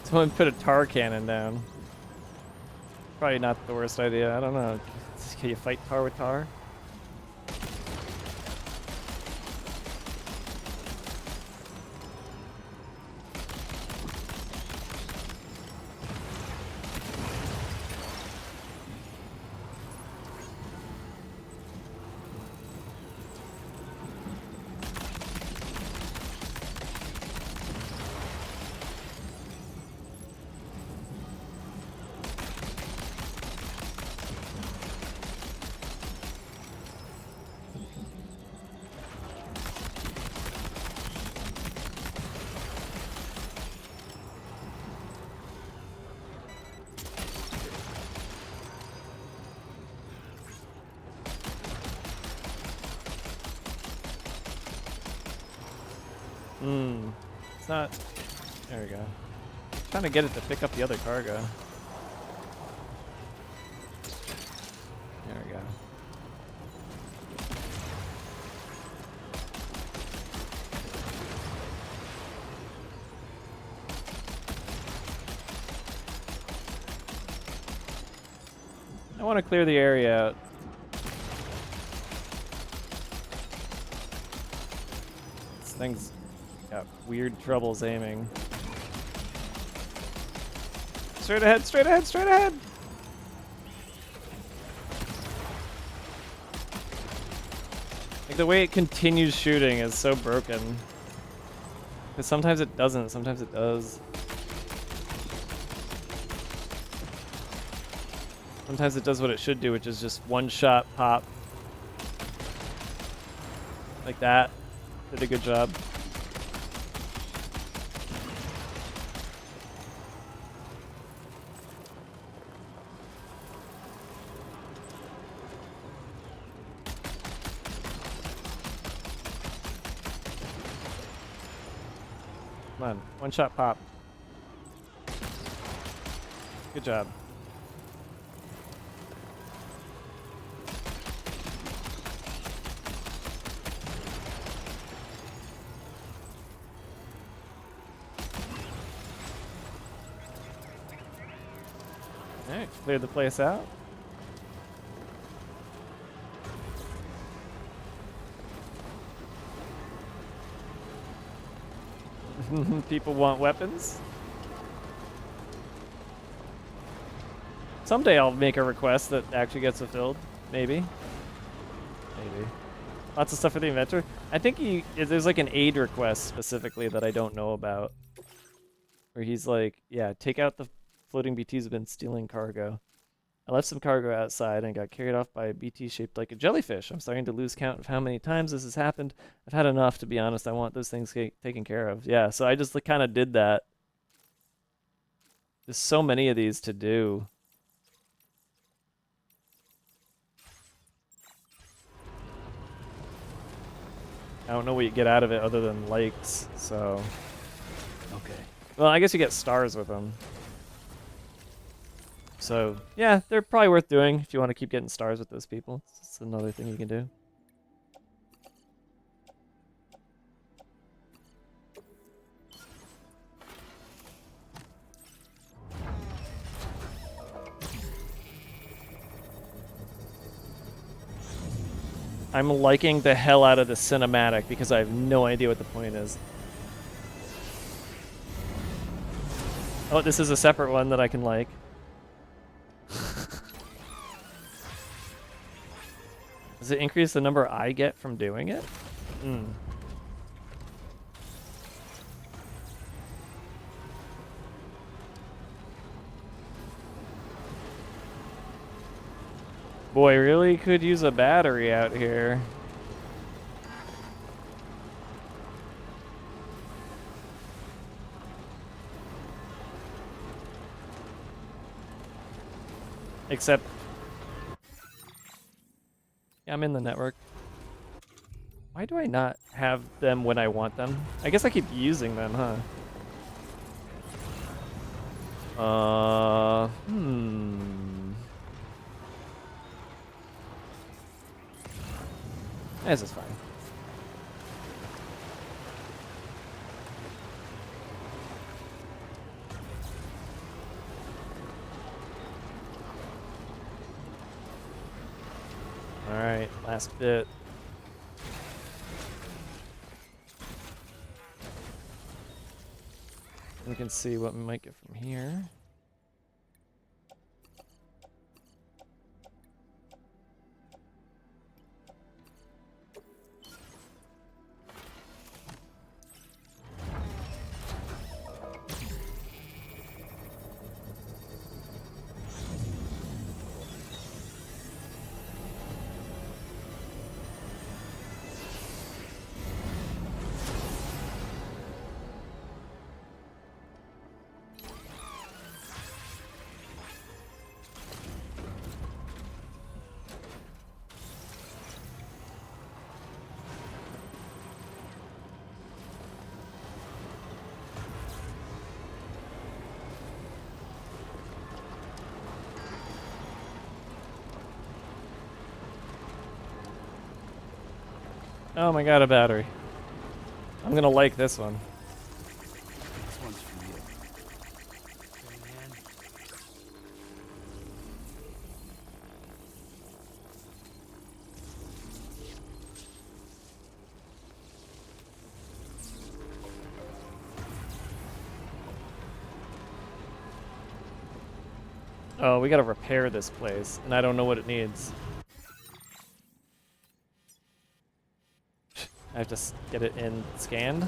Someone put a tar cannon down. Probably not the worst idea, I don't know. Can you fight tar with tar? It's not... There we go. Trying to get it to pick up the other cargo. There we go. I want to clear the area out. This thing's got weird troubles aiming. Straight ahead, straight ahead, straight ahead! Like, the way it continues shooting is so broken. Because sometimes it doesn't, sometimes it does. Sometimes it does what it should do, which is just one shot pop. Like that. Did a good job. Come on, one shot pop. Good job. Alright, cleared the place out. People want weapons. Someday I'll make a request that actually gets fulfilled. Maybe. Maybe. Lots of stuff for the inventor. I think there's like an aid request specifically that I don't know about. Where he's like, yeah, take out the floating BTs have been stealing cargo. I left some cargo outside and got carried off by a BT shaped like a jellyfish. I'm starting to lose count of how many times this has happened. I've had enough, to be honest. I want those things taken care of. Yeah, so I just like, kind of did that. There's so many of these to do. I don't know what you get out of it other than likes, so... Okay. Well, I guess you get stars with them. So, yeah, they're probably worth doing if you want to keep getting stars with those people. It's another thing you can do. I'm liking the hell out of the cinematic because I have no idea what the point is. Oh, this is a separate one that I can like. Does it increase the number I get from doing it? Hmm. Boy, really could use a battery out here. Except... yeah, I'm in the network. Why do I not have them when I want them? I guess I keep using them, huh? This is fine. Alright, last bit. We can see what we might get from here. Oh my god, a battery. I'm gonna like this one. This one's for you. Man. Oh, we gotta repair this place, and I don't know what it needs. I have to get it in scanned.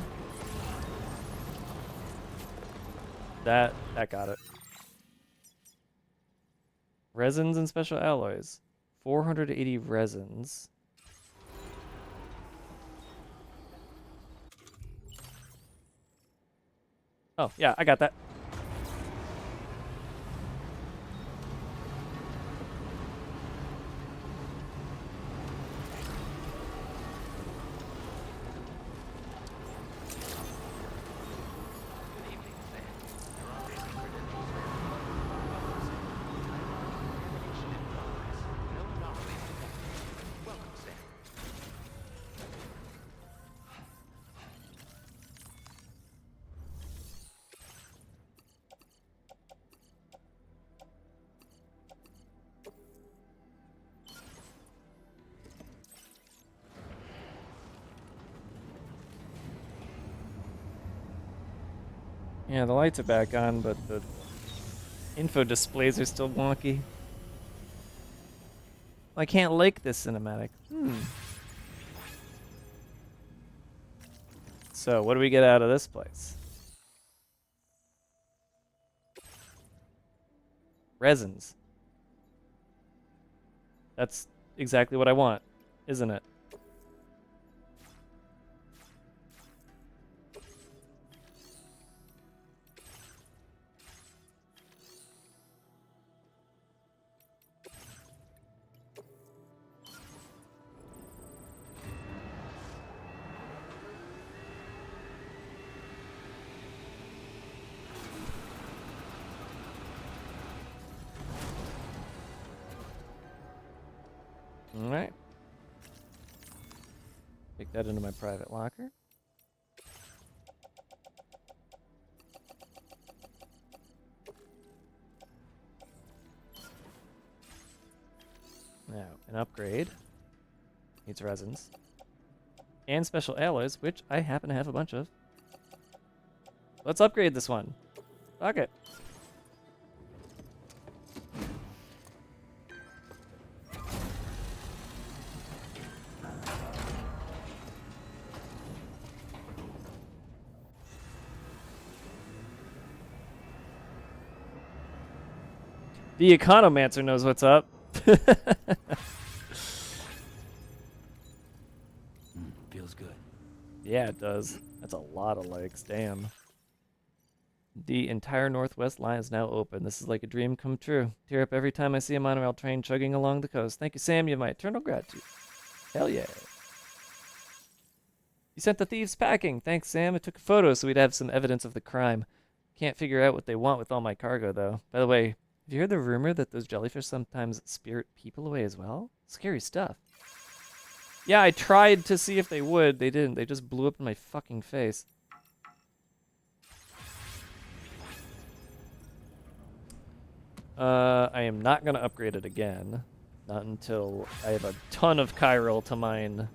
That got it. Resins and special alloys. 480 resins. Oh, yeah, I got that. Yeah, the lights are back on, but the info displays are still wonky. I can't like this cinematic. So, what do we get out of this place? Resins. That's exactly what I want, isn't it? Alright. Take that into my private locker. Now, an upgrade. Needs resins. And special alloys, which I happen to have a bunch of. Let's upgrade this one. Fuck it. The Economancer knows what's up. Feels good. Yeah, it does. That's a lot of legs. Damn. The entire Northwest line is now open. This is like a dream come true. Tear up every time I see a monorail train chugging along the coast. Thank you, Sam. You have my eternal gratitude. Hell yeah. You sent the thieves packing. Thanks, Sam. I took a photo so we'd have some evidence of the crime. Can't figure out what they want with all my cargo, though. By the way, have you heard the rumor that those jellyfish sometimes spirit people away as well? Scary stuff. Yeah, I tried to see if they would. They didn't. They just blew up in my fucking face. I am not going to upgrade it again. Not until I have a ton of chiral to mine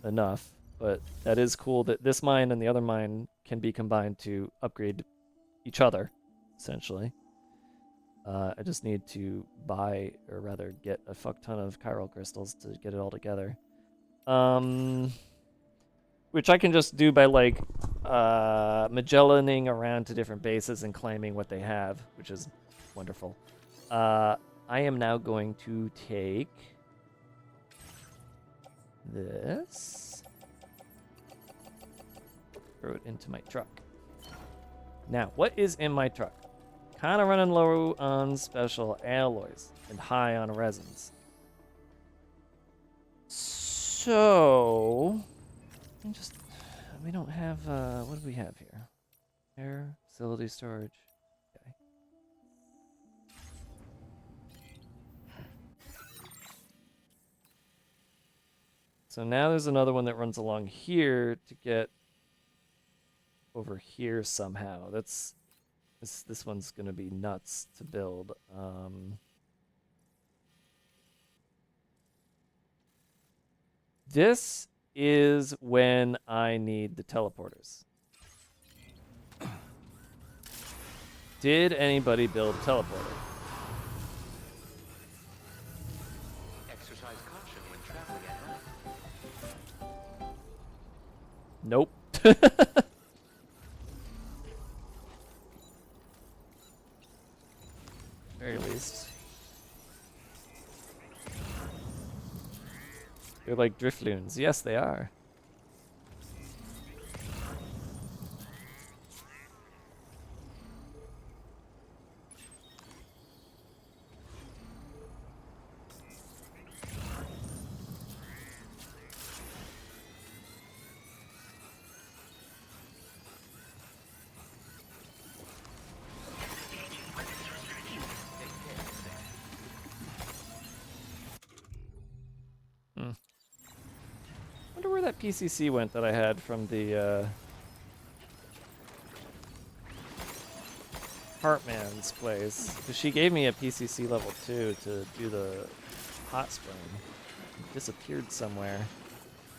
enough. But that is cool that this mine and the other mine can be combined to upgrade each other, essentially. I just need to buy, or rather get a fuck ton of chiral crystals to get it all together. Which I can just do by, like, Magellaning around to different bases and claiming what they have, which is wonderful. I am now going to take this, throw it into my truck. Now, what is in my truck? Kind of running low on special alloys and high on resins. So, we don't have, what do we have here? Air, facility storage. Okay. So now there's another one that runs along here to get over here somehow. This one's gonna be nuts to build. This is when I need the teleporters. Did anybody build a teleporter? Exercise caution when traveling at night. Nope. Very least. They're like driftloons. Yes, they are. Wonder where that PCC went that I had from the Heartman's place. Because she gave me a PCC level 2 to do the hot spring. It disappeared somewhere.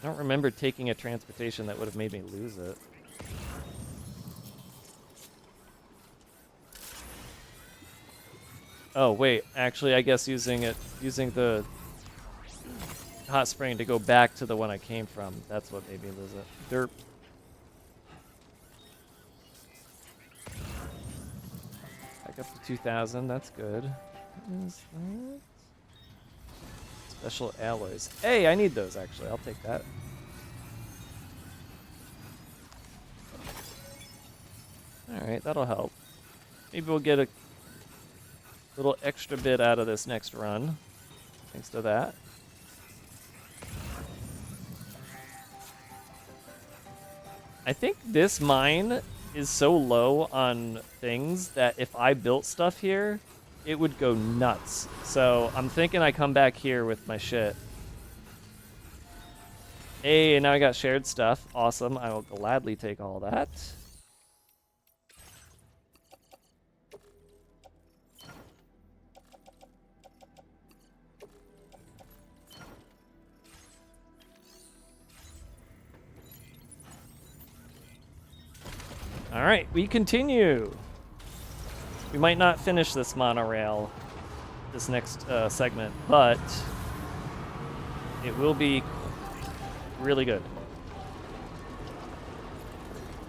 I don't remember taking a transportation that would have made me lose it. Oh wait, actually I guess using the hot spring to go back to the one I came from. That's what made me lose it. Derp. Back up to 2,000. That's good. What is that? Special alloys. Hey, I need those actually. I'll take that. Alright, that'll help. Maybe we'll get a little extra bit out of this next run. Thanks to that. I think this mine is so low on things that if I built stuff here, it would go nuts. So I'm thinking I come back here with my shit. Hey, now I got shared stuff. Awesome. I will gladly take all that. All right, we continue. We might not finish this monorail, this next segment, but it will be really good.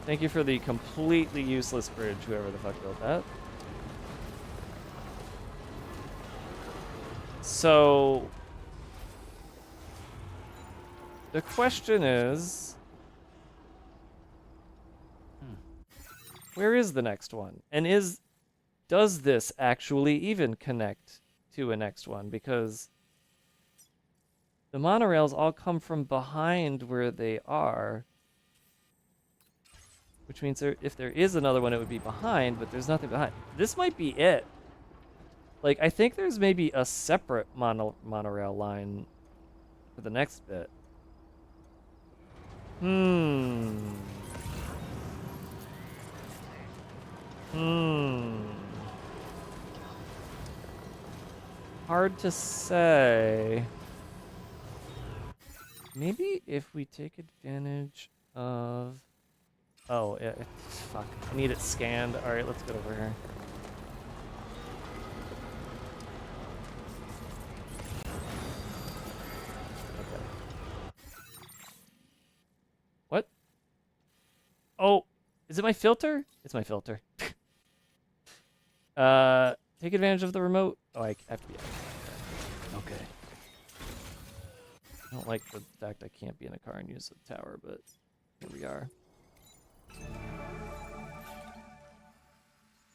Thank you for the completely useless bridge, whoever the fuck built that. So, the question is, where is the next one? And does this actually even connect to a next one? Because the monorails all come from behind where they are. Which means if there is another one, it would be behind, but there's nothing behind. This might be it. Like, I think there's maybe a separate monorail line for the next bit. Hard to say. Maybe if we take advantage of... Oh, yeah, fuck. I need it scanned. Alright, let's get over here. Okay. What? Oh, is it my filter? It's my filter. Take advantage of the remote. Oh, I have to be out. Okay. I don't like the fact I can't be in a car and use the tower, but here we are.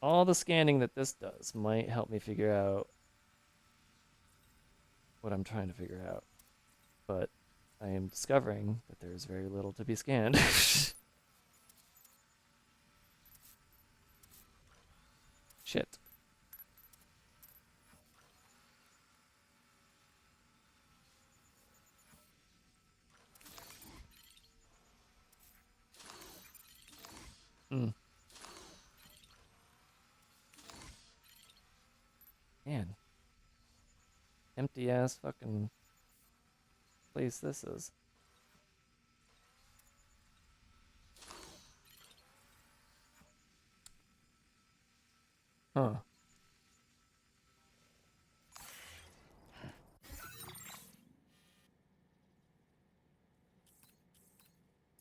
All the scanning that this does might help me figure out what I'm trying to figure out. But I am discovering that there is very little to be scanned. Shit. Man. Empty ass fucking place this is. Huh.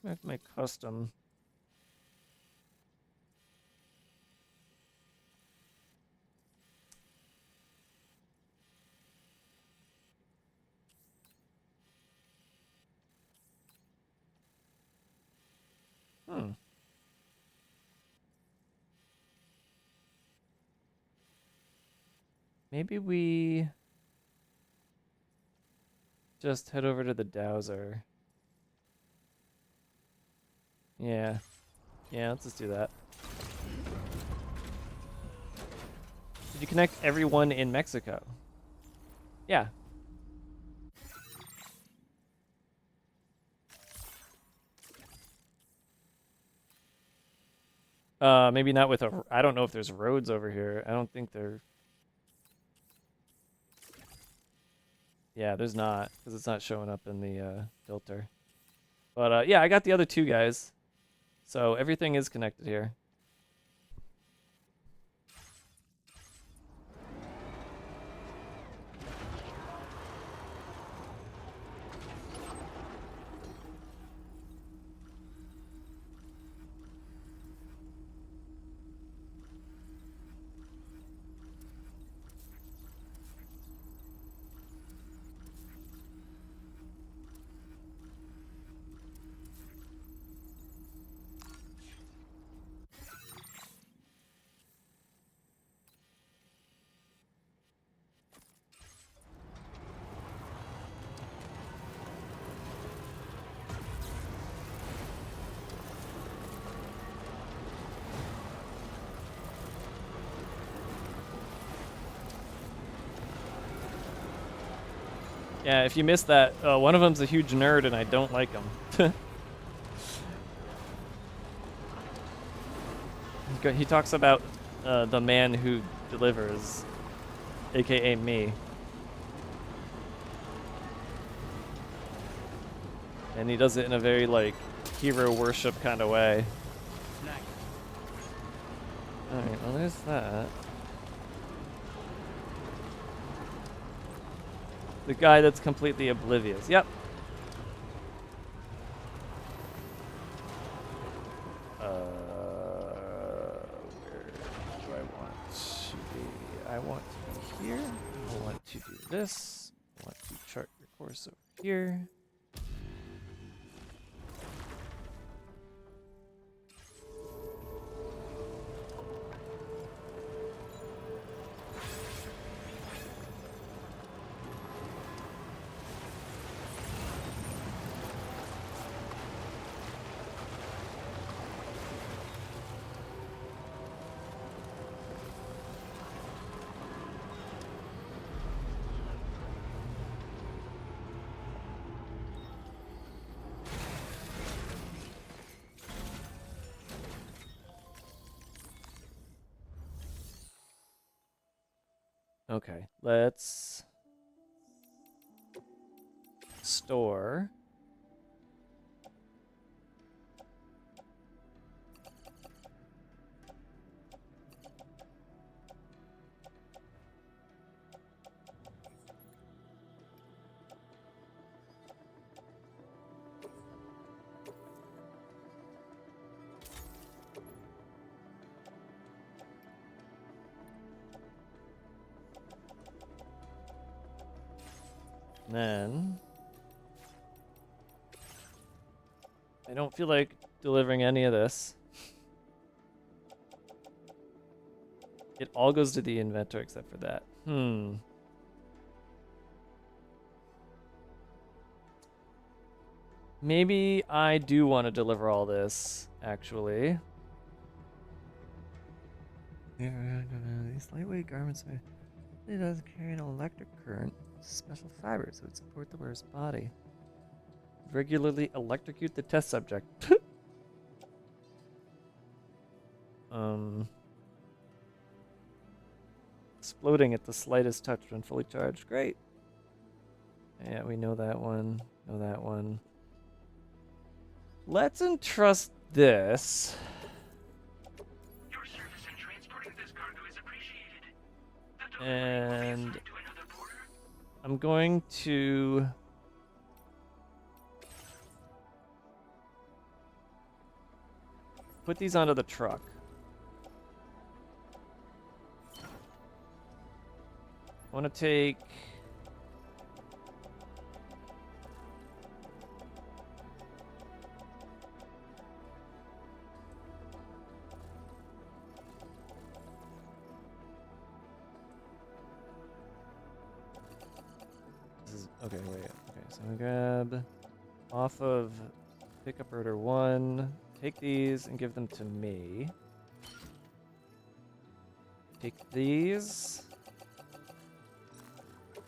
I have to make custom. Maybe we just head over to the dowser. Yeah. Yeah, let's just do that. Did you connect everyone in Mexico? Yeah. Maybe not with a... I don't know if there's roads over here. I don't think there... Yeah, there's not, because it's not showing up in the filter. But yeah, I got the other two guys. So everything is connected here. Yeah, if you missed that, one of them's a huge nerd and I don't like him. He talks about the man who delivers, aka me. And he does it in a very, like, hero worship kind of way. Alright, well there's that. The guy that's completely oblivious. Yep. Where do I want to be? I want to be here. I want to do this. I want to chart your course over here. Okay, let's store. Then I don't feel like delivering any of this. It all goes to the inventor except for that. Maybe I do want to deliver all this, actually. These lightweight garments it does carry an electric current, special fibers that would support the wearer's body. Regularly electrocute the test subject. Exploding at the slightest touch when fully charged. Great. Yeah, we know that one. Know that one. Let's entrust this. Your service in transporting this cargo is appreciated. And I'm going to put these onto the truck. I want to take okay, wait. Okay, so I'm gonna grab off of pickup order 1, take these and give them to me. Take these,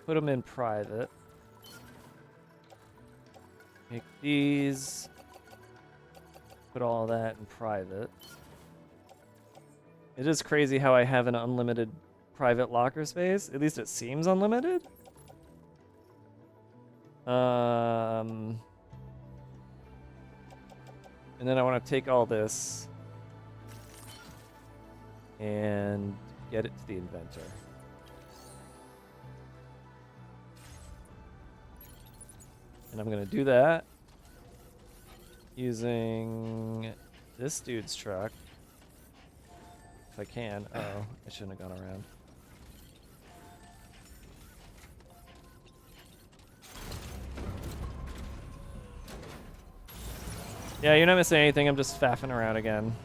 put them in private. Take these, put all that in private. It is crazy how I have an unlimited private locker space. At least it seems unlimited. And then I want to take all this and get it to the inventor. And I'm going to do that using this dude's truck. If I can. Oh, I shouldn't have gone around. Yeah, you're not missing anything. I'm just faffing around again.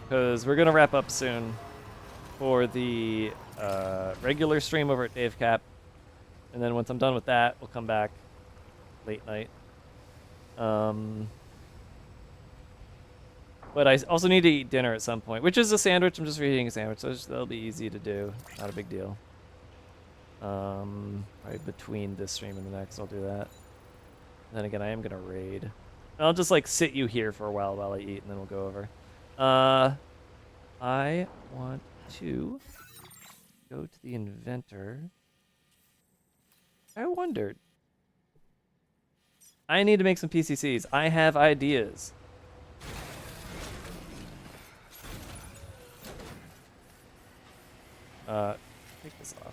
Because we're going to wrap up soon for the regular stream over at Dave Cap. And then once I'm done with that, we'll come back late night. But I also need to eat dinner at some point, which is a sandwich. I'm just reheating a sandwich, so that'll be easy to do. Not a big deal. Probably between this stream and the next, I'll do that. And then again, I am gonna raid. I'll just like sit you here for a while I eat, and then we'll go over. I want to go to the inventor. I wondered. I need to make some PCCs. I have ideas. Take this off.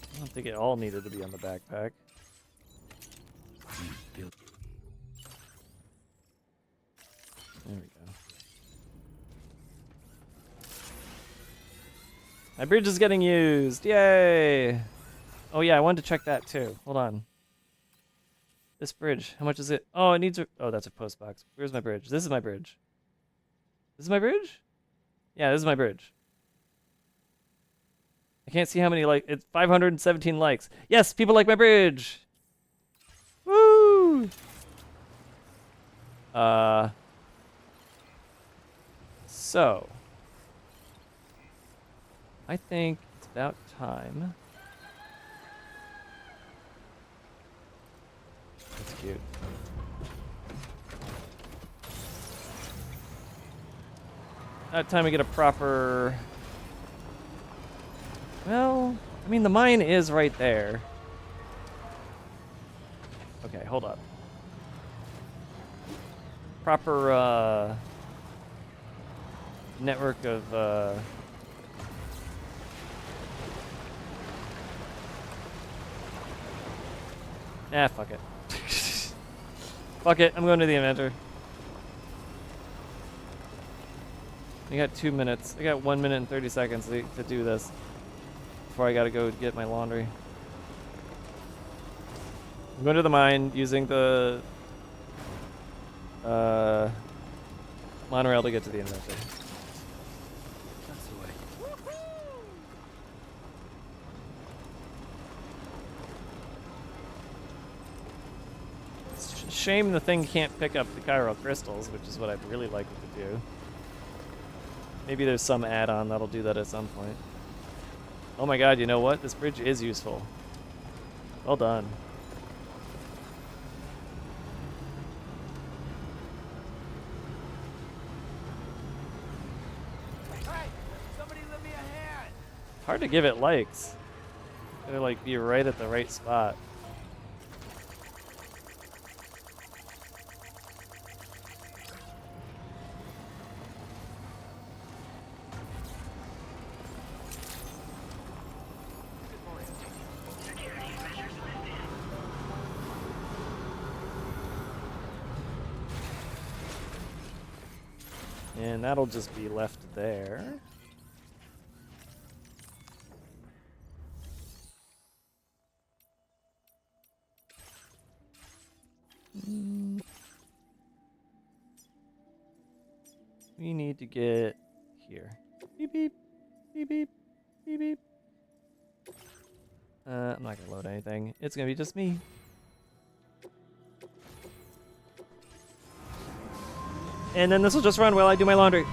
I don't think it all needed to be on the backpack. There we go. My bridge is getting used! Yay! Oh yeah, I wanted to check that too. Hold on. This bridge, how much is it? Oh, it needs a... Oh, that's a post box. Where's my bridge? This is my bridge. This is my bridge? Yeah, this is my bridge. I can't see how many like it's 517 likes. Yes, people like my bridge. Woo! So I think it's about time. That's cute. About time we get a proper... Well, I mean, the mine is right there. Okay, hold up. Proper, network of, fuck it. Fuck it, I'm going to the inventor. I got 2 minutes. I got 1 minute and 30 seconds to do this before I gotta go get my laundry. I'm going to the mine using the monorail to get to the inventor. That's the way. It's a shame the thing can't pick up the chiral crystals, which is what I'd really like it to do. Maybe there's some add-on that'll do that at some point. Oh my god, you know what? This bridge is useful. Well done. Hey, somebody lend me a hand. Hard to give it likes. Gotta like be right at the right spot. And that'll just be left there. We need to get here. Beep beep. Beep beep. Beep beep. I'm not gonna load anything. It's gonna be just me. And then this will just run while I do my laundry.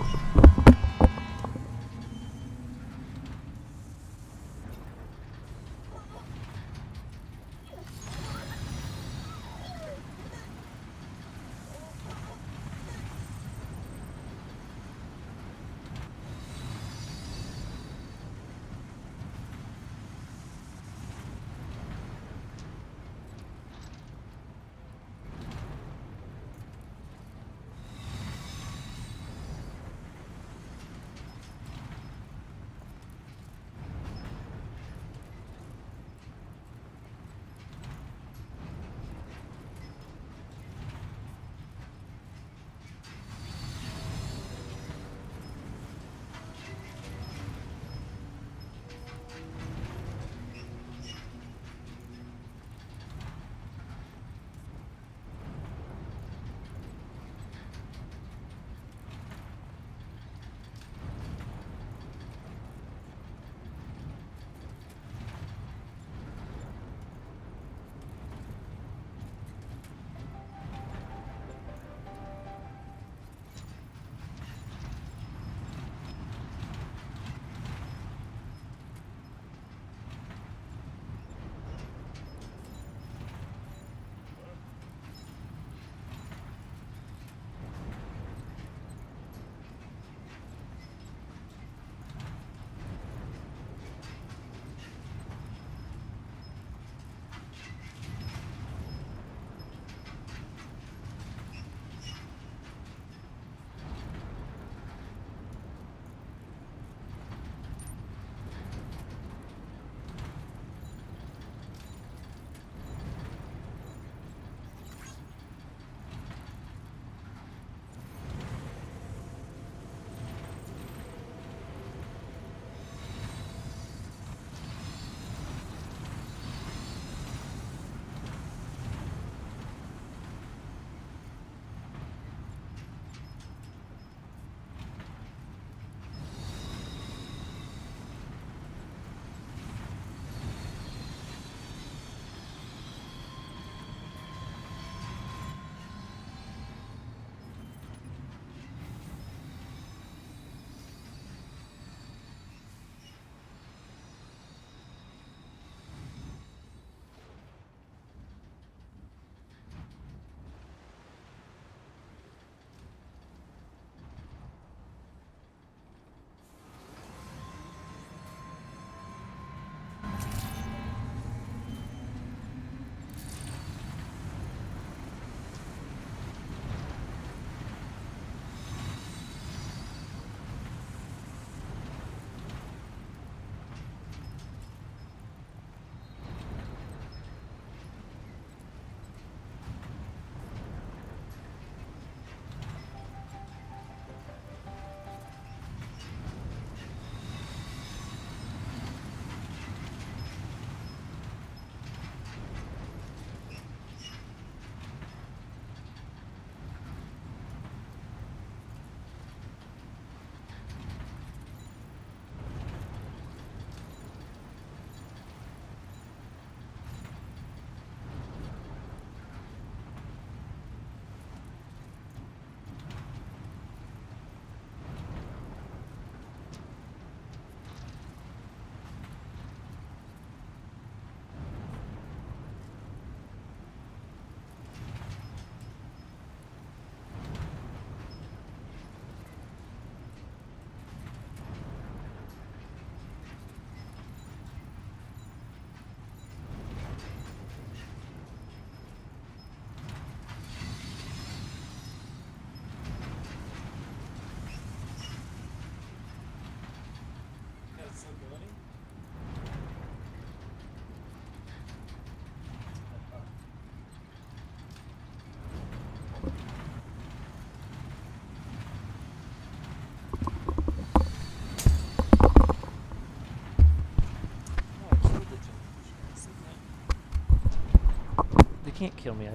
can't kill me.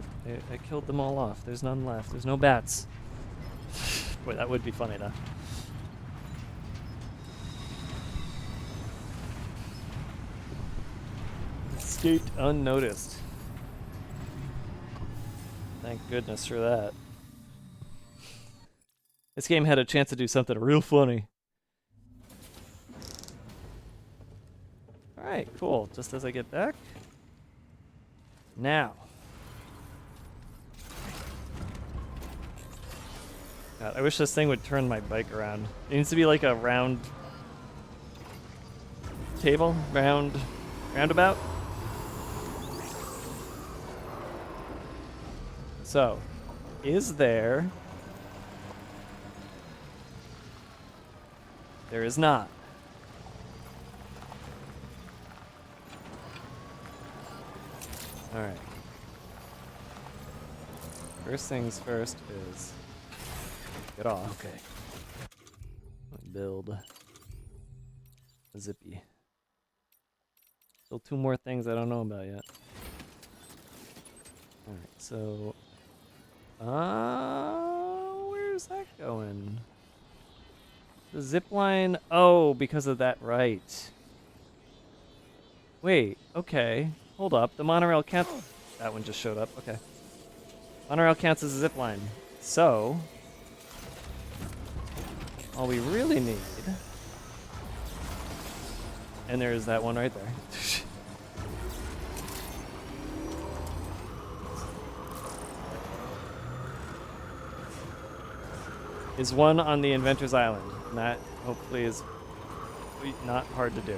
I killed them all off. There's none left. There's no bats. Boy, that would be funny though. Escaped unnoticed. Thank goodness for that. This game had a chance to do something real funny. Alright, cool. Just as I get back. Now. God, I wish this thing would turn my bike around. It needs to be like a round table, roundabout. So, is there? There is not. Alright. First things first is get off. Okay. Build a zippy. Still 2 more things I don't know about yet. Alright, so where's that going? The zip line. Oh, because of that, right. Wait, okay. Hold up. The monorail counts. That one just showed up. Okay. Monorail counts as a zip line. So, all we really need. And there's that one right there. Is one on the Inventor's Island. And that hopefully is not hard to do.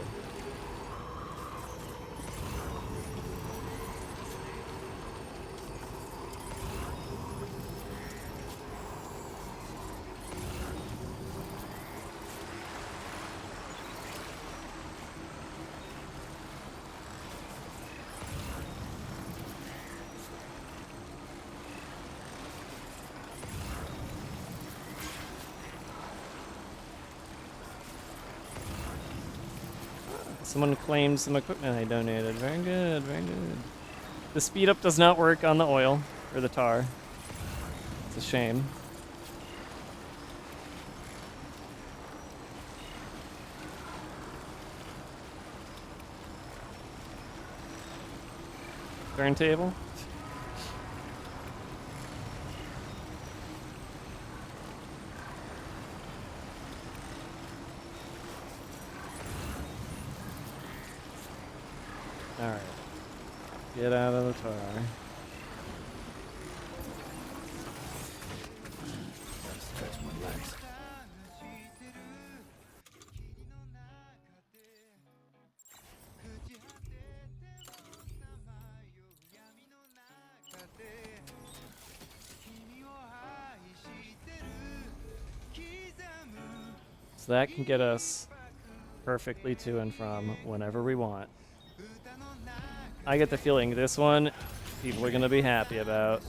Someone claimed some equipment I donated. Very good, very good. The speed up does not work on the oil or the tar. It's a shame. Turntable? Alright. Get out of the tar. Stretch my legs. So that can get us perfectly to and from whenever we want. I get the feeling this one, people are going to be happy about.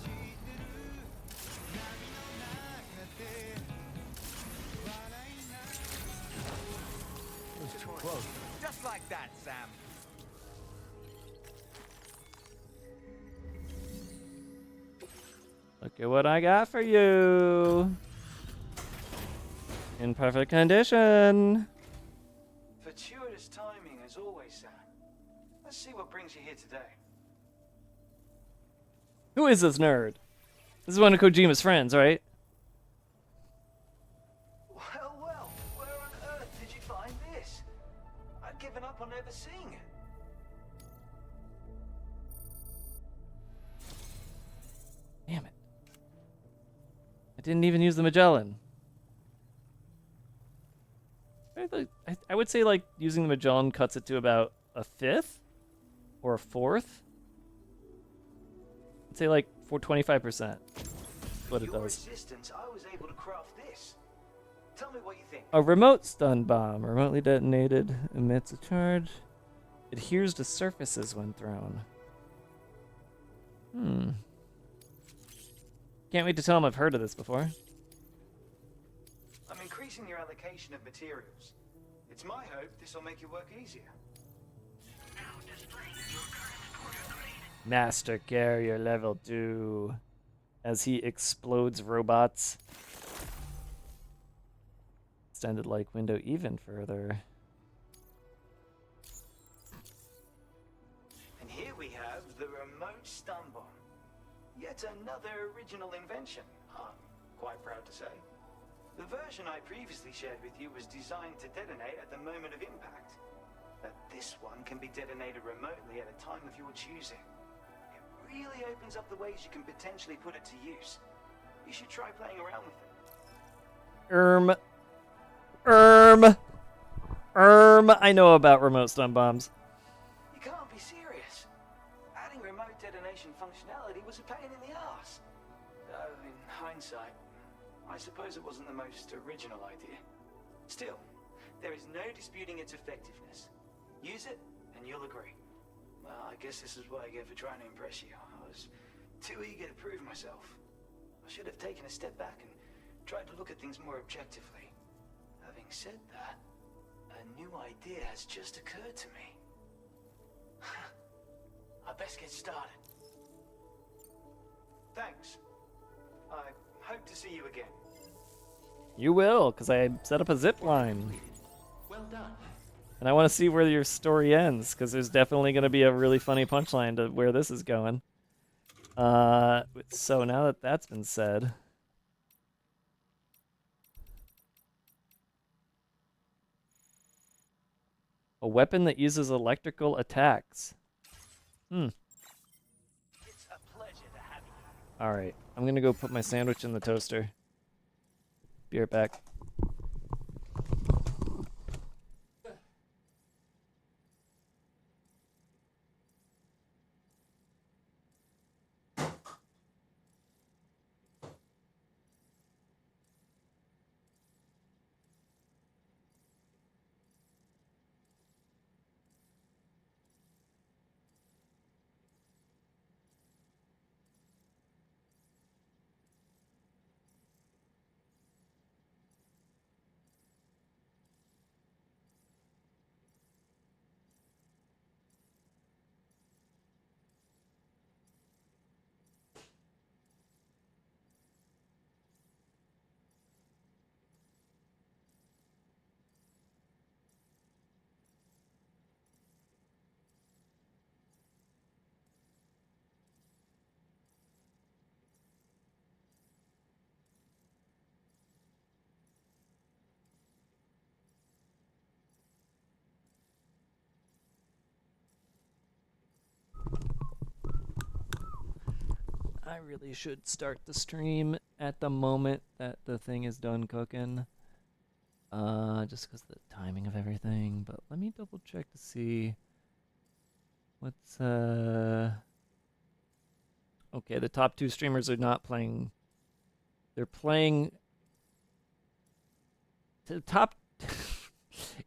It was too close. Just like that, Sam. Look at what I got for you. In perfect condition. Fortuitous timing as always, Sam. Let's see what brings you here today. Who is this nerd? This is one of Kojima's friends, right? Well, well, where on earth did you find this? I'd given up on ever seeing it. Damn it. I didn't even use the Magellan. I would say like using the Magellan cuts it to about a 5th or a 4th. I'd say like for 25%. What it Your does. assistance, I was able to craft this. Tell me what you think. A remote stun bomb, remotely detonated, emits a charge, adheres to surfaces when thrown. Can't wait to tell him I've heard of this before. I'm increasing your allocation of materials. It's my hope this will make your work easier. Now displaying your current quarter grade Master Carrier level 2. As he explodes robots. Extended like window even further. And here we have the remote stun bomb. Yet another original invention, I'm quite proud to say. The version I previously shared with you was designed to detonate at the moment of impact. But this one can be detonated remotely at a time of your choosing. It really opens up the ways you can potentially put it to use. You should try playing around with it. I know about remote stun bombs. You can't be serious. Adding remote detonation functionality was a pain in the ass. Though, in hindsight, I suppose it wasn't the most original idea. Still, there is no disputing its effectiveness. Use it, and you'll agree. Well, I guess this is what I get for trying to impress you. I was too eager to prove myself. I should have taken a step back and tried to look at things more objectively. Having said that, a new idea has just occurred to me. I best get started. Thanks. I hope to see you again. You will, because I set up a zip line. Well done. And I want to see where your story ends, because there's definitely going to be a really funny punchline to where this is going. So now that that's been said... A weapon that uses electrical attacks. Alright, I'm gonna go put my sandwich in the toaster. Be right back. I really should start the stream at the moment that the thing is done cooking. Just because of the timing of everything. But let me double check to see what's, okay, the top two streamers are not playing. They're playing... The top...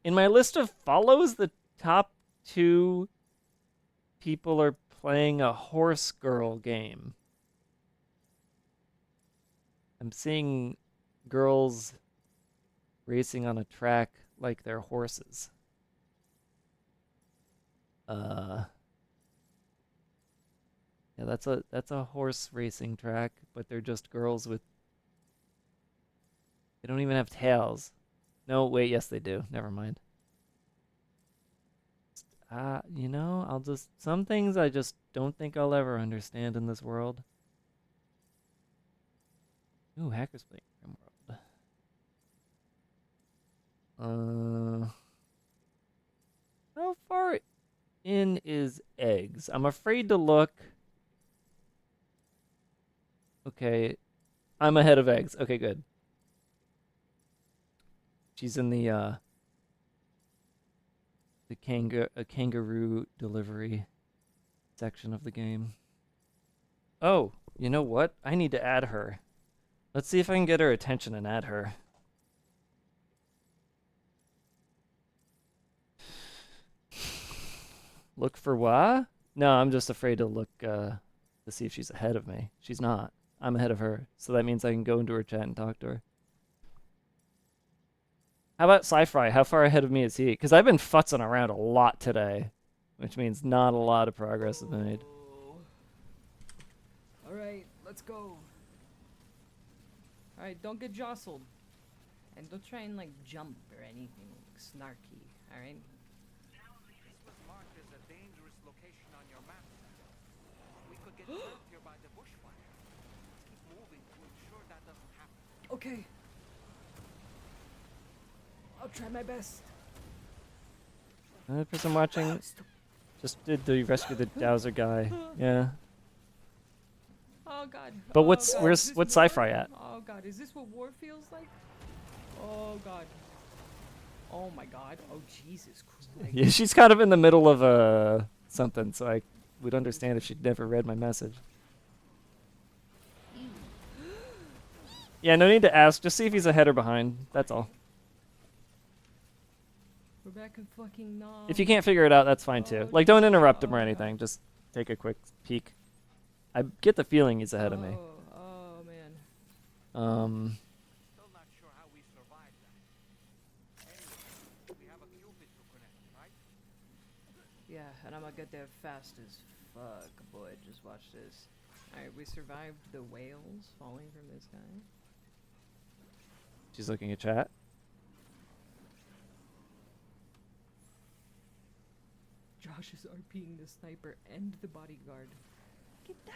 In my list of follows, the top two people are playing a horse girl game. I'm seeing girls racing on a track like they're horses. Yeah, that's a horse racing track, but they're just girls with... They don't even have tails. No, wait, yes they do. Never mind. You know, I'll just... Some things I just don't think I'll ever understand in this world. Ooh, Hackers Playing Grimworld. How far in is eggs? I'm afraid to look. Okay, I'm ahead of eggs. Okay, good. She's in the kangaroo delivery section of the game. Oh, you know what? I need to add her. Let's see if I can get her attention and add her. Look for what? No, I'm just afraid to look to see if she's ahead of me. She's not. I'm ahead of her. So that means I can go into her chat and talk to her. How about Sci-Fi? How far ahead of me is he? Because I've been futzing around a lot today, which means not a lot of progress has been made. Let's go. Alright, don't get jostled. And don't try and like jump or anything snarky, alright? This was marked as a dangerous location on your map. We could get hurt here by the bushfire. Let's keep moving to ensure that doesn't happen. Okay. I'll try my best. Another person watching just did the rescue the Dowser guy. Yeah. Oh god. But Oh, what's god. where's Is this what's war? sci-fi at? Oh god, is this what war feels like? Oh god. Oh my god. Oh Jesus Christ. Yeah, she's kind of in the middle of something, so I would understand if she'd never read my message. Yeah, no need to ask. Just see if he's ahead or behind. That's all. We're back in fucking Nam. If you can't figure it out, that's fine too. Like, don't interrupt him or anything. Just take a quick peek. I get the feeling he's ahead of me. Oh man. Still not sure how we survived that. Anyway, we have a Cupid to connect, right? Yeah, and I'm gonna get there fast as fuck, boy. Just watch this. Alright, we survived the whales falling from the sky. She's looking at chat. Josh is RPing the sniper and the bodyguard. Get down!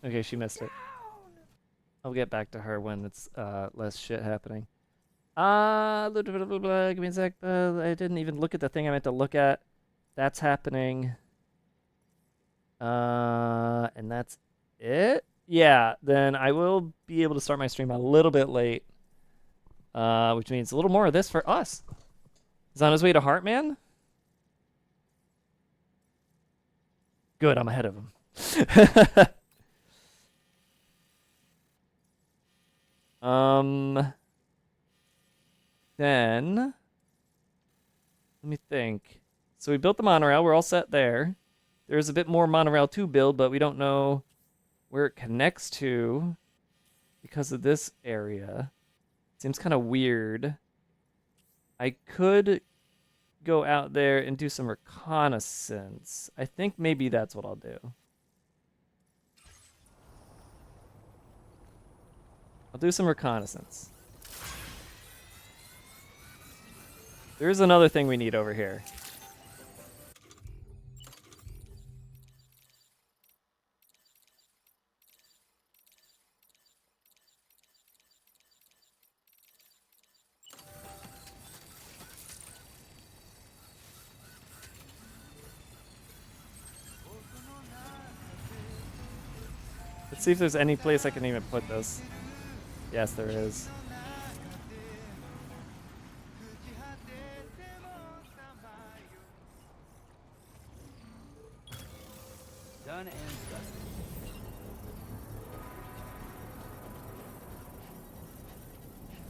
Okay, she missed it. I'll get back to her when it's less shit happening. Give me a sec. I didn't even look at the thing I meant to look at. That's happening. And that's it? Yeah, then I will be able to start my stream a little bit late. Which means a little more of this for us. He's on his way to Heartman? Good, I'm ahead of him. Then let me think. So we built the monorail. We're all set there. There's a bit more monorail to build, but we don't know where it connects to because of this area. Seems kind of weird. I could go out there and do some reconnaissance. I think maybe that's what I'll do. I'll do some reconnaissance. There's another thing we need over here. Let's see if there's any place I can even put this. Yes, there is. Done and dusted.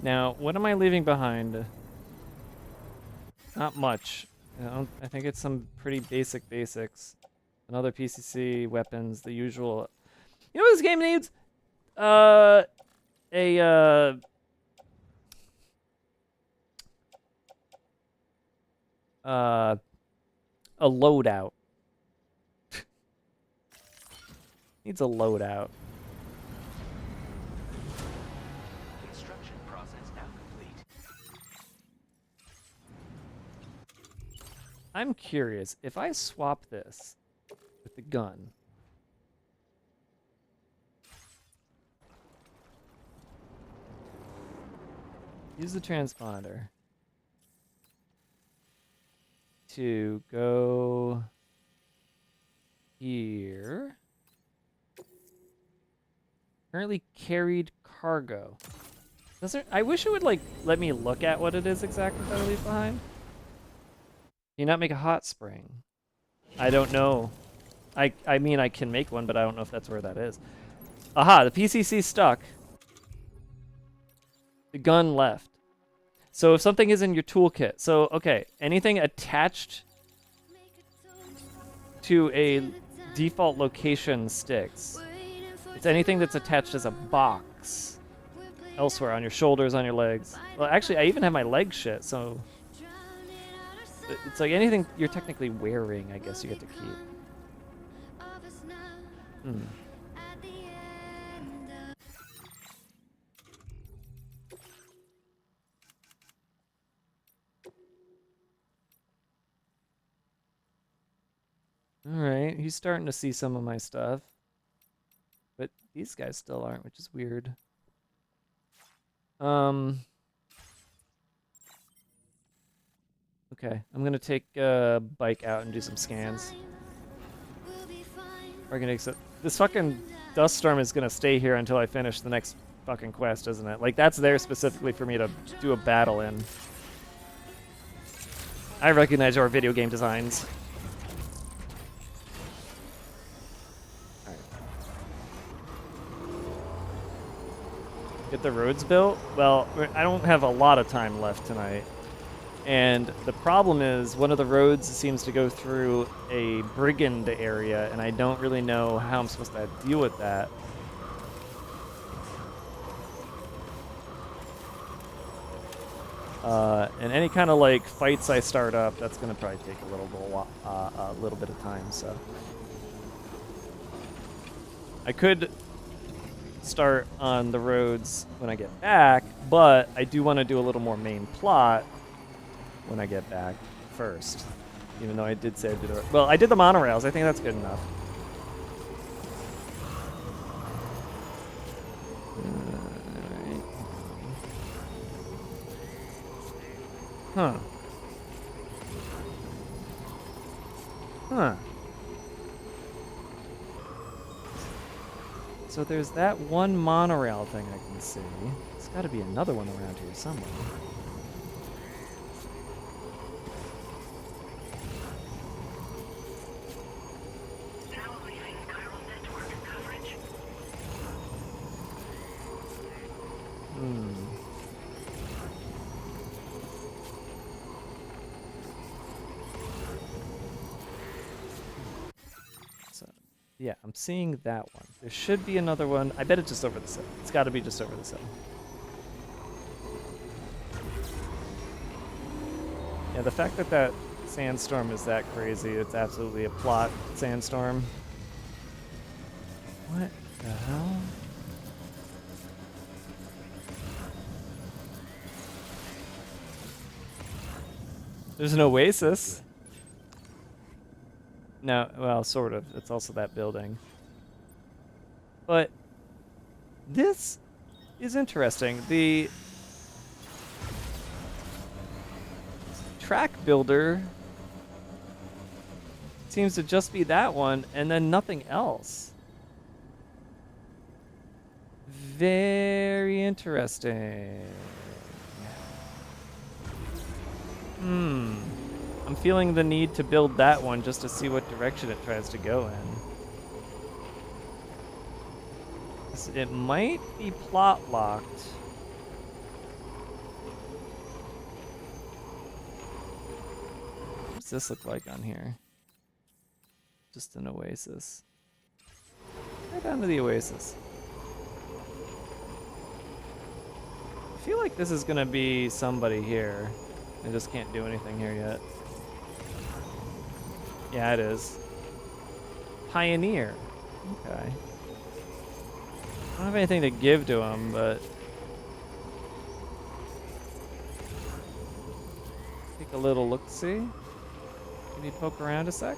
Now, what am I leaving behind? Not much. I think it's some pretty basic basics. Another PCC, weapons, the usual. You know what this game needs? A loadout. Needs a loadout. Construction process now complete. I'm curious, if I swap this with the gun. Use the transponder to go here. Currently carried cargo. I wish it would like let me look at what it is exactly that I leave behind. Can you not make a hot spring? I don't know. I mean I can make one, but I don't know if that's where that is. Aha, the PCC stuck. The gun left. So if something is in your toolkit, so okay, anything attached to a default location sticks. It's anything that's attached as a box elsewhere on your shoulders, on your legs. Well, actually, I even have my leg shit, so it's like anything you're technically wearing, I guess you get to keep. he's starting to see some of my stuff. But these guys still aren't, which is weird. Okay, I'm gonna take a bike out and do some scans. We're gonna accept this fucking dust storm is gonna stay here until I finish the next fucking quest, isn't it? Like that's there specifically for me to do a battle in. I recognize our video game designs. Alright. Get the roads built? Well, I don't have a lot of time left tonight. And the problem is, one of the roads seems to go through a brigand area, and I don't really know how I'm supposed to deal with that. And any kind of like fights I start up, that's gonna probably take a little bit of time. So I could start on the roads when I get back, but I do want to do a little more main plot when I get back first. Even though I did say I did it. Well, I did the monorails. I think that's good enough. Alright. Huh. Huh. So there's that one monorail thing I can see. There's got to be another one around here somewhere. Yeah, I'm seeing that one. There should be another one. I bet it's just over the hill. It's got to be just over the hill. Yeah, the fact that that sandstorm is that crazy, it's absolutely a plot sandstorm. What the hell? There's an oasis. No, well, sort of. It's also that building. But this is interesting. The track builder seems to just be that one and then nothing else. Very interesting. I'm feeling the need to build that one just to see what direction it tries to go in. It might be plot locked. What's this look like on here? Just an oasis. Right down to the oasis. I feel like this is gonna be somebody here. I just can't do anything here yet. Yeah, it is. Pioneer. Okay. I don't have anything to give to him, but take a little look-see. Can you poke around a sec?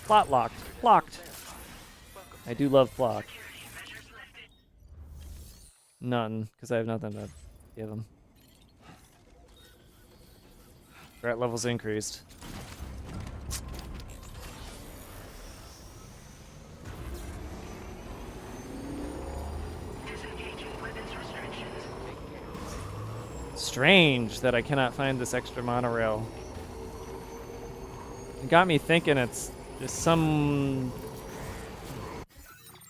Plot locked. Locked. I do love plot. None, because I have nothing to give him. Threat levels increased. Strange that I cannot find this extra monorail. It got me thinking it's some...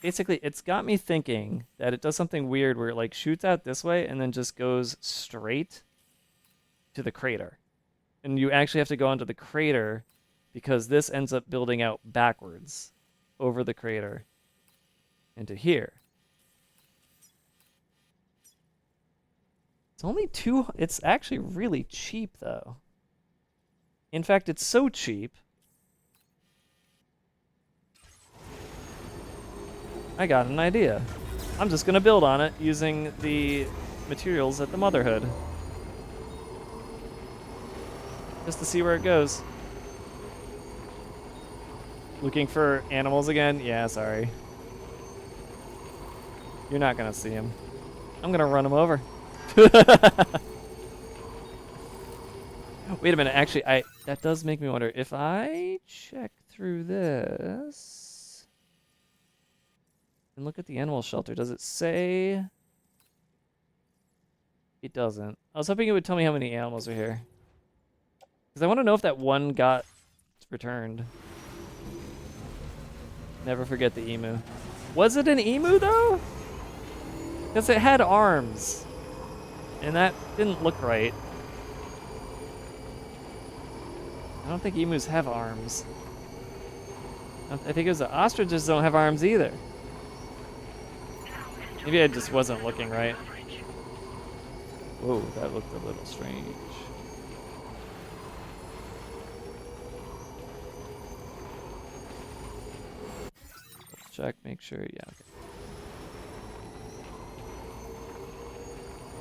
Basically, it's got me thinking that it does something weird where it like shoots out this way and then just goes straight to the crater. And you actually have to go onto the crater because this ends up building out backwards over the crater into here. It's only it's actually really cheap though. In fact, it's so cheap I got an idea. I'm just gonna build on it using the materials at the Motherhood. Just to see where it goes. Looking for animals again? Yeah, sorry. You're not gonna see them. I'm gonna run them over. Wait a minute, actually, that does make me wonder, if I check through this and look at the animal shelter, does it say? It doesn't. I was hoping it would tell me how many animals are here. Because I want to know if that one got returned. Never forget the emu. Was it an emu, though? Because it had arms. And that didn't look right. I don't think emus have arms. I think it was the ostriches don't have arms either. Maybe I just wasn't looking right. Whoa, that looked a little strange. Check, make sure, yeah, okay.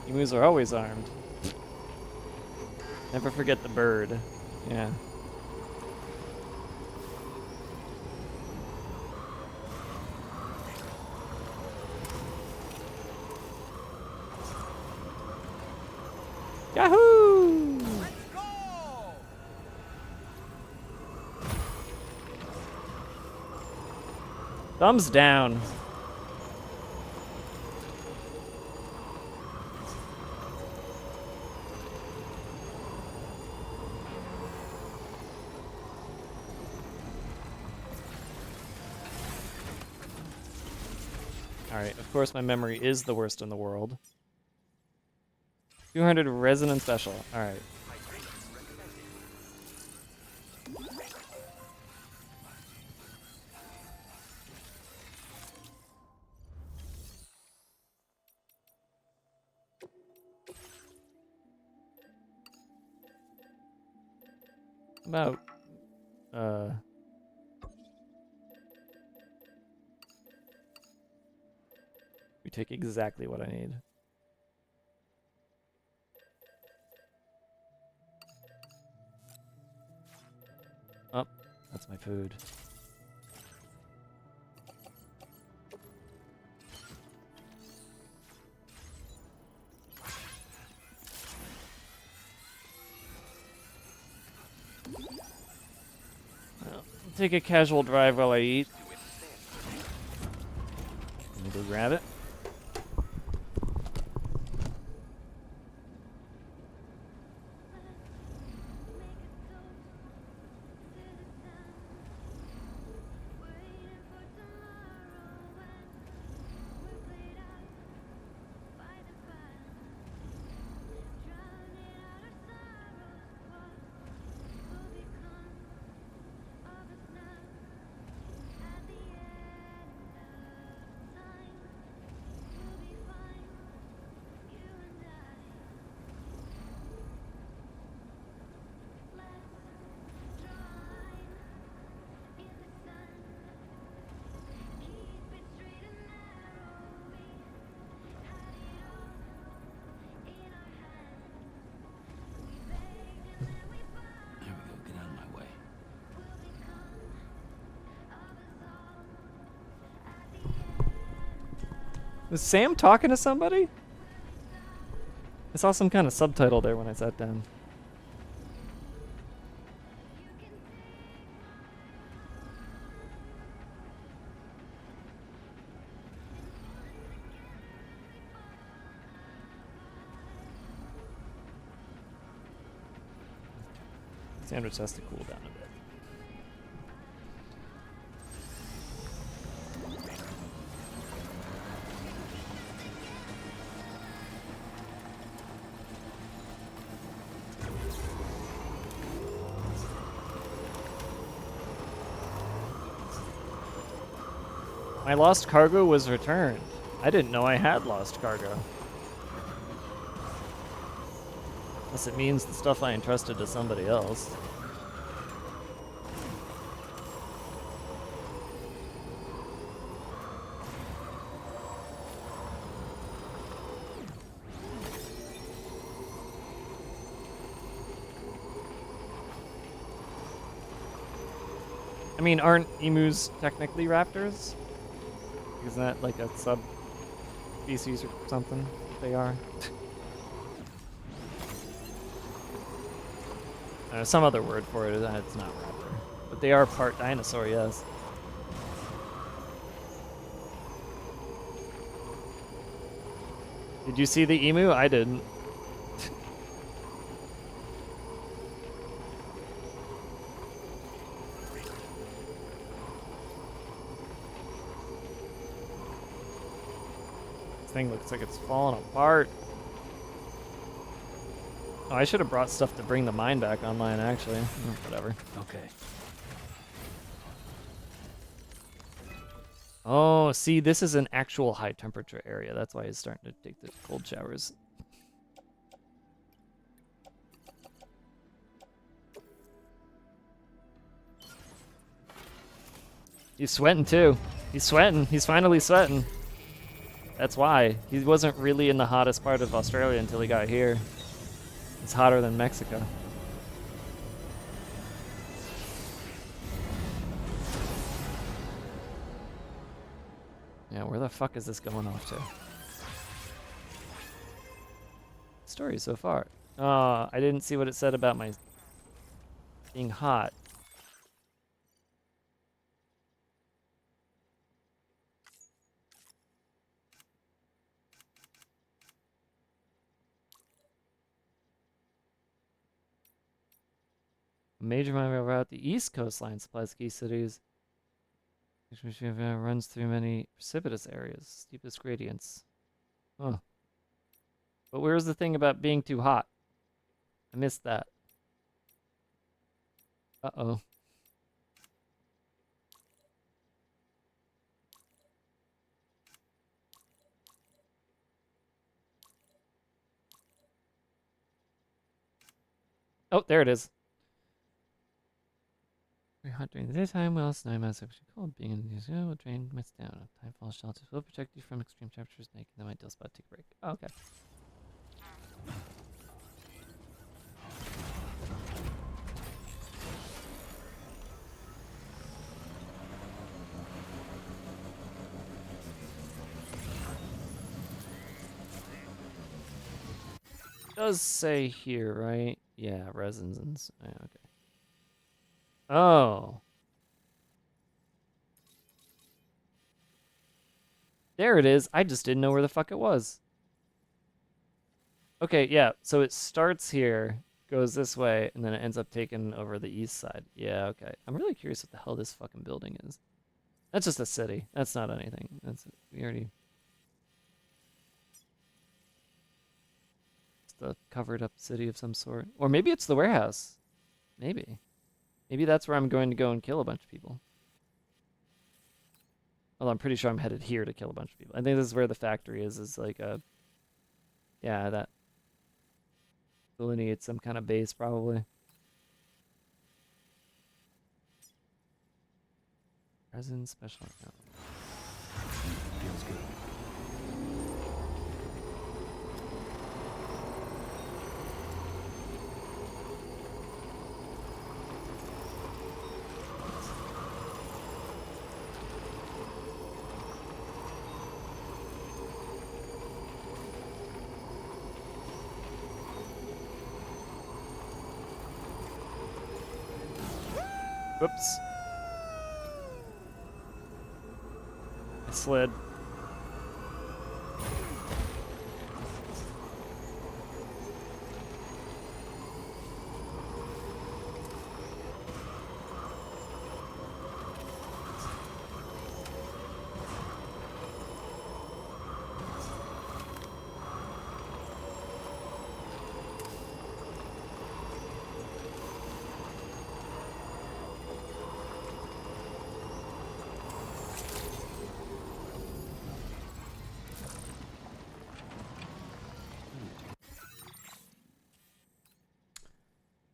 Emus are always armed. Never forget the bird. Yeah. Yahoo! Thumbs down. Alright, of course my memory is the worst in the world. 200 resonant special. Alright. About we take exactly what I need. Oh, that's my food. Well, I'll take a casual drive while I eat. Let me go grab it. Was Sam talking to somebody? I saw some kind of subtitle there when I sat down. Sandwich has to cool down a bit. My lost cargo was returned. I didn't know I had lost cargo. Unless it means the stuff I entrusted to somebody else. I mean, aren't emus technically raptors? Isn't that like a sub-species or something? They are. Some other word for it. It's not raptor. But they are part dinosaur, yes. Did you see the emu? I didn't. This thing looks like it's falling apart. Oh, I should have brought stuff to bring the mine back online, actually. Whatever. Okay. Oh, see, this is an actual high temperature area. That's why he's starting to take the cold showers. He's sweating too. He's sweating. He's finally sweating. That's why. He wasn't really in the hottest part of Australia until he got here. It's hotter than Mexico. Yeah, where the fuck is this going off to? Story so far. I didn't see what it said about my being hot. A major migratory route, the east coastline supplies key cities. Which runs through many precipitous areas, steepest gradients. Huh. But where's the thing about being too hot? I missed that. Uh-oh. Oh, there it is. Very hot during the daytime, while it's 9 months actually cold. Being in the will drain mist down. Time fall shelters will protect you from extreme temperatures, making them ideal spot to take a break. Oh, okay. Does say here, right? Yeah, resins and yeah, okay. Oh. There it is. I just didn't know where the fuck it was. Okay, yeah. So it starts here, goes this way, and then it ends up taking over the east side. Yeah, okay. I'm really curious what the hell this fucking building is. That's just a city. That's not anything. We already. It's the covered up city of some sort. Or maybe it's the warehouse. Maybe. Maybe that's where I'm going to go and kill a bunch of people. Although I'm pretty sure I'm headed here to kill a bunch of people. I think this is where the factory is like a... Yeah, that delineates some kind of base, probably. Resin special account. Feels good. Whoops. I slid.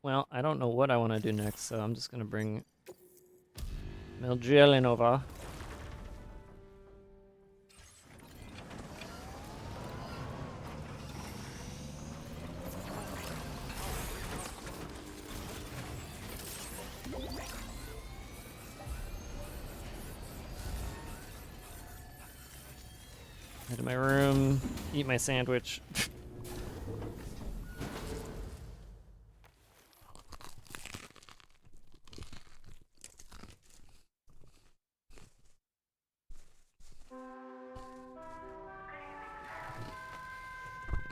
Well, I don't know what I want to do next, so I'm just going to bring Melgelin over. Head to my room, eat my sandwich.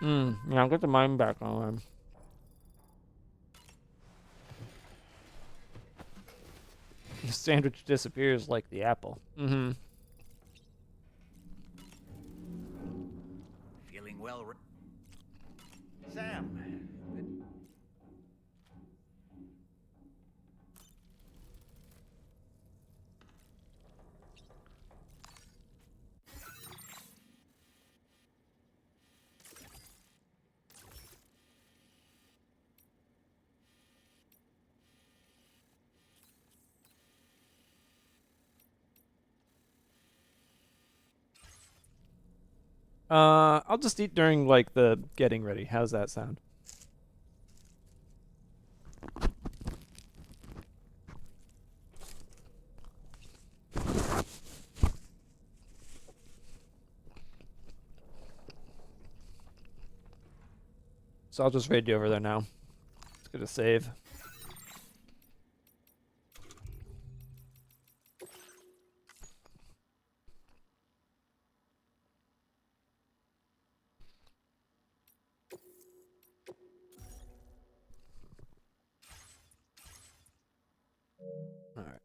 Yeah, I'll get the mine back on. The sandwich disappears like the apple. Mm-hmm. Feeling well. Sam. I'll just eat during like the getting ready. How's that sound? So I'll just raid you over there now. It's gonna save. Alright.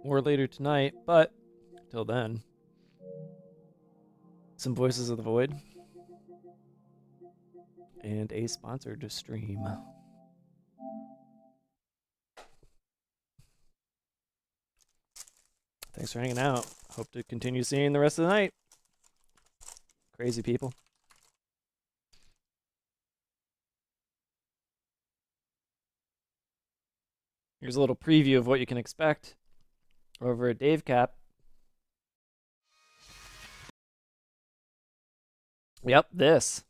More later tonight, but till then. Some Voices of the Void. And a sponsored stream. Thanks for hanging out. Hope to continue seeing the rest of the night. Crazy people. Here's a little preview of what you can expect over at Dave Cap. Yep, this.